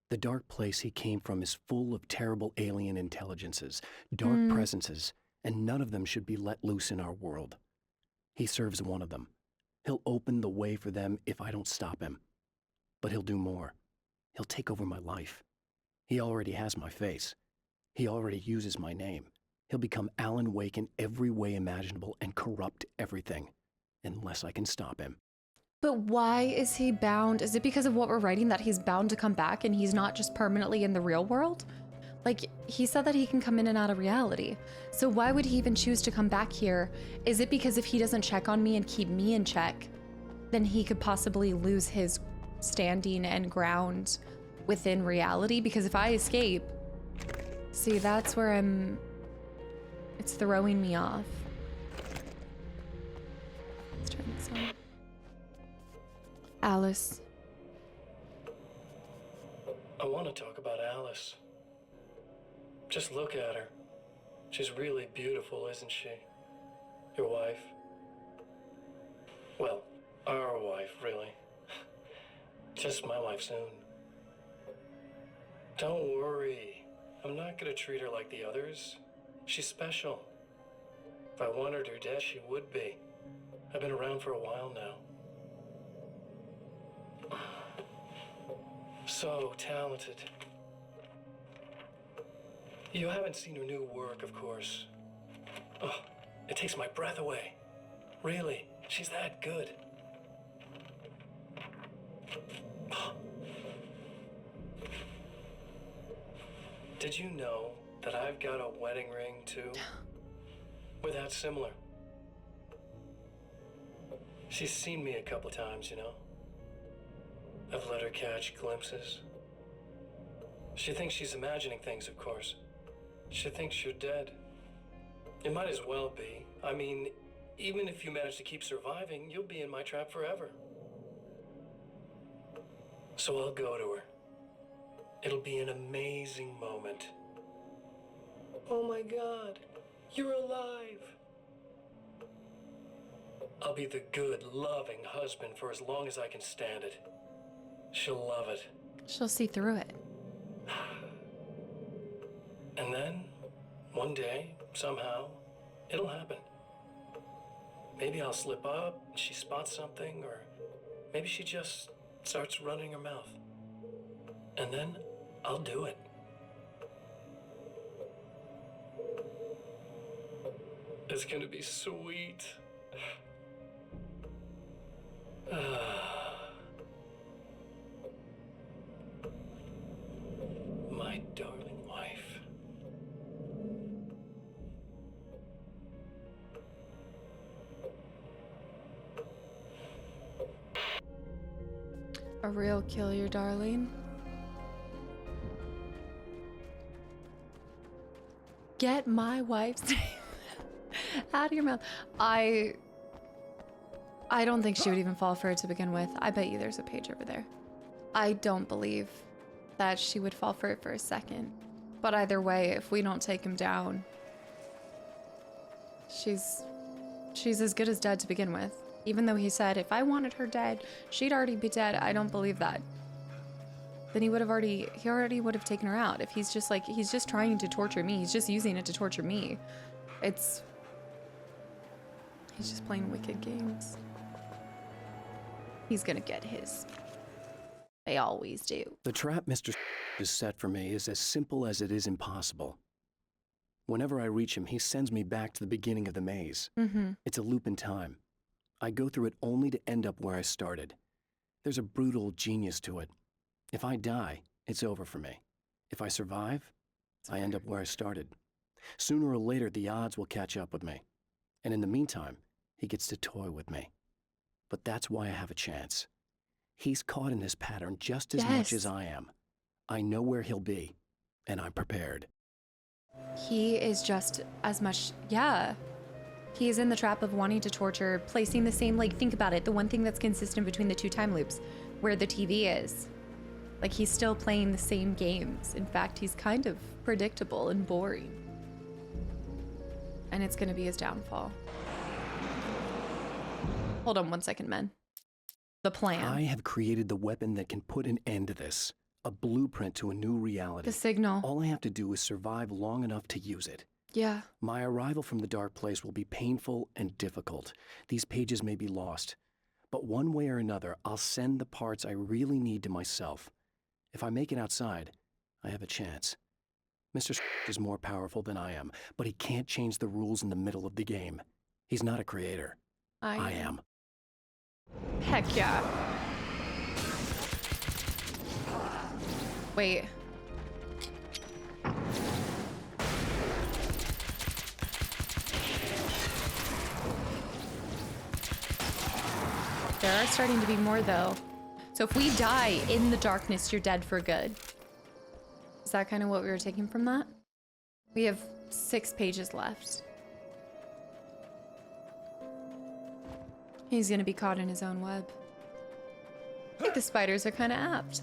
The dark place he came from is full of terrible alien intelligences, dark presences, and none of them should be let loose in our world. He serves one of them. He'll open the way for them if I don't stop him. But he'll do more. He'll take over my life. He already has my face. He already uses my name. He'll become Alan Wake in every way imaginable and corrupt everything, unless I can stop him. But why is he bound? Is it because of what we're writing that he's bound to come back and he's not just permanently in the real world? Like, he said that he can come in and out of reality. So why would he even choose to come back here? Is it because if he doesn't check on me and keep me in check, then he could possibly lose his standing and ground within reality? Because if I escape, see, that's where it's throwing me off. Let's turn this on. Alice. I want to talk about Alice. Just look at her. She's really beautiful, isn't she? Your wife. Well, our wife, really. Just my wife soon. Don't worry. I'm not gonna treat her like the others. She's special. If I wanted her dead, she would be. I've been around for a while now. So talented. You haven't seen her new work, of course. Oh, it takes my breath away. Really, she's that good. Did you know that I've got a wedding ring, too? We're that similar. She's seen me a couple times, you know. I've let her catch glimpses. She thinks she's imagining things, of course. She thinks you're dead. It might as well be. I mean, even if you manage to keep surviving, you'll be in my trap forever. So I'll go to her. It'll be an amazing moment. Oh my God, you're alive. I'll be the good, loving husband for as long as I can stand it. She'll love it. She'll see through it. And then, one day, somehow, it'll happen. Maybe I'll slip up, she spots something, or maybe she just starts running her mouth. And then I'll do it. It's gonna be sweet. My darling wife. A real kill your darling. Get my wife's name out of your mouth. I don't think she would even fall for it to begin with. I bet you there's a page over there. I don't believe that she would fall for it for a second. But either way, if we don't take him down, she's as good as dead to begin with. Even though he said, if I wanted her dead, she'd already be dead. I don't believe that. Then he already would have taken her out. If he's just like, he's just trying to torture me. He's just using it to torture me. He's just playing wicked games. He's gonna get his. They always do. The trap Mr. is set for me is as simple as it is impossible. Whenever I reach him, he sends me back to the beginning of the maze. It's a loop in time. I go through it only to end up where I started. There's a brutal genius to it. If I die, it's over for me. If I survive, I end up where I started. Sooner or later, the odds will catch up with me. And in the meantime, he gets to toy with me. But that's why I have a chance. He's caught in this pattern just as much as I am. I know where he'll be, and I'm prepared. He is just as much, yeah. He is in the trap of wanting to torture, placing the same, like, think about it, the one thing that's consistent between the two time loops, where the TV is. Like, he's still playing the same games. In fact, he's kind of predictable and boring. And it's gonna be his downfall. Hold on 1 second, men. The plan. I have created the weapon that can put an end to this. A blueprint to a new reality. The signal. All I have to do is survive long enough to use it. Yeah. My arrival from the dark place will be painful and difficult. These pages may be lost. But one way or another, I'll send the parts I really need to myself. If I make it outside, I have a chance. Mr. is more powerful than I am, but he can't change the rules in the middle of the game. He's not a creator. I am. Heck yeah. Wait. There are starting to be more, though. So if we die in the darkness, you're dead for good. Is that kind of what we were taking from that? We have 6 pages left. He's gonna be caught in his own web. I think the spiders are kind of apt.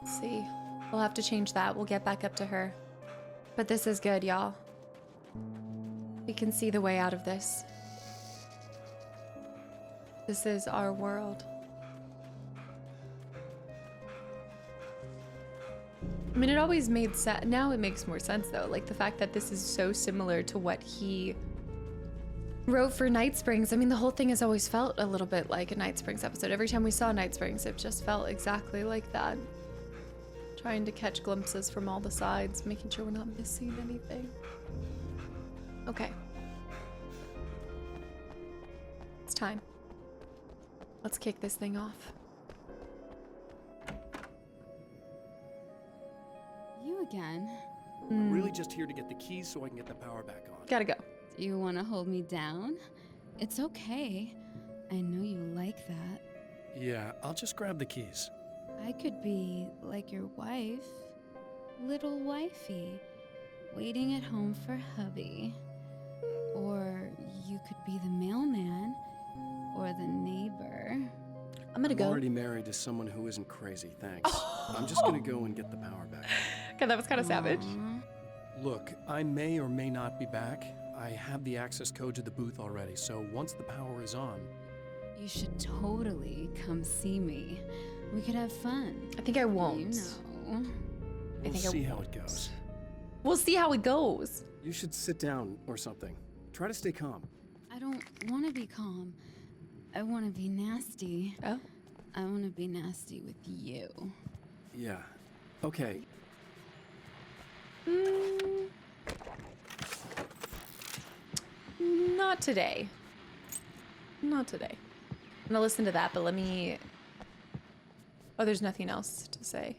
Let's see. We'll have to change that. We'll get back up to her. But this is good, y'all. We can see the way out of this. This is our world. I mean, it always made sense. Now it makes more sense, though. Like, the fact that this is so similar to what he wrote for Night Springs. I mean, the whole thing has always felt a little bit like a Night Springs episode. Every time we saw Night Springs, it just felt exactly like that. Trying to catch glimpses from all the sides, making sure we're not missing anything. Okay. It's time. Let's kick this thing off. You again? I'm really just here to get the keys so I can get the power back on. Gotta go. Do you want to hold me down? It's okay. I know you like that. Yeah, I'll just grab the keys. I could be like your wife, little wifey, waiting at home for hubby. Or you could be the mailman or the neighbor. I'm gonna go. I'm already married to someone who isn't crazy, thanks. I'm just gonna go and get the power back. Okay, that was kind of savage. Look, I may or may not be back. I have the access code to the booth already, so once the power is on... You should totally come see me. We could have fun. I think I won't. You know. We'll see how it goes. We'll see how it goes. You should sit down or something. Try to stay calm. I don't want to be calm. I want to be nasty. Oh? I want to be nasty with you. Yeah. Okay. Not today. Not today. I'm gonna listen to that, but let me... Oh, there's nothing else to say.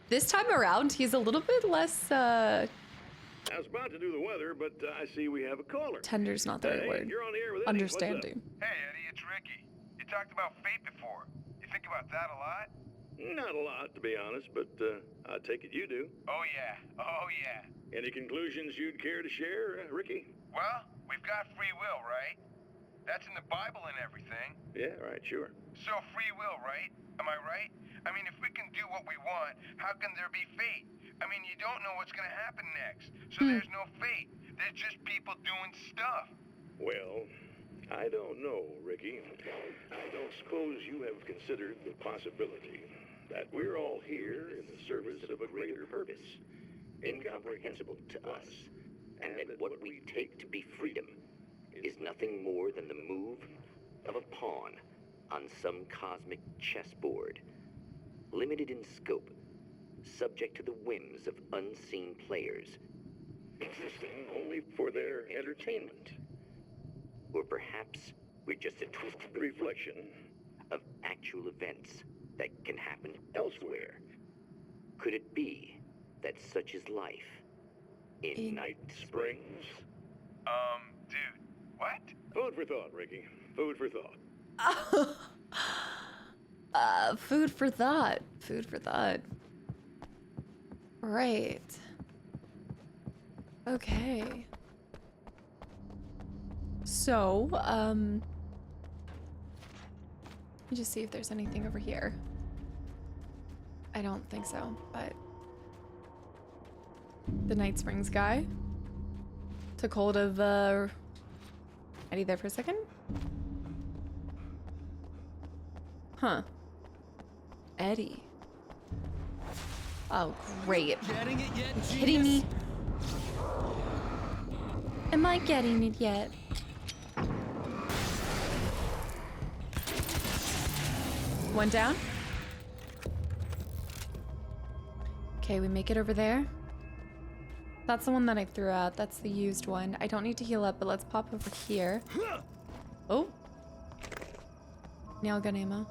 This time around, he's a little bit less, I was about to do the weather, but I see we have a caller. tender's not the right word. You're on the air with Eddie. Understanding. Hey, Eddie, it's Ricky. You talked about fate before. You think about that a lot? Not a lot, to be honest, but I take it you do. Oh, yeah. Oh, yeah. Any conclusions you'd care to share, Ricky? Well, we've got free will, right? That's in the Bible and everything. Yeah, right, sure. So free will, right? Am I right? I mean, if we can do what we want, how can there be fate? I mean, you don't know what's going to happen next. So there's no fate. There's just people doing stuff. Well, I don't know, Ricky. I don't suppose you have considered the possibility that we're all here in the service of a greater purpose, Incomprehensible to us, and that what we take to be freedom is nothing more than the move of a pawn on some cosmic chessboard, limited in scope, subject to the whims of unseen players, existing only for their entertainment. Or perhaps we're just a twisted reflection of actual events that can happen elsewhere. Could it be that such is life in Night Springs? Dude, what? Food for thought, Ricky. Food for thought. Food for thought. Food for thought. Right. Okay. So, let me just see if there's anything over here. I don't think so, but the Night Springs guy took hold of, Eddie there for a second? Huh. Eddie. Oh, great. Getting it yet, Are you kidding me? genius? Am I getting it yet? One down. Okay, we make it over there. That's the one that I threw out. That's the used one. I don't need to heal up, but let's pop over here. Oh. Nail gun ammo.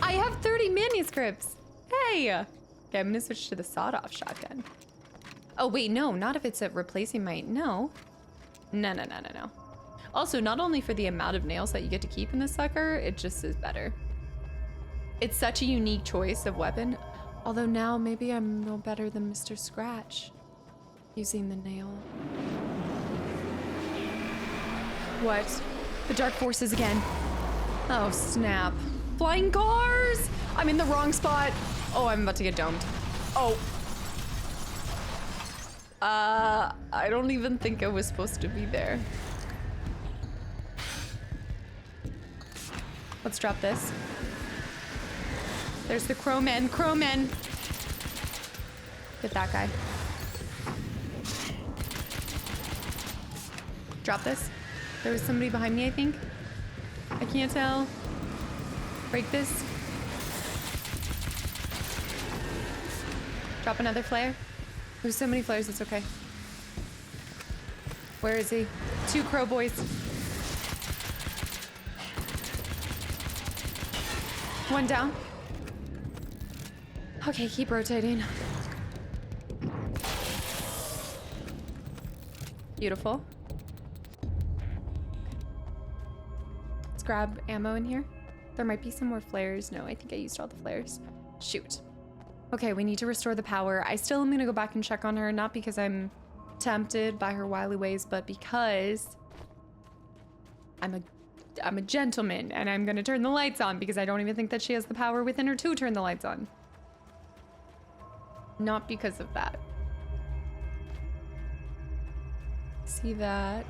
I have 30 manuscripts. Hey. Okay, I'm gonna switch to the sawed-off shotgun. Oh, wait, no, not if it's a replacing my... No. No. Also, not only for the amount of nails that you get to keep in this sucker, it just is better. It's such a unique choice of weapon. Although now maybe I'm no better than Mr. Scratch using the nail. What? The dark forces again. Oh, snap. Flying cars! I'm in the wrong spot. Oh, I'm about to get domed. Oh. I don't even think I was supposed to be there. Let's drop this. There's the crowmen. Crowmen! Get that guy. Drop this. There was somebody behind me, I think. I can't tell. Break this. Drop another flare. There's so many flares, it's okay. Where is he? 2 crow boys. One down. Okay, keep rotating. Beautiful. Let's grab ammo in here. There might be some more flares. No, I think I used all the flares. Shoot. Okay, we need to restore the power. I still am gonna go back and check on her, not because I'm tempted by her wily ways, but because I'm a gentleman and I'm gonna turn the lights on because I don't even think that she has the power within her to turn the lights on. Not because of that. See that?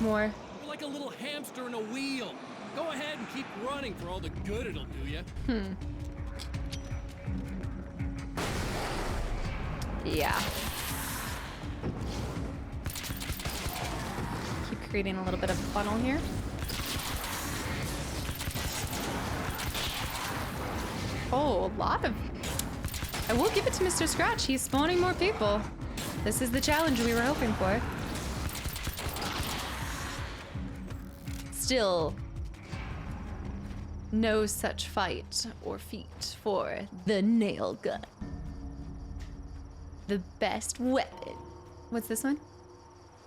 More. You're like a little hamster in a wheel. Go ahead and keep running for all the good it'll do you. Yeah. creating a little bit of a funnel here. Oh, a lot of... I will give it to Mr. Scratch. He's spawning more people. This is the challenge we were hoping for. Still, no such fight or feat for the nail gun. The best weapon. What's this one?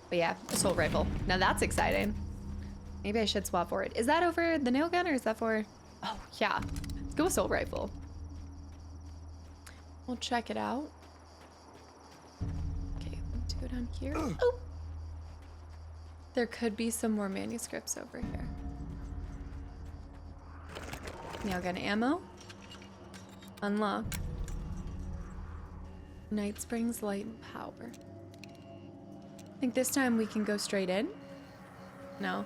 But yeah, assault rifle. Now that's exciting. Maybe I should swap for it. Is that over the nail gun or is that for... Oh, yeah. Let's go assault rifle. We'll check it out. Okay, let's go down here. Oh! There could be some more manuscripts over here. Nail gun ammo. Unlock. Night Springs light and power. I think this time we can go straight in. No.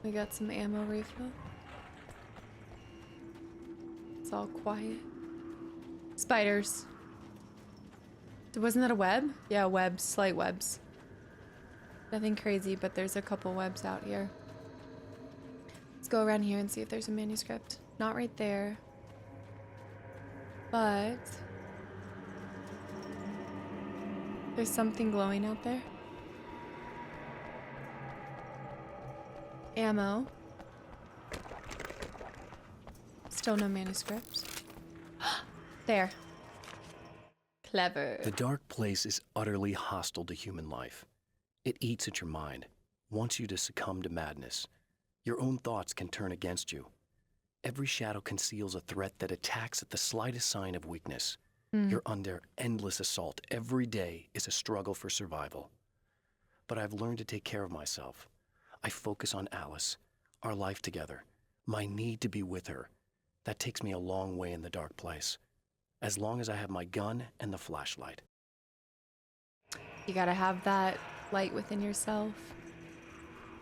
We got some ammo refill. It's all quiet. Spiders. Wasn't that a web? Yeah, webs, slight webs. Nothing crazy, but there's a couple webs out here. Let's go around here and see if there's a manuscript. Not right there. But there's something glowing out there. Ammo. Still no manuscript. There. Clever. The dark place is utterly hostile to human life. It eats at your mind, wants you to succumb to madness. Your own thoughts can turn against you. Every shadow conceals a threat that attacks at the slightest sign of weakness. You're under endless assault. Every day is a struggle for survival. But I've learned to take care of myself. I focus on Alice, our life together, my need to be with her. That takes me a long way in the dark place. As long as I have my gun and the flashlight. You gotta have that light within yourself.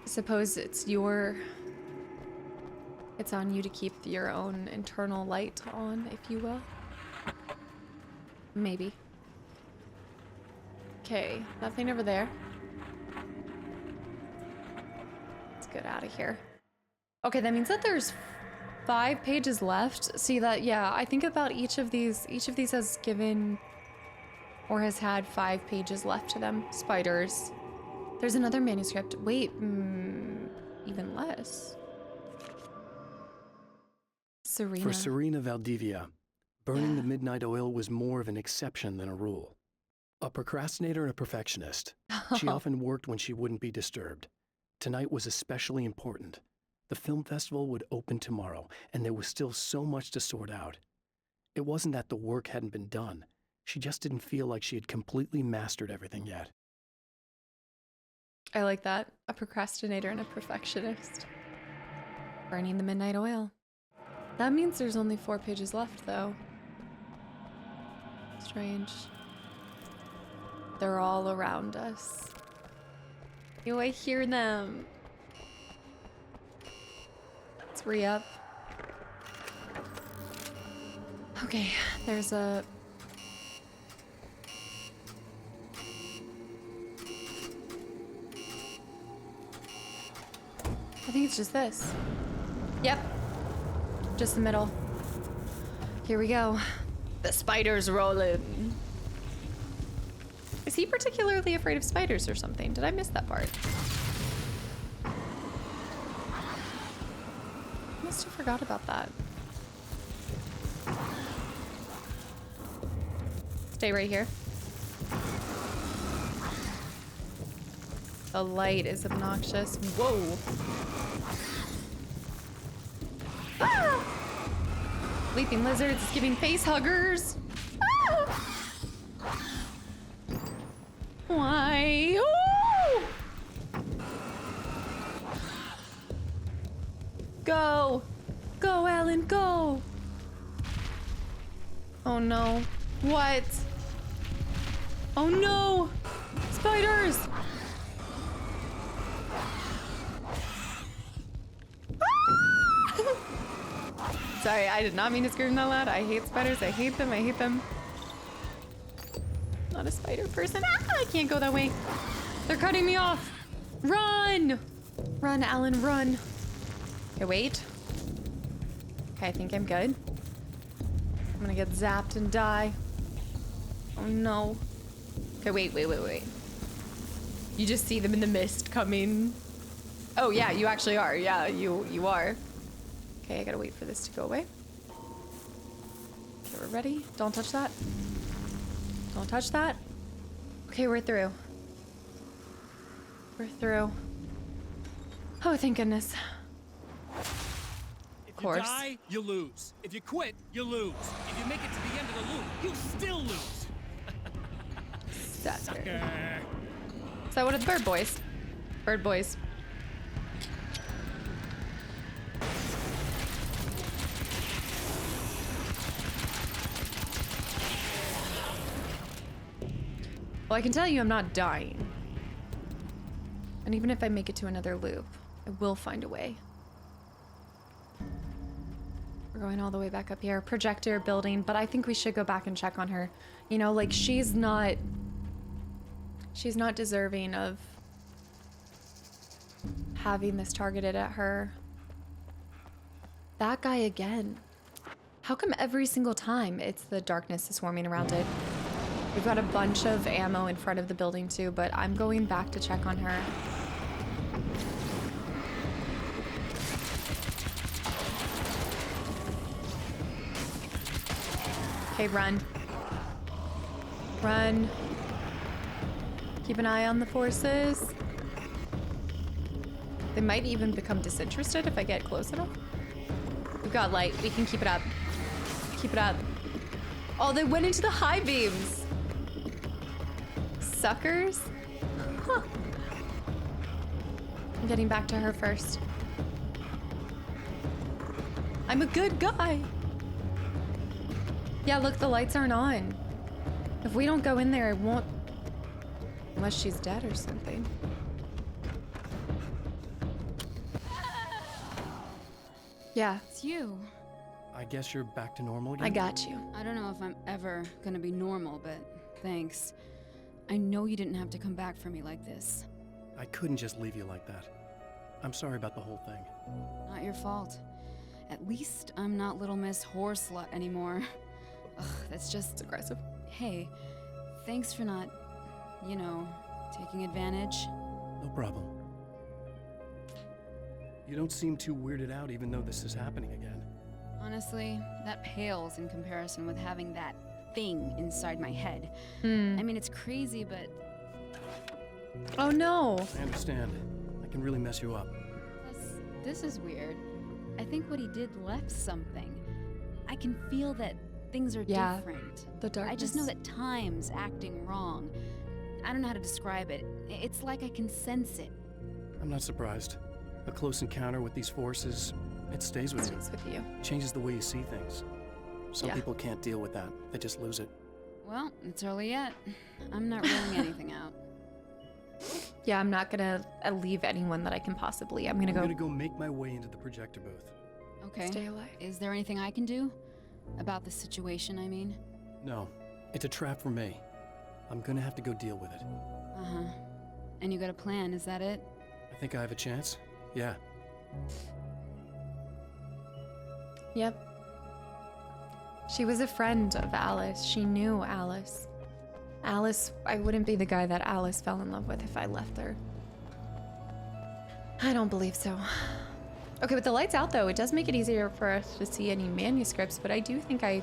I suppose it's on you to keep your own internal light on, if you will. Maybe. Okay, nothing over there. Let's get out of here. Okay, that means that there's 5 pages left. See that? Yeah, I think about each of these has given or has had 5 pages left to them. Spiders. There's another manuscript. Wait, even less. Serena. For Serena Valdivia, burning the midnight oil was more of an exception than a rule. A procrastinator and a perfectionist, she often worked when she wouldn't be disturbed. Tonight was especially important. The film festival would open tomorrow, and there was still so much to sort out. It wasn't that the work hadn't been done. She just didn't feel like she had completely mastered everything yet. I like that. A procrastinator and a perfectionist. Burning the midnight oil. That means there's only 4 pages left, though. Strange. They're all around us. Do I hear them? Let's re-up. Okay, there's a... I think it's just this. Yep. Just the middle. Here we go. The spider's rolling. Is he particularly afraid of spiders or something? Did I miss that part? Must have forgot about that. Stay right here. The light is obnoxious. Whoa. Ah! Leaping lizards giving face huggers. Ah! Why? Ooh! Go. Go, Alan, go. Oh no. What? Oh no. Spiders. Sorry, I did not mean to scream that loud. I hate spiders. I hate them. I hate them. not a spider person. Ah, I can't go that way. They're cutting me off. Run! Run, Alan, run. Okay, wait. Okay, I think I'm good. I'm gonna get zapped and die. Oh no. Okay, wait. You just see them in the mist coming. Oh yeah, you actually are. Yeah, you are. Okay, I gotta wait for this to go away. Okay, we're ready. Don't touch that. Don't touch that. Okay, we're through. We're through. Oh, thank goodness. If you die, you lose. If you quit, you lose. If you make it to the end of the loop, you still lose. Sucker. So what are the bird boys? Bird boys. Well, I can tell you I'm not dying. And even if I make it to another loop, I will find a way. We're going all the way back up here. Projector building, but I think we should go back and check on her. You know, like she's not deserving of having this targeted at her. That guy again. How come every single time it's the darkness is swarming around it? We've got a bunch of ammo in front of the building too, but I'm going back to check on her. Okay, run. Run. Keep an eye on the forces. They might even become disinterested if I get close enough. We've got light. We can keep it up. Keep it up. Oh, they went into the high beams. Suckers. Huh. I'm getting back to her first. I'm a good guy. Yeah, look, the lights aren't on. If we don't go in there, it won't... Unless she's dead or something. Yeah. It's you. I guess you're back to normal again? I got you. I don't know if I'm ever gonna be normal, but thanks. I know you didn't have to come back for me like this. I couldn't just leave you like that. I'm sorry about the whole thing. Not your fault. At least I'm not Little Miss Whoreslut anymore. Ugh, that's just aggressive. Hey, thanks for not, you know, taking advantage. No problem. You don't seem too weirded out even though this is happening again. Honestly, that pales in comparison with having that thing inside my head. I mean, it's crazy, but... Oh no! I understand. I can really mess you up. Plus, this is weird. I think what he did left something. I can feel that things are different. The darkness. I just know that time's acting wrong. I don't know how to describe it. It's like I can sense it. I'm not surprised. A close encounter with these forces, it stays with you. It stays with you. Changes the way you see things. Some people can't deal with that. They just lose it. Well, it's early yet. I'm not ruling anything out. Yeah, I'm not gonna leave anyone that I can possibly. I'm gonna go make my way into the projector booth. Okay. Stay alive. Is there anything I can do? About the situation, I mean? No. It's a trap for me. I'm gonna have to go deal with it. Uh-huh. And you got a plan, is that it? I think I have a chance. Yeah. Yep. She was a friend of Alice. She knew Alice. Alice, I wouldn't be the guy that Alice fell in love with if I left her. I don't believe so. Okay, with the lights out though, it does make it easier for us to see any manuscripts, but I do think I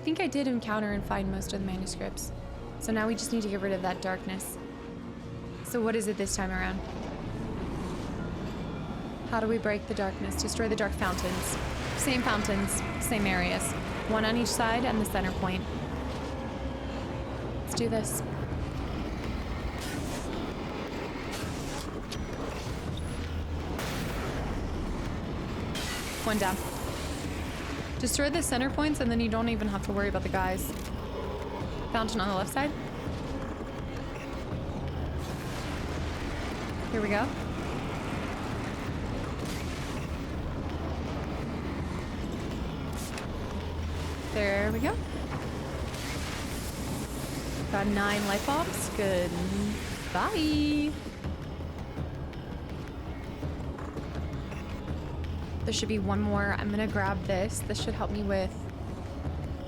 think I did encounter and find most of the manuscripts. So now we just need to get rid of that darkness. So what is it this time around? How do we break the darkness? Destroy the dark fountains. Same fountains, same areas. One on each side and the center point. Let's do this. One down. Destroy the center points and then you don't even have to worry about the guys. Fountain on the left side. Here we go. There we go. Got 9 light bulbs. Good. Bye. There should be one more. I'm gonna grab this. This should help me with...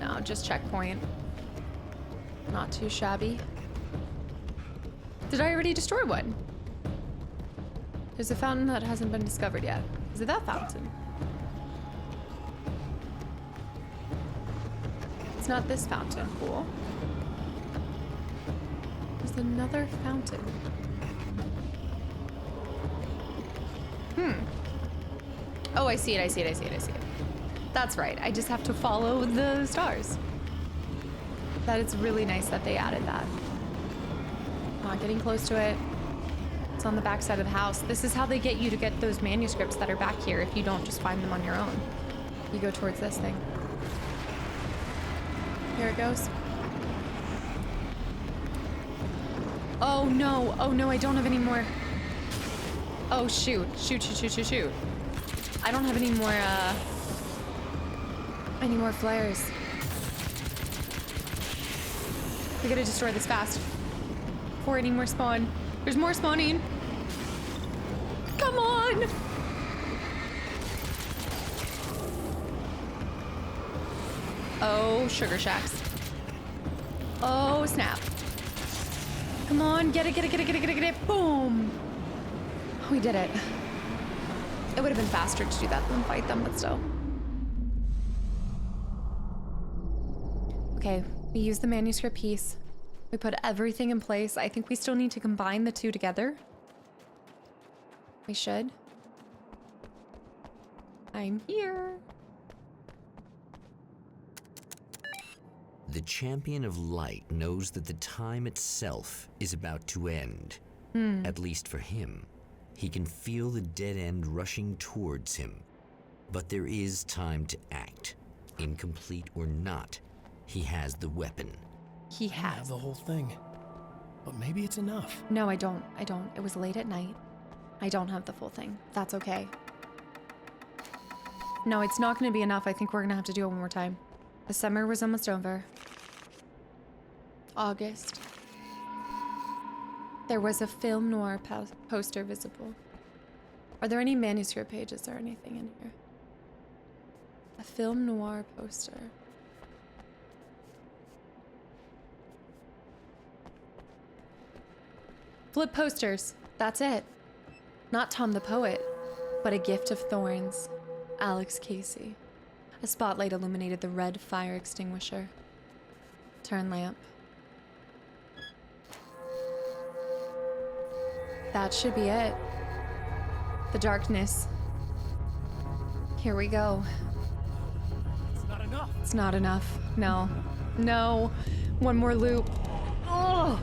No, just checkpoint. Not too shabby. Did I already destroy one? There's a fountain that hasn't been discovered yet. Is it that fountain? It's not this fountain. Cool. There's another fountain. Oh, I see it, I see it, I see it, I see it. That's right. I just have to follow the stars. That is really nice that they added that. Not getting close to it. It's on the back side of the house. This is how they get you to get those manuscripts that are back here if you don't just find them on your own. You go towards this thing. Here it goes. Oh no, I don't have any more. Oh shoot, shoot. I don't have any more flares. We gotta destroy this fast before any more spawn. There's more spawning. Come on! Oh, sugar shacks. Oh, snap. Come on, get it. Boom. We did it. It would have been faster to do that than fight them, but still. Okay, we use the manuscript piece. We put everything in place. I think we still need to combine the two together. We should. I'm here. The champion of light knows that the time itself is about to end. At least for him. He can feel the dead end rushing towards him. But there is time to act. Incomplete or not, he has the weapon. He has. I have the whole thing. But maybe it's enough. No, I don't. It was late at night. I don't have the full thing. That's okay. No, it's not going to be enough. I think we're going to have to do it one more time. The summer was almost over. August. There was a film noir poster visible. Are there any manuscript pages or anything in here? A film noir poster. Flip posters. That's it. Not Tom the Poet, but A Gift of Thorns. Alex Casey. A spotlight illuminated the red fire extinguisher. Turn lamp. That should be it. The darkness. Here we go. It's not enough. It's not enough. No. No. One more loop. Oh!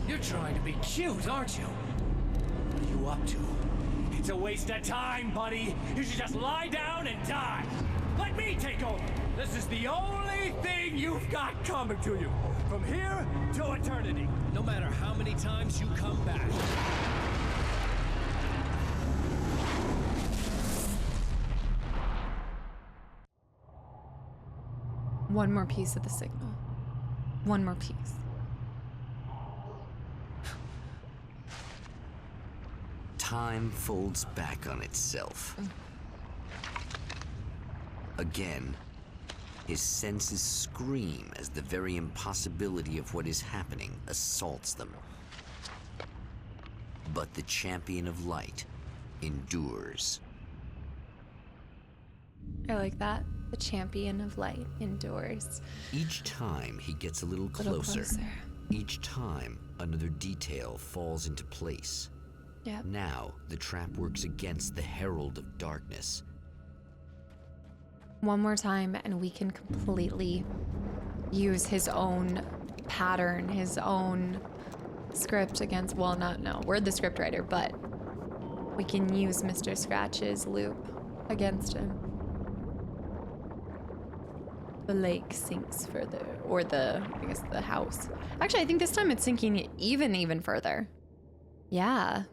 You're trying to be cute, aren't you? What are you up to? It's a waste of time, buddy. You should just lie down and die. Let me take over. This is the only thing you've got coming to you. From here to eternity. No matter how many times you come back. One more piece of the signal. One more piece. Time folds back on itself. Again, his senses scream as the very impossibility of what is happening assaults them. But the champion of light endures. I like that. The champion of light endures. Each time he gets a little closer. Each time another detail falls into place. Yep. Now the trap works against the herald of darkness. One more time and we can completely use his own pattern, his own script against, well, no, we're the script writer, but we can use Mr. Scratch's loop against him. The lake sinks further, or I guess the house. Actually, I think this time it's sinking even further. Yeah.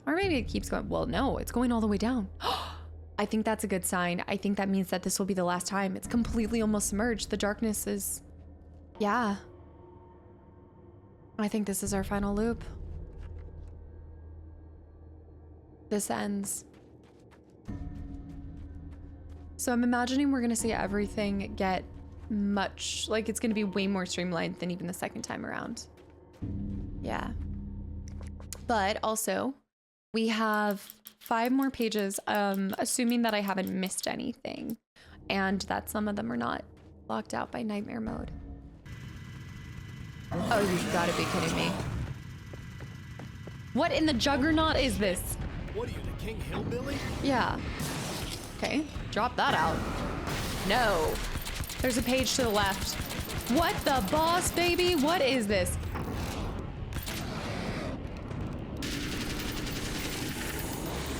Or maybe it keeps going, well, no, it's going all the way down. I think that's a good sign. I think that means that this will be the last time. It's completely almost submerged. The darkness is, yeah. I think this is our final loop. This ends. So I'm imagining we're gonna see everything get much, like it's gonna be way more streamlined than even the second time around. Yeah. But also, we have 5 more pages, assuming that I haven't missed anything, and that some of them are not locked out by nightmare mode. Oh, you gotta be kidding me. What in the juggernaut is this? What are you, the King Hillbilly? Yeah. Okay, drop that out. No. There's a page to the left. What the boss, baby? What is this?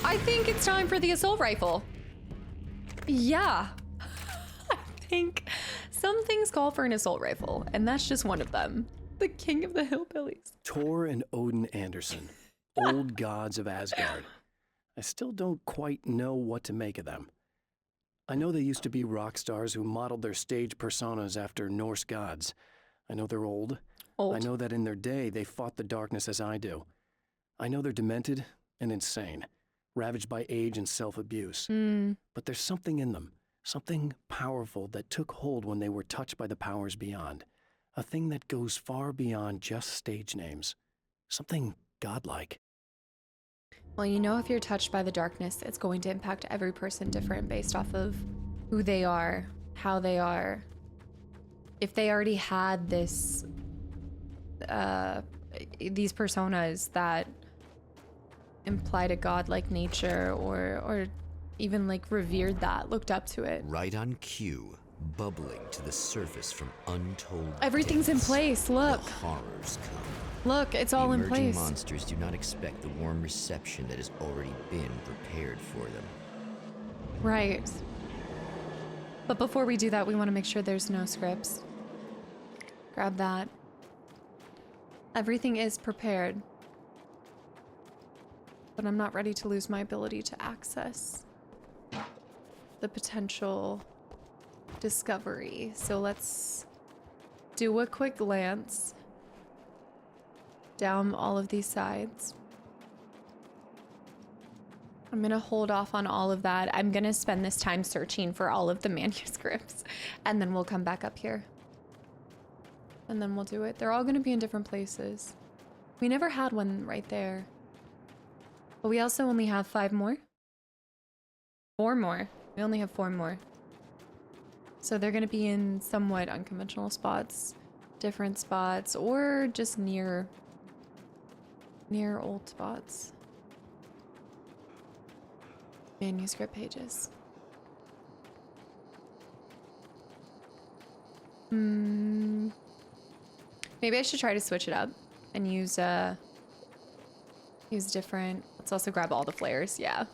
I think it's time for the assault rifle. Yeah. I think some things call for an assault rifle, and that's just one of them. The king of the hillbillies. Tor and Odin Anderson, old gods of Asgard. I still don't quite know what to make of them. I know they used to be rock stars who modeled their stage personas after Norse gods. I know they're old. I know that in their day they fought the darkness as I do. I know they're demented and insane, ravaged by age and self-abuse. But there's something in them, something powerful that took hold when they were touched by the powers beyond. A thing that goes far beyond just stage names. Something godlike. Well, you know, if you're touched by the darkness, it's going to impact every person different based off of who they are, how they are. If they already had this, these personas that implied a godlike nature or even like revered that, looked up to it. Right on cue, bubbling to the surface from untold Everything's in depths, place, look. the horrors come. Look, it's all in The emerging place. monsters do not expect the warm reception that has already been prepared for them. Right. But before we do that, we want to make sure there's no scripts. Grab that. Everything is prepared. But I'm not ready to lose my ability to access the potential discovery. So let's do a quick glance down all of these sides. I'm gonna hold off on all of that. I'm gonna spend this time searching for all of the manuscripts, and then we'll come back up here. And then we'll do it. They're all gonna be in different places. We never had one right there. But we also only have 5 more. 4 more. We only have 4 more. So they're gonna be in somewhat unconventional spots, different spots, or just near old spots. Manuscript pages. Maybe I should try to switch it up and use different. Let's also grab all the flares. Yeah,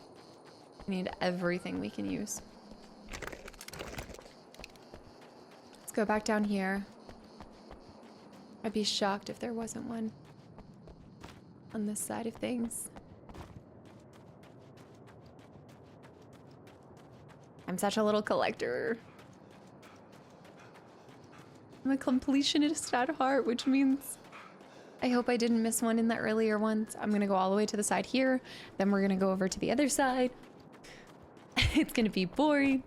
we need everything we can use. Let's go back down here. I'd be shocked if there wasn't one on this side of things. I'm such a little collector. I'm a completionist at heart, which means I hope I didn't miss one in the earlier ones. I'm gonna go all the way to the side here, then we're gonna go over to the other side. It's gonna be boring,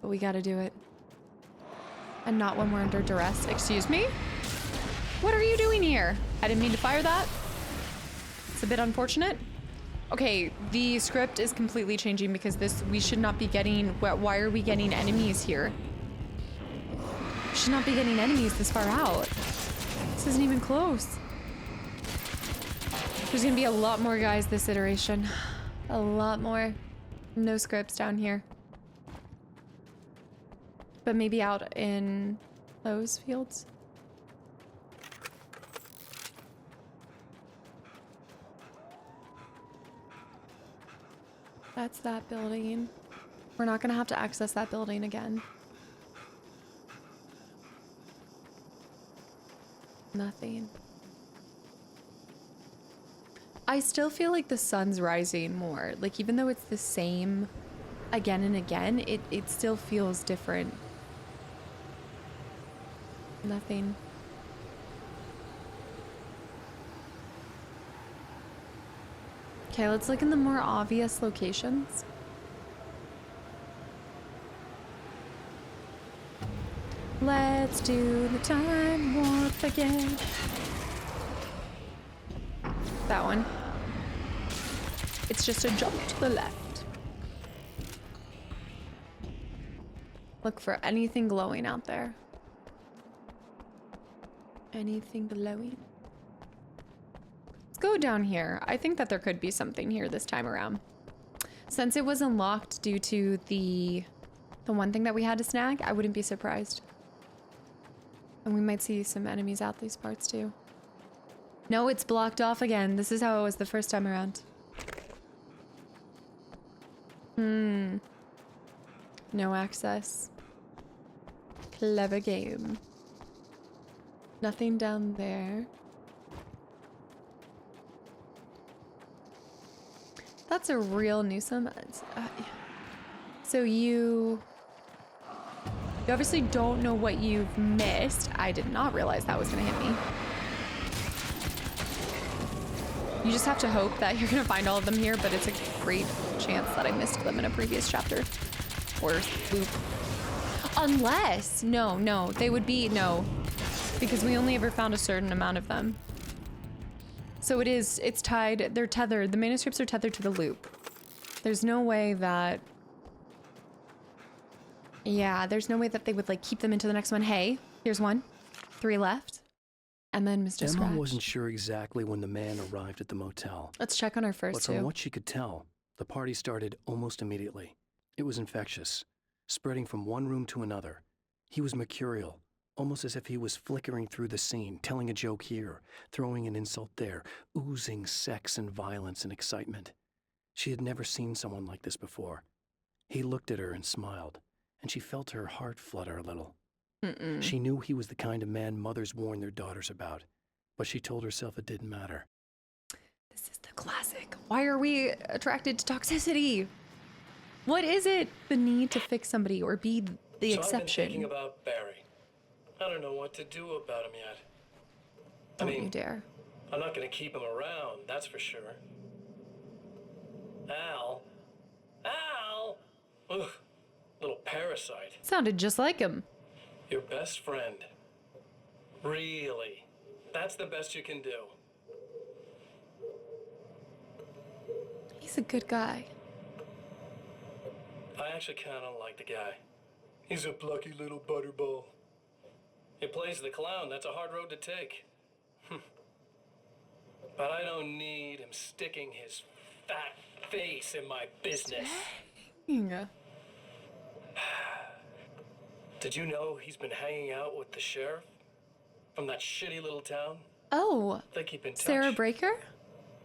but we gotta do it. And not when we're under duress. Excuse me? What are you doing here? I didn't mean to fire that. It's a bit unfortunate. Okay, the script is completely changing because we should not be getting, why are we getting enemies here? We should not be getting enemies this far out. This isn't even close. There's gonna be a lot more guys this iteration. A lot more. No scripts down here. But maybe out in those fields. That's that building. We're not gonna have to access that building again. Nothing. I still feel like the sun's rising more. Like, even though it's the same again and again, it still feels different. Nothing. Okay, let's look in the more obvious locations. Let's do the time warp again. That one. It's just a jump to the left. Look for anything glowing out there. Anything glowing? Let's go down here. I think that there could be something here this time around. Since it was unlocked due to the one thing that we had to snag, I wouldn't be surprised. And we might see some enemies out these parts too. No, it's blocked off again. This is how it was the first time around. No access. Clever game. Nothing down there. That's a real nuisance. So you obviously don't know what you've missed. I did not realize that was gonna hit me. You just have to hope that you're gonna find all of them here, but it's a great chance that I missed them in a previous chapter. Or loop. Unless, no, they would be, no. Because we only ever found a certain amount of them. So it's tied, they're tethered, the manuscripts are tethered to the loop. There's no way that, yeah, there's no way that they would like keep them into the next one. Hey, here's one, 3 left. And then Mr. Scratch. Emma wasn't sure exactly when the man arrived at the motel. Let's check on our first two. But from what she could tell, the party started almost immediately. It was infectious, spreading from one room to another. He was mercurial, almost as if he was flickering through the scene, telling a joke here, throwing an insult there, oozing sex and violence and excitement. She had never seen someone like this before. He looked at her and smiled, and she felt her heart flutter a little. She knew he was the kind of man mothers warn their daughters about, but she told herself it didn't matter. This is the classic. Why are we attracted to toxicity? What is it? The need to fix somebody or be the exception? I've been thinking about Barry. I don't know what to do about him yet. Don't you dare. I'm not going to keep him around, that's for sure. Al? Ugh, little parasite. Sounded just like him. Your best friend. Really? That's the best you can do. He's a good guy. I actually kind of like the guy. He's a plucky little butterball. He plays the clown. That's a hard road to take. But I don't need him sticking his fat face in my business. Dang. Did you know he's been hanging out with the sheriff from that shitty little town? Oh, They keep in touch. Sarah Breaker?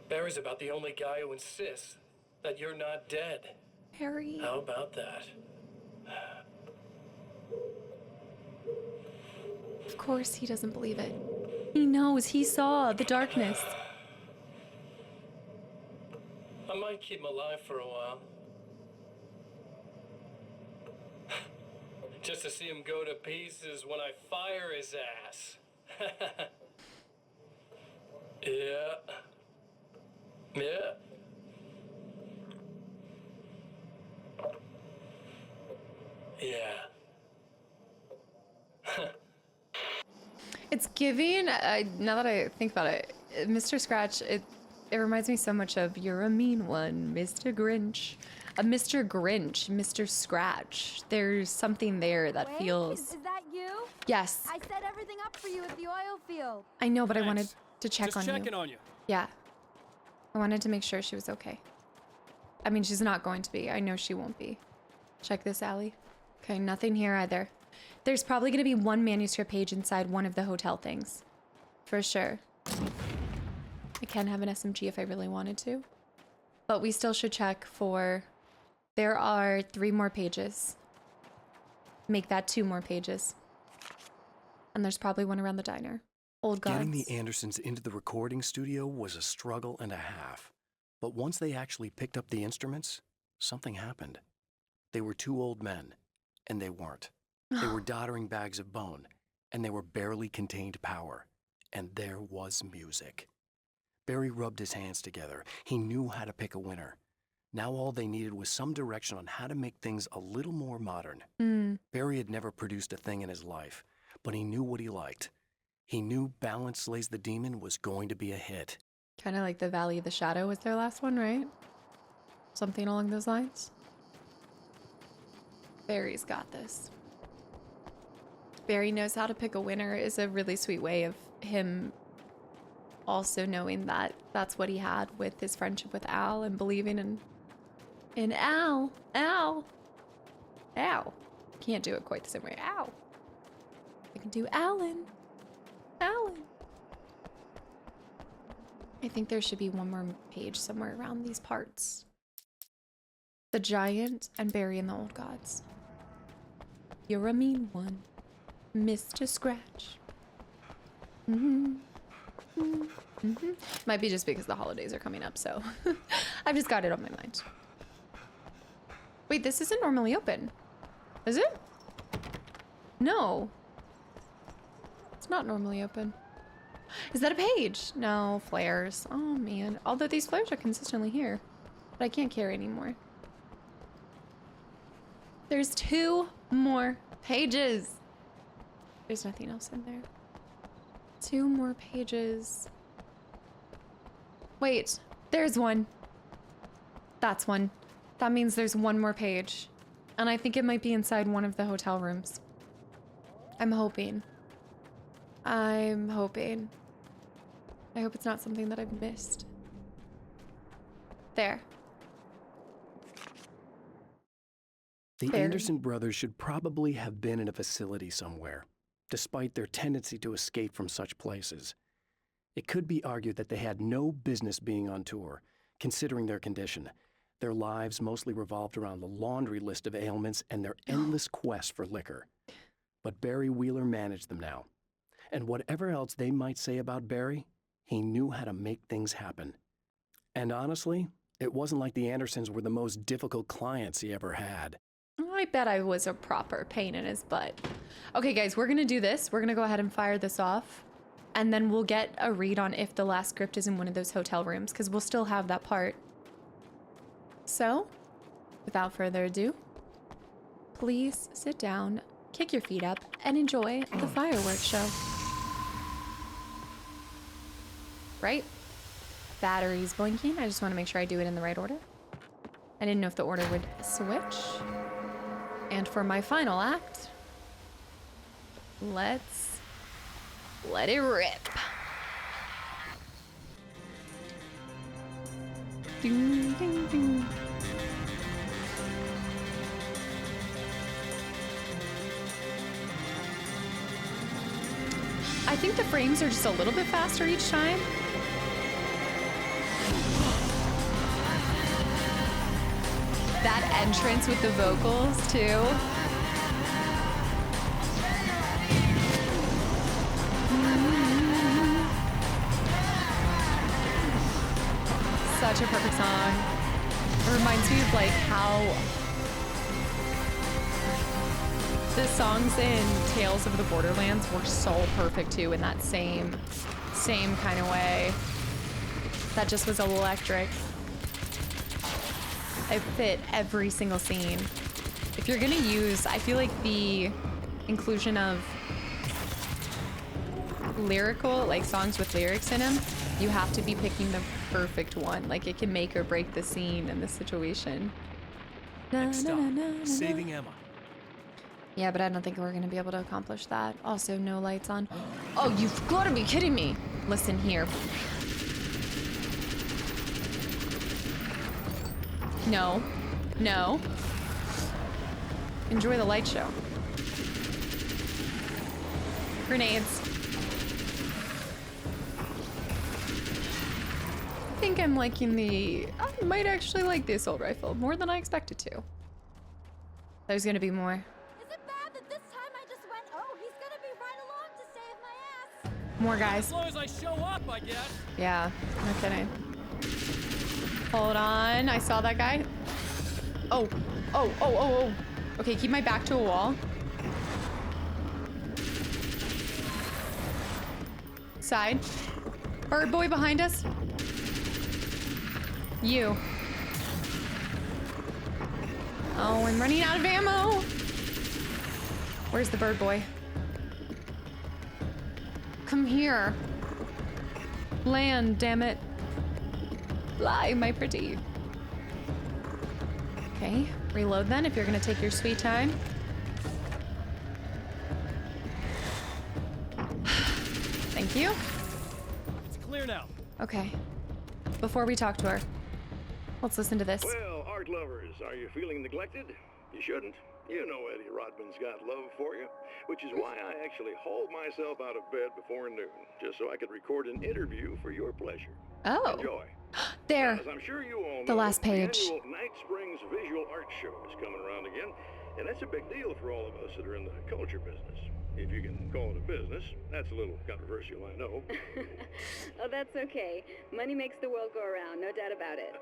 Barry's about the only guy who insists that you're not dead. Harry. How about that? Of course he doesn't believe it. He knows. He saw the darkness. I might keep him alive for a while. Just to see him go to pieces when I fire his ass. Yeah. It's giving, now that I think about it, Mr. Scratch, it reminds me so much of You're a Mean One, Mr. Grinch. Mr. Grinch, Mr. Scratch. There's something there that feels... Is that you? Yes. I set everything up for you at the oil field. I know, but I wanted to check Just on checking on you. Yeah. I wanted to make sure she was okay. I mean, she's not going to be. I know she won't be. Check this alley. Okay, nothing here either. There's probably going to be one manuscript page inside one of the hotel things. For sure. I can have an SMG if I really wanted to. But we still should check for... There are 3 more pages. Make that 2 more pages. And there's probably one around the diner. Old gods. Getting the Andersons into the recording studio was a struggle and a half. But once they actually picked up the instruments, something happened. They were 2 old men, and they weren't. They were doddering bags of bone, and they were barely contained power. And there was music. Barry rubbed his hands together. He knew how to pick a winner. Now all they needed was some direction on how to make things a little more modern. Barry had never produced a thing in his life, but he knew what he liked. He knew Balance Slays the Demon was going to be a hit. Kind of like the Valley of the Shadow was their last one, right? Something along those lines. Barry's got this. Barry knows how to pick a winner is a really sweet way of him also knowing that that's what he had with his friendship with Al and believing in Al. Can't do it quite the same way. Ow. I can do Alan. I think there should be one more page somewhere around these parts. The Giant and Barry and the Old Gods. You're a mean one, Mr. Scratch. Might be just because the holidays are coming up, so I've just got it on my mind. Wait, this isn't normally open. Is it? No. It's not normally open. Is that a page? No, flares. Oh man. Although these flares are consistently here. But I can't carry anymore. There's 2 more pages. There's nothing else in there. 2 more pages. Wait, there's one. That's one. That means there's 1 more page. And I think it might be inside one of the hotel rooms. I'm hoping. I hope it's not something that I've missed. There. The Barry. Anderson brothers should probably have been in a facility somewhere, despite their tendency to escape from such places. It could be argued that they had no business being on tour, considering their condition. Their lives mostly revolved around the laundry list of ailments and their endless quest for liquor. But Barry Wheeler managed them now. And whatever else they might say about Barry, he knew how to make things happen. And honestly, it wasn't like the Andersons were the most difficult clients he ever had. I bet I was a proper pain in his butt. Okay, guys, we're gonna do this. We're gonna go ahead and fire this off. And then we'll get a read on if the last script is in one of those hotel rooms, because we'll still have that part. So, without further ado, please sit down, kick your feet up, and enjoy the fireworks show. Right? Batteries blinking. I just want to make sure I do it in the right order. I didn't know if the order would switch. And for my final act, let's let it rip. Ding, ding, ding. I think the frames are just a little bit faster each time. That entrance with the vocals, too. Such a perfect song. It reminds me of like how the songs in Tales of the Borderlands were so perfect too, in that same kind of way. That just was electric. It fit every single scene. If you're gonna use, I feel like the inclusion of lyrical, like songs with lyrics in them, you have to be picking the perfect one. Like it can make or break the scene and the situation. Next up, Saving Emma. Yeah, but I don't think we're gonna be able to accomplish that. Also, no lights on. Oh, you've gotta be kidding me. Listen here. No. No. Enjoy the light show. Grenades. I think I'm liking I might actually like the assault rifle more than I expected to. There's gonna be more. Is it bad that this time I just went, oh, he's gonna be right along to save my ass? More guys. As long as I show up, I guess. Yeah, no kidding. Hold on, I saw that guy. Oh. Okay, keep my back to a wall. Side. Bird boy behind us. You. Oh, I'm running out of ammo. Where's the bird boy? Come here. Land, damn it. Fly, my pretty. Okay, reload then if you're gonna take your sweet time. Thank you. It's clear now. Okay. Before we talk to her, let's listen to this. Well, art lovers, are you feeling neglected? You shouldn't. You know Eddie Rodman's got love for you, which is why I actually hauled myself out of bed before noon, just so I could record an interview for your pleasure. Oh. Enjoy. There. As I'm sure you all know, The last page. the annual Night Springs Visual Art Show is coming around again, and that's a big deal for all of us that are in the culture business. If you can call it a business. That's a little controversial, I know. Oh, that's okay. Money makes the world go around, no doubt about it.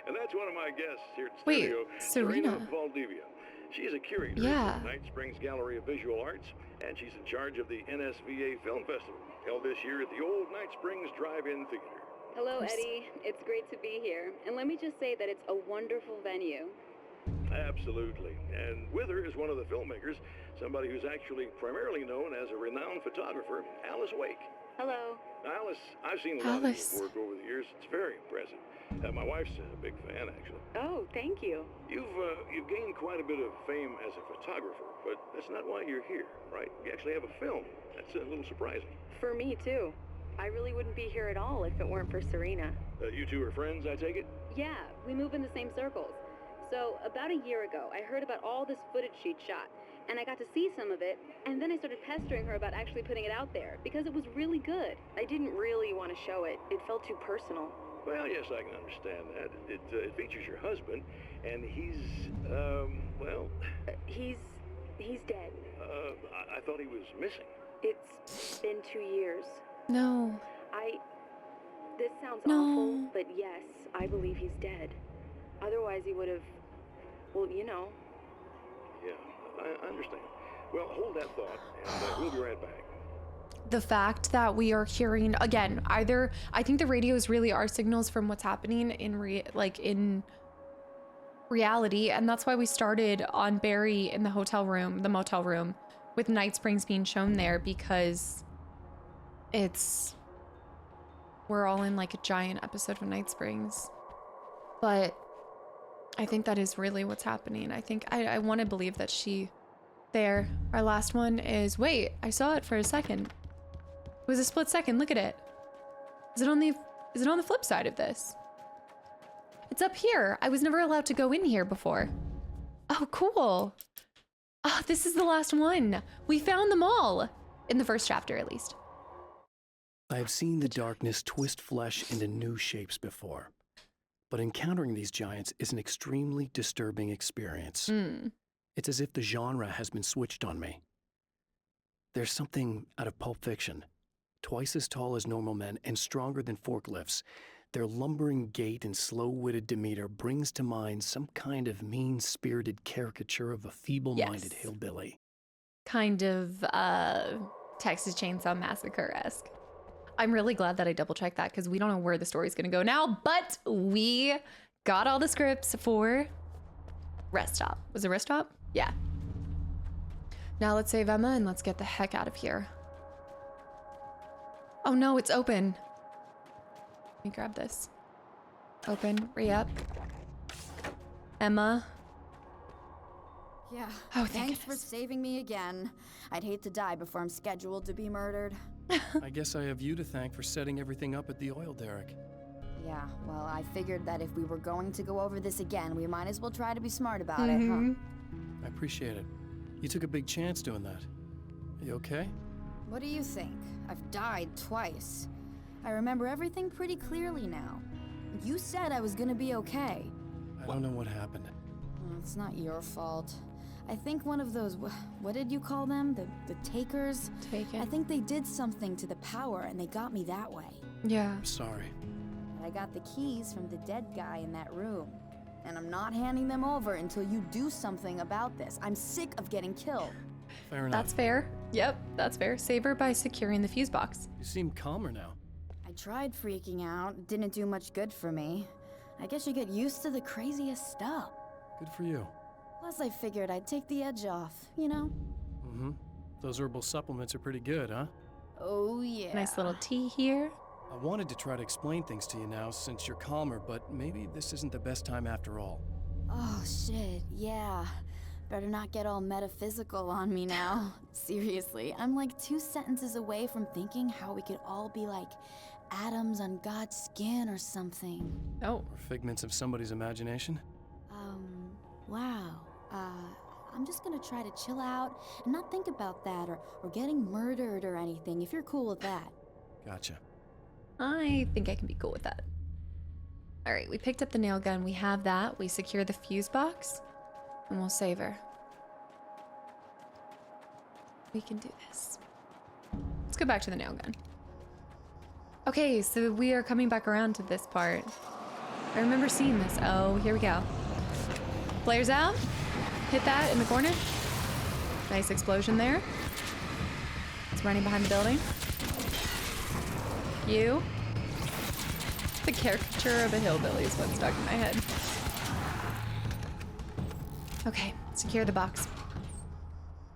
And that's one of my guests here at the Wait, studio, Serena. Valdivia. She's a curator Yeah. at the Night Springs Gallery of Visual Arts, and she's in charge of the NSVA Film Festival, held this year at the old Night Springs Drive-In Theater. Hello, Eddie. It's great to be here. And let me just say that it's a wonderful venue. Absolutely. And with her is one of the filmmakers, somebody who's actually primarily known as a renowned photographer, Alice Wake. Hello. Alice, I've seen a lot of your work over the years. It's very impressive. My wife's a big fan, actually. Oh, thank you. You've gained quite a bit of fame as a photographer, but that's not why you're here, right? You actually have a film. That's a little surprising. For me, too. I really wouldn't be here at all if it weren't for Serena. You two are friends, I take it? Yeah, we move in the same circles. So, about a year ago, I heard about all this footage she'd shot, and I got to see some of it, and then I started pestering her about actually putting it out there, because it was really good. I didn't really want to show it. It felt too personal. Well, yes, I can understand that. It features your husband, and he's, well... He's dead. I thought he was missing. It's been 2 years. No. This sounds awful, but yes, I believe he's dead. Otherwise he would have, well, you know. Yeah, I understand. Well, hold that thought, and we'll be right back. The fact that we are hearing, again, either, I think the radios really are signals from what's happening in reality, and that's why we started on Barry in the hotel room, the motel room, with Night Springs being shown there, because we're all in like a giant episode of Night Springs. But I think that is really what's happening. I think I want to believe that there. Our last one is, wait, I saw it for a second. It was a split second. Look at it. Is it on the flip side of this? It's up here. I was never allowed to go in here before. Oh, cool. Oh, this is the last one. We found them all. In the first chapter, at least. I have seen the darkness twist flesh into new shapes before, but encountering these giants is an extremely disturbing experience. It's as if the genre has been switched on me. There's something out of Pulp Fiction. Twice as tall as normal men and stronger than forklifts, their lumbering gait and slow-witted demeanor brings to mind some kind of mean-spirited caricature of a feeble-minded hillbilly. Kind of Texas Chainsaw Massacre-esque. I'm really glad that I double-checked that, because we don't know where the story's gonna go now, but we got all the scripts for Rest Stop. Was it Rest Stop? Yeah. Now let's save Emma and let's get the heck out of here. Oh no, it's open. Let me grab this. Open, re-up. Emma. Yeah. Oh, thanks for saving me again. I'd hate to die before I'm scheduled to be murdered. I guess I have you to thank for setting everything up at the oil derrick. Yeah, well, I figured that if we were going to go over this again, we might as well try to be smart about it, huh? I appreciate it. You took a big chance doing that. Are you okay? What do you think? I've died twice. I remember everything pretty clearly now. You said I was gonna be okay. I don't know what happened. It's not your fault. I think one of those, what did you call them? The takers? Taken. I think they did something to the power and they got me that way. Yeah. I'm sorry. I got the keys from the dead guy in that room. And I'm not handing them over until you do something about this. I'm sick of getting killed. Fair enough. That's fair. Yep, that's fair. Save her by securing the fuse box. You seem calmer now. I tried freaking out. It didn't do much good for me. I guess you get used to the craziest stuff. Good for you. Plus, I figured I'd take the edge off, you know? Mm-hmm. Those herbal supplements are pretty good, huh? Oh, yeah. Nice little tea here. I wanted to try to explain things to you now since you're calmer, but maybe this isn't the best time after all. Oh, shit, yeah. Better not get all metaphysical on me now. Seriously, I'm like 2 sentences away from thinking how we could all be like atoms on God's skin or something. Oh. Or figments of somebody's imagination? Wow. I'm just gonna try to chill out and not think about that or getting murdered or anything, if you're cool with that. Gotcha. I think I can be cool with that. All right, we picked up the nail gun. We have that. We secure the fuse box, and we'll save her. We can do this. Let's go back to the nail gun. Okay, so we are coming back around to this part. I remember seeing this. Oh, here we go. Flares out. Hit that in the corner. Nice explosion there. It's running behind the building. You. The caricature of a hillbilly is what's stuck in my head. Okay, secure the box.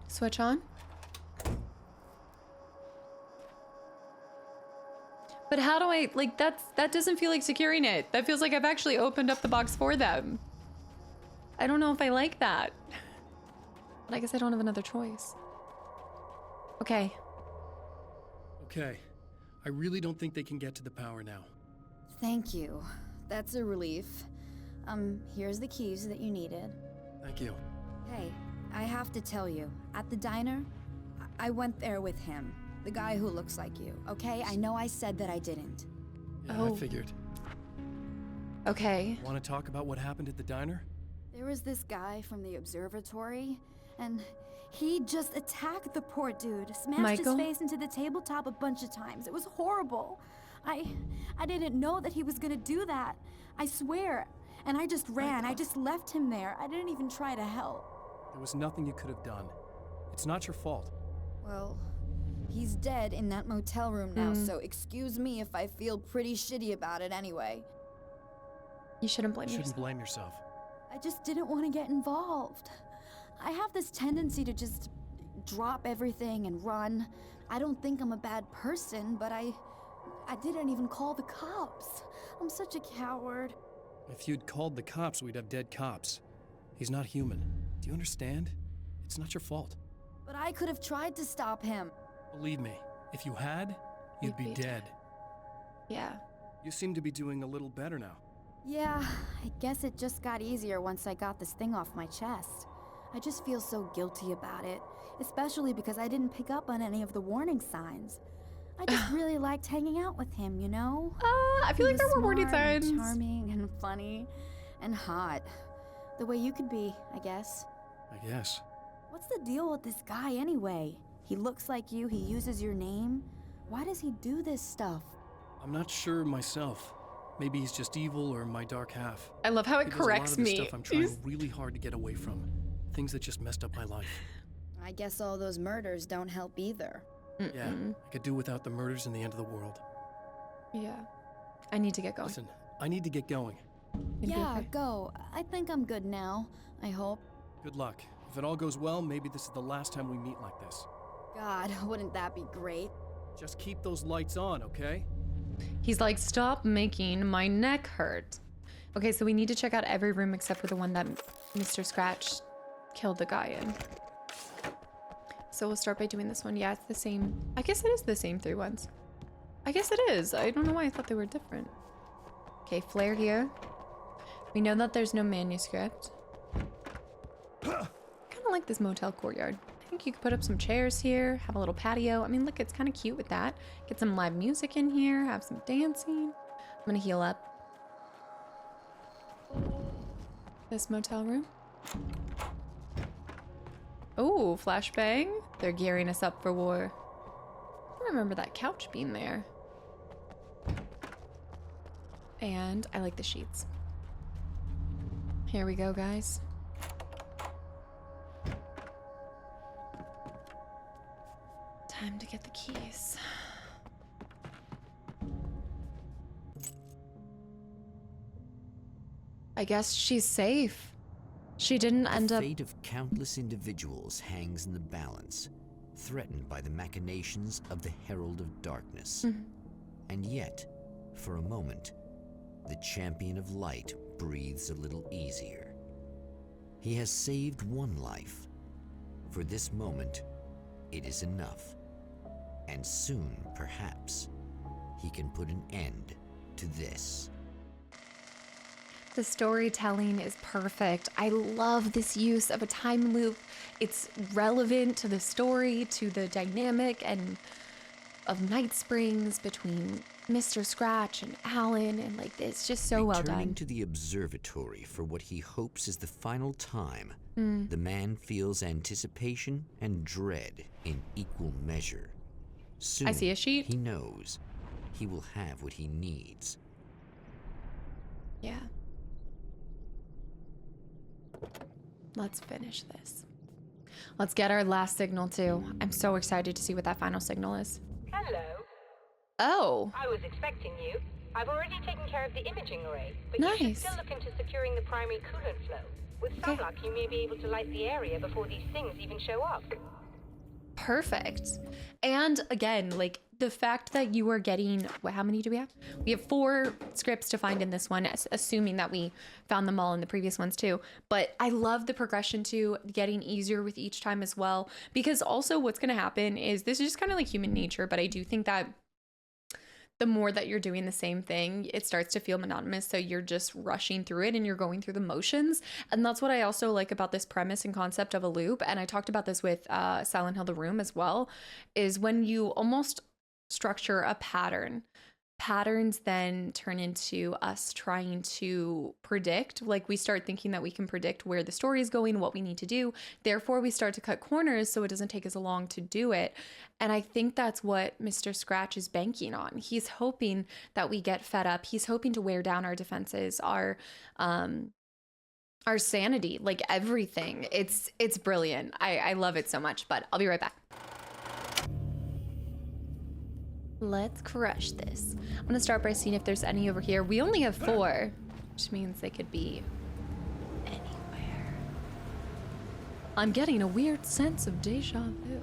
Switch on. But how do I, like, that doesn't feel like securing it. That feels like I've actually opened up the box for them. I don't know if I like that. But I guess I don't have another choice. Okay. Okay. I really don't think they can get to the power now. Thank you. That's a relief. Here's the keys that you needed. Thank you. Hey, I have to tell you, at the diner, I went there with him. The guy who looks like you, okay? I know I said that I didn't. Yeah, I figured. Okay. Want to talk about what happened at the diner? There was this guy from the observatory, and he just attacked the poor dude, smashed his face into the tabletop a bunch of times. It was horrible. I didn't know that he was gonna do that. I swear. And I just ran. I just left him there. I didn't even try to help. There was nothing you could have done. It's not your fault. Well, he's dead in that motel room now, so excuse me if I feel pretty shitty about it anyway. You shouldn't blame yourself. You shouldn't blame yourself. I just didn't want to get involved. I have this tendency to just drop everything and run. I don't think I'm a bad person, but I didn't even call the cops. I'm such a coward. If you'd called the cops, we'd have dead cops. He's not human. Do you understand? It's not your fault. But I could have tried to stop him. Believe me, if you had, you'd be dead. Yeah. You seem to be doing a little better now. Yeah, I guess it just got easier once I got this thing off my chest. I just feel so guilty about it, especially because I didn't pick up on any of the warning signs. I just really liked hanging out with him, you know? I feel like there were warning signs. And charming and funny and hot. The way you could be, I guess. I guess. What's the deal with this guy anyway? He looks like you, he uses your name. Why does he do this stuff? I'm not sure myself. Maybe he's just evil or my dark half. I love how it corrects me. He does a lot of the stuff I'm trying really hard to get away from. Things that just messed up my life. I guess all those murders don't help either. Yeah, I could do without the murders and the end of the world. Yeah. I need to get going. Listen, I need to get going. Yeah, go. I think I'm good now. I hope. Good luck. If it all goes well, maybe this is the last time we meet like this. God, wouldn't that be great? Just keep those lights on, okay? He's like, stop making my neck hurt. Okay, so we need to check out every room except for the one that Mr. Scratch killed the guy in. So we'll start by doing this one. Yeah, it's the same. I guess it is the same 3 ones. I guess it is. I don't know why I thought they were different. Okay, flare here. We know that there's no manuscript. Kind of like this motel courtyard. I think you could put up some chairs here, have a little patio. I mean, look, it's kind of cute with that. Get some live music in here, have some dancing. I'm gonna heal up. This motel room. Oh, flashbang. They're gearing us up for war. I remember that couch being there. And I like the sheets. Here we go, guys. Time to get the keys. I guess she's safe. She didn't end up... The fate of countless individuals hangs in the balance, threatened by the machinations of the Herald of Darkness. And yet, for a moment, the champion of light breathes a little easier. He has saved one life. For this moment, it is enough. And soon, perhaps, he can put an end to this. The storytelling is perfect. I love this use of a time loop. It's relevant to the story, to the dynamic and of Night Springs between Mr. Scratch and Alan, and like it's just so well done. Returning to the observatory for what he hopes is the final time, the man feels anticipation and dread in equal measure. Soon, I see a sheet. He knows he will have what he needs. Yeah. Let's finish this. Let's get our last signal too. I'm so excited to see what that final signal is. Hello. Oh. I was expecting you. I've already taken care of the imaging array, but Nice. you should still look into securing the primary coolant flow. With some luck, you may be able to light the area before these things even show up. Perfect. And again, like the fact that you are getting, how many do we have? We have 4 scripts to find in this one, assuming that we found them all in the previous ones too. But I love the progression to getting easier with each time as well, because also what's going to happen is this is just kind of like human nature, but I do think that the more that you're doing the same thing, it starts to feel monotonous. So you're just rushing through it and you're going through the motions. And that's what I also like about this premise and concept of a loop. And I talked about this with Silent Hill: The Room as well, is when you almost structure a pattern. Patterns then turn into us trying to predict. Like we start thinking that we can predict where the story is going, what we need to do. Therefore, we start to cut corners so it doesn't take us long to do it. And I think that's what Mr. Scratch is banking on. He's hoping that we get fed up. He's hoping to wear down our defenses, our sanity, like everything. It's brilliant. I love it so much, but I'll be right back. Let's crush this. I'm gonna start by seeing if there's any over here. We only have 4, which means they could be anywhere. I'm getting a weird sense of deja vu.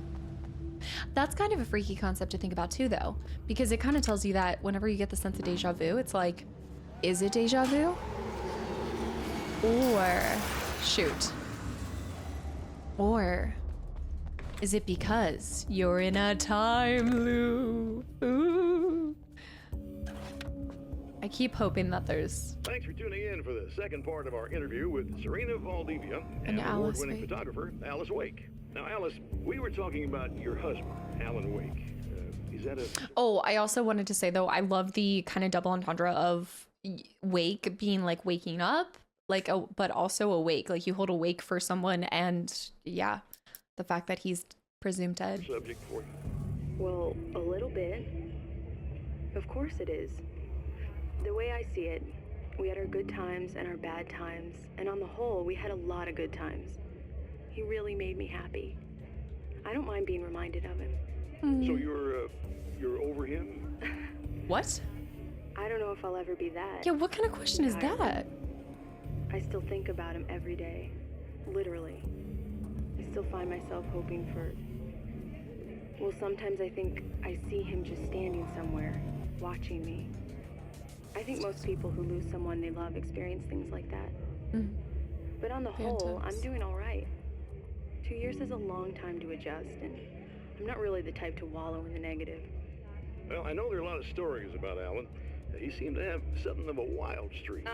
That's kind of a freaky concept to think about too, though, because it kind of tells you that whenever you get the sense of deja vu, it's like, is it deja vu? Or, shoot. Or, is it because you're in a time loop? Ooh. I keep hoping that there's... Thanks for tuning in for the second part of our interview with Serena Valdivia and Alice award-winning Wake. photographer Alice Wake. Now, Alice, we were talking about your husband, Alan Wake. Is that a... Oh, I also wanted to say, though, I love the kind of double entendre of wake being like waking up, like, but also awake. Like you hold awake for someone, and yeah, the fact that he's presumed dead. Subject for you. Well, a little bit. Of course it is. The way I see it, we had our good times and our bad times, and on the whole, we had a lot of good times. He really made me happy. I don't mind being reminded of him. So you're over him? What? I don't know if I'll ever be that. Yeah, what kind of question is that? I still think about him every day. Literally. I still find myself hoping for... Well, sometimes I think I see him just standing somewhere, watching me. I think most people who lose someone they love experience things like that. But on the whole, I'm doing all right. 2 years is a long time to adjust, and I'm not really the type to wallow in the negative. Well, I know there are a lot of stories about Alan. He seemed to have something of a wild streak.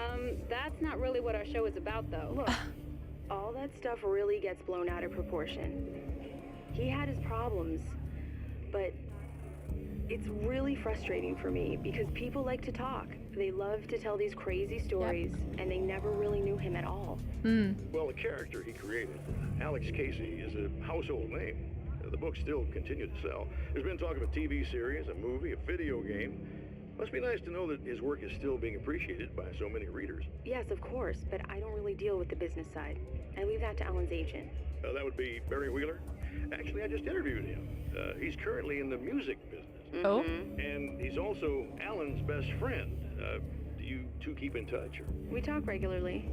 That's not really what our show is about, though. Look, all that stuff really gets blown out of proportion. He had his problems, but it's really frustrating for me because people like to talk. They love to tell these crazy stories, and they never really knew him at all. Well, the character he created, Alex Casey, is a household name. The books still continue to sell. There's been talk of a TV series, a movie, a video game. Must be nice to know that his work is still being appreciated by so many readers. Yes, of course, but I don't really deal with the business side. I leave that to Alan's agent. That would be Barry Wheeler. Actually, I just interviewed him. He's currently in the music business. Oh? And he's also Alan's best friend. Do you two keep in touch? Or? We talk regularly.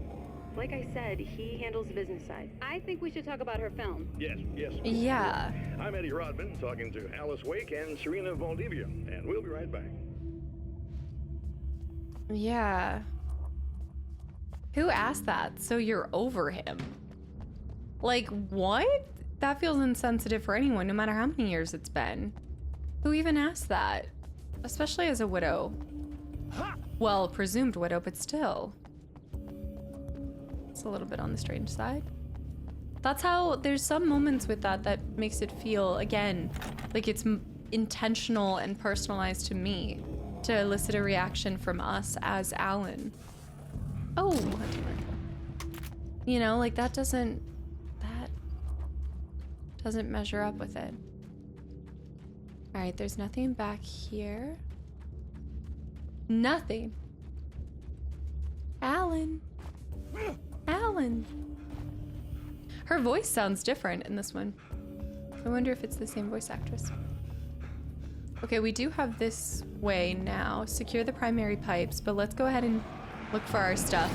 Like I said, he handles the business side. I think we should talk about her film. Yes. Yeah. I'm Eddie Rodman, talking to Alice Wake and Serena Valdivia, and we'll be right back. Yeah. Who asked that? So you're over him? Like, what? That feels insensitive for anyone, no matter how many years it's been. Who even asked that? Especially as a widow. Well, presumed widow, but still. It's a little bit on the strange side. That's how there's some moments with that makes it feel, again, like it's intentional and personalized to me to elicit a reaction from us as Alan. Oh, you know, like that doesn't measure up with it. All right, there's nothing back here. Nothing. Alan. Her voice sounds different in this one. I wonder if it's the same voice actress. Okay, we do have this way now. Secure the primary pipes, but let's go ahead and look for our stuff.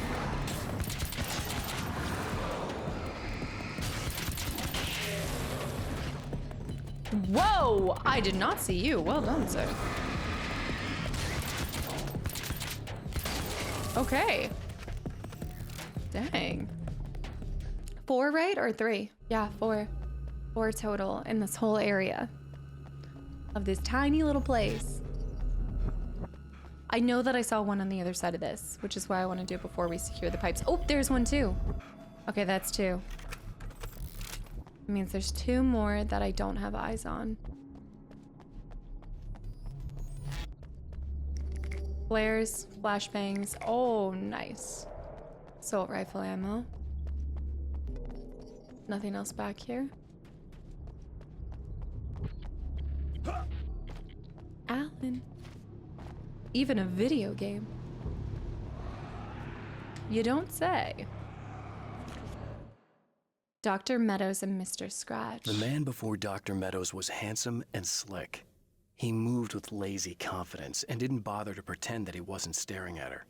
Whoa! I did not see you. Well done, sir. Okay. Dang. 4, right? Or 3? Yeah, 4. 4 total in this whole area of this tiny little place. I know that I saw one on the other side of this, which is why I want to do it before we secure the pipes. Oh, there's one too. Okay, that's 2. It means there's 2 more that I don't have eyes on. Flares, flashbangs. Oh, nice. Assault rifle ammo. Nothing else back here. Alan. Even a video game. You don't say. Dr. Meadows and Mr. Scratch. The man before Dr. Meadows was handsome and slick. He moved with lazy confidence and didn't bother to pretend that he wasn't staring at her.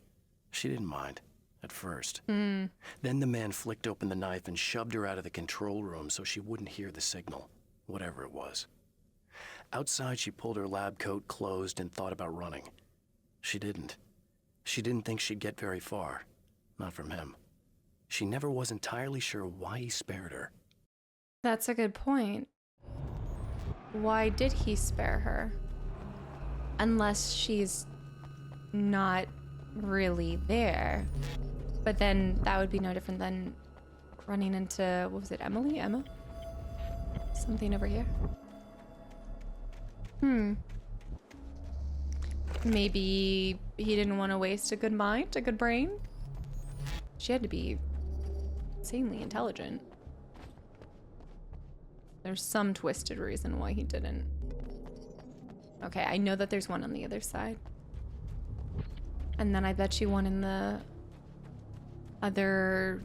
She didn't mind, at first. Then the man flicked open the knife and shoved her out of the control room so she wouldn't hear the signal, whatever it was. Outside, she pulled her lab coat closed and thought about running. She didn't. She didn't think she'd get very far. Not from him. She never was entirely sure why he spared her. That's a good point. Why did he spare her? Unless she's not really there. But then that would be no different than running into, what was it, Emily? Emma? Something over here. Maybe he didn't want to waste a good mind, a good brain? She had to be insanely intelligent. There's some twisted reason why he didn't. Okay, I know that there's one on the other side. And then I bet you one in the other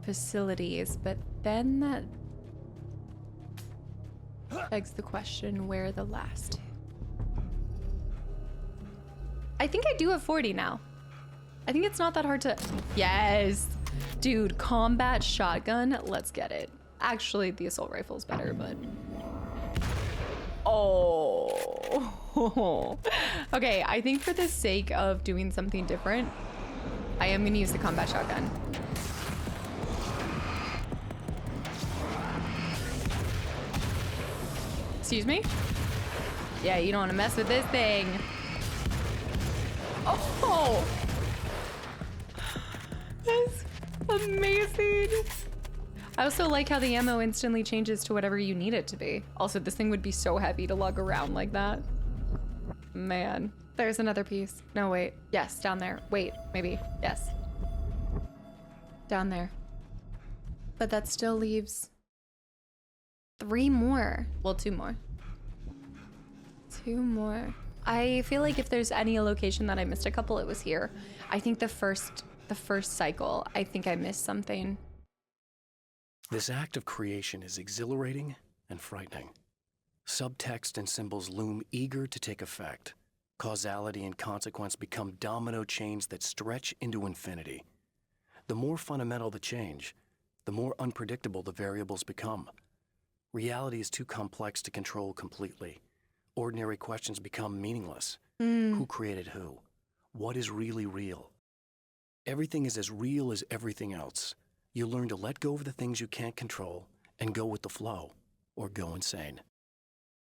facilities, but then that begs the question, where are the last two? I think I do have 40 now. I think it's not that hard to... Yes! Dude, combat shotgun, let's get it. Actually, the assault rifle is better, but... Oh. Okay, I think for the sake of doing something different, I am gonna use the combat shotgun. Excuse me? Yeah, you don't want to mess with this thing. Oh! That's amazing. I also like how the ammo instantly changes to whatever you need it to be. Also, this thing would be so heavy to lug around like that. Man. There's another piece. No, wait. Yes, down there. Wait, maybe. Yes. Down there. But that still leaves 3 more. Well, 2 more. 2 more. I feel like if there's any location that I missed a couple, it was here. I think the first cycle, I think I missed something. This act of creation is exhilarating and frightening. Subtext and symbols loom eager to take effect. Causality and consequence become domino chains that stretch into infinity. The more fundamental the change, the more unpredictable the variables become. Reality is too complex to control completely. Ordinary questions become meaningless. Who created who? What is really real? Everything is as real as everything else. You learn to let go of the things you can't control and go with the flow, or go insane.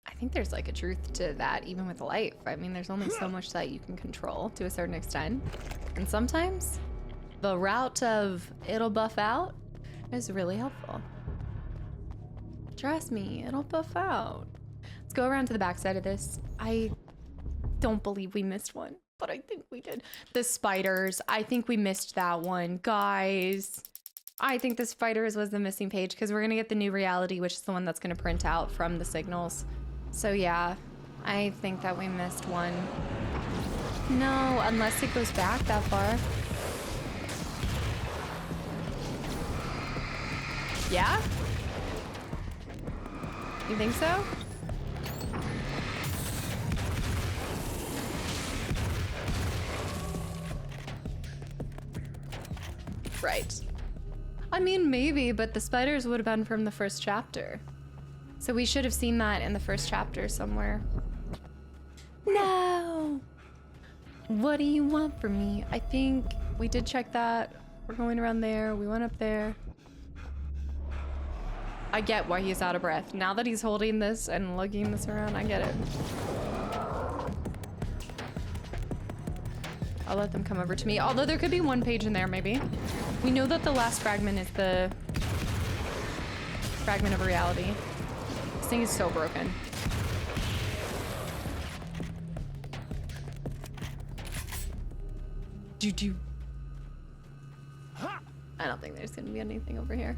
I think there's like a truth to that, even with life. I mean, there's only so much that you can control to a certain extent. And sometimes the route of it'll buff out is really helpful. Trust me, it'll buff out. Let's go around to the backside of this. I don't believe we missed one, but I think we did. The spiders, I think we missed that one. Guys, I think the spiders was the missing page because we're gonna get the new reality, which is the one that's gonna print out from the signals. So yeah, I think that we missed one. No, unless it goes back that far. Yeah? You think so? Right. I mean, maybe, but the spiders would have been from the first chapter. So we should have seen that in the first chapter somewhere. No! What do you want from me? I think we did check that. We're going around there. We went up there. I get why he's out of breath. Now that he's holding this and lugging this around, I get it. I'll let them come over to me. Although there could be one page in there, maybe. We know that the last fragment is the fragment of reality. This thing is so broken. Do. I don't think there's gonna be anything over here.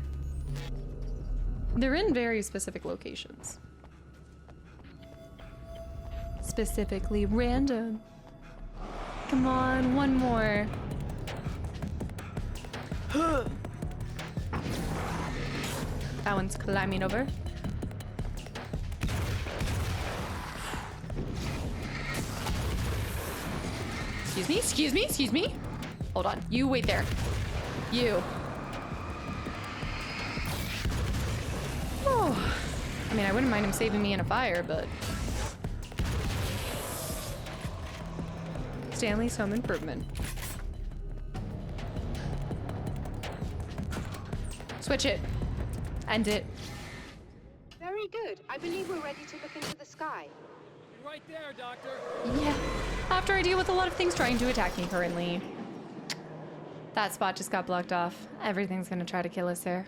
They're in very specific locations. Specifically random. Come on, one more. That one's climbing over. Excuse me, excuse me, excuse me. Hold on, you wait there. You. Oh. I mean, I wouldn't mind him saving me in a fire, but... Stanley's home improvement. Switch it. End it. Very good. I believe we're ready to look into the sky. Right there, Doctor. Yeah. After I deal with a lot of things trying to attack me currently. That spot just got blocked off. Everything's gonna try to kill us there.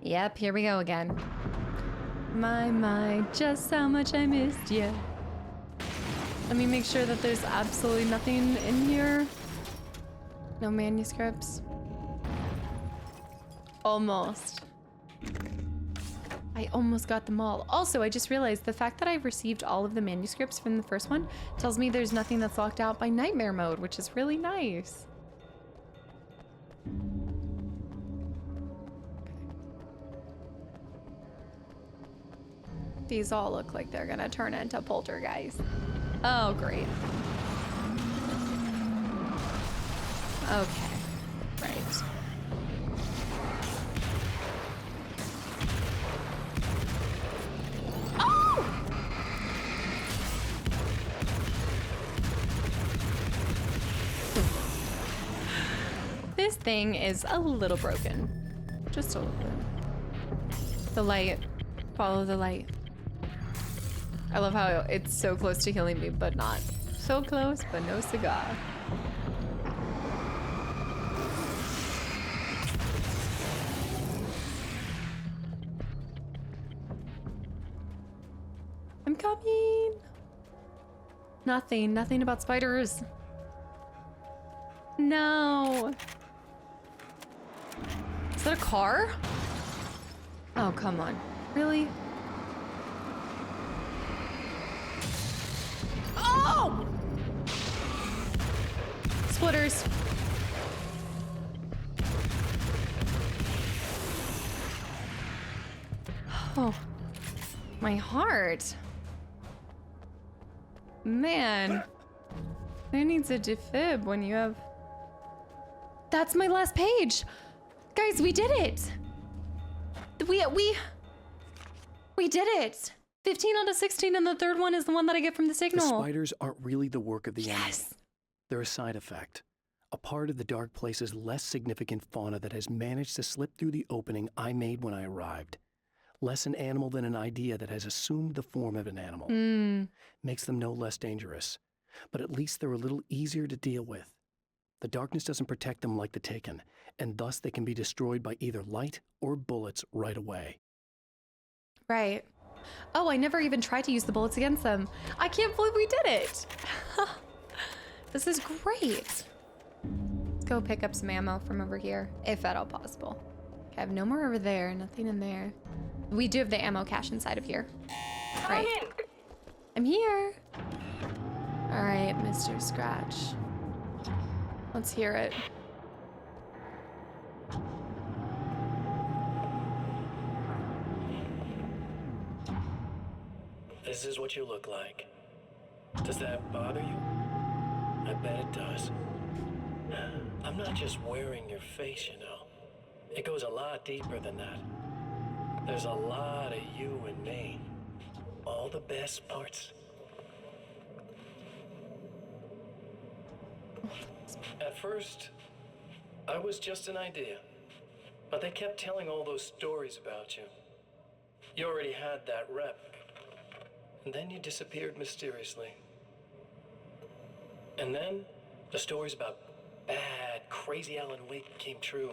Yep, here we go again. My, just how much I missed you. Let me make sure that there's absolutely nothing in here. No manuscripts. Almost. I almost got them all. Also, I just realized the fact that I've received all of the manuscripts from the first one tells me there's nothing that's locked out by nightmare mode, which is really nice. These all look like they're gonna turn into poltergeists. Oh, great. Okay, right. Oh! This thing is a little broken. Just a little bit. The light. Follow the light. I love how it's so close to killing me, but not. So close, but no cigar. I'm coming. Nothing about spiders. No. Is that a car? Oh, come on. Really? Oh! Splitters. Oh, my heart. Man, Who needs a defib when you have... That's my last page. Guys, we did it. We did it. 15 out of 16, and the third one is the one that I get from the signal. The spiders aren't really the work of the animal. They're a side effect. A part of the dark place's less significant fauna that has managed to slip through the opening I made when I arrived. Less an animal than an idea that has assumed the form of an animal. Makes them no less dangerous. But at least they're a little easier to deal with. The darkness doesn't protect them like the Taken, and thus they can be destroyed by either light or bullets right away. Right. Oh, I never even tried to use the bullets against them. I can't believe we did it. This is great. Let's go pick up some ammo from over here, if at all possible. Okay, I have no more over there, nothing in there. We do have the ammo cache inside of here. Right. I'm here. All right, Mr. Scratch. Let's hear it. This is what you look like. Does that bother you? I bet it does. I'm not just wearing your face, you know. It goes a lot deeper than that. There's a lot of you and me. All the best parts. At first, I was just an idea. But they kept telling all those stories about you. You already had that rep. And then you disappeared mysteriously. And then the stories about bad, crazy Alan Wake came true.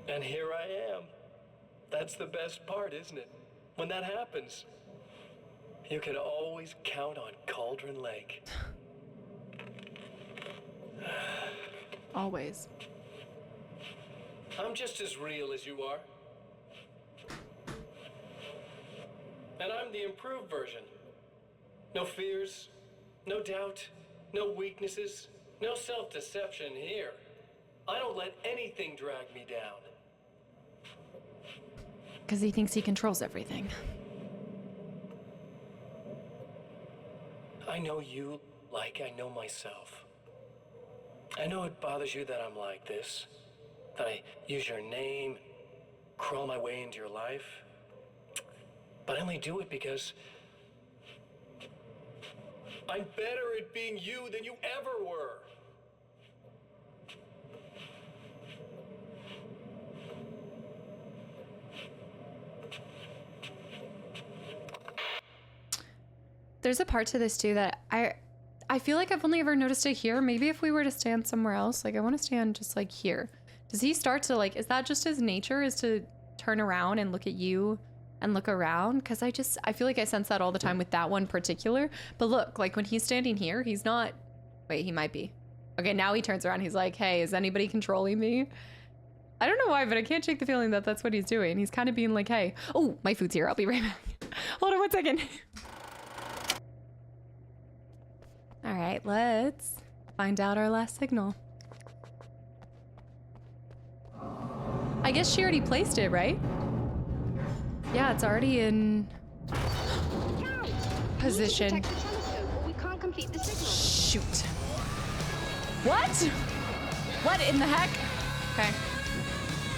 And here I am. That's the best part, isn't it? When that happens, you can always count on Cauldron Lake. Always. I'm just as real as you are. And I'm the improved version. No fears, no doubt, no weaknesses, no self-deception here. I don't let anything drag me down. Because he thinks he controls everything. I know you like I know myself. I know it bothers you that I'm like this, that I use your name, crawl my way into your life. But I only do it because I'm better at being you than you ever were. There's a part to this too that I feel like I've only ever noticed it here. Maybe if we were to stand somewhere else, like I want to stand just like here. Does he start to like, is that just his nature, is to turn around and look at you and look around? Because I feel like I sense that all the time with that one particular. But look, like when he's standing here, he's not, wait, he might be. Okay, now he turns around. He's like, hey, is anybody controlling me? I don't know why, but I can't shake the feeling that that's what he's doing. He's kind of being like, hey, oh, my food's here. I'll be right back. Hold on 1 second. All right, let's find out our last signal. I guess she already placed it, right? Yeah, it's already in position. We can't complete the signal. Shoot. What? What in the heck? Okay.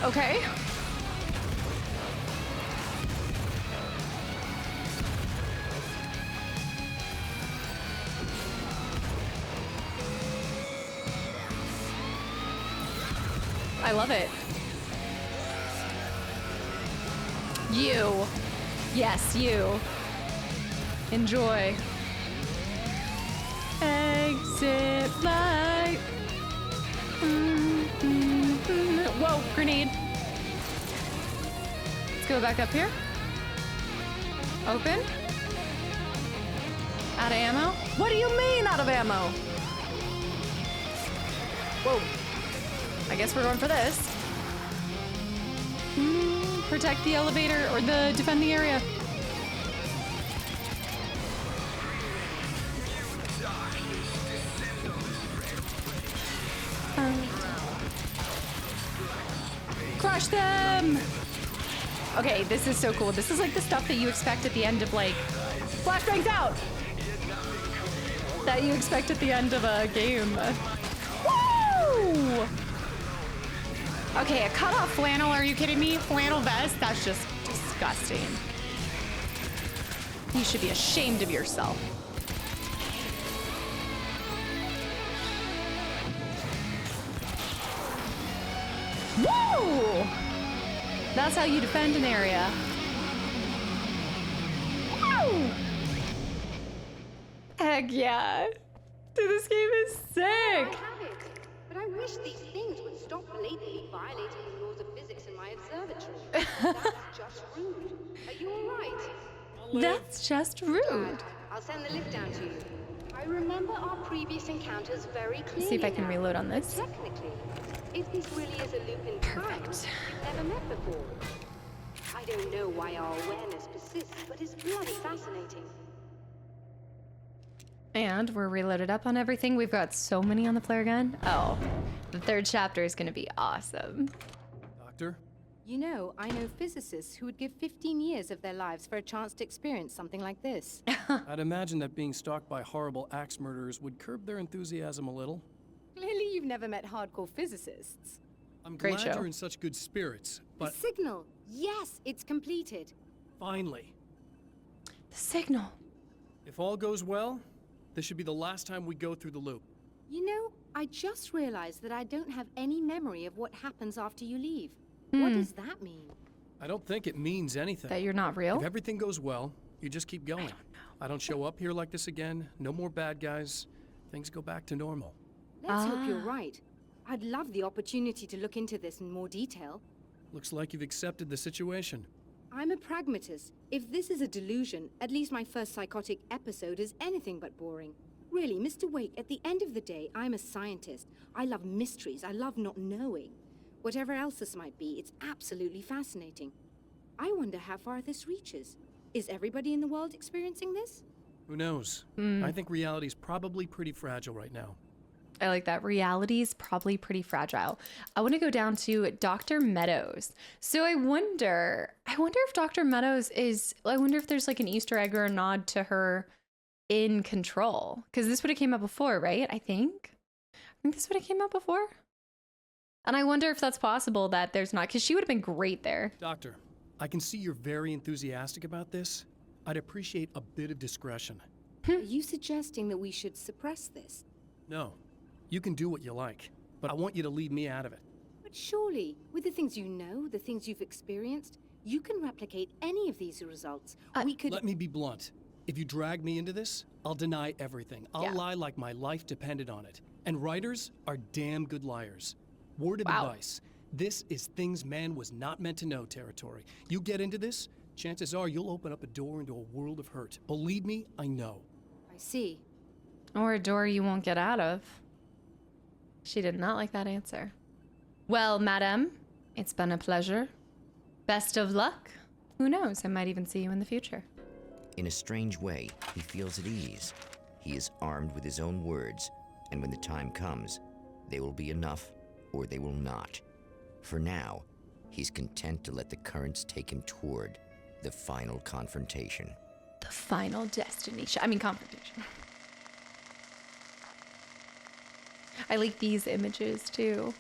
Okay. I love it. You. Yes, you. Enjoy. Exit light. Whoa, grenade. Let's go back up here. Open. Out of ammo? What do you mean out of ammo? Whoa. I guess we're going for this. Protect the elevator or defend the area. Crush them! Okay, this is so cool. This is like the stuff that you expect at the end of like, flashbangs out! that you expect at the end of a game. Woo! Okay, a cut-off flannel, are you kidding me? Flannel vest? That's just disgusting. You should be ashamed of yourself. Woo! That's how you defend an area. Woo! Heck yeah. Dude, this game is sick. But I wish these things would stop blatantly violating the laws of physics in my observatory. That's just rude. Are you alright? That's just rude. I'll send the lift down to you. I remember our previous encounters very clearly. See if I can now. reload on this. Technically, if this really is a loop in time, we've never met before. I don't know why our awareness persists, but it's bloody fascinating. And we're reloaded up on everything. We've got so many on the flare gun. Oh, the third chapter is going to be awesome. Doctor? You know, I know physicists who would give 15 years of their lives for a chance to experience something like this. I'd imagine that being stalked by horrible axe murderers would curb their enthusiasm a little. Clearly you've never met hardcore physicists. I'm Great glad show. you're in such good spirits, but... The signal! Yes, it's completed. Finally. The signal. If all goes well, this should be the last time we go through the loop. You know, I just realized that I don't have any memory of what happens after you leave. What does that mean? I don't think it means anything. That you're not real? If everything goes well, you just keep going. I don't show up here like this again. No more bad guys. Things go back to normal. Let's hope you're right. I'd love the opportunity to look into this in more detail. Looks like you've accepted the situation. I'm a pragmatist. If this is a delusion, at least my first psychotic episode is anything but boring. Really, Mr. Wake, at the end of the day, I'm a scientist. I love mysteries. I love not knowing. Whatever else this might be, it's absolutely fascinating. I wonder how far this reaches. Is everybody in the world experiencing this? Who knows? I think reality's probably pretty fragile right now. I like that. Reality is probably pretty fragile. I want to go down to Dr. Meadows. So I wonder if Dr. Meadows I wonder if there's like an Easter egg or a nod to her in Control. Because this would have came up before, right? I think this would have came up before. And I wonder if that's possible that there's not, because she would have been great there. Doctor, I can see you're very enthusiastic about this. I'd appreciate a bit of discretion. Are you suggesting that we should suppress this? No. You can do what you like, but I want you to leave me out of it. But surely, with the things you know, the things you've experienced, you can replicate any of these results. We could... Let me be blunt. If you drag me into this, I'll deny everything. I'll lie like my life depended on it. And writers are damn good liars. Word of advice. This is things man was not meant to know territory. You get into this, chances are you'll open up a door into a world of hurt. Believe me, I know. I see. Or a door you won't get out of. She did not like that answer. Well, madam, it's been a pleasure. Best of luck. Who knows, I might even see you in the future. In a strange way, he feels at ease. He is armed with his own words, and when the time comes, they will be enough or they will not. For now, he's content to let the currents take him toward the final confrontation. The final destination. I mean, confrontation. I like these images too.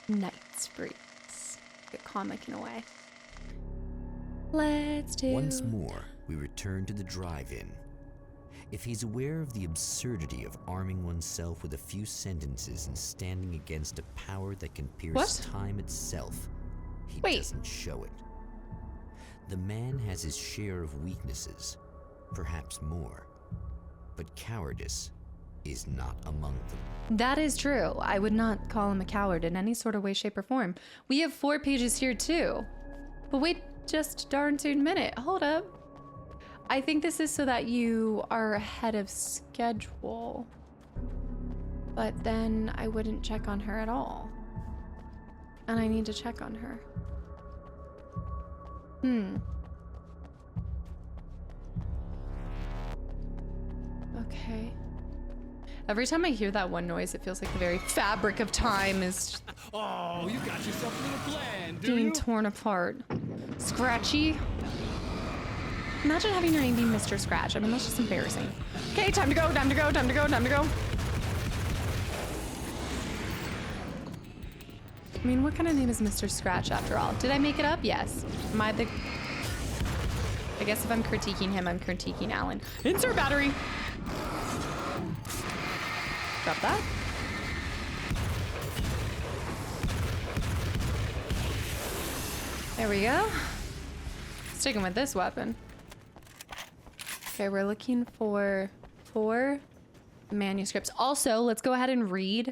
Night Springs. Good comic in a way. Let's do... Once more, we return to the drive-in. If he's aware of the absurdity of arming oneself with a few sentences and standing against a power that can pierce time itself, he doesn't show it. The man has his share of weaknesses, perhaps more, but cowardice is not among them. That is true. I would not call him a coward in any sort of way, shape, or form. We have 4 pages here too. But wait just darn soon minute. Hold up. I think this is so that you are ahead of schedule. But then I wouldn't check on her at all. And I need to check on her. Okay. Every time I hear that one noise, it feels like the very fabric of time is Oh, you got yourself a little plan, do being you? torn apart. Scratchy. Imagine having your name be Mr. Scratch. I mean, that's just embarrassing. Okay, time to go, time to go, time to go, time to go. I mean, what kind of name is Mr. Scratch after all? Did I make it up? Yes. Am I the... I guess if I'm critiquing him, I'm critiquing Alan. Insert battery. Drop that. There we go. Sticking with this weapon. Okay, we're looking for 4 manuscripts. Also, let's go ahead and read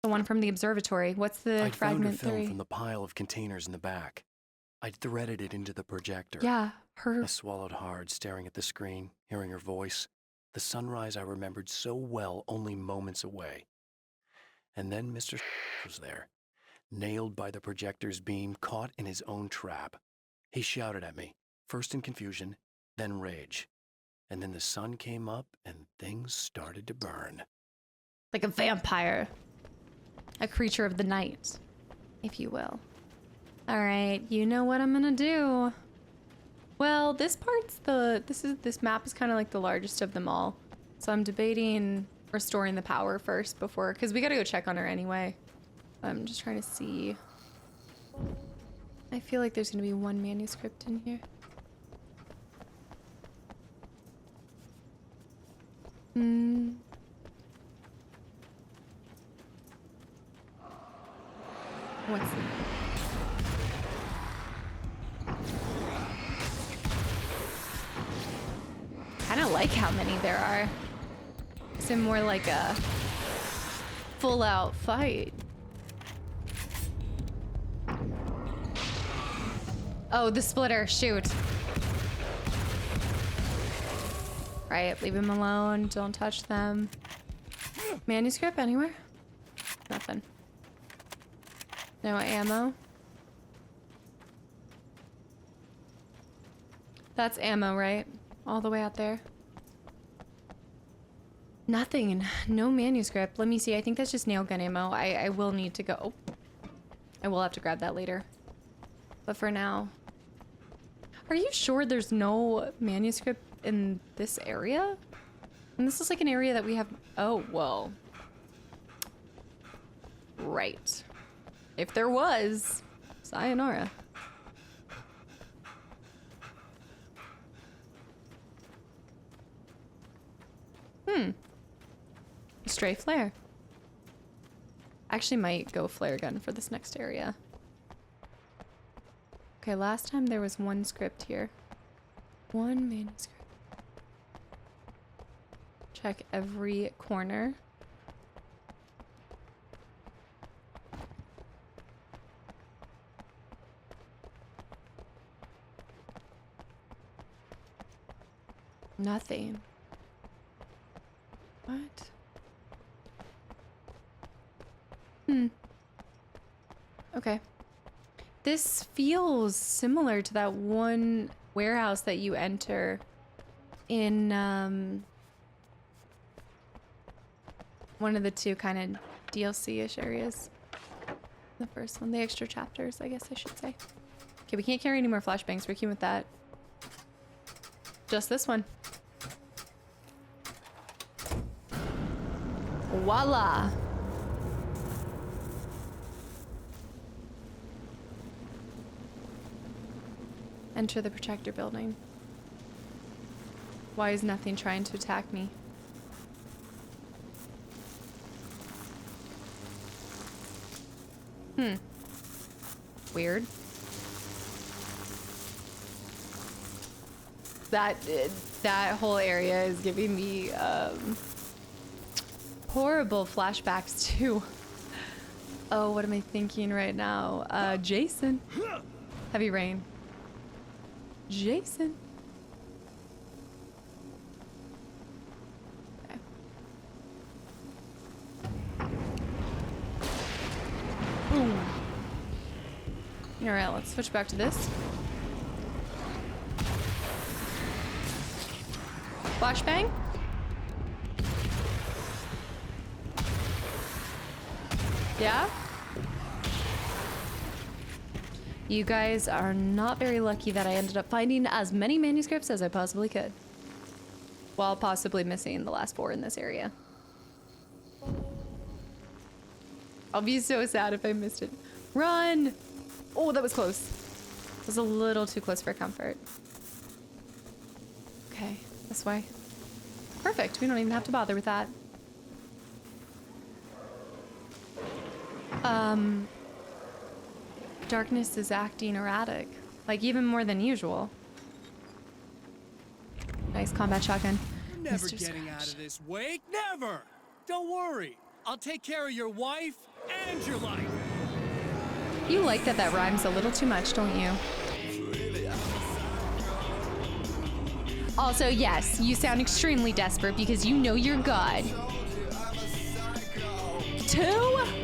the one from the observatory. What's the I found her fragment film 3? from the pile of containers in the back. I threaded it into the projector. Yeah, her. I swallowed hard, staring at the screen, hearing her voice. The sunrise I remembered so well, only moments away. And then Mr. was there, nailed by the projector's beam, caught in his own trap. He shouted at me, first in confusion, then rage. And then the sun came up and things started to burn. Like a vampire. A creature of the night, if you will. All right, you know what I'm gonna do. Well, this map is kind of like the largest of them all. So I'm debating restoring the power first before, because we gotta go check on her anyway. I'm just trying to see. I feel like there's gonna be 1 manuscript in here. What's that? Kind of like how many there are. It's more like a full-out fight. Oh, the splitter, shoot. Right, leave him alone, don't touch them. Manuscript anywhere? Nothing. No ammo. That's ammo, right? All the way out there. Nothing, no manuscript. Let me see, I think that's just nail gun ammo. I will need to go. I will have to grab that later. But for now. Are you sure there's no manuscript in this area? And this is like an area that we have, oh, well. Right. If there was, sayonara. Stray flare. Actually might go flare gun for this next area. Okay, last time there was 1 script here. 1 manuscript. Check every corner. Nothing. What? Okay. This feels similar to that one warehouse that you enter in one of the 2 kind of DLC-ish areas. The first one, the extra chapters, I guess I should say. Okay, we can't carry any more flashbangs. We're keeping with that. Just this one. Voila! Enter the projector building. Why is nothing trying to attack me? Weird. That whole area is giving me horrible flashbacks to, oh, what am I thinking right now? Jason. Heavy rain. Jason. Okay. Boom. All right, let's switch back to this. Flashbang. Yeah? You guys are not very lucky that I ended up finding as many manuscripts as I possibly could, while possibly missing the last 4 in this area. I'll be so sad if I missed it. Run! Oh, that was close. It was a little too close for comfort. Okay, this way. Perfect, we don't even have to bother with that. Darkness is acting erratic, like even more than usual. Nice combat shotgun. You're never Mr. getting Scratch. out of this, Wake. Never! Don't worry. I'll take care of your wife and your life. You like that rhymes a little too much, don't you? Also, yes, you sound extremely desperate because you know you're God. 2?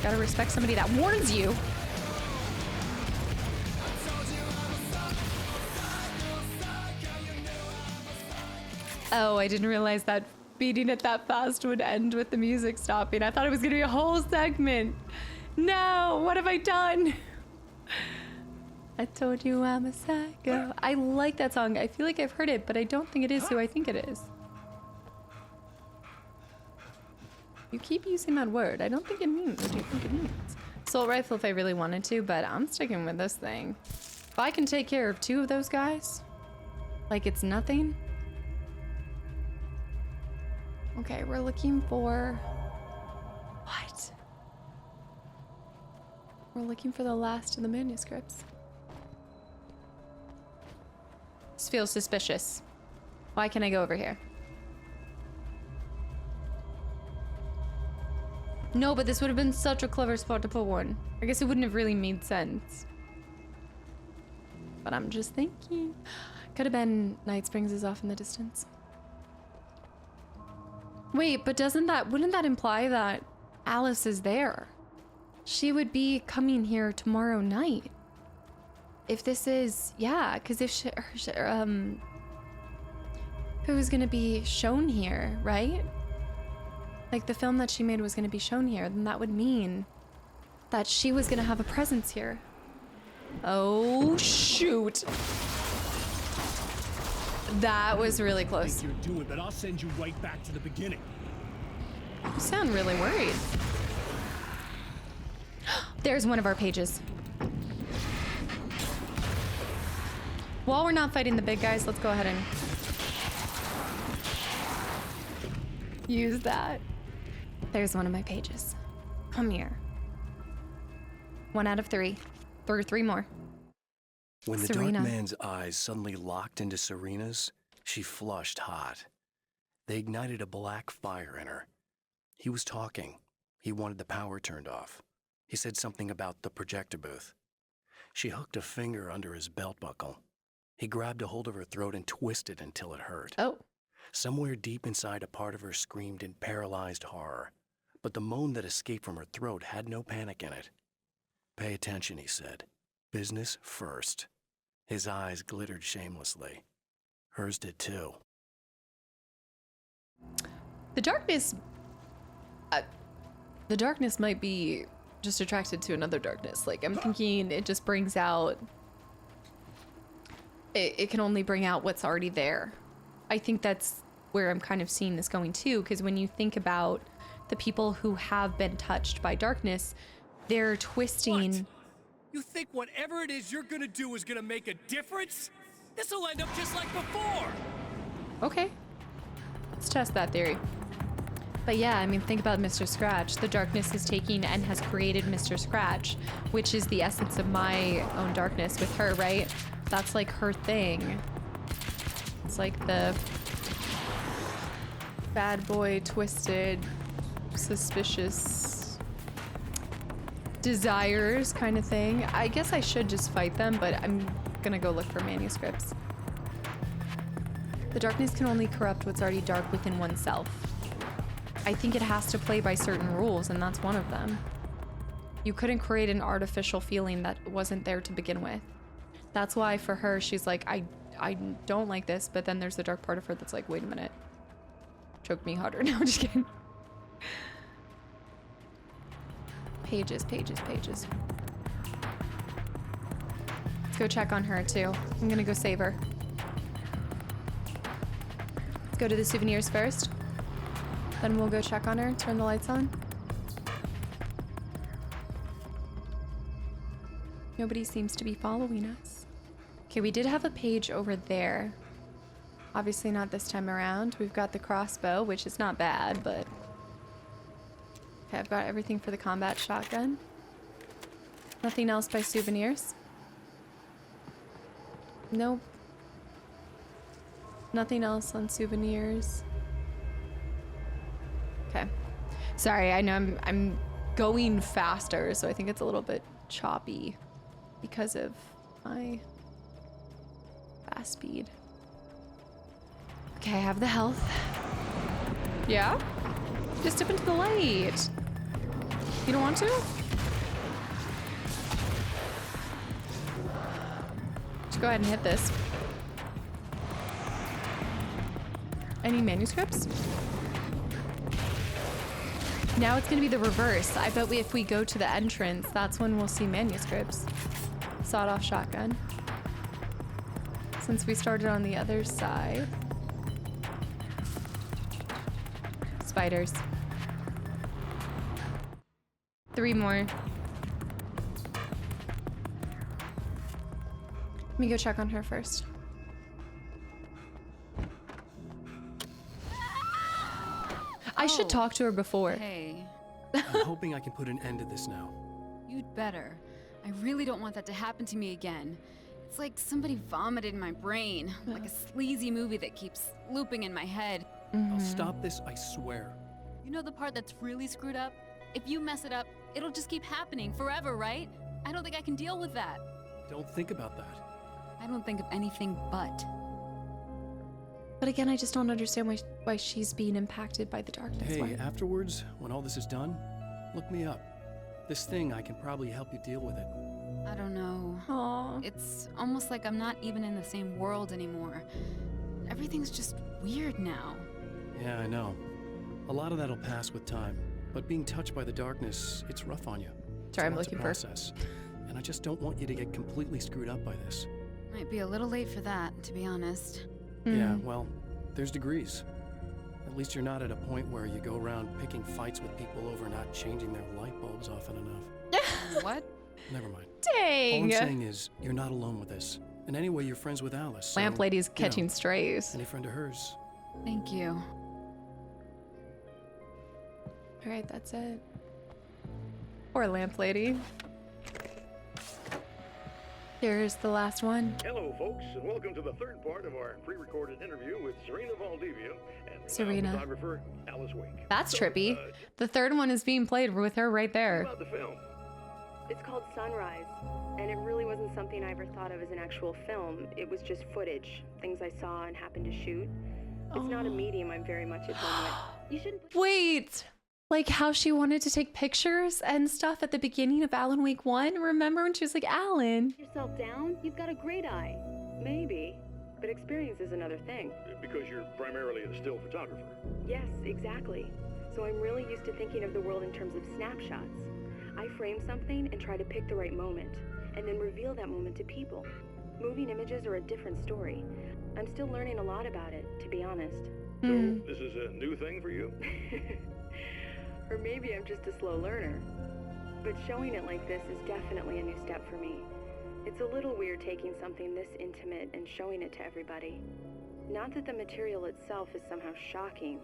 Gotta respect somebody that warns you. Oh, I didn't realize that beating it that fast would end with the music stopping. I thought it was gonna be a whole segment. No, what have I done? I told you I'm a psycho. I like that song. I feel like I've heard it, but I don't think it is who I think it is. You keep using that word. I don't think it means what you think it means. Assault rifle if I really wanted to, but I'm sticking with this thing. If I can take care of 2 of those guys, like it's nothing. Okay, we're looking for... What? We're looking for the last of the manuscripts. This feels suspicious. Why can't I go over here? No, but this would have been such a clever spot to put one. I guess it wouldn't have really made sense. But I'm just thinking. Could have been Night Springs is off in the distance. Wait, but wouldn't that imply that Alice is there? She would be coming here tomorrow night. If this is, yeah, because if it was gonna be shown here, right? Like the film that she made was gonna be shown here, then that would mean that she was gonna have a presence here. Oh, shoot. That was really close. I think you're doing, but I'll send you right back to the beginning. You sound really worried. There's one of our pages. While we're not fighting the big guys, let's go ahead and use that. There's one of my pages. Come here. 1 out of 3. Or 3 more. When the Serena. dark man's eyes suddenly locked into Serena's, she flushed hot. They ignited a black fire in her. He was talking. He wanted the power turned off. He said something about the projector booth. She hooked a finger under his belt buckle. He grabbed a hold of her throat and twisted until it hurt. Oh. Somewhere deep inside, a part of her screamed in paralyzed horror. But the moan that escaped from her throat had no panic in it. Pay attention, he said. Business first. His eyes glittered shamelessly. Hers did too. The darkness might be just attracted to another darkness. Like, I'm thinking it just brings out... It can only bring out what's already there. I think that's where I'm kind of seeing this going too, because when you think about the people who have been touched by darkness, they're twisting... What? You think whatever it is you're gonna do is gonna make a difference? This'll end up just like before! Okay. Let's test that theory. But yeah, I mean, think about Mr. Scratch. The darkness is taking and has created Mr. Scratch, which is the essence of my own darkness with her, right? That's like her thing. It's like the bad boy, twisted, suspicious desires kind of thing. I guess I should just fight them, but I'm gonna go look for manuscripts. The darkness can only corrupt what's already dark within oneself. I think it has to play by certain rules, and that's one of them. You couldn't create an artificial feeling that wasn't there to begin with. That's why for her, she's like, I don't like this, but then there's the dark part of her that's like, wait a minute. Choke me harder. No, I'm just kidding. Pages, pages, pages. Let's go check on her too. I'm gonna go save her. Let's go to the souvenirs first. Then we'll go check on her, turn the lights on. Nobody seems to be following us. Okay, we did have a page over there. Obviously not this time around. We've got the crossbow, which is not bad, but... Okay, I've got everything for the combat shotgun. Nothing else by souvenirs. Nope. Nothing else on souvenirs. Okay. Sorry, I know I'm going faster, so I think it's a little bit choppy because of my fast speed. Okay, I have the health. Yeah? Just dip into the light. You don't want to? Just go ahead and hit this. Any manuscripts? Now it's gonna be the reverse. I bet if we go to the entrance, that's when we'll see manuscripts. Sawed-off shotgun. Since we started on the other side. Spiders. 3 more. Let me go check on her first. I should talk to her before. Hey. I'm hoping I can put an end to this now. You'd better. I really don't want that to happen to me again. It's like somebody vomited in my brain, like a sleazy movie that keeps looping in my head. I'll stop this, I swear. You know the part that's really screwed up? If you mess it up, it'll just keep happening forever, right? I don't think I can deal with that. Don't think about that. I don't think of anything but. But again, I just don't understand why she's being impacted by the darkness. Hey, afterwards, when all this is done, look me up. This thing, I can probably help you deal with it. I don't know. Aww. It's almost like I'm not even in the same world anymore. Everything's just weird now. Yeah, I know. A lot of that'll pass with time. But being touched by the darkness, it's rough on you. Sorry, I'm It's a looking process. And I just don't want you to get completely screwed up by this. Might be a little late for that, to be honest. Yeah, well, there's degrees. At least you're not at a point where you go around picking fights with people over not changing their light bulbs often enough. What? Never mind. Dang. All I'm saying is, you're not alone with this. And anyway, you're friends with Alice. So, Lamp lady's catching you know, strays. Any friend of hers. Thank you. All right, that's it. Poor lamp lady. Here's the last one. Hello, folks, and welcome to the third part of our pre-recorded interview with Serena Valdivia and Serena. photographer Alice Wake. That's trippy. The third one is being played with her right there. About the film. It's called Sunrise, and it really wasn't something I ever thought of as an actual film. It was just footage, things I saw and happened to shoot. It's not a medium I'm very much at home with. You shouldn't. Wait, like how she wanted to take pictures and stuff at the beginning of Alan Wake 1? Remember when she was like, Alan? Yourself down? You've got a great eye. Maybe, but experience is another thing. Because you're primarily a still photographer. Yes, exactly. So I'm really used to thinking of the world in terms of snapshots. I frame something and try to pick the right moment, and then reveal that moment to people. Moving images are a different story. I'm still learning a lot about it, to be honest. So this is a new thing for you? Or maybe I'm just a slow learner. But showing it like this is definitely a new step for me. It's a little weird taking something this intimate and showing it to everybody. Not that the material itself is somehow shocking.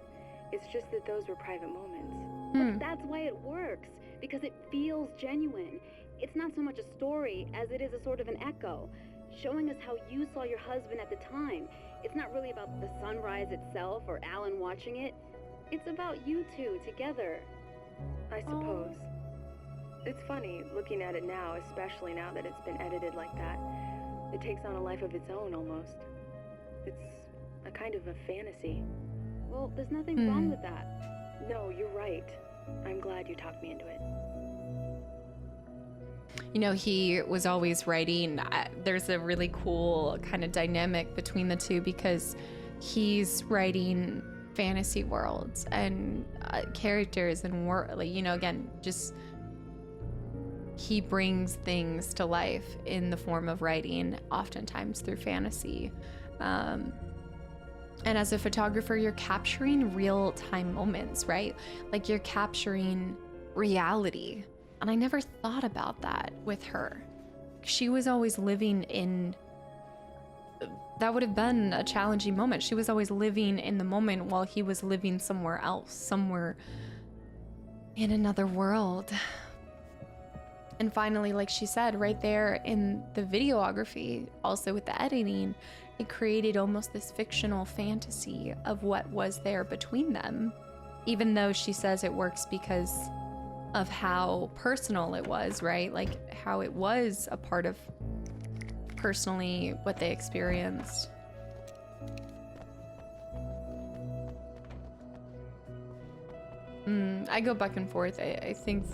It's just that those were private moments. But that's why it works, because it feels genuine. It's not so much a story as it is a sort of an echo, showing us how you saw your husband at the time. It's not really about the sunrise itself or Alan watching it. It's about you two together. I suppose. It's funny, looking at it now, especially now that it's been edited like that. It takes on a life of its own, almost. It's a kind of a fantasy. Well, there's nothing wrong with that. No, you're right. I'm glad you talked me into it. you know, he was always writing. There's a really cool kind of dynamic between the two because he's writing fantasy worlds and characters and like, you know, again, just he brings things to life in the form of writing, oftentimes through fantasy. And as a photographer, you're capturing real-time moments, right? Like you're capturing reality. And I never thought about that with her. She was always living in, that would have been a challenging moment. She was always living in the moment while he was living somewhere else, somewhere in another world. And finally, like she said, right there in the videography, also with the editing, it created almost this fictional fantasy of what was there between them, even though she says it works because of how personal it was, right? Like how it was a part of personally what they experienced. I go back and forth. I think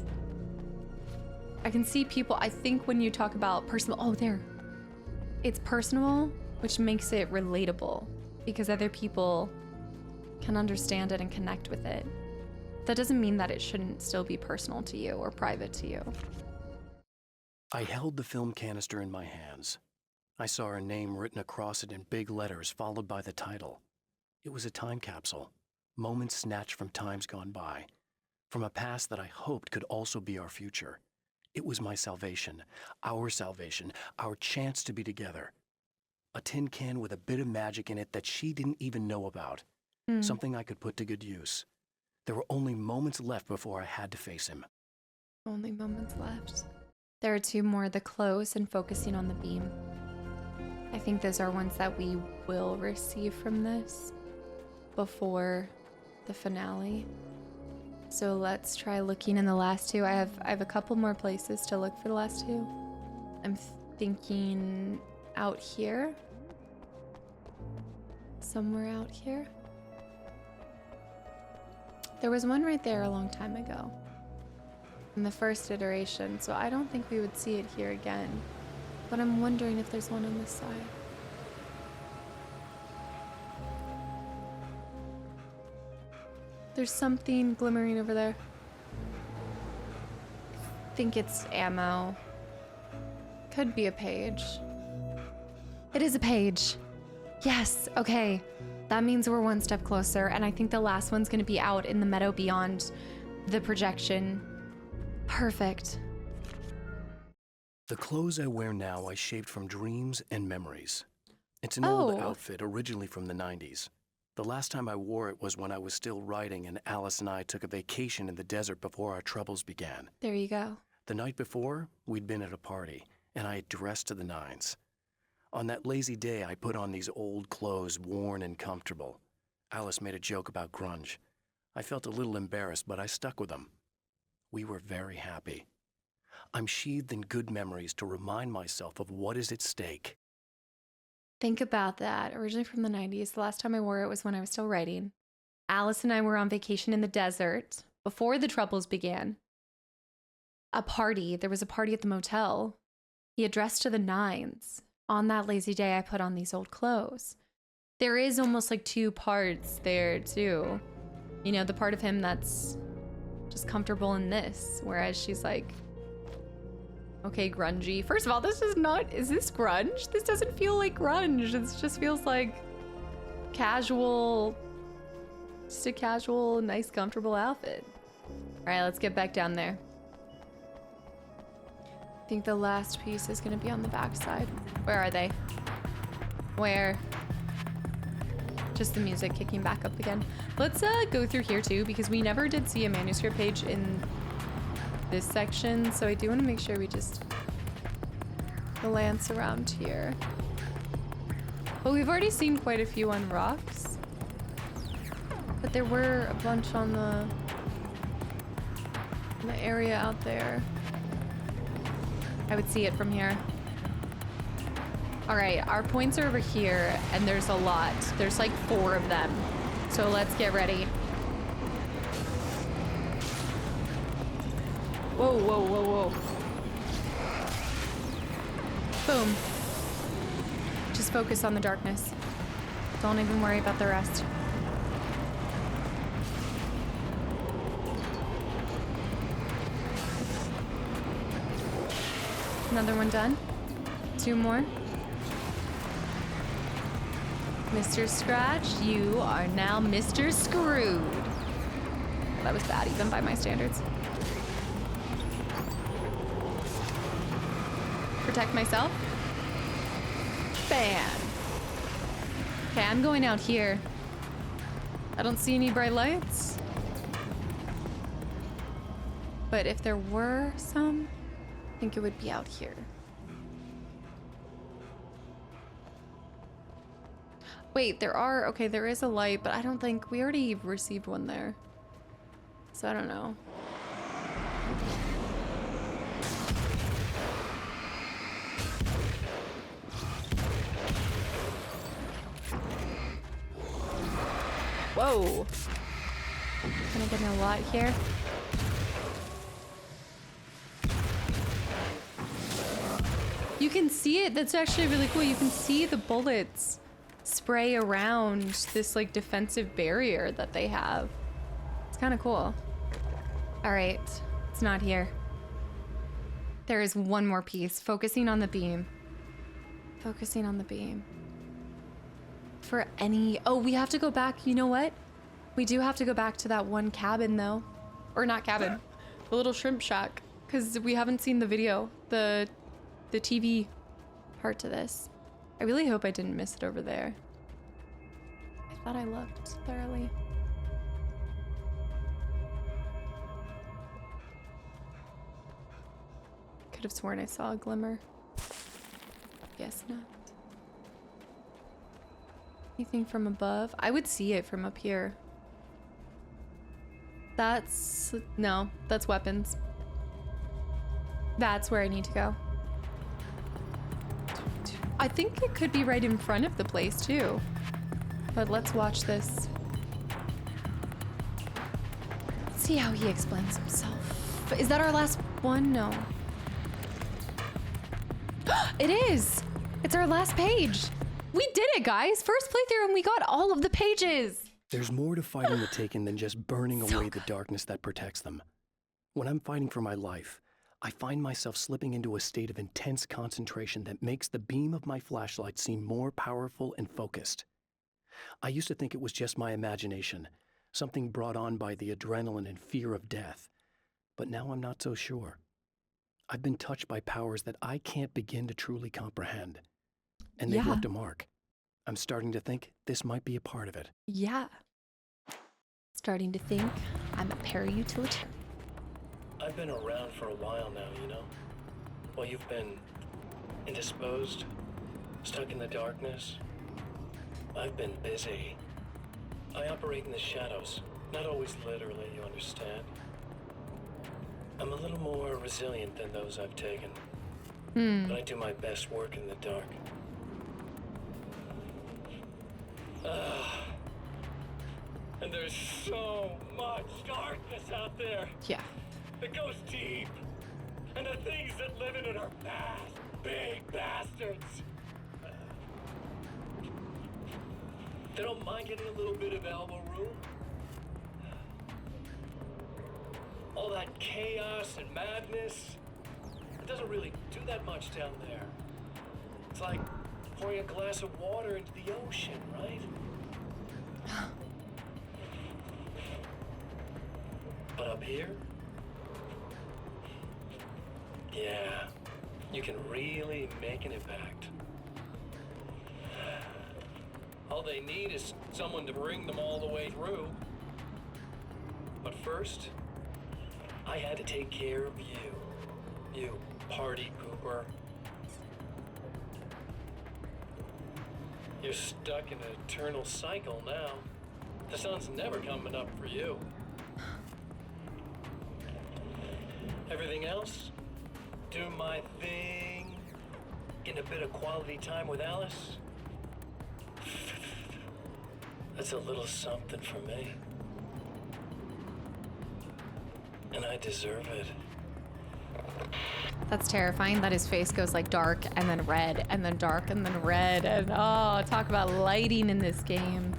I can see people, I think when you talk about personal, oh, there. It's personal, which makes it relatable because other people can understand it and connect with it. That doesn't mean that it shouldn't still be personal to you or private to you. I held the film canister in my hands. I saw her name written across it in big letters, followed by the title. It was a time capsule, moments snatched from times gone by, from a past that I hoped could also be our future. It was my salvation, our chance to be together. A tin can with a bit of magic in it that she didn't even know about. Something I could put to good use. There were only moments left before I had to face him. Only moments left. There are two more, the close and focusing on the beam. I think those are ones that we will receive from this before the finale. So let's try looking in the last two. I have a couple more places to look for the last two. I'm thinking out here. Somewhere out here. There was one right there a long time ago. In the first iteration, so I don't think we would see it here again. But I'm wondering if there's one on this side. There's something glimmering over there. I think it's ammo. Could be a page. It is a page. Yes, okay. That means we're one step closer, and I think the last one's gonna be out in the meadow beyond the projection. Perfect. The clothes I wear now I shaped from dreams and memories. It's an old outfit, originally from the 90s. The last time I wore it was when I was still writing and Alice and I took a vacation in the desert before our troubles began. There you go. The night before, we'd been at a party, and I had dressed to the nines. On that lazy day, I put on these old clothes, worn and comfortable. Alice made a joke about grunge. I felt a little embarrassed, but I stuck with them. We were very happy. I'm sheathed in good memories to remind myself of what is at stake. Think about that. Originally from the 90s. The last time I wore it was when I was still writing. Alice and I were on vacation in the desert before the troubles began. A party. There was a party at the motel. He had dressed to the nines. On that lazy day, I put on these old clothes. There is almost like two parts there, too. You know, the part of him that's just comfortable in this, whereas she's like, okay, grungy. First of all, this is not, is this grunge? This doesn't feel like grunge. It just feels like casual, just a casual, nice, comfortable outfit. All right, let's get back down there. I think the last piece is gonna be on the back side. Where are they? Where? Just the music kicking back up again. Let's go through here too, because we never did see a manuscript page in this section, so I do want to make sure we just glance around here. But we've already seen quite a few on rocks, but there were a bunch on the area out there. I would see it from here. All right, our points are over here, and there's a lot. There's like 4 of them, so let's get ready. Whoa, whoa, whoa, whoa. Boom. Just focus on the darkness. Don't even worry about the rest. Another one done. 2 more. Mr. Scratch, you are now Mr. Screwed. That was bad, even by my standards. Protect myself. Bam. Okay, I'm going out here. I don't see any bright lights. But if there were some, I think it would be out here. Wait, there is a light, but I don't think, we already received one there. So I don't know. Whoa. Gonna get a lot here. You can see it. That's actually really cool. You can see the bullets spray around this like defensive barrier that they have. It's kind of cool. All right, it's not here. There is one more piece. Focusing on the beam. Focusing on the beam. For any... Oh, we have to go back. You know what? We do have to go back to that one cabin though. Or not cabin. The little shrimp shack. Because we haven't seen the video. The TV part to this. I really hope I didn't miss it over there. I thought I looked thoroughly. Could have sworn I saw a glimmer. Guess not. Anything from above? I would see it from up here. No, that's weapons. That's where I need to go. I think it could be right in front of the place too. But let's watch this. Let's see how he explains himself. But is that our last one? No. It is! It's our last page. We did it, guys. First playthrough and we got all of the pages. There's more to fighting the Taken than just burning away the darkness that protects them. When I'm fighting for my life, I find myself slipping into a state of intense concentration that makes the beam of my flashlight seem more powerful and focused. I used to think it was just my imagination, something brought on by the adrenaline and fear of death. But now I'm not so sure. I've been touched by powers that I can't begin to truly comprehend. And they've left a mark. I'm starting to think this might be a part of it. Yeah. Starting to think I'm a para-utilitarian. I've been around for a while now, you know? While you've been indisposed, stuck in the darkness, I've been busy. I operate in the shadows, not always literally, you understand? I'm a little more resilient than those I've taken. But I do my best work in the dark. And there's so much darkness out there. Yeah. It goes deep. And the things that live in it are fast, big bastards. They don't mind getting a little bit of elbow room. All that chaos and madness, it doesn't really do that much down there. It's like pouring a glass of water into the ocean, right? But up here, yeah, you can really make an impact. All they need is someone to bring them all the way through. But first, I had to take care of you. You party pooper. You're stuck in an eternal cycle now. The sun's never coming up for you. Everything else? Do my thing. Getting a bit of quality time with Alice. That's a little something for me. And I deserve it. That's terrifying that his face goes like dark and then red and then dark and then red. And oh, talk about lighting in this game.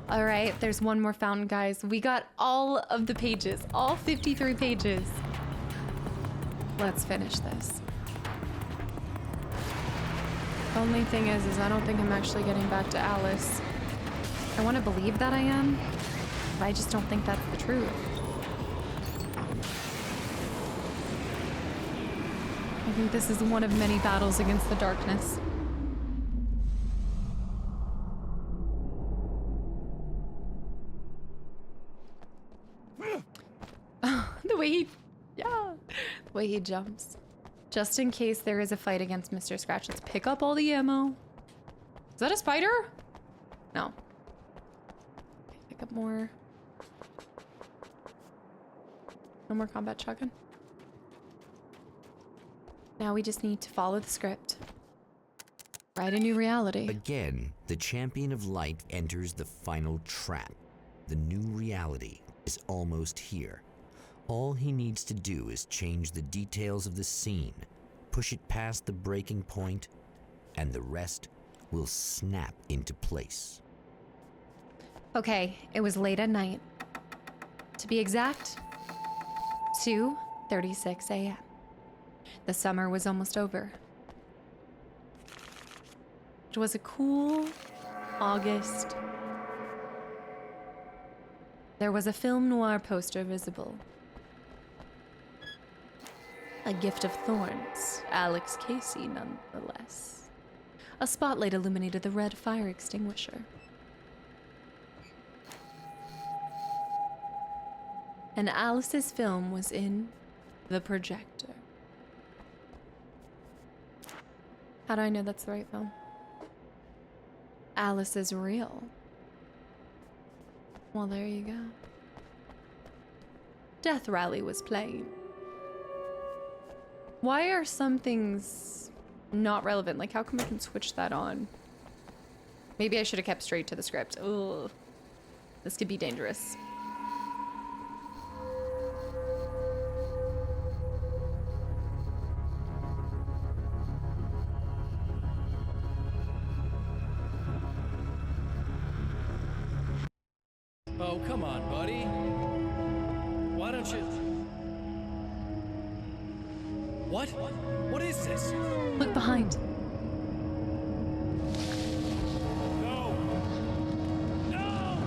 All right, there's one more fountain, guys. We got all of the pages, all 53 pages. Let's finish this. The only thing is I don't think I'm actually getting back to Alice. I want to believe that I am, but I just don't think that's the truth. I think this is one of many battles against the darkness. The way he jumps. Just in case there is a fight against Mr. Scratch, let's pick up all the ammo. Is that a spider? No. Okay, pick up more. No more combat shotgun. Now we just need to follow the script. Write a new reality. Again, the champion of light enters the final trap. The new reality is almost here. All he needs to do is change the details of the scene, push it past the breaking point, and the rest will snap into place. Okay, it was late at night. To be exact, 2:36 a.m. The summer was almost over. It was a cool August. There was a film noir poster visible. A gift of thorns, Alex Casey nonetheless. A spotlight illuminated the red fire extinguisher. And Alice's film was in the projector. How do I know that's the right film? Alice is real. Well, there you go. Death Rally was playing. Why are some things not relevant? Like, how come I can switch that on? Maybe I should have kept straight to the script. Ugh. This could be dangerous. Oh, come on, buddy. Why don't you... What? What is this? Look behind. No! No!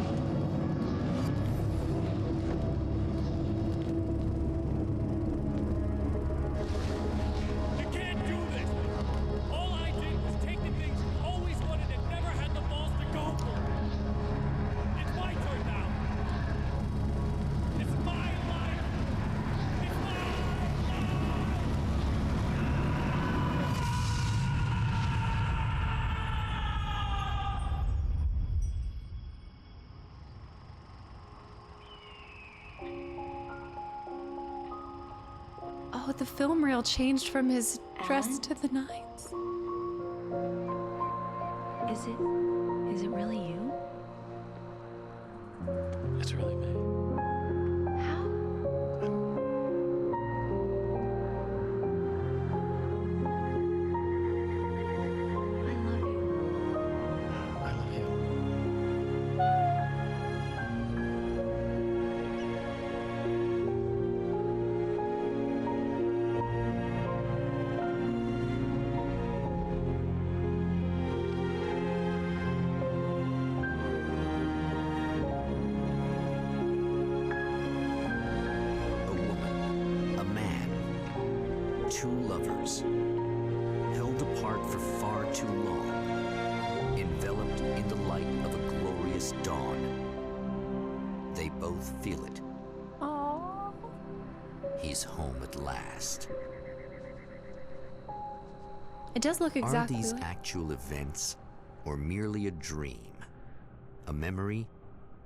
You can't do this! All I did was take the things you always wanted and never had the balls to go for. It's my turn now. It's my life. It's my life. Oh, the film reel changed from his dress to the nines. Is it really you? It's really me. I love you. Two lovers, held apart for far too long, enveloped in the light of a glorious dawn. They both feel it. Aww. He's home at last. It does look exactly Are these like... actual events, or merely a dream? A memory,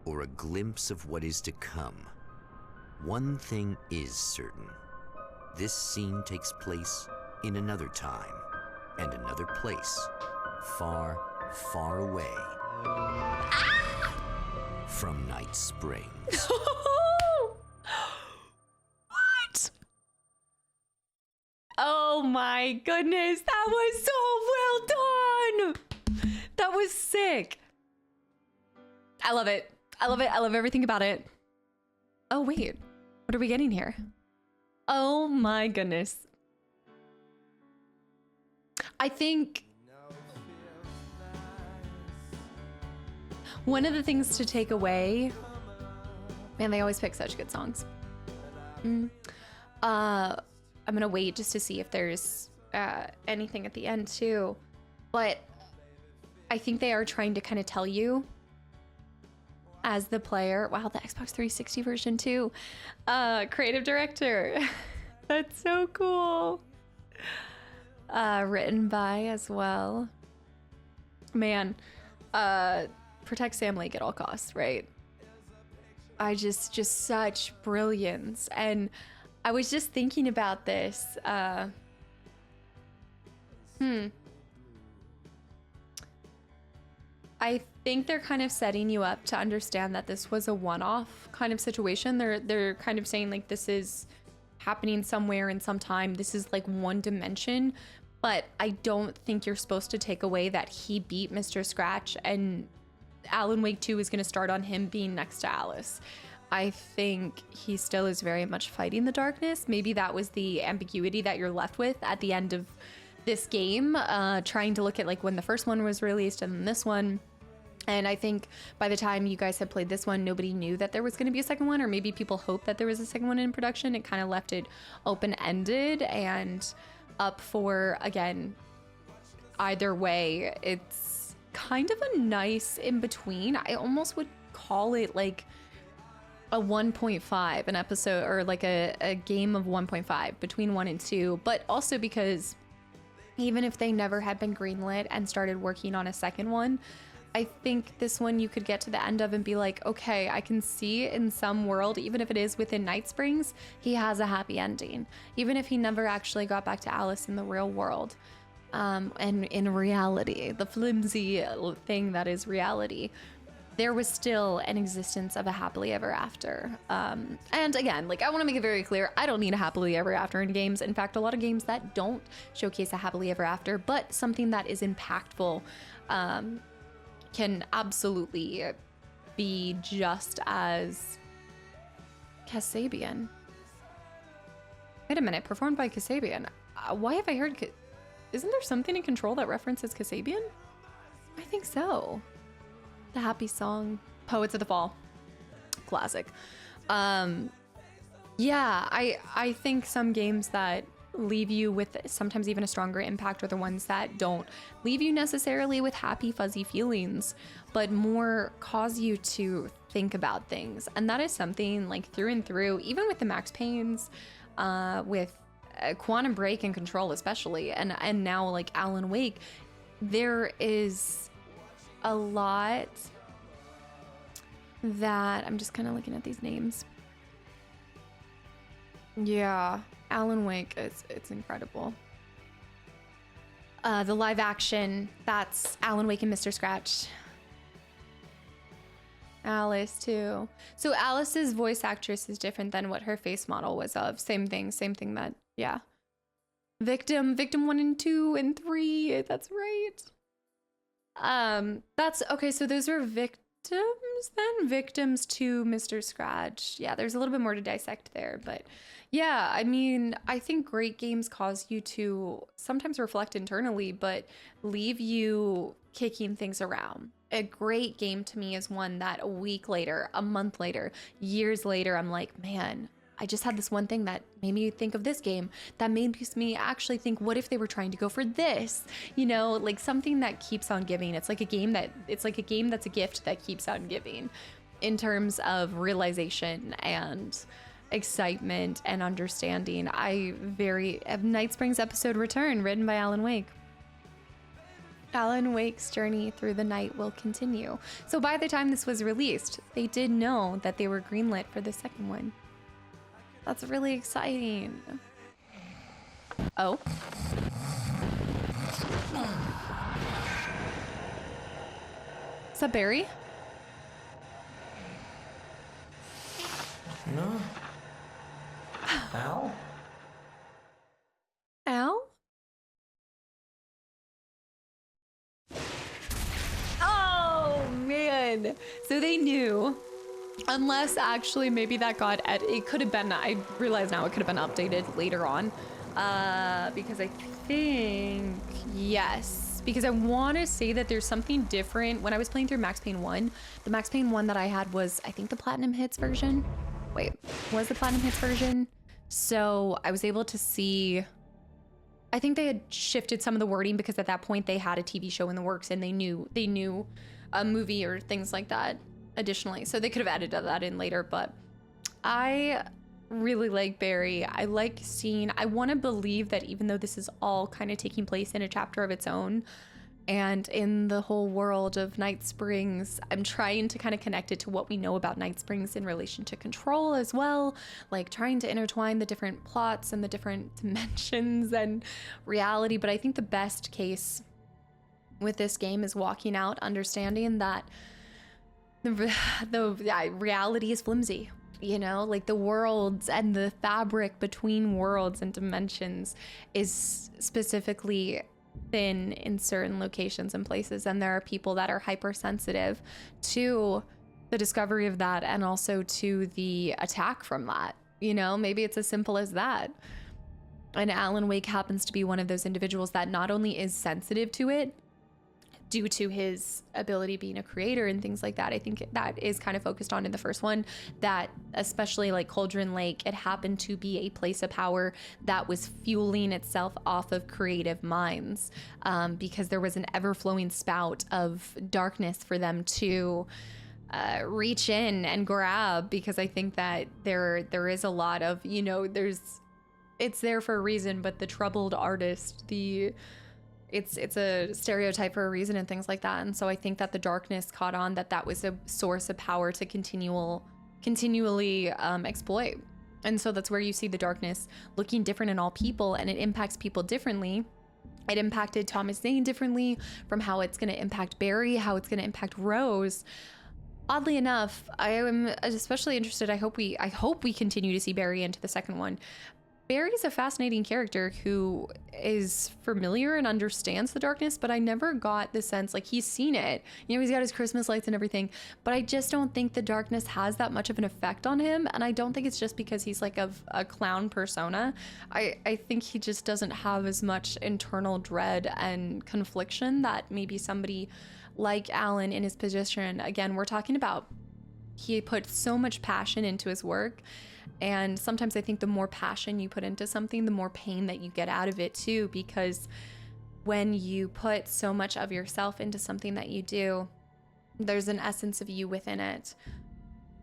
or a glimpse of what is to come? One thing is certain. This scene takes place in another time and another place, far, far away from Night Springs. What? Oh. Oh my goodness, that was so well done. That was sick. I love it. I love it. I love everything about it. Oh wait, what are we getting here? Oh my goodness. I think one of the things to take away, man, they always pick such good songs. I'm gonna wait just to see if there's anything at the end too, but I think they are trying to kind of tell you as the player, wow, the Xbox 360 version too, creative director. That's so cool. Written by as well. Man, protect Sam Lake at all costs, right? I just such brilliance. And I was just thinking about this. I think they're kind of setting you up to understand that this was a one-off kind of situation. They're kind of saying like this is happening somewhere in some time. This is like one dimension, but I don't think you're supposed to take away that he beat Mr. Scratch and Alan Wake 2 is going to start on him being next to Alice. I think he still is very much fighting the darkness. Maybe that was the ambiguity that you're left with at the end of this game, trying to look at like when the first one was released and then this one. And I think by the time you guys had played this one, nobody knew that there was going to be a second one, or maybe people hoped that there was a second one in production. It kind of left it open-ended and up for, again, either way. It's kind of a nice in-between. I almost would call it like a 1.5, an episode, or like a game of 1.5 between 1 and 2, but also because even if they never had been greenlit and started working on a second one, I think this one you could get to the end of and be like, okay, I can see in some world, even if it is within Night Springs, he has a happy ending. Even if he never actually got back to Alice in the real world, and in reality, the flimsy thing that is reality, there was still an existence of a happily ever after. And again, like I want to make it very clear, I don't need a happily ever after in games. In fact, a lot of games that don't showcase a happily ever after, but something that is impactful, can absolutely be just as Kasabian. Wait a minute, performed by Kasabian. Why have I heard... Isn't there something in Control that references Kasabian? I think so. The happy song. Poets of the Fall. Classic. Yeah, I think some games that leave you with sometimes even a stronger impact are the ones that don't leave you necessarily with happy fuzzy feelings, but more cause you to think about things. And that is something like through and through, even with the Max Paynes, with Quantum Break and Control especially, and now like Alan Wake, there is a lot that I'm just kind of looking at these names. Yeah, Alan Wake, it's incredible. The live action, that's Alan Wake and Mr. Scratch. Alice too. So Alice's voice actress is different than what her face model was of. Same thing that, yeah. Victim 1 and 2 and 3, that's right. That's, okay, so those are victims then? Victims to Mr. Scratch. Yeah, there's a little bit more to dissect there, but yeah, I mean, I think great games cause you to sometimes reflect internally, but leave you kicking things around. A great game to me is one that a week later, a month later, years later, I'm like, man, I just had this one thing that made me think of this game, that made me actually think, what if they were trying to go for this? You know, like something that keeps on giving. It's like a game that's a gift that keeps on giving in terms of realization and excitement and understanding. Night Springs episode Return, written by Alan Wake. Alan Wake's journey through the night will continue. So by the time this was released, they did know that they were greenlit for the second one. That's really exciting. Oh. Is that Barry? No. Al? Al? on. So they knew, unless actually maybe that got, it could have been, I realize now it could have been updated later on. Because I think, yes, because I want to say that there's something different. When I was playing through Max Payne 1, the Max Payne 1 that I had was, I think, the Platinum Hits version. Wait, was the Platinum Hits version? So I was able to see, I think they had shifted some of the wording because at that point they had a TV show in the works and they knew a movie or things like that additionally. So they could have added that in later, but I really like Barry. I like seeing, I want to believe that even though this is all kind of taking place in a chapter of its own and in the whole world of Night Springs, I'm trying to kind of connect it to what we know about Night Springs in relation to Control as well, like trying to intertwine the different plots and the different dimensions and reality. But I think the best case with this game is walking out understanding that the reality is flimsy. You know, like the worlds and the fabric between worlds and dimensions is specifically thin in certain locations and places. And there are people that are hypersensitive to the discovery of that and also to the attack from that. You know, maybe it's as simple as that. And Alan Wake happens to be one of those individuals that not only is sensitive to it, due to his ability being a creator and things like that. I think that is kind of focused on in the first one, that especially like Cauldron Lake, it happened to be a place of power that was fueling itself off of creative minds, because there was an ever-flowing spout of darkness for them to reach in and grab, because I think that there is a lot of, you know, it's there for a reason, but the troubled artist, it's a stereotype for a reason and things like that. And so I think that the darkness caught on that was a source of power to continually exploit. And so that's where you see the darkness looking different in all people, and it impacts people differently. It impacted Thomas Zane differently from how it's going to impact Barry, how it's going to impact Rose. Oddly enough, I am especially interested. I hope we continue to see Barry into the second one. Barry's a fascinating character who is familiar and understands the darkness, but I never got the sense, like, he's seen it. You know, he's got his Christmas lights and everything, but I just don't think the darkness has that much of an effect on him. And I don't think it's just because he's like a clown persona. I think he just doesn't have as much internal dread and confliction that maybe somebody like Alan in his position, again, we're talking about, he put so much passion into his work. And sometimes I think the more passion you put into something, the more pain that you get out of it too, because when you put so much of yourself into something that you do, there's an essence of you within it.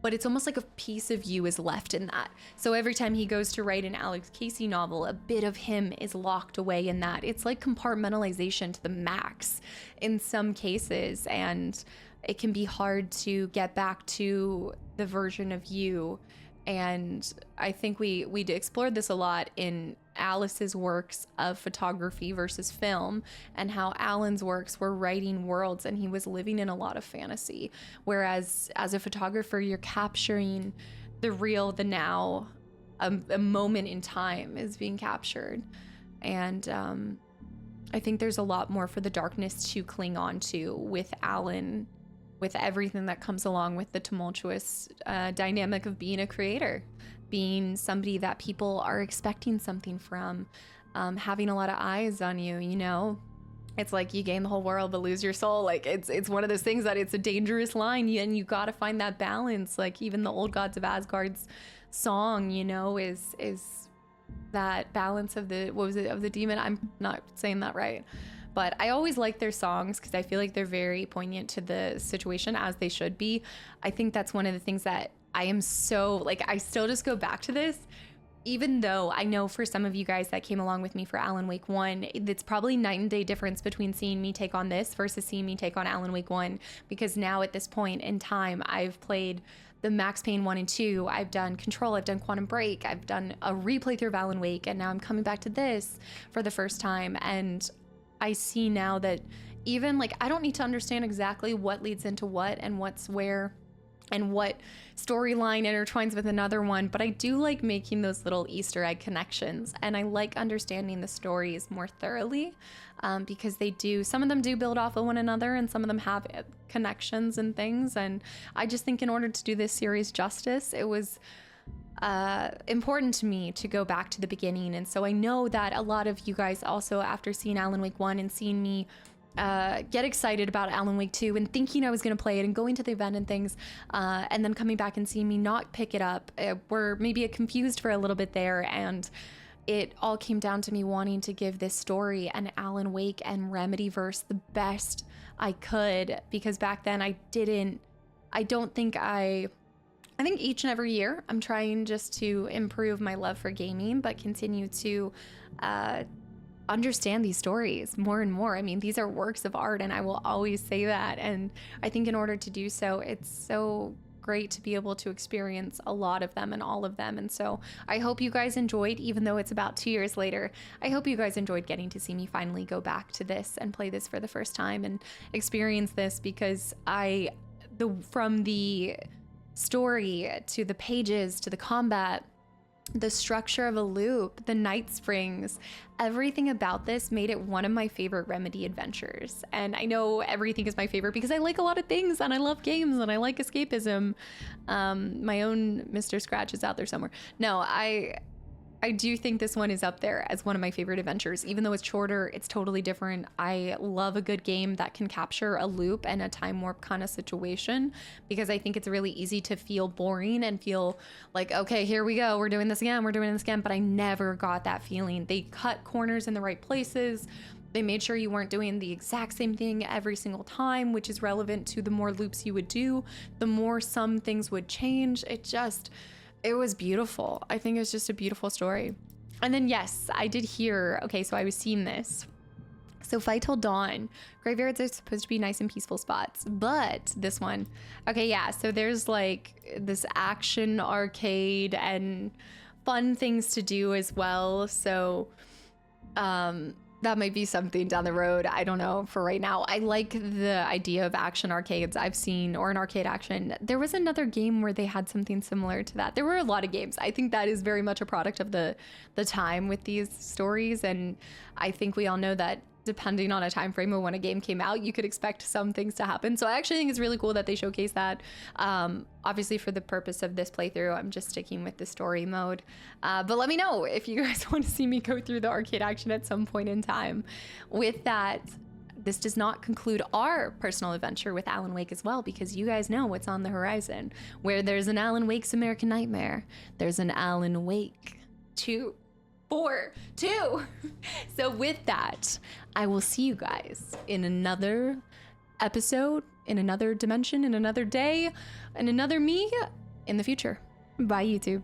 But it's almost like a piece of you is left in that. So every time he goes to write an Alex Casey novel, a bit of him is locked away in that. It's like compartmentalization to the max in some cases. And it can be hard to get back to the version of you. And I think we explored this a lot in Alice's works of photography versus film, and how Alan's works were writing worlds and he was living in a lot of fantasy. Whereas as a photographer, you're capturing the real, the now, a moment in time is being captured. And I think there's a lot more for the darkness to cling on to with Alan, with everything that comes along with the tumultuous dynamic of being a creator, being somebody that people are expecting something from, having a lot of eyes on you, you know? It's like you gain the whole world but lose your soul. Like it's one of those things that it's a dangerous line, and you got to find that balance. Like even the Old Gods of Asgard's song, you know, is that balance of the demon. I'm not saying that right. But I always like their songs because I feel like they're very poignant to the situation, as they should be. I think that's one of the things that I am so, like, I still just go back to this, even though I know for some of you guys that came along with me for Alan Wake 1, it's probably night and day difference between seeing me take on this versus seeing me take on Alan Wake 1. Because now at this point in time, I've played the Max Payne 1 and 2, I've done Control, I've done Quantum Break, I've done a replay through of Alan Wake, and now I'm coming back to this for the first time. And I see now that even, like, I don't need to understand exactly what leads into what and what's where and what storyline intertwines with another one, but I do like making those little Easter egg connections, and I like understanding the stories more thoroughly, because some of them do build off of one another, and some of them have connections and things, and I just think in order to do this series justice, it was important to me to go back to the beginning. And so I know that a lot of you guys also, after seeing Alan Wake 1 and seeing me get excited about Alan Wake 2 and thinking I was going to play it and going to the event and things, and then coming back and seeing me not pick it up, were maybe confused for a little bit there. And it all came down to me wanting to give this story and Alan Wake and Remedyverse the best I could, because back then I think each and every year I'm trying just to improve my love for gaming, but continue to understand these stories more and more. I mean, these are works of art, and I will always say that. And I think in order to do so, it's so great to be able to experience a lot of them and all of them. And so I hope you guys enjoyed, even though it's about 2 years later, I hope you guys enjoyed getting to see me finally go back to this and play this for the first time and experience this, because from the story to the pages to the combat, the structure of a loop, the night springs, everything about this made it one of my favorite Remedy adventures. And I know everything is my favorite because I like a lot of things, and I love games, and I like escapism. My own Mr. Scratch is out there somewhere. No, I do think this one is up there as one of my favorite adventures. Even though it's shorter, it's totally different. I love a good game that can capture a loop and a time warp kind of situation, because I think it's really easy to feel boring and feel like, okay, here we go, we're doing this again, but I never got that feeling. They cut corners in the right places. They made sure you weren't doing the exact same thing every single time, which is relevant to the more loops you would do, the more some things would change. It was beautiful. I think it was just a beautiful story. And then, yes, I did hear, okay, so I was seeing this. So Fight Till Dawn, graveyards are supposed to be nice and peaceful spots, but this one, okay, yeah, so there's like this action arcade and fun things to do as well. So, that might be something down the road. I don't know for right now. I like the idea of action arcades I've seen, or an arcade action. There was another game where they had something similar to that. There were a lot of games. I think that is very much a product of the time with these stories. And I think we all know that depending on a time frame of when a game came out, you could expect some things to happen. So I actually think it's really cool that they showcase that. Obviously, for the purpose of this playthrough, I'm just sticking with the story mode. But let me know if you guys want to see me go through the arcade action at some point in time. With that, this does not conclude our personal adventure with Alan Wake as well, because you guys know what's on the horizon. Where there's an Alan Wake's American Nightmare, there's an Alan Wake 2. So with that, I will see you guys in another episode, in another dimension, in another day, and another me in the future. Bye, YouTube.